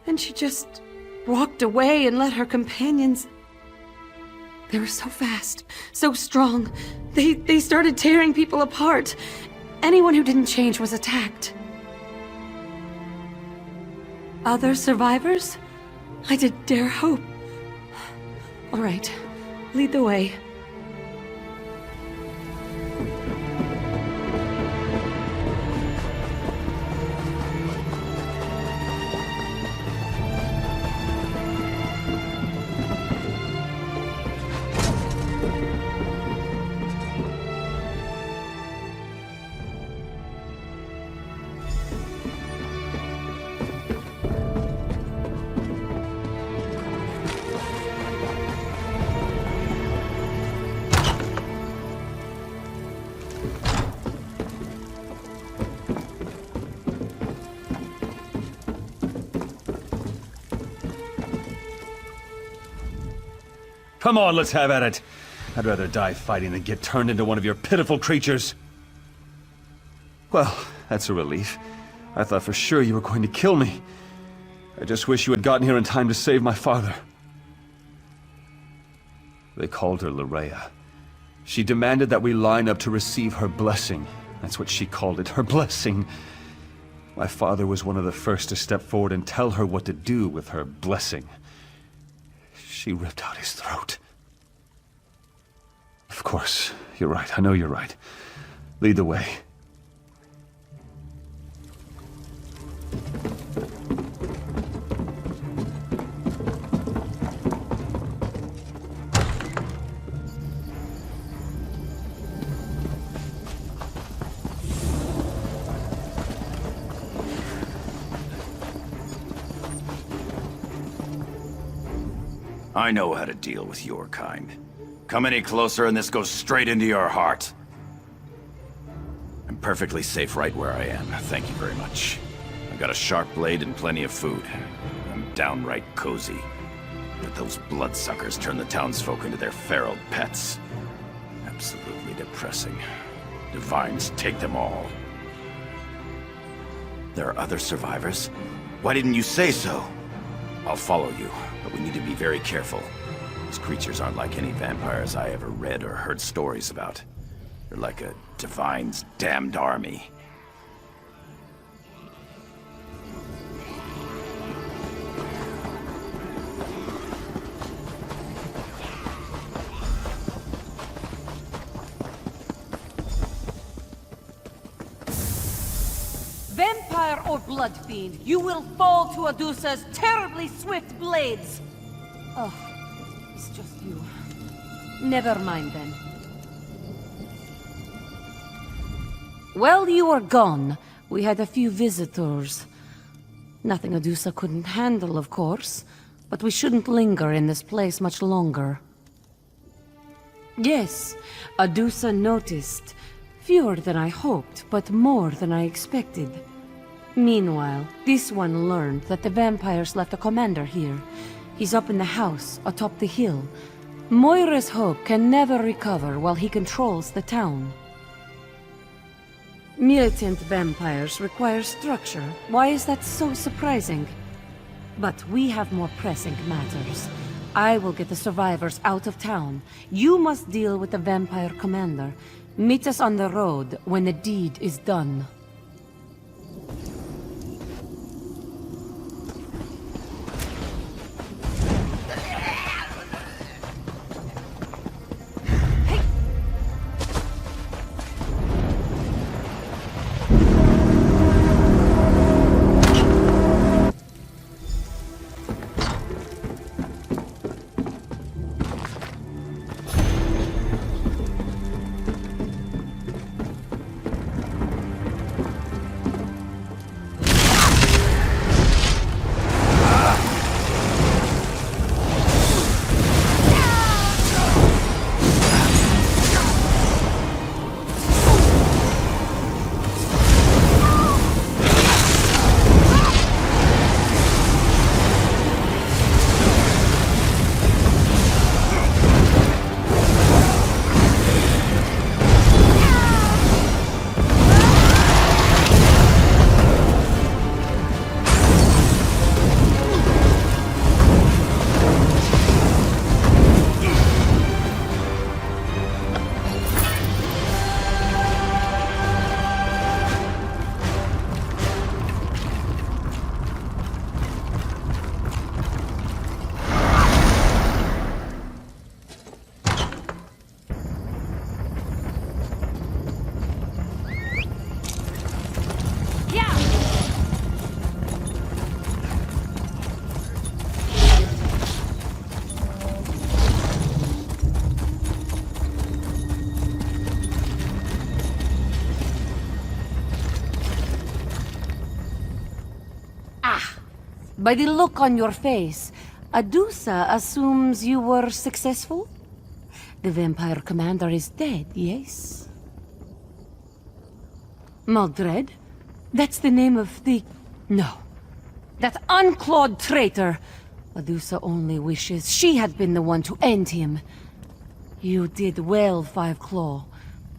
Speaker 11: Then she just walked away and let her companions... They were so fast, so strong. They started tearing people apart. Anyone who didn't change was attacked. Other survivors? I did dare hope. All right, lead the way.
Speaker 18: Come on, let's have at it. I'd rather die fighting than get turned into one of your pitiful creatures. Well, that's a relief. I thought for sure you were going to kill me. I just wish you had gotten here in time to save my father. They called her Larea. She demanded that we line up to receive her blessing. That's what she called it, her blessing. My father was one of the first to step forward and tell her what to do with her blessing. She ripped out his throat. Of course, you're right. I know you're right. Lead the way.
Speaker 21: I know how to deal with your kind. Come any closer and this goes straight into your heart. I'm perfectly safe right where I am. Thank you very much. I've got a sharp blade and plenty of food. I'm downright cozy. But those bloodsuckers turn the townsfolk into their feral pets. Absolutely depressing. Divines take them all. There are other survivors? Why didn't you say so? I'll follow you, but we need to be very careful. These creatures aren't like any vampires I ever read or heard stories about. They're like a Divine's damned army.
Speaker 12: Vampire or blood fiend, you will fall to Adusa's terribly swift blades! Oh, it's just you. Never mind then. While you were gone, we had a few visitors. Nothing Adusa couldn't handle, of course, but we shouldn't linger in this place much longer. Yes, Adusa noticed. Fewer than I hoped, but more than I expected. Meanwhile, this one learned that the vampires left a commander here. He's up in the house, atop the hill. Moira's hope can never recover while he controls the town. Militant vampires require structure. Why is that so surprising? But we have more pressing matters. I will get the survivors out of town. You must deal with the vampire commander. Meet us on the road when the deed is done. By the look on your face, Adusa assumes you were successful? The vampire commander is dead, yes? Maldred? That's the name of the... No. That unclawed traitor! Adusa only wishes she had been the one to end him. You did well, Five Claw.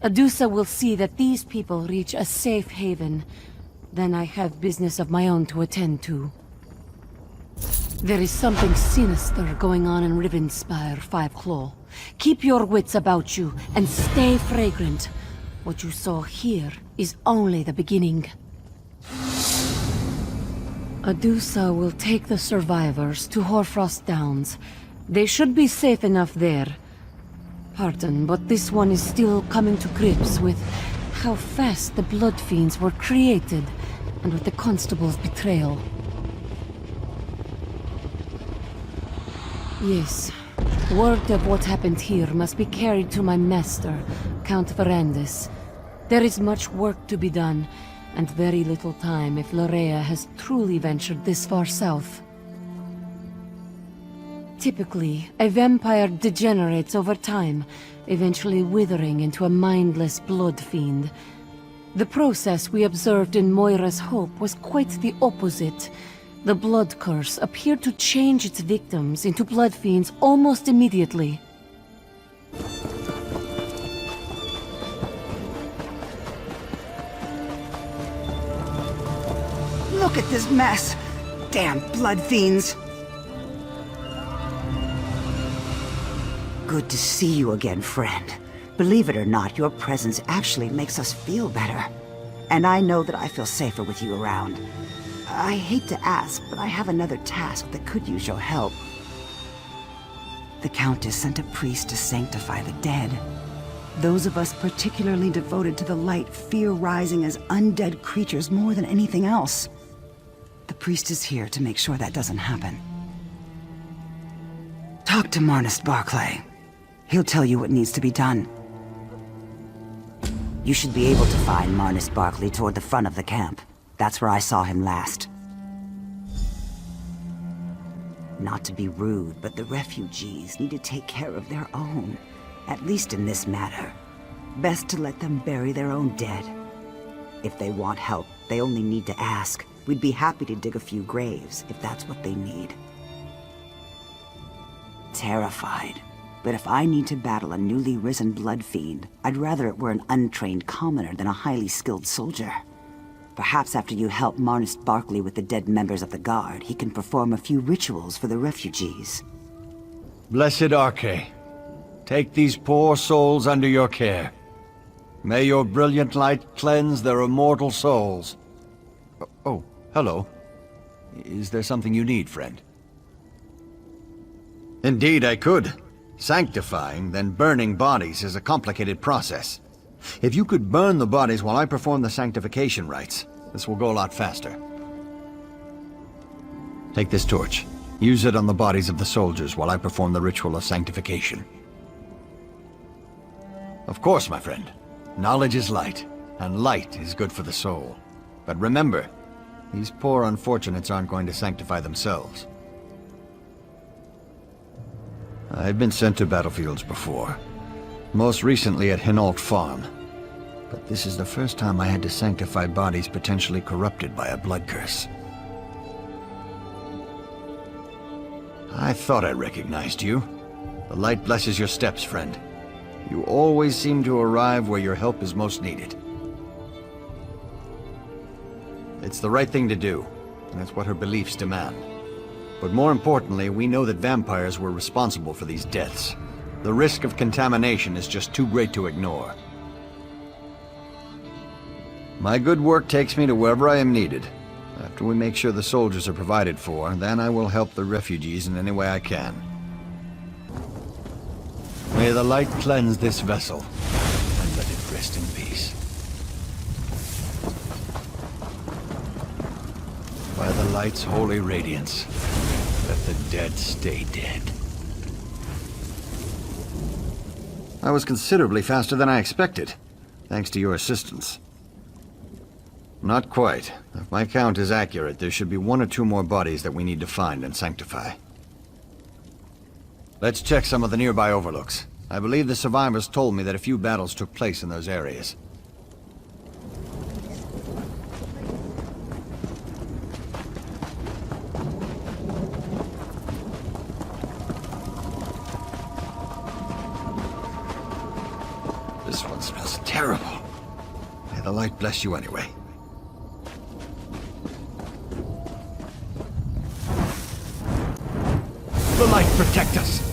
Speaker 12: Adusa will see that these people reach a safe haven. Then I have business of my own to attend to. There is something sinister going on in Rivenspire, Five Claw. Keep your wits about you, and stay fragrant. What you saw here is only the beginning. Adusa will take the survivors to Hoarfrost Downs. They should be safe enough there. Pardon, but this one is still coming to grips with how fast the Blood Fiends were created, and with the Constable's betrayal. Yes. Word of what happened here must be carried to my master, Count Verandis. There is much work to be done, and very little time if Lorea has truly ventured this far south. Typically, a vampire degenerates over time, eventually withering into a mindless blood fiend. The process we observed in Moira's Hope was quite the opposite. The blood curse appeared to change its victims into blood fiends almost immediately.
Speaker 13: Look at this mess! Damn blood fiends! Good to see you again, friend. Believe it or not, your presence actually makes us feel better. And I know that I feel safer with you around. I hate to ask, but I have another task that could use your help. The Countess sent a priest to sanctify the dead. Those of us particularly devoted to the light fear rising as undead creatures more than anything else. The priest is here to make sure that doesn't happen. Talk to Marnus Barclay. He'll tell you what needs to be done. You should be able to find Marnus Barclay toward the front of the camp. That's where I saw him last. Not to be rude, but the refugees need to take care of their own. At least in this matter. Best to let them bury their own dead. If they want help, they only need to ask. We'd be happy to dig a few graves, if that's what they need. Terrified. But if I need to battle a newly risen blood fiend, I'd rather it were an untrained commoner than a highly skilled soldier. Perhaps after you help Marnus Barclay with the dead members of the Guard, he can perform a few rituals for the refugees.
Speaker 10: Blessed Arche, take these poor souls under your care. May your brilliant light cleanse their immortal souls. Oh, hello. Is there something you need, friend? Indeed, I could. Sanctifying, then burning bodies is a complicated process. If you could burn the bodies while I perform the sanctification rites, this will go a lot faster. Take this torch. Use it on the bodies of the soldiers while I perform the ritual of sanctification. Of course, my friend. Knowledge is light, and light is good for the soul. But remember, these poor unfortunates aren't going to sanctify themselves. I've been sent to battlefields before. Most recently at Hinault Farm. But this is the first time I had to sanctify bodies potentially corrupted by a blood curse. I thought I recognized you. The light blesses your steps, friend. You always seem to arrive where your help is most needed. It's the right thing to do, and it's what her beliefs demand. But more importantly, we know that vampires were responsible for these deaths. The risk of contamination is just too great to ignore. My good work takes me to wherever I am needed. After we make sure the soldiers are provided for, then I will help the refugees in any way I can. May the light cleanse this vessel, and let it rest in peace. By the light's holy radiance, let the dead stay dead. I was considerably faster than I expected, thanks to your assistance. Not quite. If my count is accurate, there should be 1 or 2 more bodies that we need to find and sanctify. Let's check some of the nearby overlooks. I believe the survivors told me that a few battles took place in those areas. This one smells terrible. May the light bless you anyway. The light protect us!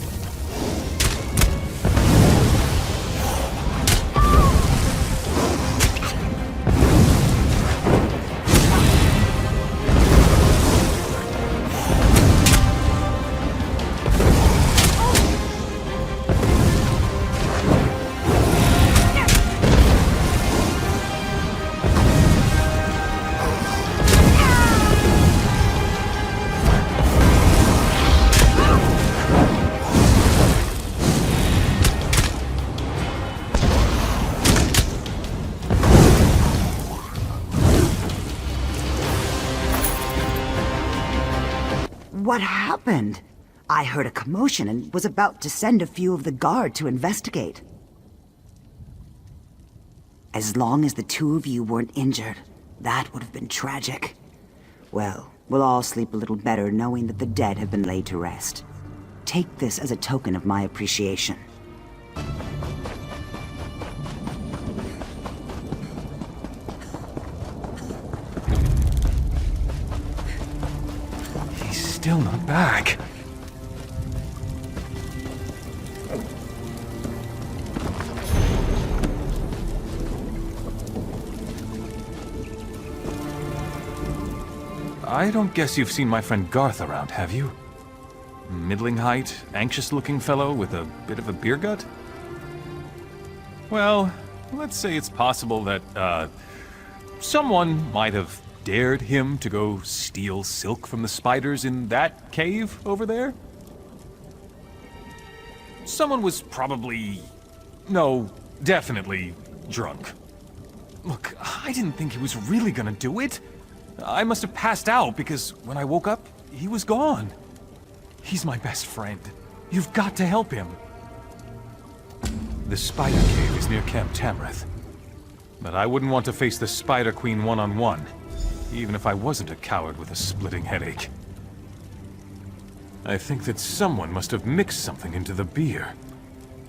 Speaker 13: What happened? I heard a commotion and was about to send a few of the guard to investigate. As long as the two of you weren't injured, that would have been tragic. Well, we'll all sleep a little better knowing that the dead have been laid to rest. Take this as a token of my appreciation.
Speaker 14: He's still not back. I don't guess you've seen my friend Garth around, have you? Middling height, anxious-looking fellow with a bit of a beer gut? Well, let's say it's possible that, someone might have dared him to go steal silk from the spiders in that cave over there? Someone was probably... no, definitely drunk. Look, I didn't think he was really gonna do it. I must have passed out because when I woke up, he was gone. He's my best friend. You've got to help him. The Spider Cave is near Camp Tamrith. But I wouldn't want to face the Spider Queen one-on-one, even if I wasn't a coward with a splitting headache. I think that someone must have mixed something into the beer.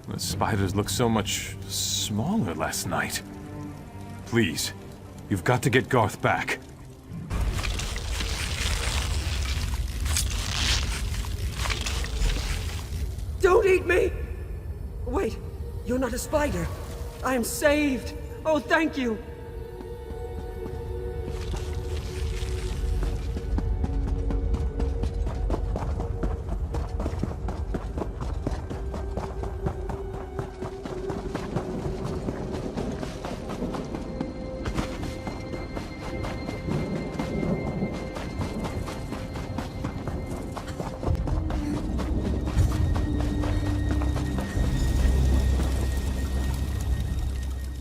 Speaker 14: The spiders looked so much smaller last night. Please, you've got to get Garth back.
Speaker 19: Don't eat me! Wait, you're not a spider. I am saved. Oh, thank you.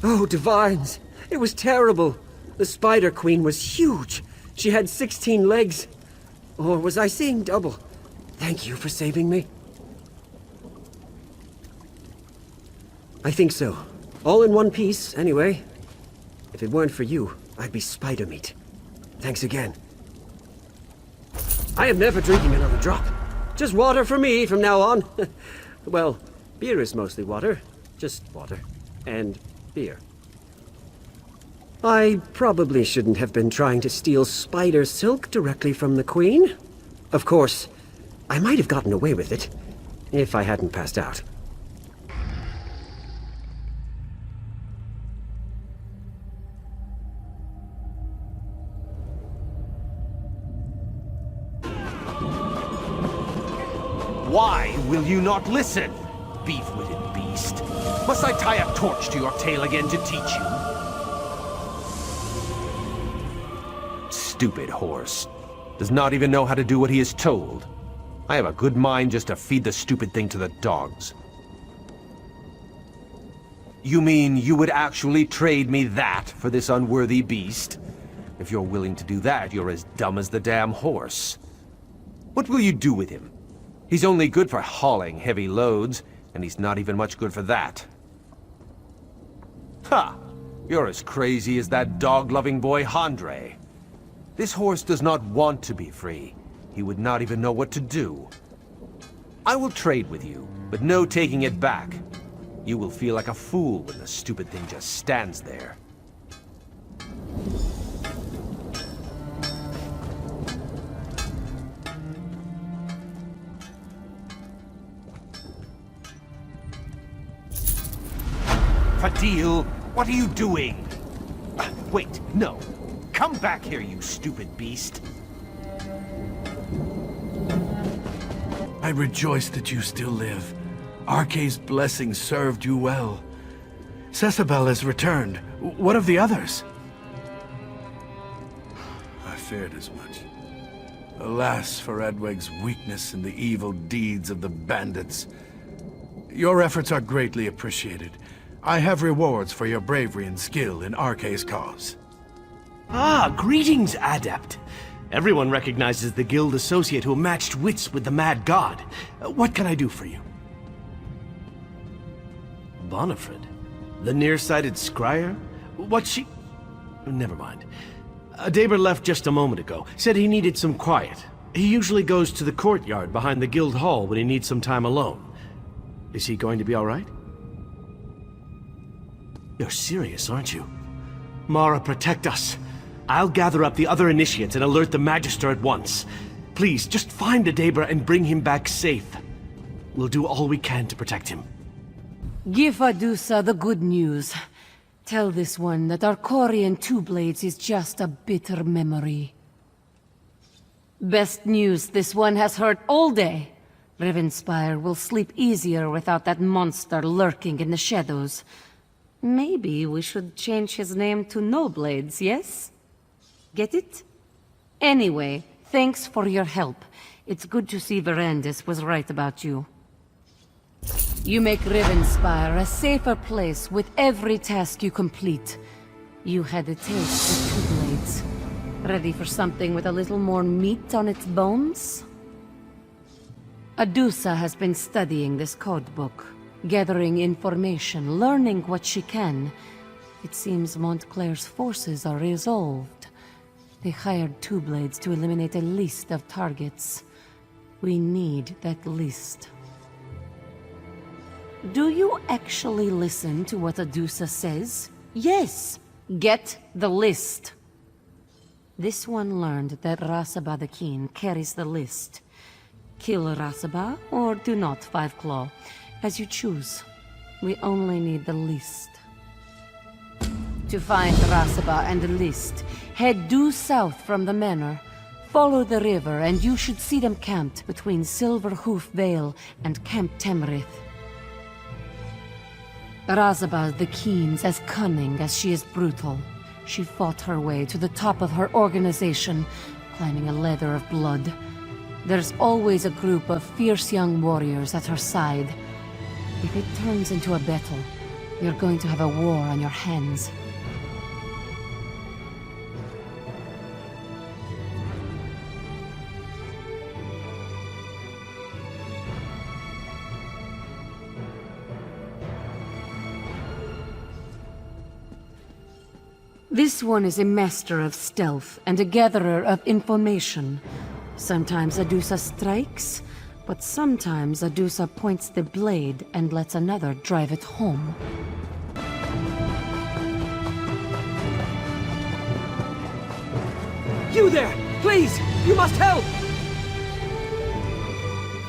Speaker 19: Oh, Divines! It was terrible. The Spider Queen was huge. She had 16 legs. Or was I seeing double? Thank you for saving me. I think so. All in one piece, anyway. If it weren't for you, I'd be spider meat. Thanks again. I am never drinking another drop. Just water for me from now on. Well, beer is mostly water. Just water. And beer. I probably shouldn't have been trying to steal spider silk directly from the Queen. Of course, I might have gotten away with it, if I hadn't passed out.
Speaker 1: Why will you not listen, beef-witted beast? Must I tie a torch to your tail again to teach you? Stupid horse. Does not even know how to do what he is told. I have a good mind just to feed the stupid thing to the dogs. You mean you would actually trade me that for this unworthy beast? If you're willing to do that, you're as dumb as the damn horse. What will you do with him? He's only good for hauling heavy loads, and he's not even much good for that. Ha! You're as crazy as that dog-loving boy Handre. This horse does not want to be free. He would not even know what to do. I will trade with you, but no taking it back. You will feel like a fool when the stupid thing just stands there. Fadil, what are you doing? Wait, no. Come back here, you stupid beast.
Speaker 16: I rejoice that you still live. Arkay's blessing served you well. Cecibel has returned. What of the others? I feared as much. Alas for Edweg's weakness and the evil deeds of the bandits. Your efforts are greatly appreciated. I have rewards for your bravery and skill in Arkay's cause.
Speaker 1: Ah, greetings, Adept.
Speaker 5: Everyone recognizes the guild associate who matched wits with the Mad God. What can I do for you? Bonifred? The nearsighted scryer? What's she... Never mind. Daber left just a moment ago. Said he needed some quiet. He usually goes to the courtyard behind the guild hall when he needs some time alone. Is he going to be all right? You're serious, aren't you? Mara, protect us. I'll gather up the other initiates and alert the Magister at once. Please, just find Daber and bring him back safe. We'll do all we can to protect him.
Speaker 12: Give Adusa the good news. Tell this one that our Corian Two Blades is just a bitter memory. Best news this one has heard all day. Rivenspire will sleep easier without that monster lurking in the shadows. Maybe we should change his name to No Blades, yes? Get it? Anyway, thanks for your help. It's good to see Verandis was right about you. You make Rivenspire a safer place with every task you complete. You had a taste of Two Blades. Ready for something with a little more meat on its bones? Adusa has been studying this codebook, gathering information, learning what she can. It seems Montclair's forces are resolved. They hired Two Blades to eliminate a list of targets. We need that list. Do you actually listen to what Adusa says? Yes! Get the list. This one learned that Rasaba the Keen carries the list. Kill Rasaba, or do not, Five Claw. As you choose. We only need the list. To find Rasaba and the list, head due south from the manor. Follow the river and you should see them camped between Silverhoof Vale and Camp Temrith. Rasaba the Keen's as cunning as she is brutal. She fought her way to the top of her organization, climbing a ladder of blood. There's always a group of fierce young warriors at her side. If it turns into a battle, you're going to have a war on your hands. This one is a master of stealth and a gatherer of information. Sometimes Adusa strikes, but sometimes Adusa points the blade and lets another drive it home.
Speaker 19: You there! Please! You must help!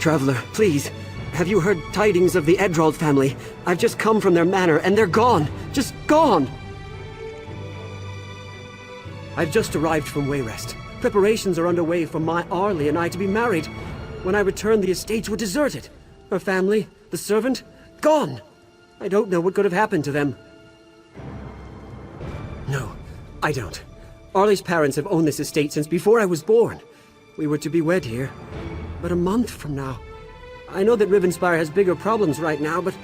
Speaker 19: Traveler, please. Have you heard tidings of the Edrold family? I've just come from their manor and they're gone. Just gone! I've just arrived from Wayrest. Preparations are underway for my Arlie and I to be married. When I return, the estates were deserted. Her family, the servant, gone. I don't know what could have happened to them. No, I don't. Arlie's parents have owned this estate since before I was born. We were to be wed here, but a month from now. I know that Rivenspire has bigger problems right now, but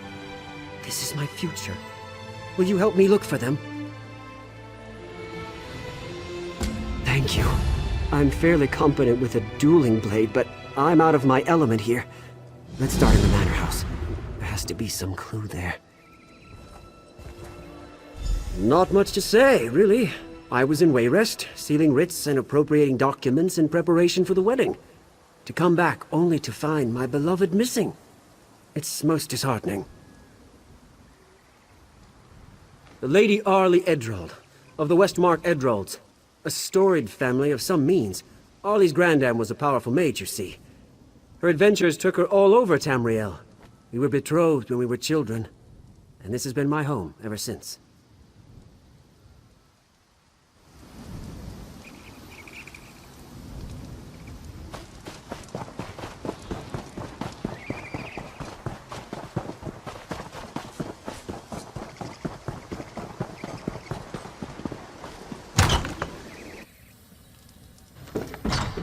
Speaker 19: this is my future. Will you help me look for them? Thank you. I'm fairly competent with a dueling blade, but I'm out of my element here. Let's start in the manor house. There has to be some clue there. Not much to say, really. I was in Wayrest, sealing writs and appropriating documents in preparation for the wedding. To come back only to find my beloved missing. It's most disheartening. The Lady Arlie Edrold, of the Westmark Edrolds. A storied family of some means. Arlie's granddam was a powerful mage, you see. Her adventures took her all over Tamriel. We were betrothed when we were children, and this has been my home ever since.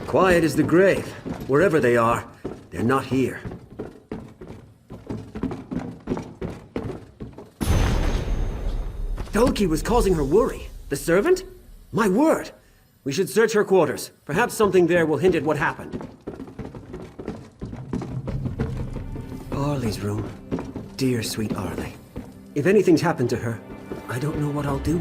Speaker 19: Quiet as the grave. Wherever they are, they're not here. Dolki was causing her worry. The servant? My word! We should search her quarters. Perhaps something there will hint at what happened. Arlie's room. Dear sweet Arlie. If anything's happened to her, I don't know what I'll do.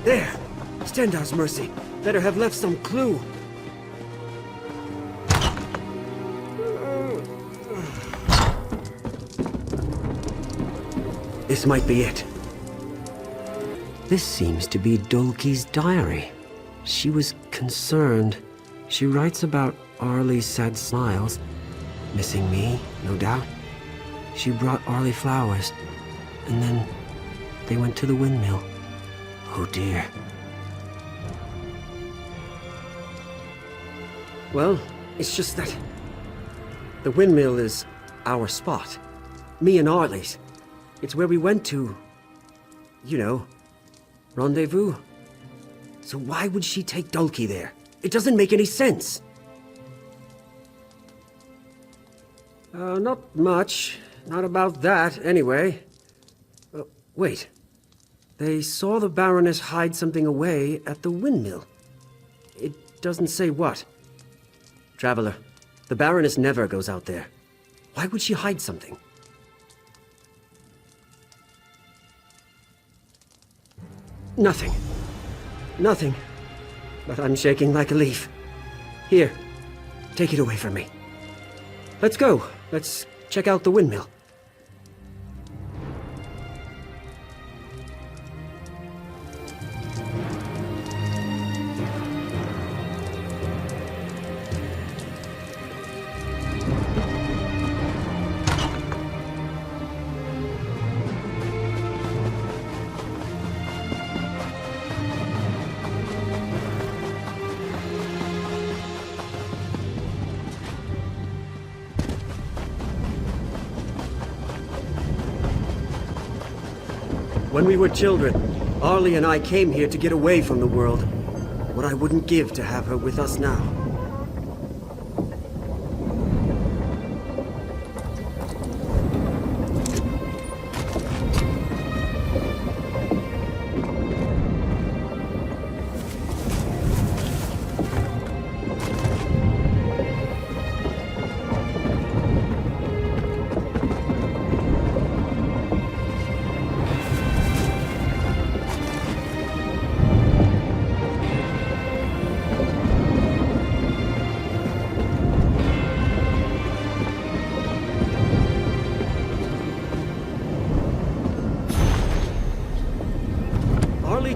Speaker 19: There! Stendar's mercy. Better have left some clue. This might be it. This seems to be Dolki's diary. She was concerned. She writes about Arlie's sad smiles. Missing me, no doubt. She brought Arlie flowers. And then they went to the windmill. Oh dear. Well, it's just that the windmill is our spot. Me and Arlie's. It's where we went to, you know, rendezvous. So why would she take Dolki there? It doesn't make any sense. Not much. Not about that, anyway. Wait. They saw the Baroness hide something away at the windmill. It doesn't say what. Traveler, the Baroness never goes out there. Why would she hide something? Nothing. Nothing. But I'm shaking like a leaf. Here, take it away from me. Let's go. Let's check out the windmill. When we were children, Arlie and I came here to get away from the world. What I wouldn't give to have her with us now.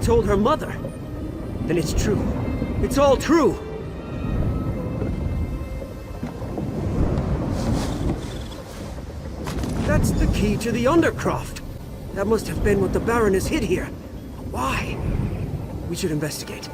Speaker 19: Told her mother. Then it's true. It's all true. That's the key to the Undercroft. That must have been what the Baroness hid here. Why? We should investigate.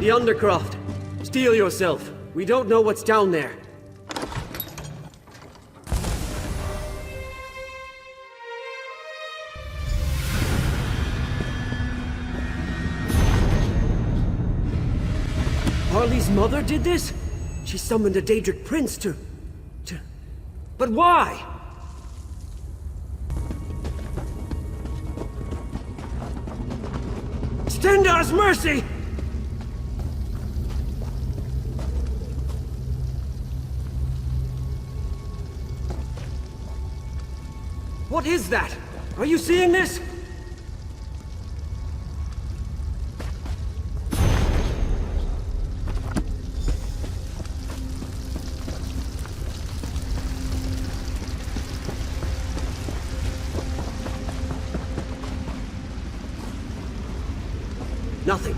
Speaker 19: The Undercroft. Steel yourself. We don't know what's down there. Arlie's mother did this? She summoned a Daedric prince to... But why? Stendar's mercy! What is that? Are you seeing this? Nothing.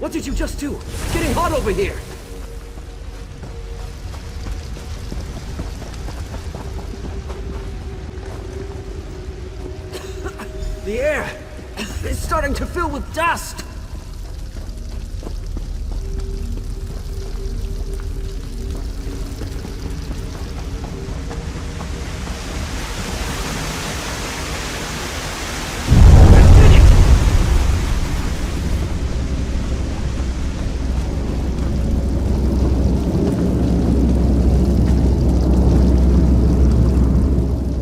Speaker 19: What did you just do? It's getting hot over here! The air is starting to fill with dust!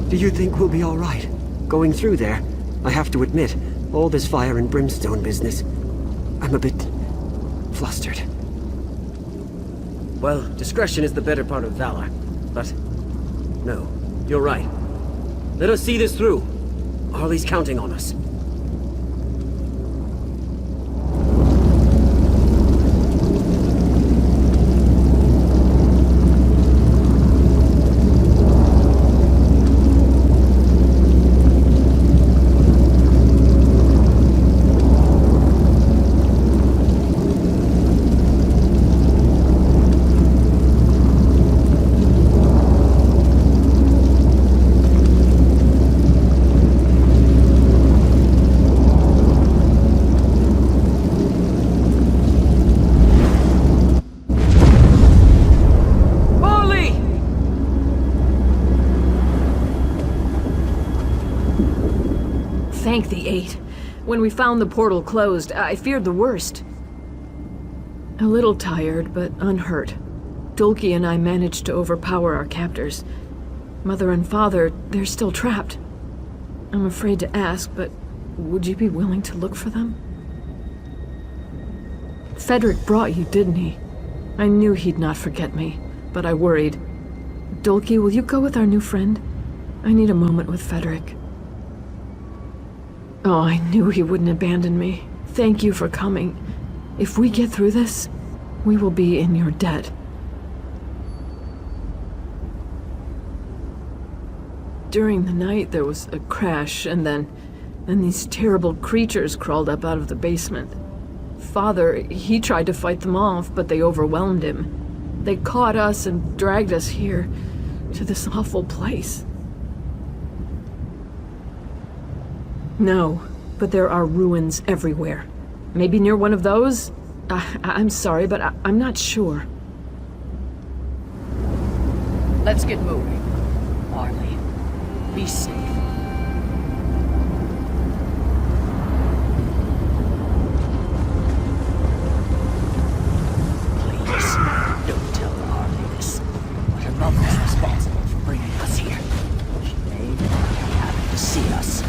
Speaker 19: Do you think we'll be all right? Going through there? I have to admit, all this fire and brimstone business, I'm a bit flustered. Well, discretion is the better part of valor, but no, you're right. Let us see this through. Arlie's counting on us.
Speaker 8: Thank the Eight. When we found the portal closed, I feared the worst. A little tired, but unhurt. Dulcie and I managed to overpower our captors. Mother and Father, they're still trapped. I'm afraid to ask, but would you be willing to look for them? Frederick brought you, didn't he? I knew he'd not forget me, but I worried. Dulcie, will you go with our new friend? I need a moment with Frederick. Oh, I knew he wouldn't abandon me. Thank you for coming. If we get through this, we will be in your debt. During the night, there was a crash, and then these terrible creatures crawled up out of the basement. Father, he tried to fight them off, but they overwhelmed him. They caught us and dragged us here, to this awful place. No, but there are ruins everywhere. Maybe near one of those? I'm sorry, but I'm not sure.
Speaker 9: Let's get moving. Arlie, be safe. Please, don't tell Arlie this. But her mother is responsible for bringing us here. She may not be happy to see us.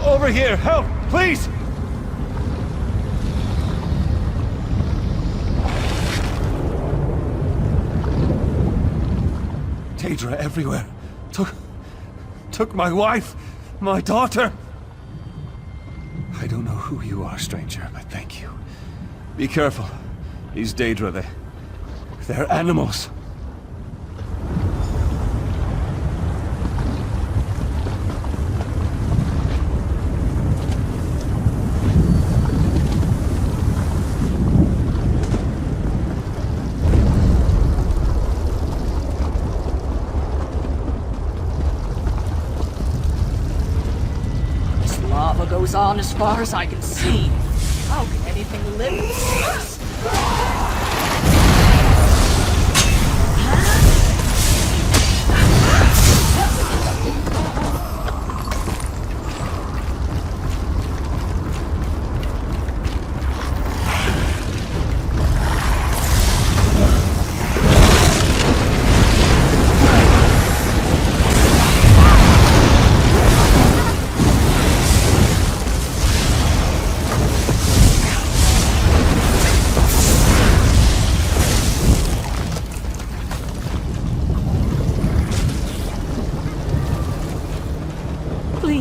Speaker 14: Over here! Help! Please! Daedra everywhere. Took my wife, my daughter. I don't know who you are, stranger, but thank you. Be careful. These Daedra, they're animals.
Speaker 9: Goes on as far as I can see. How can anything live in this place?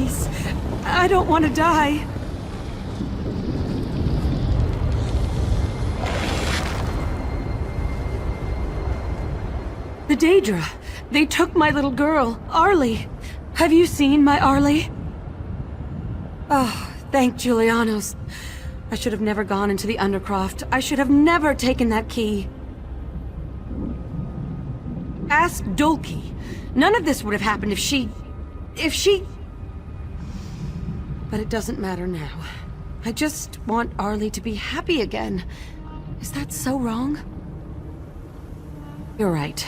Speaker 11: Please. I don't want to die. The Daedra. They took my little girl, Arlie. Have you seen my Arlie? Oh, thank Julianos. I should have never gone into the Undercroft. I should have never taken that key. Ask Dolki. None of this would have happened if she... But it doesn't matter now. I just want Arlie to be happy again. Is that so wrong? You're right.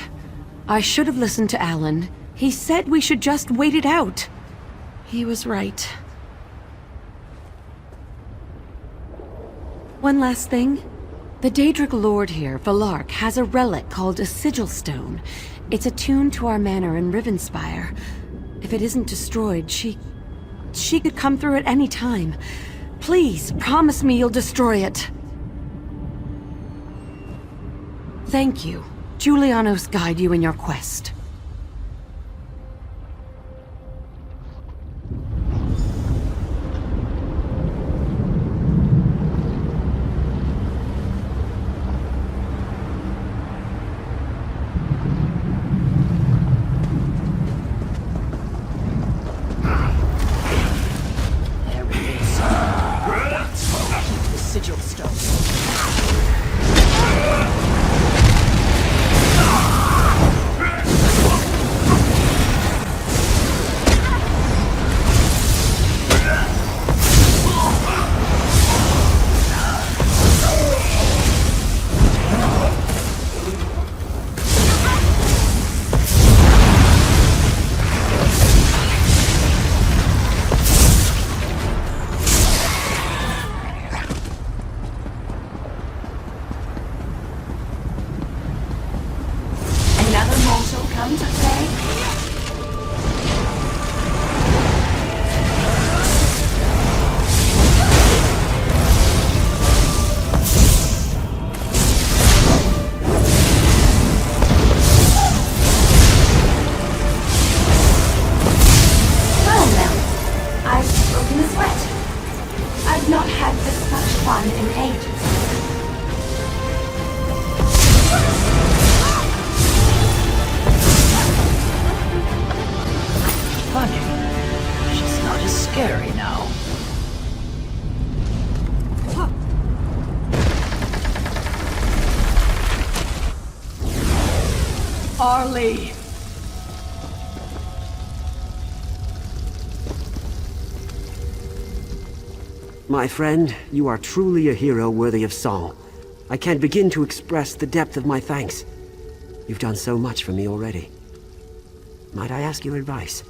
Speaker 11: I should have listened to Alan. He said we should just wait it out. He was right. One last thing. The Daedric Lord here, Valark, has a relic called a Sigil Stone. It's attuned to our manor in Rivenspire. If it isn't destroyed, she could come through at any time. Please, promise me you'll destroy it. Thank you. Julianos guide you in your quest.
Speaker 9: Arlie!
Speaker 19: My friend, you are truly a hero worthy of song. I can't begin to express the depth of my thanks. You've done so much for me already. Might I ask your advice?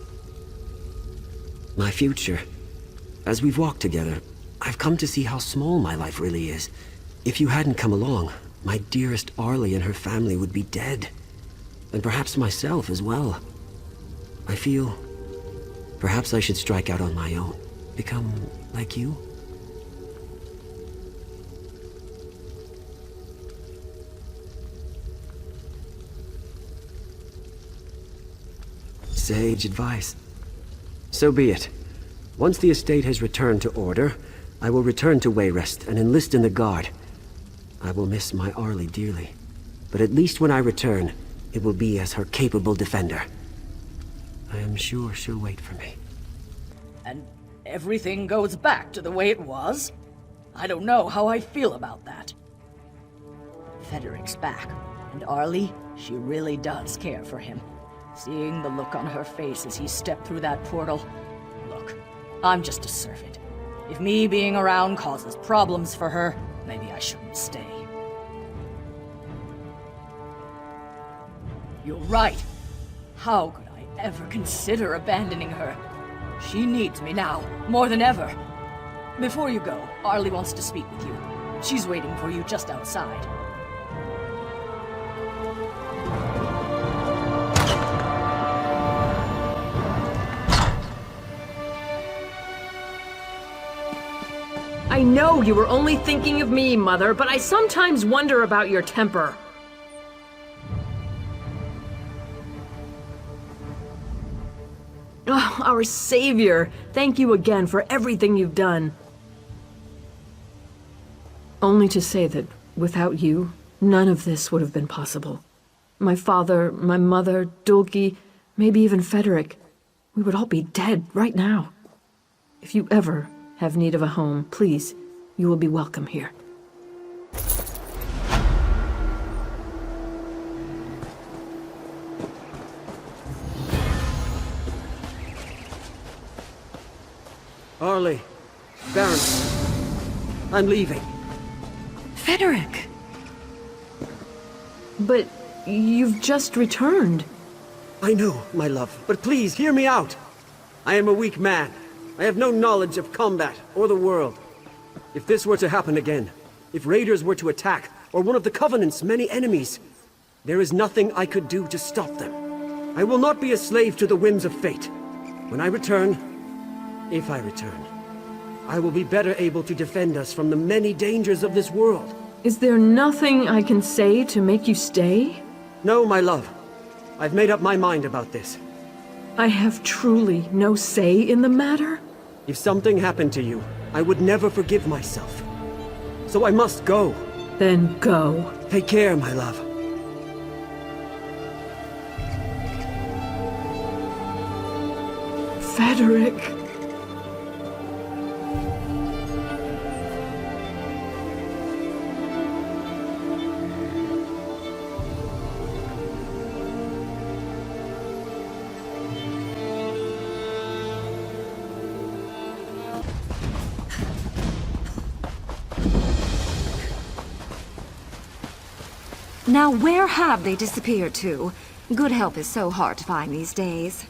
Speaker 19: My future. As we've walked together, I've come to see how small my life really is. If you hadn't come along, my dearest Arlie and her family would be dead. And perhaps myself as well. I feel... perhaps I should strike out on my own. Become like you? Sage advice. So be it. Once the estate has returned to order, I will return to Wayrest and enlist in the Guard. I will miss my Arlie dearly. But at least when I return, it will be as her capable defender. I am sure she'll wait for me.
Speaker 4: And everything goes back to the way it was? I don't know how I feel about that. Federic's back, and Arlie, she really does care for him. Seeing the look on her face as he stepped through that portal. Look, I'm just a servant. If me being around causes problems for her, maybe I shouldn't stay. You're right. How could I ever consider abandoning her? She needs me now, more than ever. Before you go, Arlie wants to speak with you. She's waiting for you just outside.
Speaker 8: I know you were only thinking of me, Mother, but I sometimes wonder about your temper. Oh, our savior. Thank you again for everything you've done. Only to say that without you, none of this would have been possible. My father, my mother, Dulki, maybe even Frederick, we would all be dead right now. If you ever have need of a home, please, you will be welcome here.
Speaker 19: Arlie, Baron, I'm leaving.
Speaker 11: Frederick!
Speaker 8: But you've just returned.
Speaker 19: I know, my love, but please hear me out. I am a weak man. I have no knowledge of combat or the world. If this were to happen again, if raiders were to attack, or one of the Covenant's many enemies, there is nothing I could do to stop them. I will not be a slave to the whims of fate. When I return, if I return, I will be better able to defend us from the many dangers of this world.
Speaker 8: Is there nothing I can say to make you stay?
Speaker 19: No, my love. I've made up my mind about this.
Speaker 8: I have truly no say in the matter?
Speaker 19: If something happened to you, I would never forgive myself. So I must go.
Speaker 8: Then go.
Speaker 19: Take care, my love.
Speaker 8: Frederick.
Speaker 6: Now, where have they disappeared to? Good help is so hard to find these days.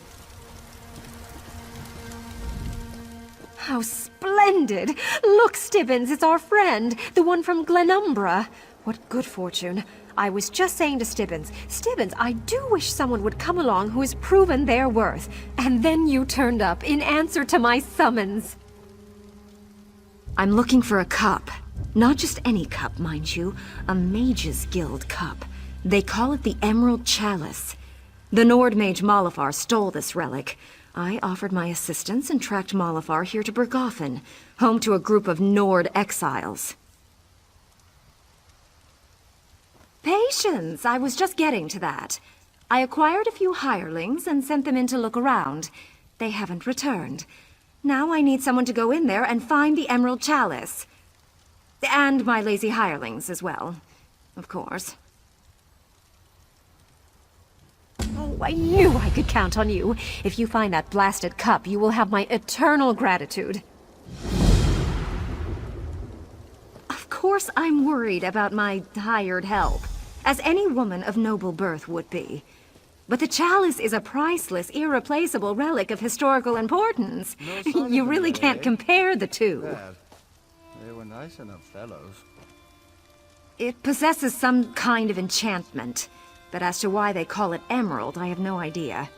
Speaker 6: How splendid! Look, Stibbins, it's our friend, the one from Glenumbra. What good fortune. I was just saying to Stibbins, I do wish someone would come along who has proven their worth. And then you turned up in answer to my summons. I'm looking for a cup. Not just any cup, mind you. A Mage's Guild cup. They call it the Emerald Chalice. The Nord mage Malafar stole this relic. I offered my assistance and tracked Malafar here to Bergothen, home to a group of Nord exiles. Patience! I was just getting to that. I acquired a few hirelings and sent them in to look around. They haven't returned. Now I need someone to go in there and find the Emerald Chalice. And my lazy hirelings as well, of course. Oh, I knew I could count on you. If you find that blasted cup, you will have my eternal gratitude. Of course I'm worried about my hired help, as any woman of noble birth would be. But the chalice is a priceless, irreplaceable relic of historical importance. You really can't compare the two.
Speaker 10: They were nice enough fellows.
Speaker 6: It possesses some kind of enchantment, but as to why they call it emerald, I have no idea.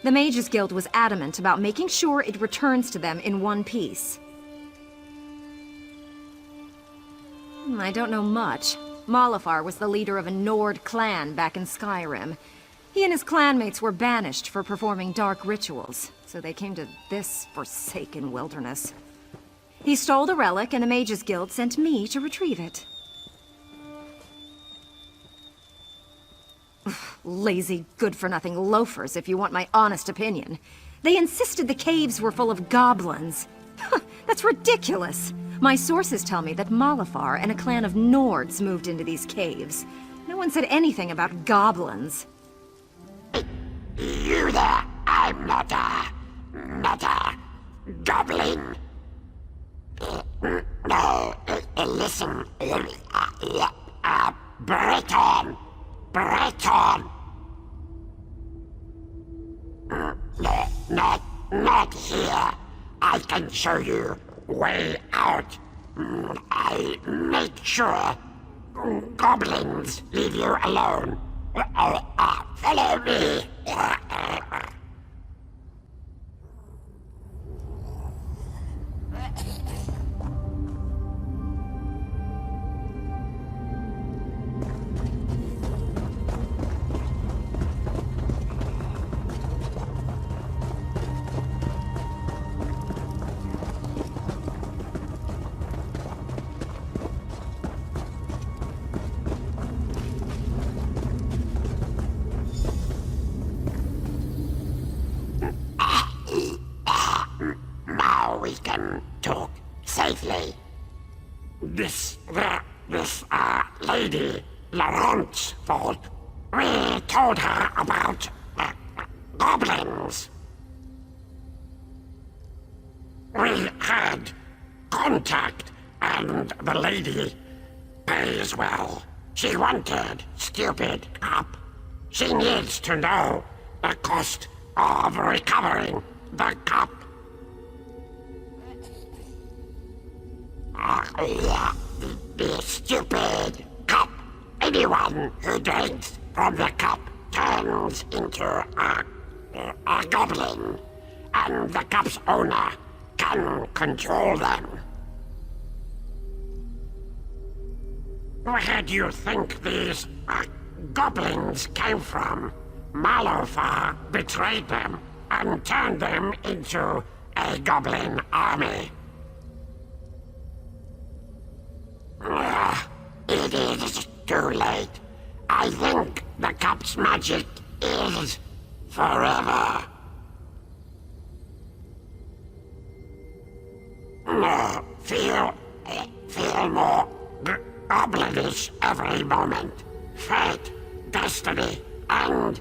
Speaker 6: The Mages Guild was adamant about making sure it returns to them in one piece. I don't know much. Malafar was the leader of a Nord clan back in Skyrim. He and his clanmates were banished for performing dark rituals, so they came to this forsaken wilderness. He stole the relic, and the Mages Guild sent me to retrieve it. Lazy, good-for-nothing loafers, if you want my honest opinion. They insisted the caves were full of goblins. That's ridiculous. My sources tell me that Malafar and a clan of Nords moved into these caves. No one said anything about goblins.
Speaker 2: You there, I'm not a goblin. No, listen, Breton. Not here. I can show you way out. I make sure goblins leave you alone. Follow me. them to safely. This lady, Laurent's fault. We told her about goblins. We had contact, and the lady pays well. She wanted stupid cop. She needs to know the cost of recovering the cup. The stupid cup. Anyone who drinks from the cup turns into a goblin, and the cup's owner can control them. Where do you think these goblins came from? Malofar betrayed them and turned them into a goblin army. It is too late. I think the cup's magic is forever. Feel more goblinish every moment. Fate, destiny, and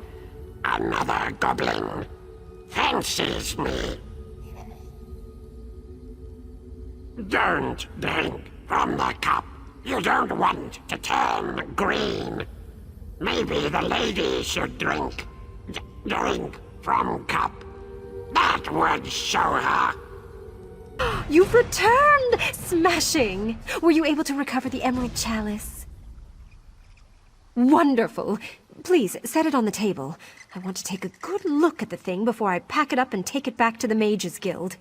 Speaker 2: another goblin fancies me. Don't drink from the cup. You don't want to turn green. Maybe the lady should drink from cup. That would show her.
Speaker 11: You've returned! Smashing! Were you able to recover the Emerald Chalice? Wonderful. Please, set it on the table. I want to take a good look at the thing before I pack it up and take it back to the Mages Guild.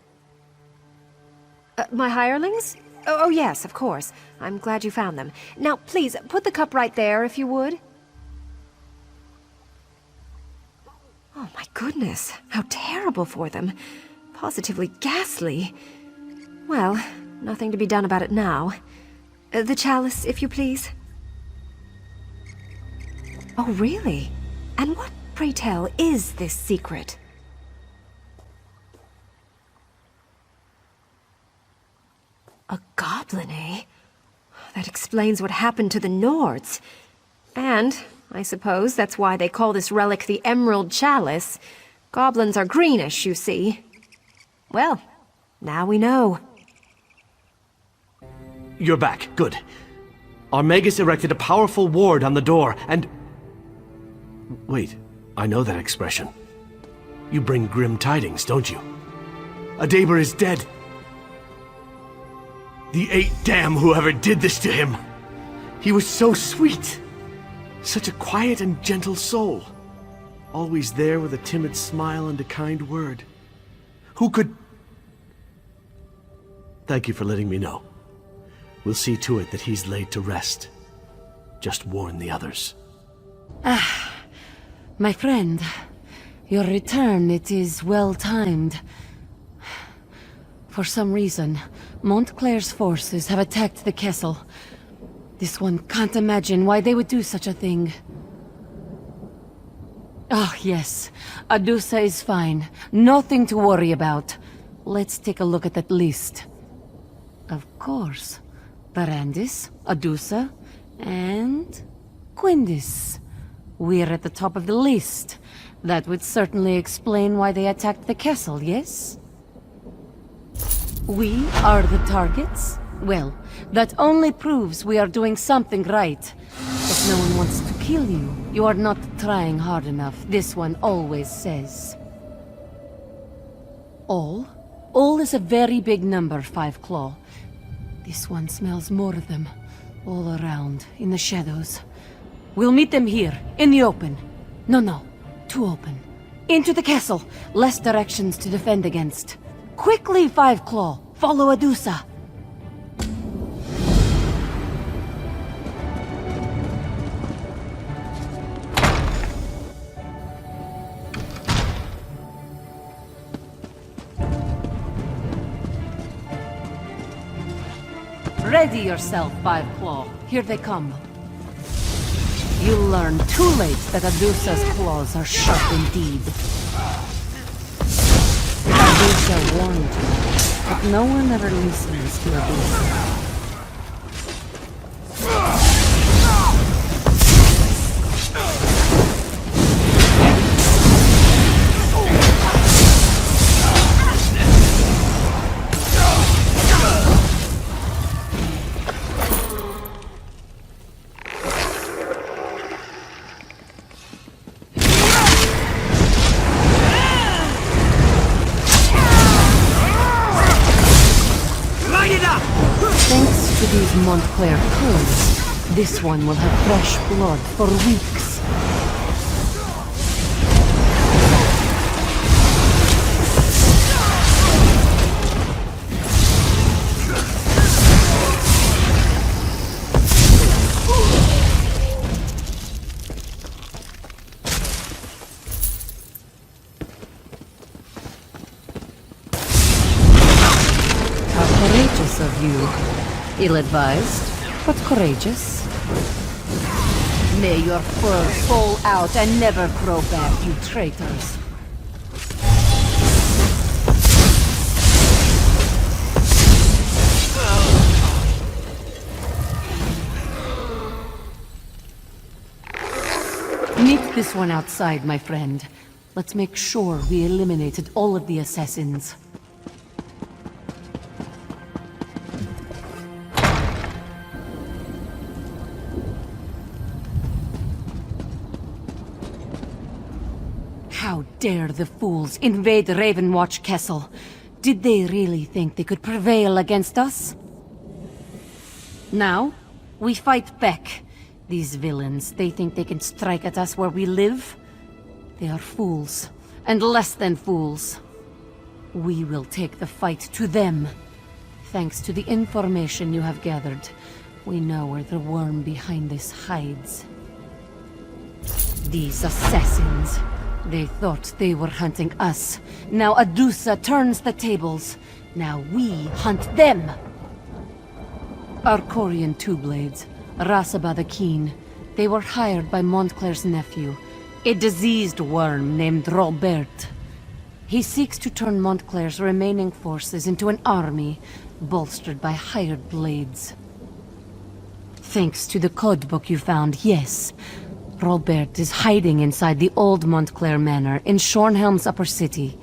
Speaker 11: My hirelings? Oh, yes, of course. I'm glad you found them. Now, please, put the cup right there, if you would. Oh, my goodness. How terrible for them. Positively ghastly. Well, nothing to be done about it now. The chalice, if you please. Oh, really? And what, pray tell, is this secret? A goblin, eh? That explains what happened to the Nords. And, I suppose, that's why they call this relic the Emerald Chalice. Goblins are greenish, you see. Well, now we know.
Speaker 5: You're back. Good. Our Magus erected a powerful ward on the door, and... Wait, I know that expression. You bring grim tidings, don't you? Adaber is dead. The 8 damn whoever did this to him. He was so sweet. Such a quiet and gentle soul. Always there with a timid smile and a kind word. Who could... Thank you for letting me know. We'll see to it that he's laid to rest. Just warn the others.
Speaker 12: My friend, your return, it is well-timed. For some reason, Montclair's forces have attacked the castle. This one can't imagine why they would do such a thing. Oh, yes. Adusa is fine. Nothing to worry about. Let's take a look at that list. Of course. Barandis, Adusa, and... Quindis. We're at the top of the list. That would certainly explain why they attacked the castle, yes? We are the targets? Well, that only proves we are doing something right. If no one wants to kill you, you are not trying hard enough, this one always says. All? All is a very big number, Five Claw. This one smells more of them, all around, in the shadows. We'll meet them here, in the open. No, too open. Into the castle, less directions to defend against. Quickly, Five Claw, follow Adusa. Ready yourself, Five Claw. Here they come. You'll learn too late that Adusa's claws are sharp indeed. Adusa warned you. But no one ever listens to Adusa. Thanks to these Montclair codes, this one will have fresh blood for weeks. Courageous of you. Ill-advised, but courageous. May your fur fall out and never grow back, you traitors. Meet this one outside, my friend. Let's make sure we eliminated all of the assassins. How dare the fools invade Ravenwatch Castle? Did they really think they could prevail against us? Now, we fight back. These villains, they think they can strike at us where we live? They are fools, and less than fools. We will take the fight to them. Thanks to the information you have gathered, we know where the worm behind this hides. These assassins. They thought they were hunting us. Now Adusa turns the tables. Now we hunt them. Arcorian Two-Blades, Rasaba the Keen. They were hired by Montclair's nephew, a diseased worm named Robert. He seeks to turn Montclair's remaining forces into an army, bolstered by hired blades. Thanks to the codebook you found, yes. Robert is hiding inside the old Montclair Manor in Shornhelm's upper city.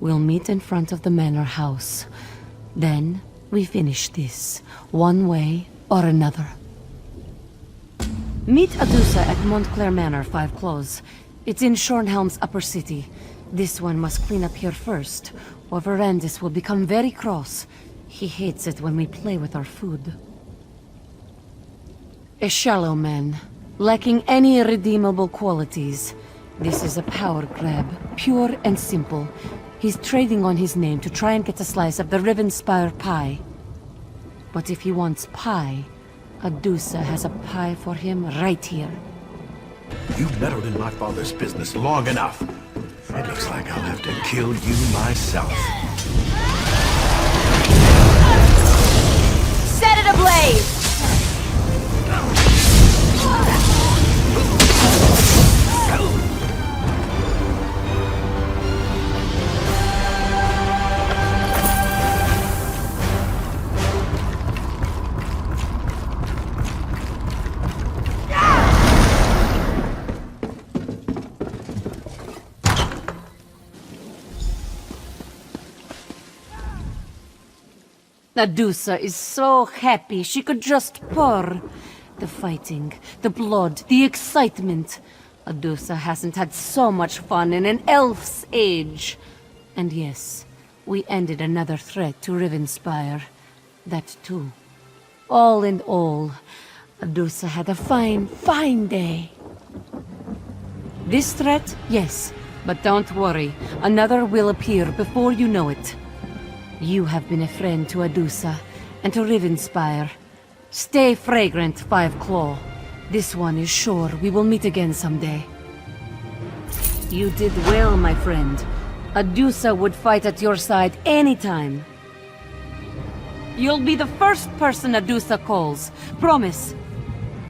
Speaker 12: We'll meet in front of the manor house. Then, we finish this, one way or another. Meet Adusa at Montclair Manor, 5 Claws. It's in Shornhelm's upper city. This one must clean up here first, or Verandis will become very cross. He hates it when we play with our food. A shallow man. Lacking any redeemable qualities. This is a power grab, pure and simple. He's trading on his name to try and get a slice of the Rivenspire pie. But if he wants pie, Adusa has a pie for him right here.
Speaker 16: You've meddled in my father's business long enough. It looks like I'll have to kill you myself.
Speaker 11: Set it ablaze!
Speaker 12: Adusa is so happy she could just purr. The fighting, the blood, the excitement. Adusa hasn't had so much fun in an elf's age. And yes, we ended another threat to Rivenspire. That too. All in all, Adusa had a fine day. This threat, yes, but don't worry. Another will appear before you know it. You have been a friend to Adusa, and to Rivenspire. Stay fragrant, 5 Claw. This one is sure we will meet again someday. You did well, my friend. Adusa would fight at your side anytime. You'll be the first person Adusa calls. Promise.